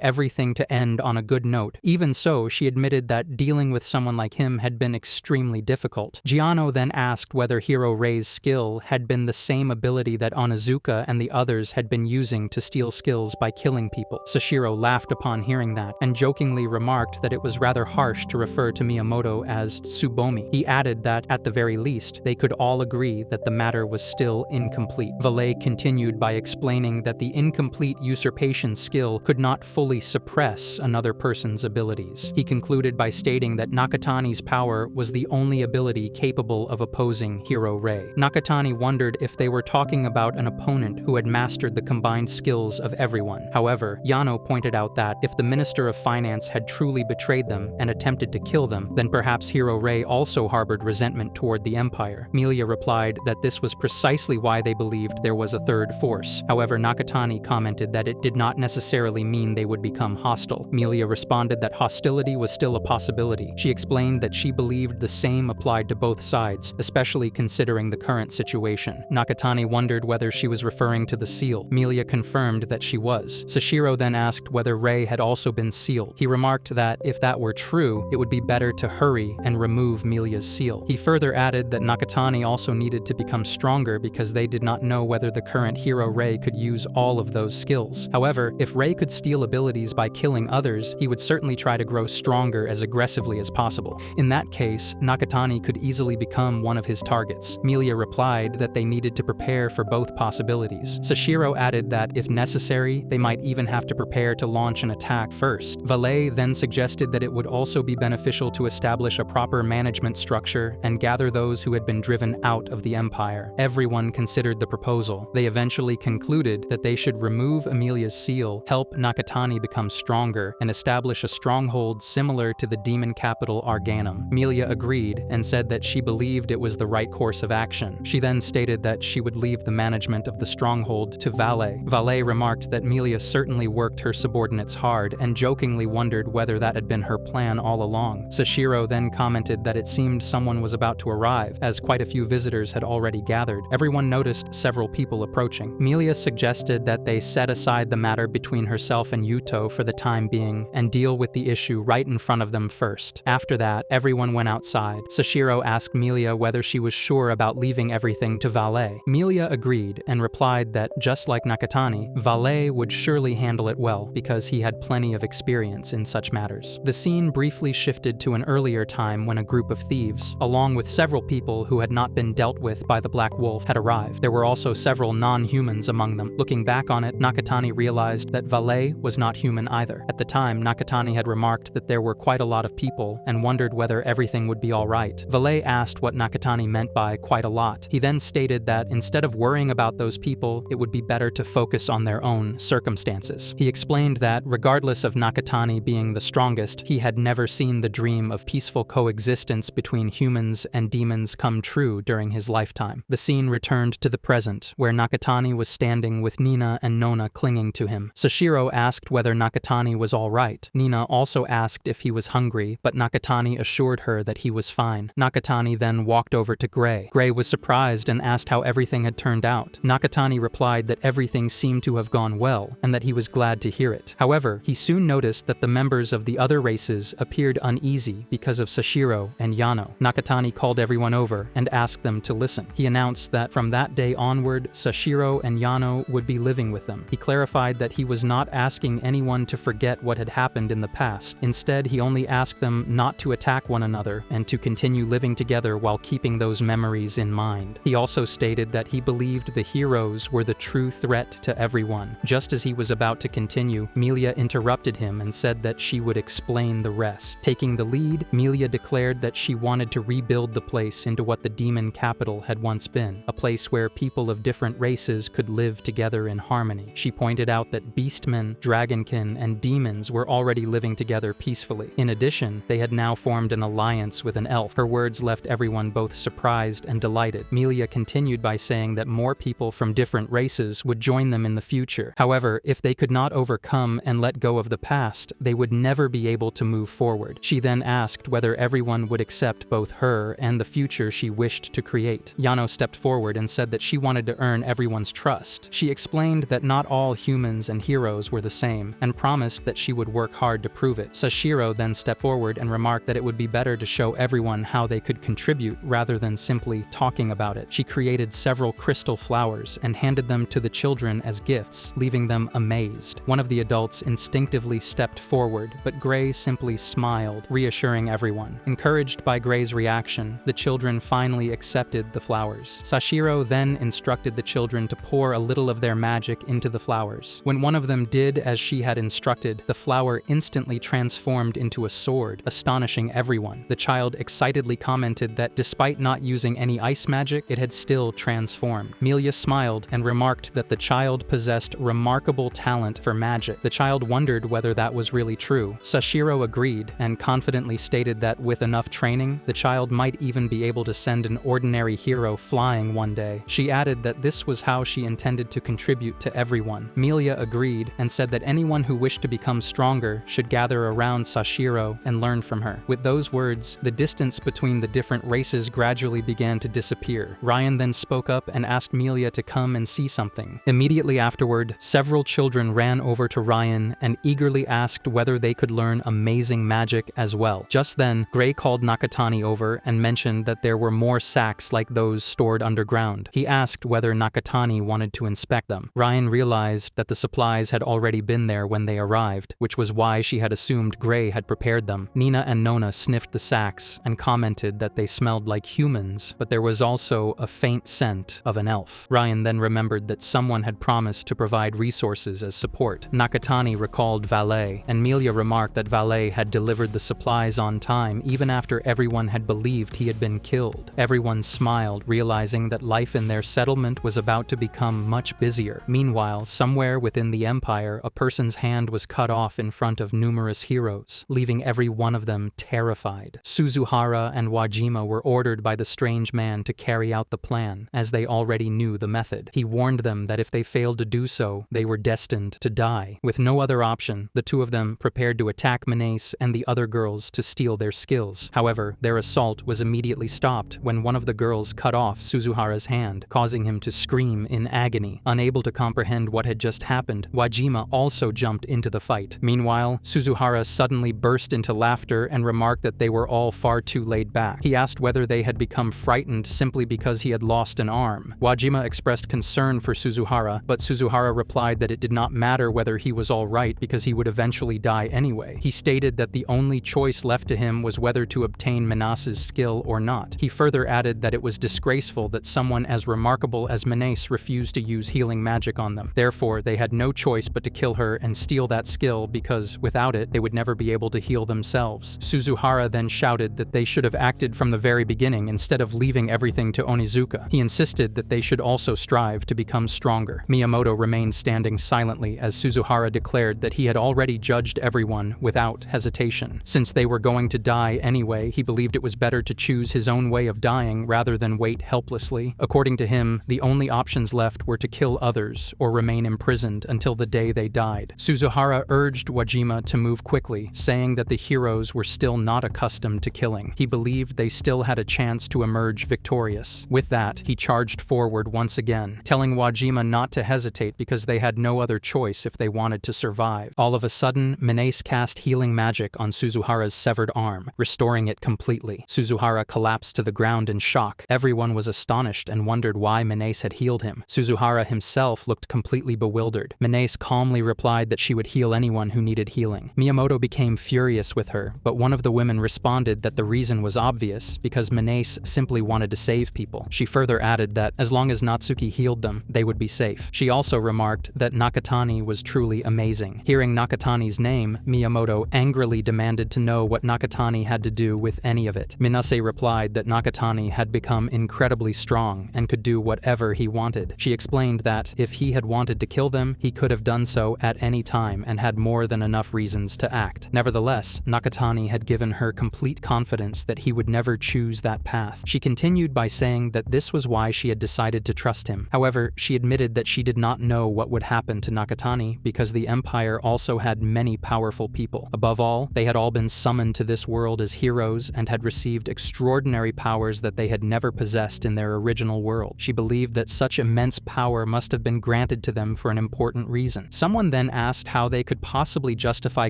everything to end on a good note. Even so, she admitted that dealing with someone like him had been extremely difficult. Giano then asked whether Hero Ray's skill had been the same ability that Onizuka and the others had been using to steal skills by killing people. Sashiro laughed upon hearing that, and jokingly remarked that it was rather harsh to refer to Miyamoto as Tsubomi. He added that, at the very least, they could all agree that the matter was still incomplete. Valet continued by explaining that the incomplete usurpation skill could not fully suppress another person's abilities. He concluded by stating that Nakatani's power was the only ability capable of opposing Hero Ray. Nakatani wondered if they were talking about an opponent who had mastered the combined skills of everyone. However, Yano pointed out that if the Minister of Finance had truly betrayed them and attempted to kill them, then perhaps Hero Ray also harbored resentment toward the Empire. Melia replied that this was precisely why they believed there was a third force. However, Nakatani commented that it did not necessarily mean they would become hostile. Melia responded that hostility was still a possibility. She explained that she believed the same applied to both sides, especially considering the current situation. Nakatani wondered whether she was referring to the seal. Melia confirmed that she was. Sashiro then asked whether Ray had also been sealed. He remarked that if that were true, it would be better to hurry and remove Melia's seal. He further added that Nakatani also needed to become stronger because they did not know whether the current Hero Ray could use all of those skills. However, if Ray could steal abilities by killing others, he would certainly try to grow stronger as aggressively as possible. In that case, Nakatani could easily become one of his targets. Melia replied that they needed to prepare for both possibilities. Sashiro added that, if necessary, they might even have to prepare to launch an attack first. Valet then suggested that it would also be beneficial to establish a proper management structure and gather those who had been driven out of the Empire. Everyone considered the proposal. They eventually concluded that they should remove Amelia's seal, help Nakatani become stronger, and establish a stronghold similar to the demon capital Arganum. Melia agreed and said that she believed it was the right course of action. She then stated that she would leave the management of the stronghold to Valet. Valet remarked that Melia certainly worked her subordinates hard and jokingly wondered whether that had been her plan all along. Sashiro then commented that it seemed someone was about to arrive, as quite a few visitors had already gathered. Everyone noticed several people approaching. Melia suggested that they set aside the matter between herself and Yuto for the time being and deal with the issue right in front of them first. After that, everyone went outside. Sashiro asked Melia whether she was sure about leaving everything to Valet. Melia agreed and replied that, just like Nakatani, Valet would surely handle it well because he had plenty of experience in such matters. The scene briefly shifted to an earlier time when a group of thieves, along with several people who had not been dealt with by the Black Wolf, had arrived. There were also several non-humans among them. Looking back on it, Nakatani realized that Valet was not human either. At the time, Nakatani had remarked that there were quite a lot of people and wondered whether everything would be alright. Valet asked what Nakatani meant by quite a lot. He then stated that instead of worrying about those people, it would be better to focus on their own circumstances. He explained that, regardless of Nakatani being the strongest, he had never seen the dream of peaceful coexistence between humans and demons come true during his lifetime. The scene returned to the present, where Nakatani Nakatani was standing with Nina and Nona clinging to him. Sashiro asked whether Nakatani was all right. Nina also asked if he was hungry, but Nakatani assured her that he was fine. Nakatani then walked over to Gray. Gray was surprised and asked how everything had turned out. Nakatani replied that everything seemed to have gone well, and that he was glad to hear it. However, he soon noticed that the members of the other races appeared uneasy because of Sashiro and Yano. Nakatani called everyone over and asked them to listen. He announced that from that day onward, Sashiro and Yano would be living with them. He clarified that he was not asking anyone to forget what had happened in the past. Instead, he only asked them not to attack one another and to continue living together while keeping those memories in mind. He also stated that he believed the heroes were the true threat to everyone. Just as he was about to continue, Melia interrupted him and said that she would explain the rest. Taking the lead, Melia declared that she wanted to rebuild the place into what the demon capital had once been, a place where people of different races could live together in harmony. She pointed out that beastmen, dragonkin, and demons were already living together peacefully. In addition, they had now formed an alliance with an elf. Her words left everyone both surprised and delighted. Melia continued by saying that more people from different races would join them in the future. However, if they could not overcome and let go of the past, they would never be able to move forward. She then asked whether everyone would accept both her and the future she wished to create. Yano stepped forward and said that she wanted to earn everyone's trust. She explained that not all humans and heroes were the same, and promised that she would work hard to prove it. Sashiro then stepped forward and remarked that it would be better to show everyone how they could contribute rather than simply talking about it. She created several crystal flowers and handed them to the children as gifts, leaving them amazed. One of the adults instinctively stepped forward, but Gray simply smiled, reassuring everyone. Encouraged by Gray's reaction, the children finally accepted the flowers. Sashiro then instructed the children to pour a little of their magic into the flowers. When one of them did as she had instructed, the flower instantly transformed into a sword, astonishing everyone. The child excitedly commented that despite not using any ice magic, it had still transformed. Melia smiled and remarked that the child possessed remarkable talent for magic. The child wondered whether that was really true. Sashiro agreed and confidently stated that with enough training, the child might even be able to send an ordinary hero flying one day. She added that this was how she intended to contribute to everyone. Melia agreed and said that anyone who wished to become stronger should gather around Sashiro and learn from her. With those words, the distance between the different races gradually began to disappear. Ryan then spoke up and asked Melia to come and see something. Immediately afterward, several children ran over to Ryan and eagerly asked whether they could learn amazing magic as well. Just then, Gray called Nakatani over and mentioned that there were more sacks like those stored underground. He asked whether Nakatani wanted to inspect them. Ryan realized that the supplies had already been there when they arrived, which was why she had assumed Gray had prepared them. Nina and Nona sniffed the sacks and commented that they smelled like humans, but there was also a faint scent of an elf. Ryan then remembered that someone had promised to provide resources as support. Nakatani recalled Valet, and Melia remarked that Valet had delivered the supplies on time even after everyone had believed he had been killed. Everyone smiled, realizing that life in their settlement was about to become much busier. Meanwhile, somewhere within the Empire, a person's hand was cut off in front of numerous heroes, leaving every one of them terrified. Suzuhara and Wajima were ordered by the strange man to carry out the plan, as they already knew the method. He warned them that if they failed to do so, they were destined to die. With no other option, the two of them prepared to attack Menace and the other girls to steal their skills. However, their assault was immediately stopped when one of the girls cut off Suzuhara's hand, causing him to scream in agony. Unable to comprehend what had just happened, Wajima also jumped into the fight. Meanwhile, Suzuhara suddenly burst into laughter and remarked that they were all far too laid back. He asked whether they had become frightened simply because he had lost an arm. Wajima expressed concern for Suzuhara, but Suzuhara replied that it did not matter whether he was all right because he would eventually die anyway. He stated that the only choice left to him was whether to obtain Menace's skill or not. He further added that it was disgraceful that someone as remarkable as Menace refused to use healing magic on them. Therefore, they had no choice but to kill her and steal that skill because, without it, they would never be able to heal themselves. Suzuhara then shouted that they should have acted from the very beginning instead of leaving everything to Onizuka. He insisted that they should also strive to become stronger. Miyamoto remained standing silently as Suzuhara declared that he had already judged everyone without hesitation. Since they were going to die anyway, he believed it was better to choose his own way of dying rather than wait helplessly. According to him, the only option options left were to kill others or remain imprisoned until the day they died. Suzuhara urged Wajima to move quickly, saying that the heroes were still not accustomed to killing. He believed they still had a chance to emerge victorious. With that, he charged forward once again, telling Wajima not to hesitate because they had no other choice if they wanted to survive. All of a sudden, Menace cast healing magic on Suzuhara's severed arm, restoring it completely. Suzuhara collapsed to the ground in shock. Everyone was astonished and wondered why Menace had healed him. Suzuhara himself looked completely bewildered. Menace calmly replied that she would heal anyone who needed healing. Miyamoto became furious with her, but one of the women responded that the reason was obvious, because Menace simply wanted to save people. She further added that as long as Natsuki healed them, they would be safe. She also remarked that Nakatani was truly amazing. Hearing Nakatani's name, Miyamoto angrily demanded to know what Nakatani had to do with any of it. Minase replied that Nakatani had become incredibly strong and could do whatever he wanted. She explained that if he had wanted to kill them, he could have done so at any time and had more than enough reasons to act. Nevertheless, Nakatani had given her complete confidence that he would never choose that path. She continued by saying that this was why she had decided to trust him. However, she admitted that she did not know what would happen to Nakatani because the Empire also had many powerful people. Above all, they had all been summoned to this world as heroes and had received extraordinary powers that they had never possessed in their original world. She believed that such immense power must have been granted to them for an important reason. Someone then asked how they could possibly justify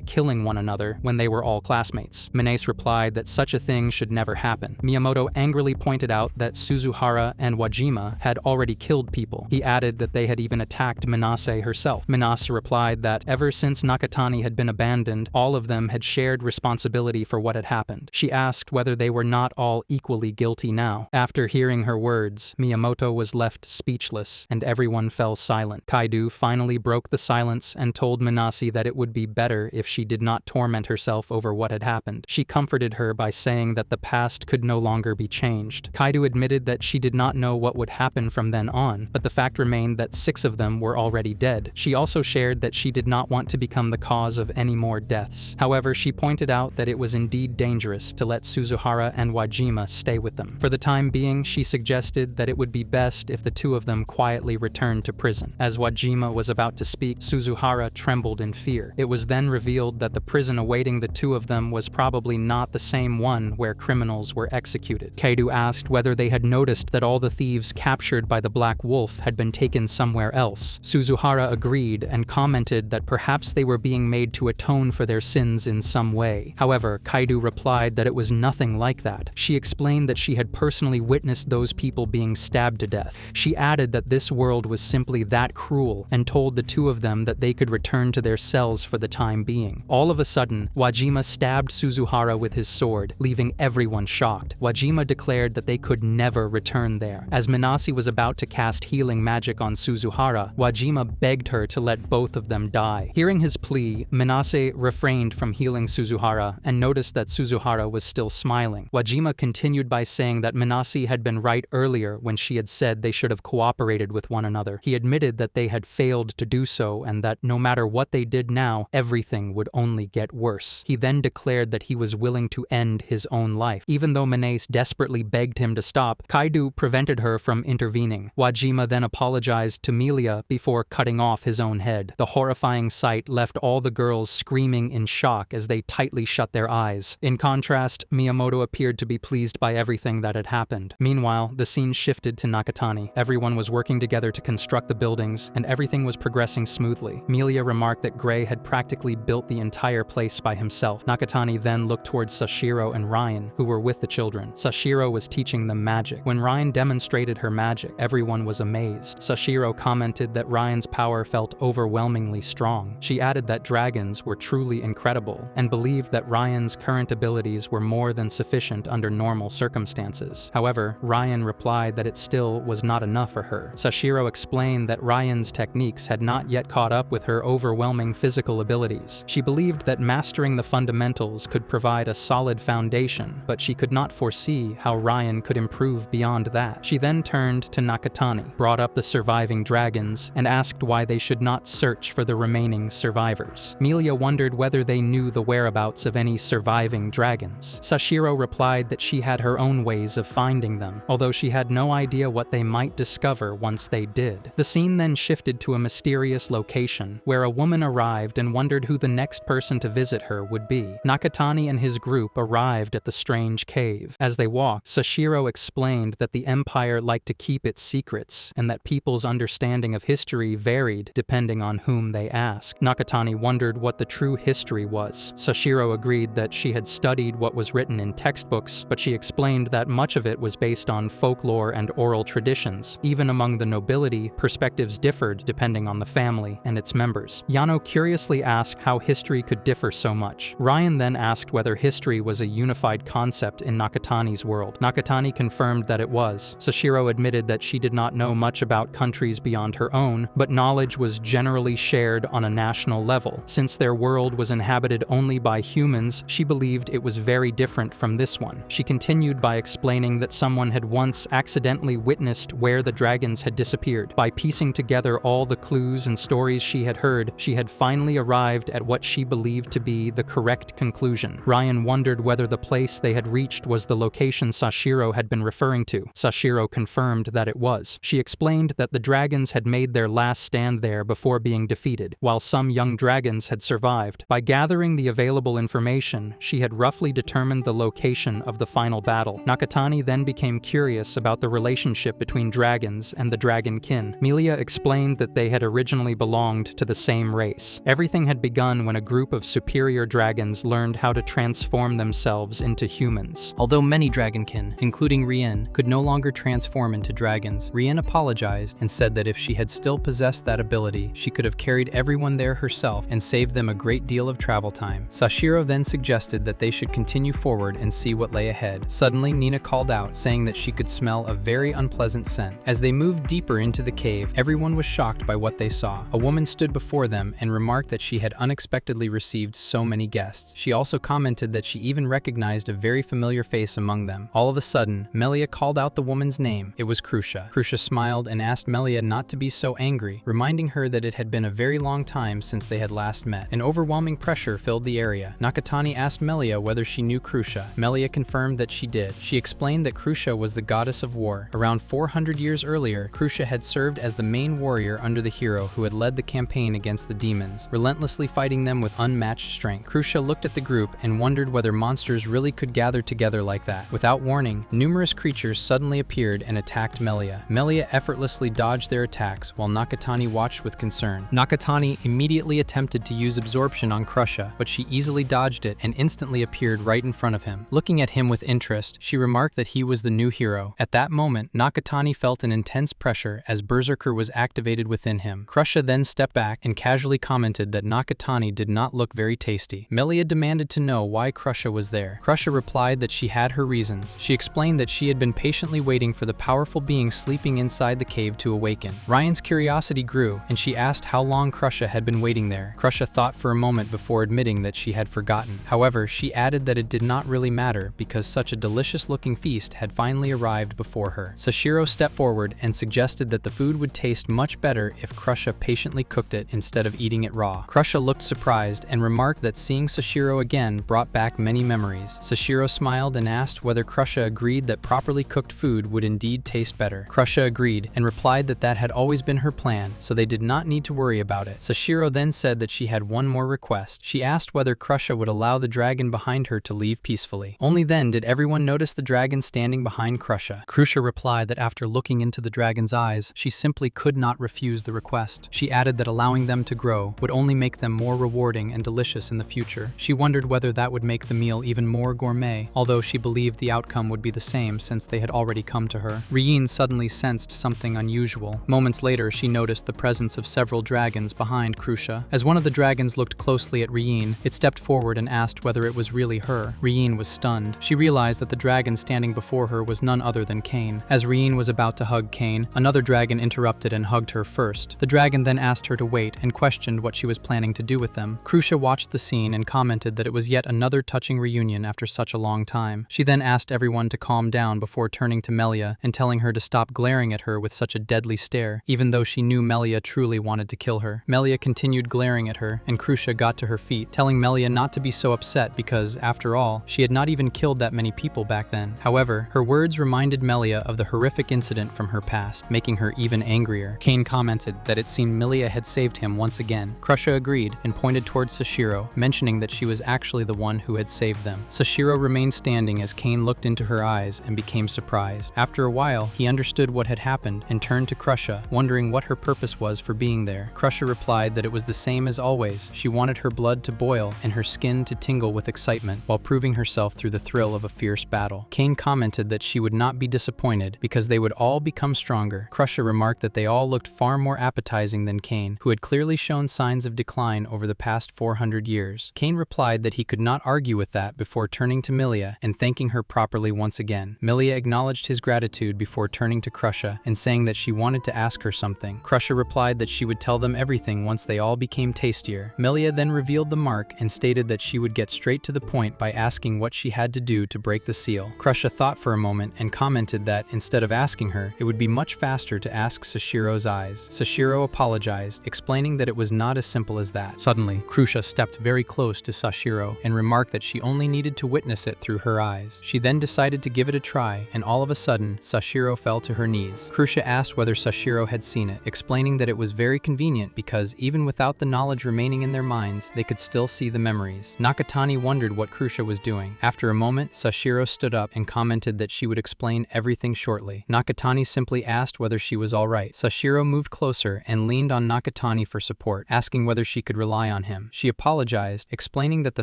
killing one another when they were all classmates. Menace replied that such a thing should never happen. Miyamoto angrily pointed out that Suzuhara and Wajima had already killed people. He added that they had even attacked Minase herself. Minase replied that ever since Nakatani had been abandoned, all of them had shared responsibility for what had happened. She asked whether they were not all equally guilty now. After hearing her words, Miyamoto was left speechless, and everyone fell silent. Kaido finally broke the silence and told Minase that it would be better if she did not torment herself over what had happened. She comforted her by saying that the past could no longer be changed. Kaido admitted that she did not know what would happen from then on, but the fact remained that 6 of them were already dead. She also shared that she did not want to become the cause of any more deaths. However, she pointed out that it was indeed dangerous to let Suzuhara and Wajima stay with them. For the time being, she suggested that it would be best if the 2 of them quietly returned to prison. As Wajima was about to speak, Suzuhara trembled in fear. It was then revealed that the prison awaiting the 2 of them was probably not the same one where criminals were executed. Kaido asked whether they had noticed that all the thieves captured by the Black Wolf had been taken somewhere else. Suzuhara agreed and commented that perhaps they were being made to atone for their sins in some way. However, Kaido replied that it was nothing like that. She explained that she had personally witnessed those people being stabbed to death. She added that this world was simply that cruel and told the 2 of them that they could return to their cells for the time being. All of a sudden, Wajima stabbed Suzuhara with his sword, leaving everyone shocked. Wajima declared that they could never return there. As Minase was about to cast healing magic on Suzuhara, Wajima begged her to let both of them die. Hearing his plea, Minase refrained from healing Suzuhara and noticed that Suzuhara was still smiling. Wajima continued by saying that Minase had been right earlier when she had said they should have cooperated with one another. He admitted that they had failed to do so and that no matter what they did now, everything would only get worse. He then declared that he was willing to end his own life. Even though Menace desperately begged him to stop, Kaido prevented her from intervening. Wajima then apologized to Melia before cutting off his own head. The horrifying sight left all the girls screaming in shock as they tightly shut their eyes. In contrast, Miyamoto appeared to be pleased by everything that had happened. Meanwhile, the scene shifted to Nakatani. Everyone was working together to construct the buildings, and everything was progressing smoothly. Melia remarked that Gray had practically built the entire place by himself. Nakatani then looked towards Sashiro and Ryan, who were with the children. Sashiro was teaching them magic. When Ryan demonstrated her magic, everyone was amazed. Sashiro commented that Ryan's power felt overwhelmingly strong. She added that dragons were truly incredible, and believed that Ryan's current abilities were more than sufficient under normal circumstances. However, Ryan replied that it still was not enough for her. Sashiro explained that Ryan's techniques had not yet caught up with her overwhelming physical abilities. She believed that mastering the fundamentals could provide a solid foundation, but she could not foresee how Ryan could improve beyond that. She then turned to Nakatani, brought up the surviving dragons, and asked why they should not search for the remaining survivors. Melia wondered whether they knew the whereabouts of any surviving dragons. Sashiro replied that she had her own ways of finding them, although she had no idea what they might discover discover once they did. The scene then shifted to a mysterious location, where a woman arrived and wondered who the next person to visit her would be. Nakatani and his group arrived at the strange cave. As they walked, Sashiro explained that the Empire liked to keep its secrets, and that people's understanding of history varied depending on whom they asked. Nakatani wondered what the true history was. Sashiro agreed that she had studied what was written in textbooks, but she explained that much of it was based on folklore and oral traditions. Even among the nobility, perspectives differed depending on the family and its members. Yano curiously asked how history could differ so much. Ryan then asked whether history was a unified concept in Nakatani's world. Nakatani confirmed that it was. Sashiro admitted that she did not know much about countries beyond her own, but knowledge was generally shared on a national level. Since their world was inhabited only by humans, she believed it was very different from this one. She continued by explaining that someone had once accidentally witnessed where the dragons had disappeared. By piecing together all the clues and stories she had heard, she had finally arrived at what she believed to be the correct conclusion. Ryan wondered whether the place they had reached was the location Sashiro had been referring to. Sashiro confirmed that it was. She explained that the dragons had made their last stand there before being defeated, while some young dragons had survived. By gathering the available information, she had roughly determined the location of the final battle. Nakatani then became curious about the relationship between dragons and the dragon kin. Melia explained that they had originally belonged to the same race. Everything had begun when a group of superior dragons learned how to transform themselves into humans. Although many dragonkin, including Rien, could no longer transform into dragons, Rien apologized and said that if she had still possessed that ability, she could have carried everyone there herself and saved them a great deal of travel time. Sashiro then suggested that they should continue forward and see what lay ahead. Suddenly, Nina called out, saying that she could smell a very unpleasant scent. As they moved deeper into the cave, everyone was shocked by what they saw. A woman stood before them and remarked that she had unexpectedly received so many guests. She also commented that she even recognized a very familiar face among them. All of a sudden, Melia called out the woman's name. It was Krusha. Krusha smiled and asked Melia not to be so angry, reminding her that it had been a very long time since they had last met. An overwhelming pressure filled the area. Nakatani asked Melia whether she knew Krusha. Melia confirmed that she did. She explained that Krusha was the goddess of war. Around 400 years earlier, Krusha had served as the main warrior under the hero who had led the campaign against the demons, relentlessly fighting them with unmatched strength. Krusha looked at the group and wondered whether monsters really could gather together like that. Without warning, numerous creatures suddenly appeared and attacked Melia. Melia effortlessly dodged their attacks while Nakatani watched with concern. Nakatani immediately attempted to use absorption on Krusha, but she easily dodged it and instantly appeared right in front of him. Looking at him with interest, she remarked that he was the new hero. At that moment, Nakatani felt an intense pressure as Berserker was activated within him. Krusha then stepped back and casually commented that Nakatani did not look very tasty. Melia demanded to know why Krusha was there. Krusha replied that she had her reasons. She explained that she had been patiently waiting for the powerful being sleeping inside the cave to awaken. Ryan's curiosity grew, and she asked how long Krusha had been waiting there. Krusha thought for a moment before admitting that she had forgotten. However, she added that it did not really matter because such a delicious-looking feast had finally arrived before her. Sashiro stepped forward and suggested that the food would taste much better if Krusha patiently cooked it instead of eating it raw. Krusha looked surprised and remarked that seeing Sashiro again brought back many memories. Sashiro smiled and asked whether Krusha agreed that properly cooked food would indeed taste better. Krusha agreed and replied that that had always been her plan, so they did not need to worry about it. Sashiro then said that she had one more request. She asked whether Krusha would allow the dragon behind her to leave peacefully. Only then did everyone notice the dragon standing behind Krusha. Krusha replied that after looking into the dragon's eyes, she simply could not refuse the request. She added that allowing them to grow would only make them more rewarding and delicious in the future. She wondered whether that would make the meal even more gourmet, although she believed the outcome would be the same since they had already come to her. Rien suddenly sensed something unusual. Moments later, she noticed the presence of several dragons behind Krusha. As one of the dragons looked closely at Rien, it stepped forward and asked whether it was really her. Rien was stunned. She realized that the dragon standing before her was none other than Cain. As Rien was about to hug Cain, another dragon interrupted and hugged her first. The dragon then asked her to wait and questioned what she was planning to do with them. Krusha watched the scene and commented that it was yet another touching reunion after such a long time. She then asked everyone to calm down before turning to Melia and telling her to stop glaring at her with such a deadly stare, even though she knew Melia truly wanted to kill her. Melia continued glaring at her, and Krusha got to her feet, telling Melia not to be so upset because, after all, she had not even killed that many people back then. However, her words reminded Melia of the horrific incident from from her past, making her even angrier. Kane commented that it seemed Milia had saved him once again. Krusha agreed and pointed towards Sashiro, mentioning that she was actually the one who had saved them. Sashiro remained standing as Kane looked into her eyes and became surprised. After a while, he understood what had happened and turned to Krusha, wondering what her purpose was for being there. Krusha replied that it was the same as always. She wanted her blood to boil and her skin to tingle with excitement while proving herself through the thrill of a fierce battle. Kane commented that she would not be disappointed because they would all become stronger. Krusha remarked that they all looked far more appetizing than Kane, who had clearly shown signs of decline over the past 400 years. Kane replied that he could not argue with that before turning to Milia and thanking her properly once again. Milia acknowledged his gratitude before turning to Krusha and saying that she wanted to ask her something. Krusha replied that she would tell them everything once they all became tastier. Milia then revealed the mark and stated that she would get straight to the point by asking what she had to do to break the seal. Krusha thought for a moment and commented that, instead of asking her, it would be much faster to ask Sashiro's eyes. Sashiro apologized, explaining that it was not as simple as that. Suddenly, Krusha stepped very close to Sashiro and remarked that she only needed to witness it through her eyes. She then decided to give it a try, and all of a sudden, Sashiro fell to her knees. Krusha asked whether Sashiro had seen it, explaining that it was very convenient because, even without the knowledge remaining in their minds, they could still see the memories. Nakatani wondered what Krusha was doing. After a moment, Sashiro stood up and commented that she would explain everything shortly. Nakatani simply asked whether she was alright. Sashiro moved closer and leaned on Nakatani for support, asking whether she could rely on him. She apologized, explaining that the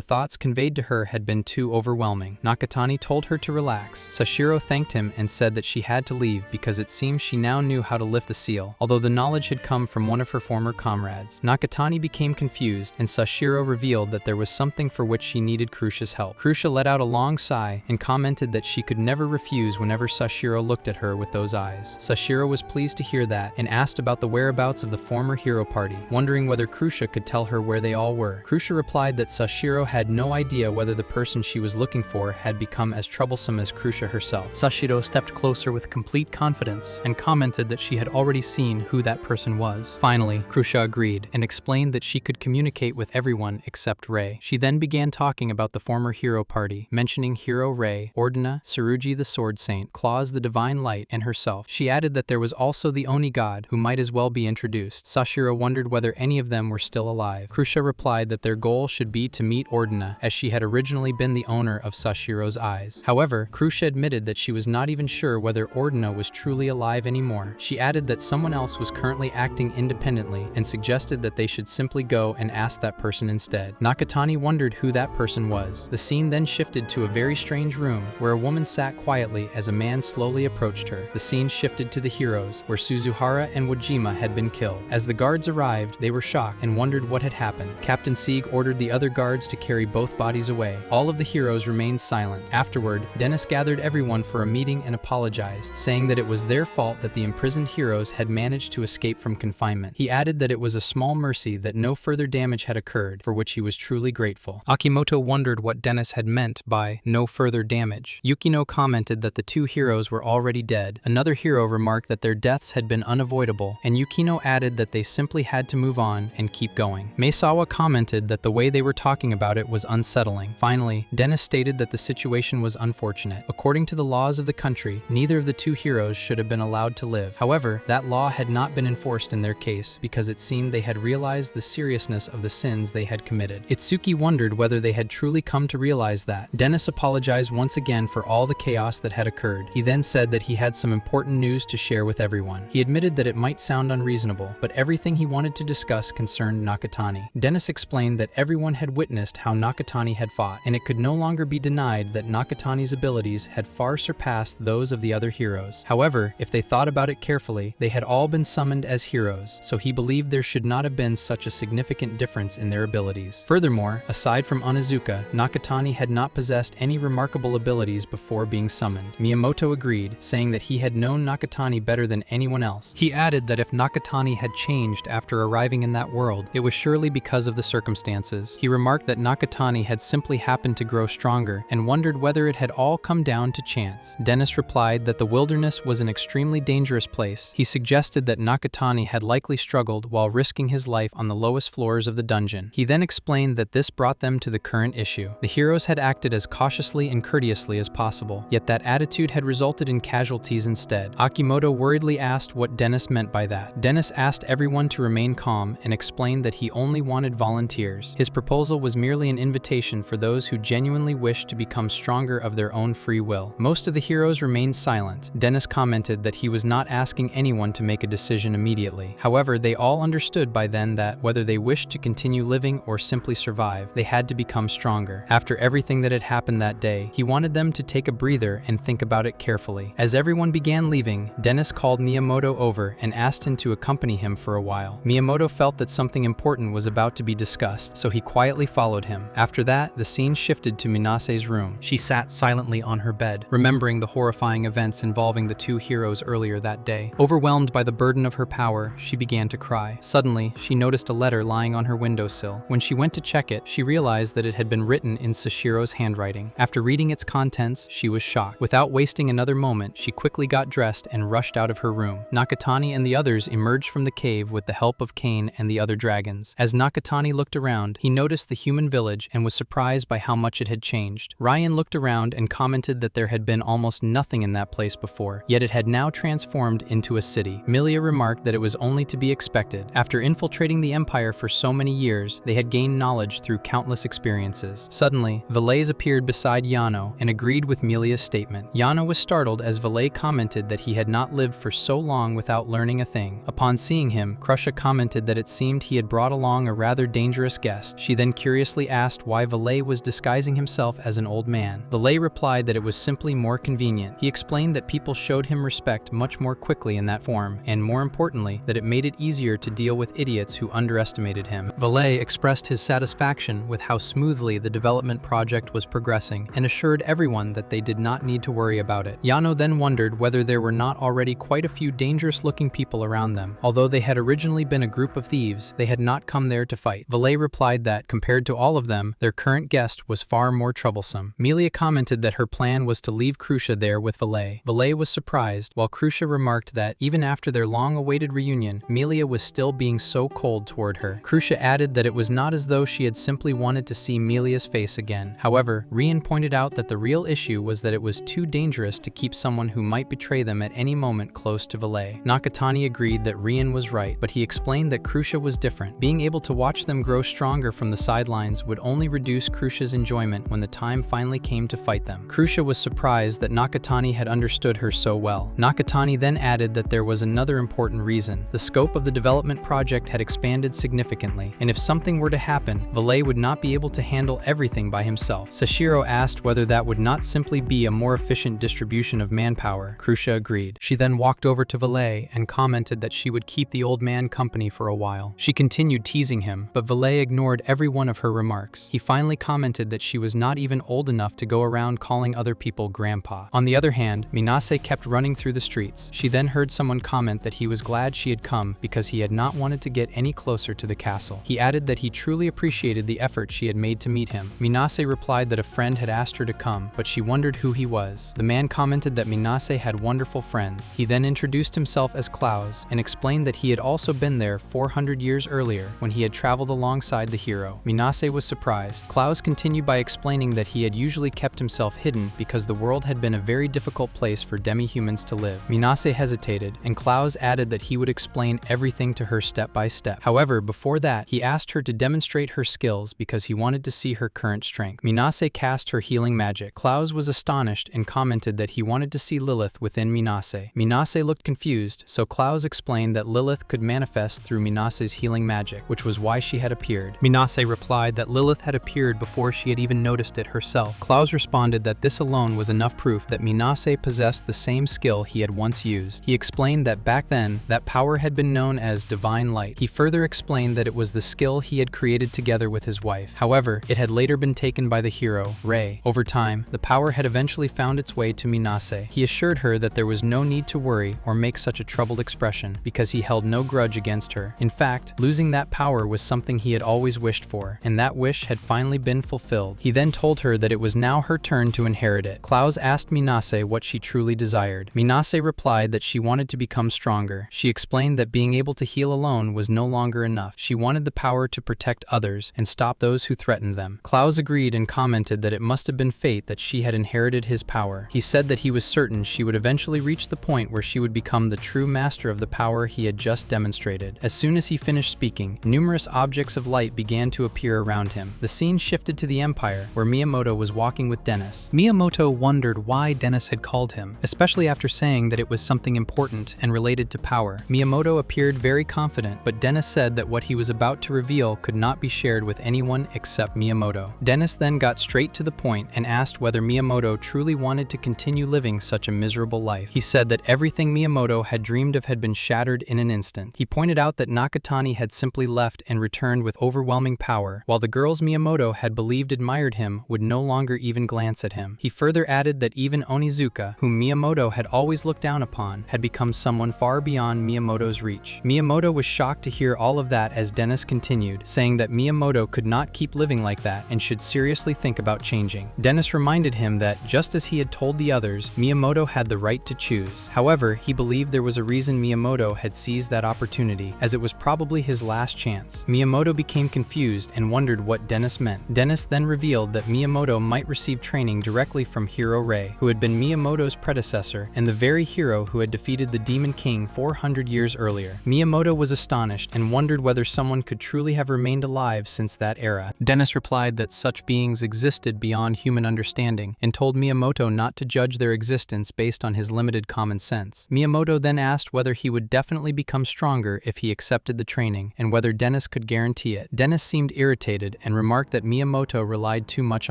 thoughts conveyed to her had been too overwhelming. Nakatani told her to relax. Sashiro thanked him and said that she had to leave because it seemed she now knew how to lift the seal, although the knowledge had come from one of her former comrades. Nakatani became confused, and Sashiro revealed that there was something for which she needed Krusha's help. Krusha let out a long sigh and commented that she could never refuse whenever Sashiro looked at her with those eyes. Sashiro was pleased to hear that and asked about the whereabouts of the former hero party, wondering whether Krusha could tell her where they all were. Krusha replied that Sashiro had no idea whether the person she was looking for had become as troublesome as Krusha herself. Sashiro stepped closer with complete confidence and commented that she had already seen who that person was. Finally, Krusha agreed and explained that she could communicate with everyone except Rei. She then began talking about the former hero party, mentioning Hero Rei, Ordina, Tsurugi the Sword Saint, Claws the Divine Light, and herself. She added that there was also the Oni God, who might as well be introduced. Sashiro wondered whether any of them were still alive. Krusha replied that their goal should be to meet Ordina, as she had originally been the owner of Sashiro's eyes. However, Krusha admitted that she was not even sure whether Ordina was truly alive anymore. She added that someone else was currently acting independently and suggested that they should simply go and ask that person instead. Nakatani wondered who that person was. The scene then shifted to a very strange room where a woman sat quietly as a man slowly approached her. The scene shifted to the heroes, where Suzuhara and Wajima had been killed. As the guards arrived, they were shocked and wondered what had happened. Captain Sieg ordered the other guards to carry both bodies away. All of the heroes remained silent. Afterward, Dennis gathered everyone for a meeting and apologized, saying that it was their fault that the imprisoned heroes had managed to escape from confinement. He added that it was a small mercy that no further damage had occurred, for which he was truly grateful. Akimoto wondered what Dennis had meant by no further damage. Yukino commented that the two heroes were already dead. Another hero remarked that their deaths had been unavoidable, and Yukino added that they simply had to move on and keep going. Maesawa commented that the way they were talking about it was unsettling. Finally, Dennis stated that the situation was unfortunate. According to the laws of the country, neither of the two heroes should have been allowed to live. However, that law had not been enforced in their case because it seemed they had realized the seriousness of the sins they had committed. Itsuki wondered whether they had truly come to realize that. Dennis apologized once again for all the chaos that had occurred. He then said that he had some important news to share with everyone. He admitted that it might sound unreasonable, but everything he wanted to discuss concerned Nakatani. Dennis explained that everyone had witnessed how Nakatani had fought, and it could no longer be denied that Nakatani's abilities had far surpassed those of the other heroes. However, if they thought about it carefully, they had all been summoned as heroes, so he believed there should not have been such a significant difference in their abilities. Furthermore, aside from Onizuka, Nakatani had not possessed any remarkable abilities before being summoned. Miyamoto agreed, saying that he had known Nakatani better than anyone else. He added that if Nakatani had changed after arriving in that world, it was surely because of the circumstances. He remarked that Nakatani had simply happened to grow stronger and wondered whether it had all come down to chance. Dennis replied that the wilderness was an extremely dangerous place. He suggested that Nakatani had likely struggled while risking his life on the lowest floors of the dungeon. He then explained that this brought them to the current issue. The heroes had acted as cautiously and courteously as possible, yet that attitude had resulted in casualties instead. Akimoto worriedly asked what Dennis meant by that. Dennis asked everyone to remain calm and explained that he only wanted volunteers. His proposal was merely an invitation for those who genuinely wished to become stronger of their own free will. Most of the heroes remained silent. Dennis commented that he was not asking anyone to make a decision immediately. However, they all understood by then that, whether they wished to continue living or simply survive, they had to become stronger. After everything that had happened that day, he wanted them to take a breather and think about it carefully. As everyone began leaving, Dennis called Miyamoto over and asked him to accompany him for a while. Miyamoto felt that something important was about to be discussed, so he quietly followed him. After that, the scene shifted to Minase's room. She sat silently on her bed, remembering the horrifying events involving the two heroes earlier that day. Overwhelmed by the burden of her power, she began to cry. Suddenly, she noticed a letter lying on her windowsill. When she went to check it, she realized that it had been written in Sashiro's handwriting. After reading its contents, she was shocked. Without wasting another moment, she quickly got dressed and rushed out of her room. Nakatani and the others emerged from the cave with the help of Kane and the other dragons. As Nakatani looked around, he noticed the human village and was surprised by how much it had changed. Ryan looked around and commented that there had been almost nothing in that place before, yet it had now transformed into a city. Milia remarked that it was only to be expected. After infiltrating the empire for so many years, they had gained knowledge through countless experiences. Suddenly, Valais appeared beside Yano and agreed with Milia's statement. Yano was startled as Valais commented that he had not lived for so long without learning a thing. Upon seeing him, Krusha commented that it seemed he had brought along a rather dangerous guest. She then curiously asked why Valais was disguising himself as an old man. Valais replied that it was simply more convenient. He explained that people showed him respect much more quickly in that form, and more importantly, that it made it easier to deal with idiots who underestimated him. Valais expressed his satisfaction with how smoothly the development project was progressing and assured everyone that they did not need to worry about it. Yano then wondered whether there were not already quite a few dangerous-looking people around them. Although they had originally been a group of thieves, they had not come there to fight. Valais replied that, compared to all of them, their current guest was far more troublesome. Milia commented that her plan was to leave Krusha there with Valais. Valais was surprised, while Krusha remarked that, even after their long-awaited reunion, Milia was still being so cold toward her. Krusha added that it was not as though she had simply wanted to see Milia's face again. However, Rian pointed out that the real issue was that it was too dangerous to keep someone who might betray them at any moment close to Valais. Nakatani agreed that Rian was right, but he explained that Krusha was different. Being able to watch them grow stronger from the sidelines would only reduce Krusha's enjoyment when the time finally came to fight them. Krusha was surprised that Nakatani had understood her so well. Nakatani then added that there was another important reason. The scope of the development project had expanded significantly, and if something were to happen, Valais would not be able to handle everything by himself. Sashiro asked whether that would not simply be a more efficient distribution of manpower. Krusha agreed. She then walked over to Valais and commented that she would keep the old man company for a while. She continued teasing him, but Valais ignored every one of her remarks. He finally commented that she was not even old enough to go around calling other people grandpa. On the other hand, Minase kept running through the streets. She then heard someone comment that he was glad she had come because he had not wanted to get any closer to the castle. He added that he truly appreciated the effort she had made to meet him. Minase replied that a friend had asked her to come, but she wondered who he was. The man commented that Minase had wonderful friends. He then introduced himself as Klaus and explained that he had also been there 400 years earlier when he had traveled alongside the hero. Minase was surprised. Klaus continued by explaining that he had usually kept himself hidden because the world had been a very difficult place for demi-humans to live. Minase hesitated, and Klaus added that he would explain everything to her step by step. However, before that, he asked her to demonstrate her skills because he wanted to see her current strength. Minase cast her healing magic. Klaus was astonished and commented that he wanted to see Lilith within Minase. Minase looked confused, so Klaus explained that Lilith could manifest through Minase's healing magic, which was why she had appeared. Minase replied that Lilith had appeared before she had even noticed it herself. Klaus responded that this alone was enough proof that Minase possessed the same skill he had once used. He explained that back then, that power had been known as Divine Light. He further explained that it was the skill he had created together with his wife. However, it had later been taken by the hero, Rei. Over time, the power had eventually found its way to Minase. He assured her that there was no need to worry or make such a troubled expression because he held no grudge against her. In fact, losing that power was something he had always wished for, and that wish had finally been fulfilled. He then told her that it was now her turn to inherit it. Klaus asked Minase what she truly desired. Minase replied that she wanted to become stronger. She explained that being able to heal alone was no longer enough. She wanted the power to protect others and stop those who threatened them. Klaus agreed and commented that it must have been fate that she had inherited his power. He said that he was certain she would eventually reached the point where she would become the true master of the power he had just demonstrated. As soon as he finished speaking, numerous objects of light began to appear around him. The scene shifted to the Empire, where Miyamoto was walking with Dennis. Miyamoto wondered why Dennis had called him, especially after saying that it was something important and related to power. Miyamoto appeared very confident, but Dennis said that what he was about to reveal could not be shared with anyone except Miyamoto. Dennis then got straight to the point and asked whether Miyamoto truly wanted to continue living such a miserable life. He said that everything Miyamoto had dreamed of had been shattered in an instant. He pointed out that Nakatani had simply left and returned with overwhelming power, while the girls Miyamoto had believed admired him would no longer even glance at him. He further added that even Onizuka, whom Miyamoto had always looked down upon, had become someone far beyond Miyamoto's reach. Miyamoto was shocked to hear all of that as Dennis continued, saying that Miyamoto could not keep living like that and should seriously think about changing. Dennis reminded him that, just as he had told the others, Miyamoto had the right to choose. However, he believed there was a reason Miyamoto had seized that opportunity, as it was probably his last chance. Miyamoto became confused and wondered what Dennis meant. Dennis then revealed that Miyamoto might receive training directly from Hero Rei, who had been Miyamoto's predecessor and the very hero who had defeated the Demon King 400 years earlier. Miyamoto was astonished and wondered whether someone could truly have remained alive since that era. Dennis replied that such beings existed beyond human understanding and told Miyamoto not to judge their existence based on his limited common sense. Miyamoto then asked whether he would definitely become stronger if he accepted the training and whether Dennis could guarantee it. Dennis seemed irritated and remarked that Miyamoto relied too much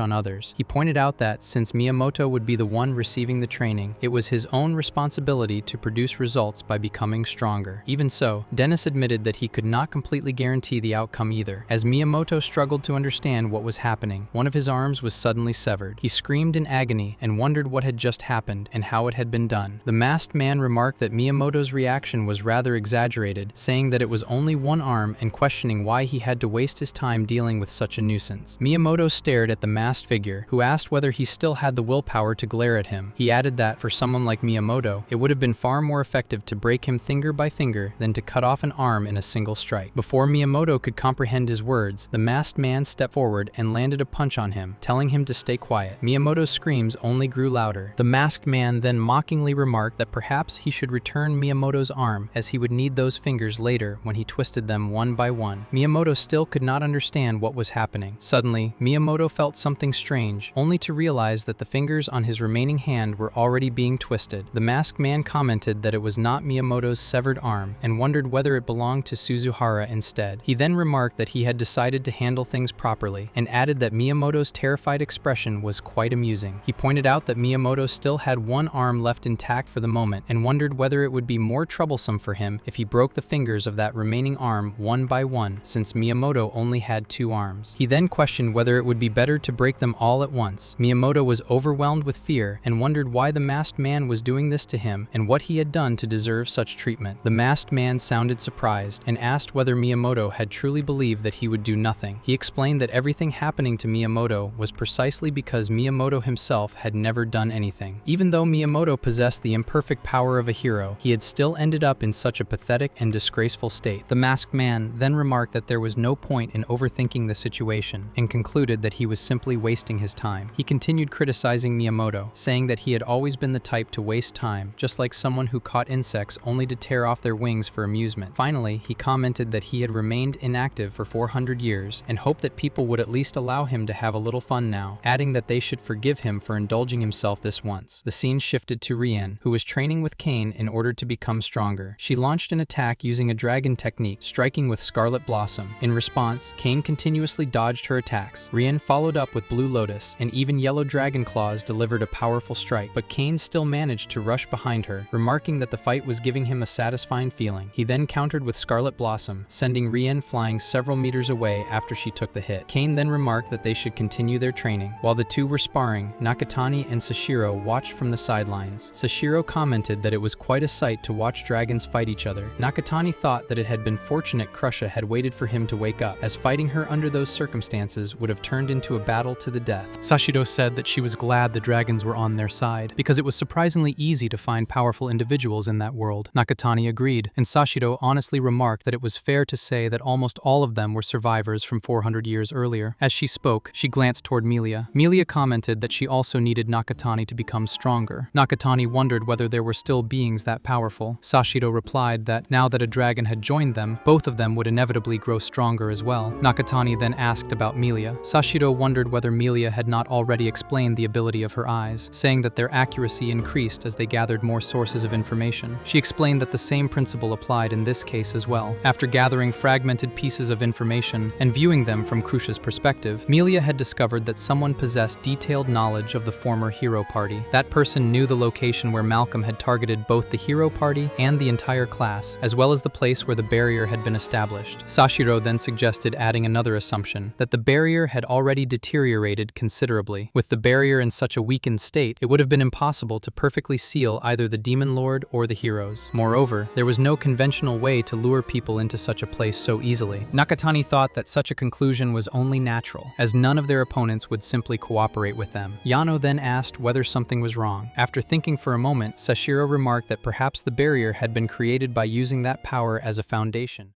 on others. He pointed out that, since Miyamoto would be the one receiving the training, it was his own responsibility to produce results by becoming stronger. Even so, Dennis admitted that he could not completely guarantee the outcome either. As Miyamoto struggled to understand what was happening, one of his arms was suddenly severed. He screamed in agony and wondered what had just happened and how it had been done. The masked man remarked that Miyamoto's reaction was rather exaggerated, saying that it was only one arm and questioning why he had to waste his time dealing with such a nuisance. Miyamoto stared at the masked figure, who asked whether he still had the willpower to glare at him. He added that, for someone like Miyamoto, it would have been far more effective to break him finger by finger than to cut off an arm in a single strike. Before Miyamoto could comprehend his words, the masked man stepped forward and landed a punch on him, telling him to stay quiet. Miyamoto's screams only grew louder. The masked man then mockingly remarked that perhaps he should return Miyamoto's arm, as he would need those fingers later when he twisted them one by one. Miyamoto still could not understand what was happening. Suddenly, Miyamoto felt something strange, only to realize that the fingers on his remaining hand were already being twisted. The masked man commented that it was not Miyamoto's severed arm and wondered whether it belonged to Suzuhara instead. He then remarked that he had decided to handle things properly and added that Miyamoto's terrified expression was quite amusing. He pointed out that Miyamoto still had one arm left intact for the moment and wondered whether it would be more troublesome for him if he broke the fingers of that remaining arm one by one, since Miyamoto only had two arms. He then questioned whether it would be better to break them all at once. Miyamoto was overwhelmed with fear and wondered why the masked man was doing this to him and what he had done to deserve such treatment. The masked man sounded surprised and asked whether Miyamoto had truly believed that he would do nothing. He explained that everything happening to Miyamoto was precisely because Miyamoto himself had never done anything. Even though Miyamoto possessed the imperfect power of a hero, he had still ended up in such a pathetic and disgraceful state. The masked man then remarked that there was no point in overthinking the situation and concluded that he was simply wasting his time. He continued criticizing Miyamoto, saying that he had always been the type to waste time, just like someone who caught insects only to tear off their wings for amusement. Finally, he commented that he had remained inactive for 400 years and hoped that people would at least allow him to have a little fun now, adding that they should forgive him for indulging himself this once. The scene shifted to Rien, who was training with Cain in order to become stronger. She launched an attack using a dragon technique, striking with Scarlet Blossom. In response, Cain continuously dodged her attacks. Rien followed up with Blue Lotus, and even Yellow Dragon Claws delivered a powerful strike, but Cain still managed to rush behind her, remarking that the fight was giving him a satisfying feeling. He then countered with Scarlet Blossom, sending Rien flying several meters away after she took the hit. Cain then remarked that they should continue their training. While the two were sparring, Nakatani and Sashiro watched from the sidelines. Sashiro commented that it was quite a sight to watch dragons fight each other. Nakatani thought that it had been fortunate Krusha had waited for him to wake up, as fighting her under those circumstances would have turned into a battle to the death. Sashiro said that she was glad the dragons were on their side, because it was surprisingly easy to find powerful individuals in that world. Nakatani agreed, and Sashiro honestly remarked that it was fair to say that almost all of them were survivors from 400 years earlier. As she spoke, she glanced toward Melia. Melia commented that she also needed Nakatani to become stronger. Nakatani wondered wondered whether there were still beings that powerful. Sashiro replied that now that a dragon had joined them, both of them would inevitably grow stronger as well. Nakatani then asked about Melia. Sashiro wondered whether Melia had not already explained the ability of her eyes, saying that their accuracy increased as they gathered more sources of information. She explained that the same principle applied in this case as well. After gathering fragmented pieces of information and viewing them from Krusha's perspective, Melia had discovered that someone possessed detailed knowledge of the former hero party. That person knew the location where Malcolm had targeted both the hero party and the entire class, as well as the place where the barrier had been established. Sashiro then suggested adding another assumption, that the barrier had already deteriorated considerably. With the barrier in such a weakened state, it would have been impossible to perfectly seal either the Demon Lord or the heroes. Moreover, there was no conventional way to lure people into such a place so easily. Nakatani thought that such a conclusion was only natural, as none of their opponents would simply cooperate with them. Yano then asked whether something was wrong. After thinking for a moment, Sashiro remarked that perhaps the barrier had been created by using that power as a foundation.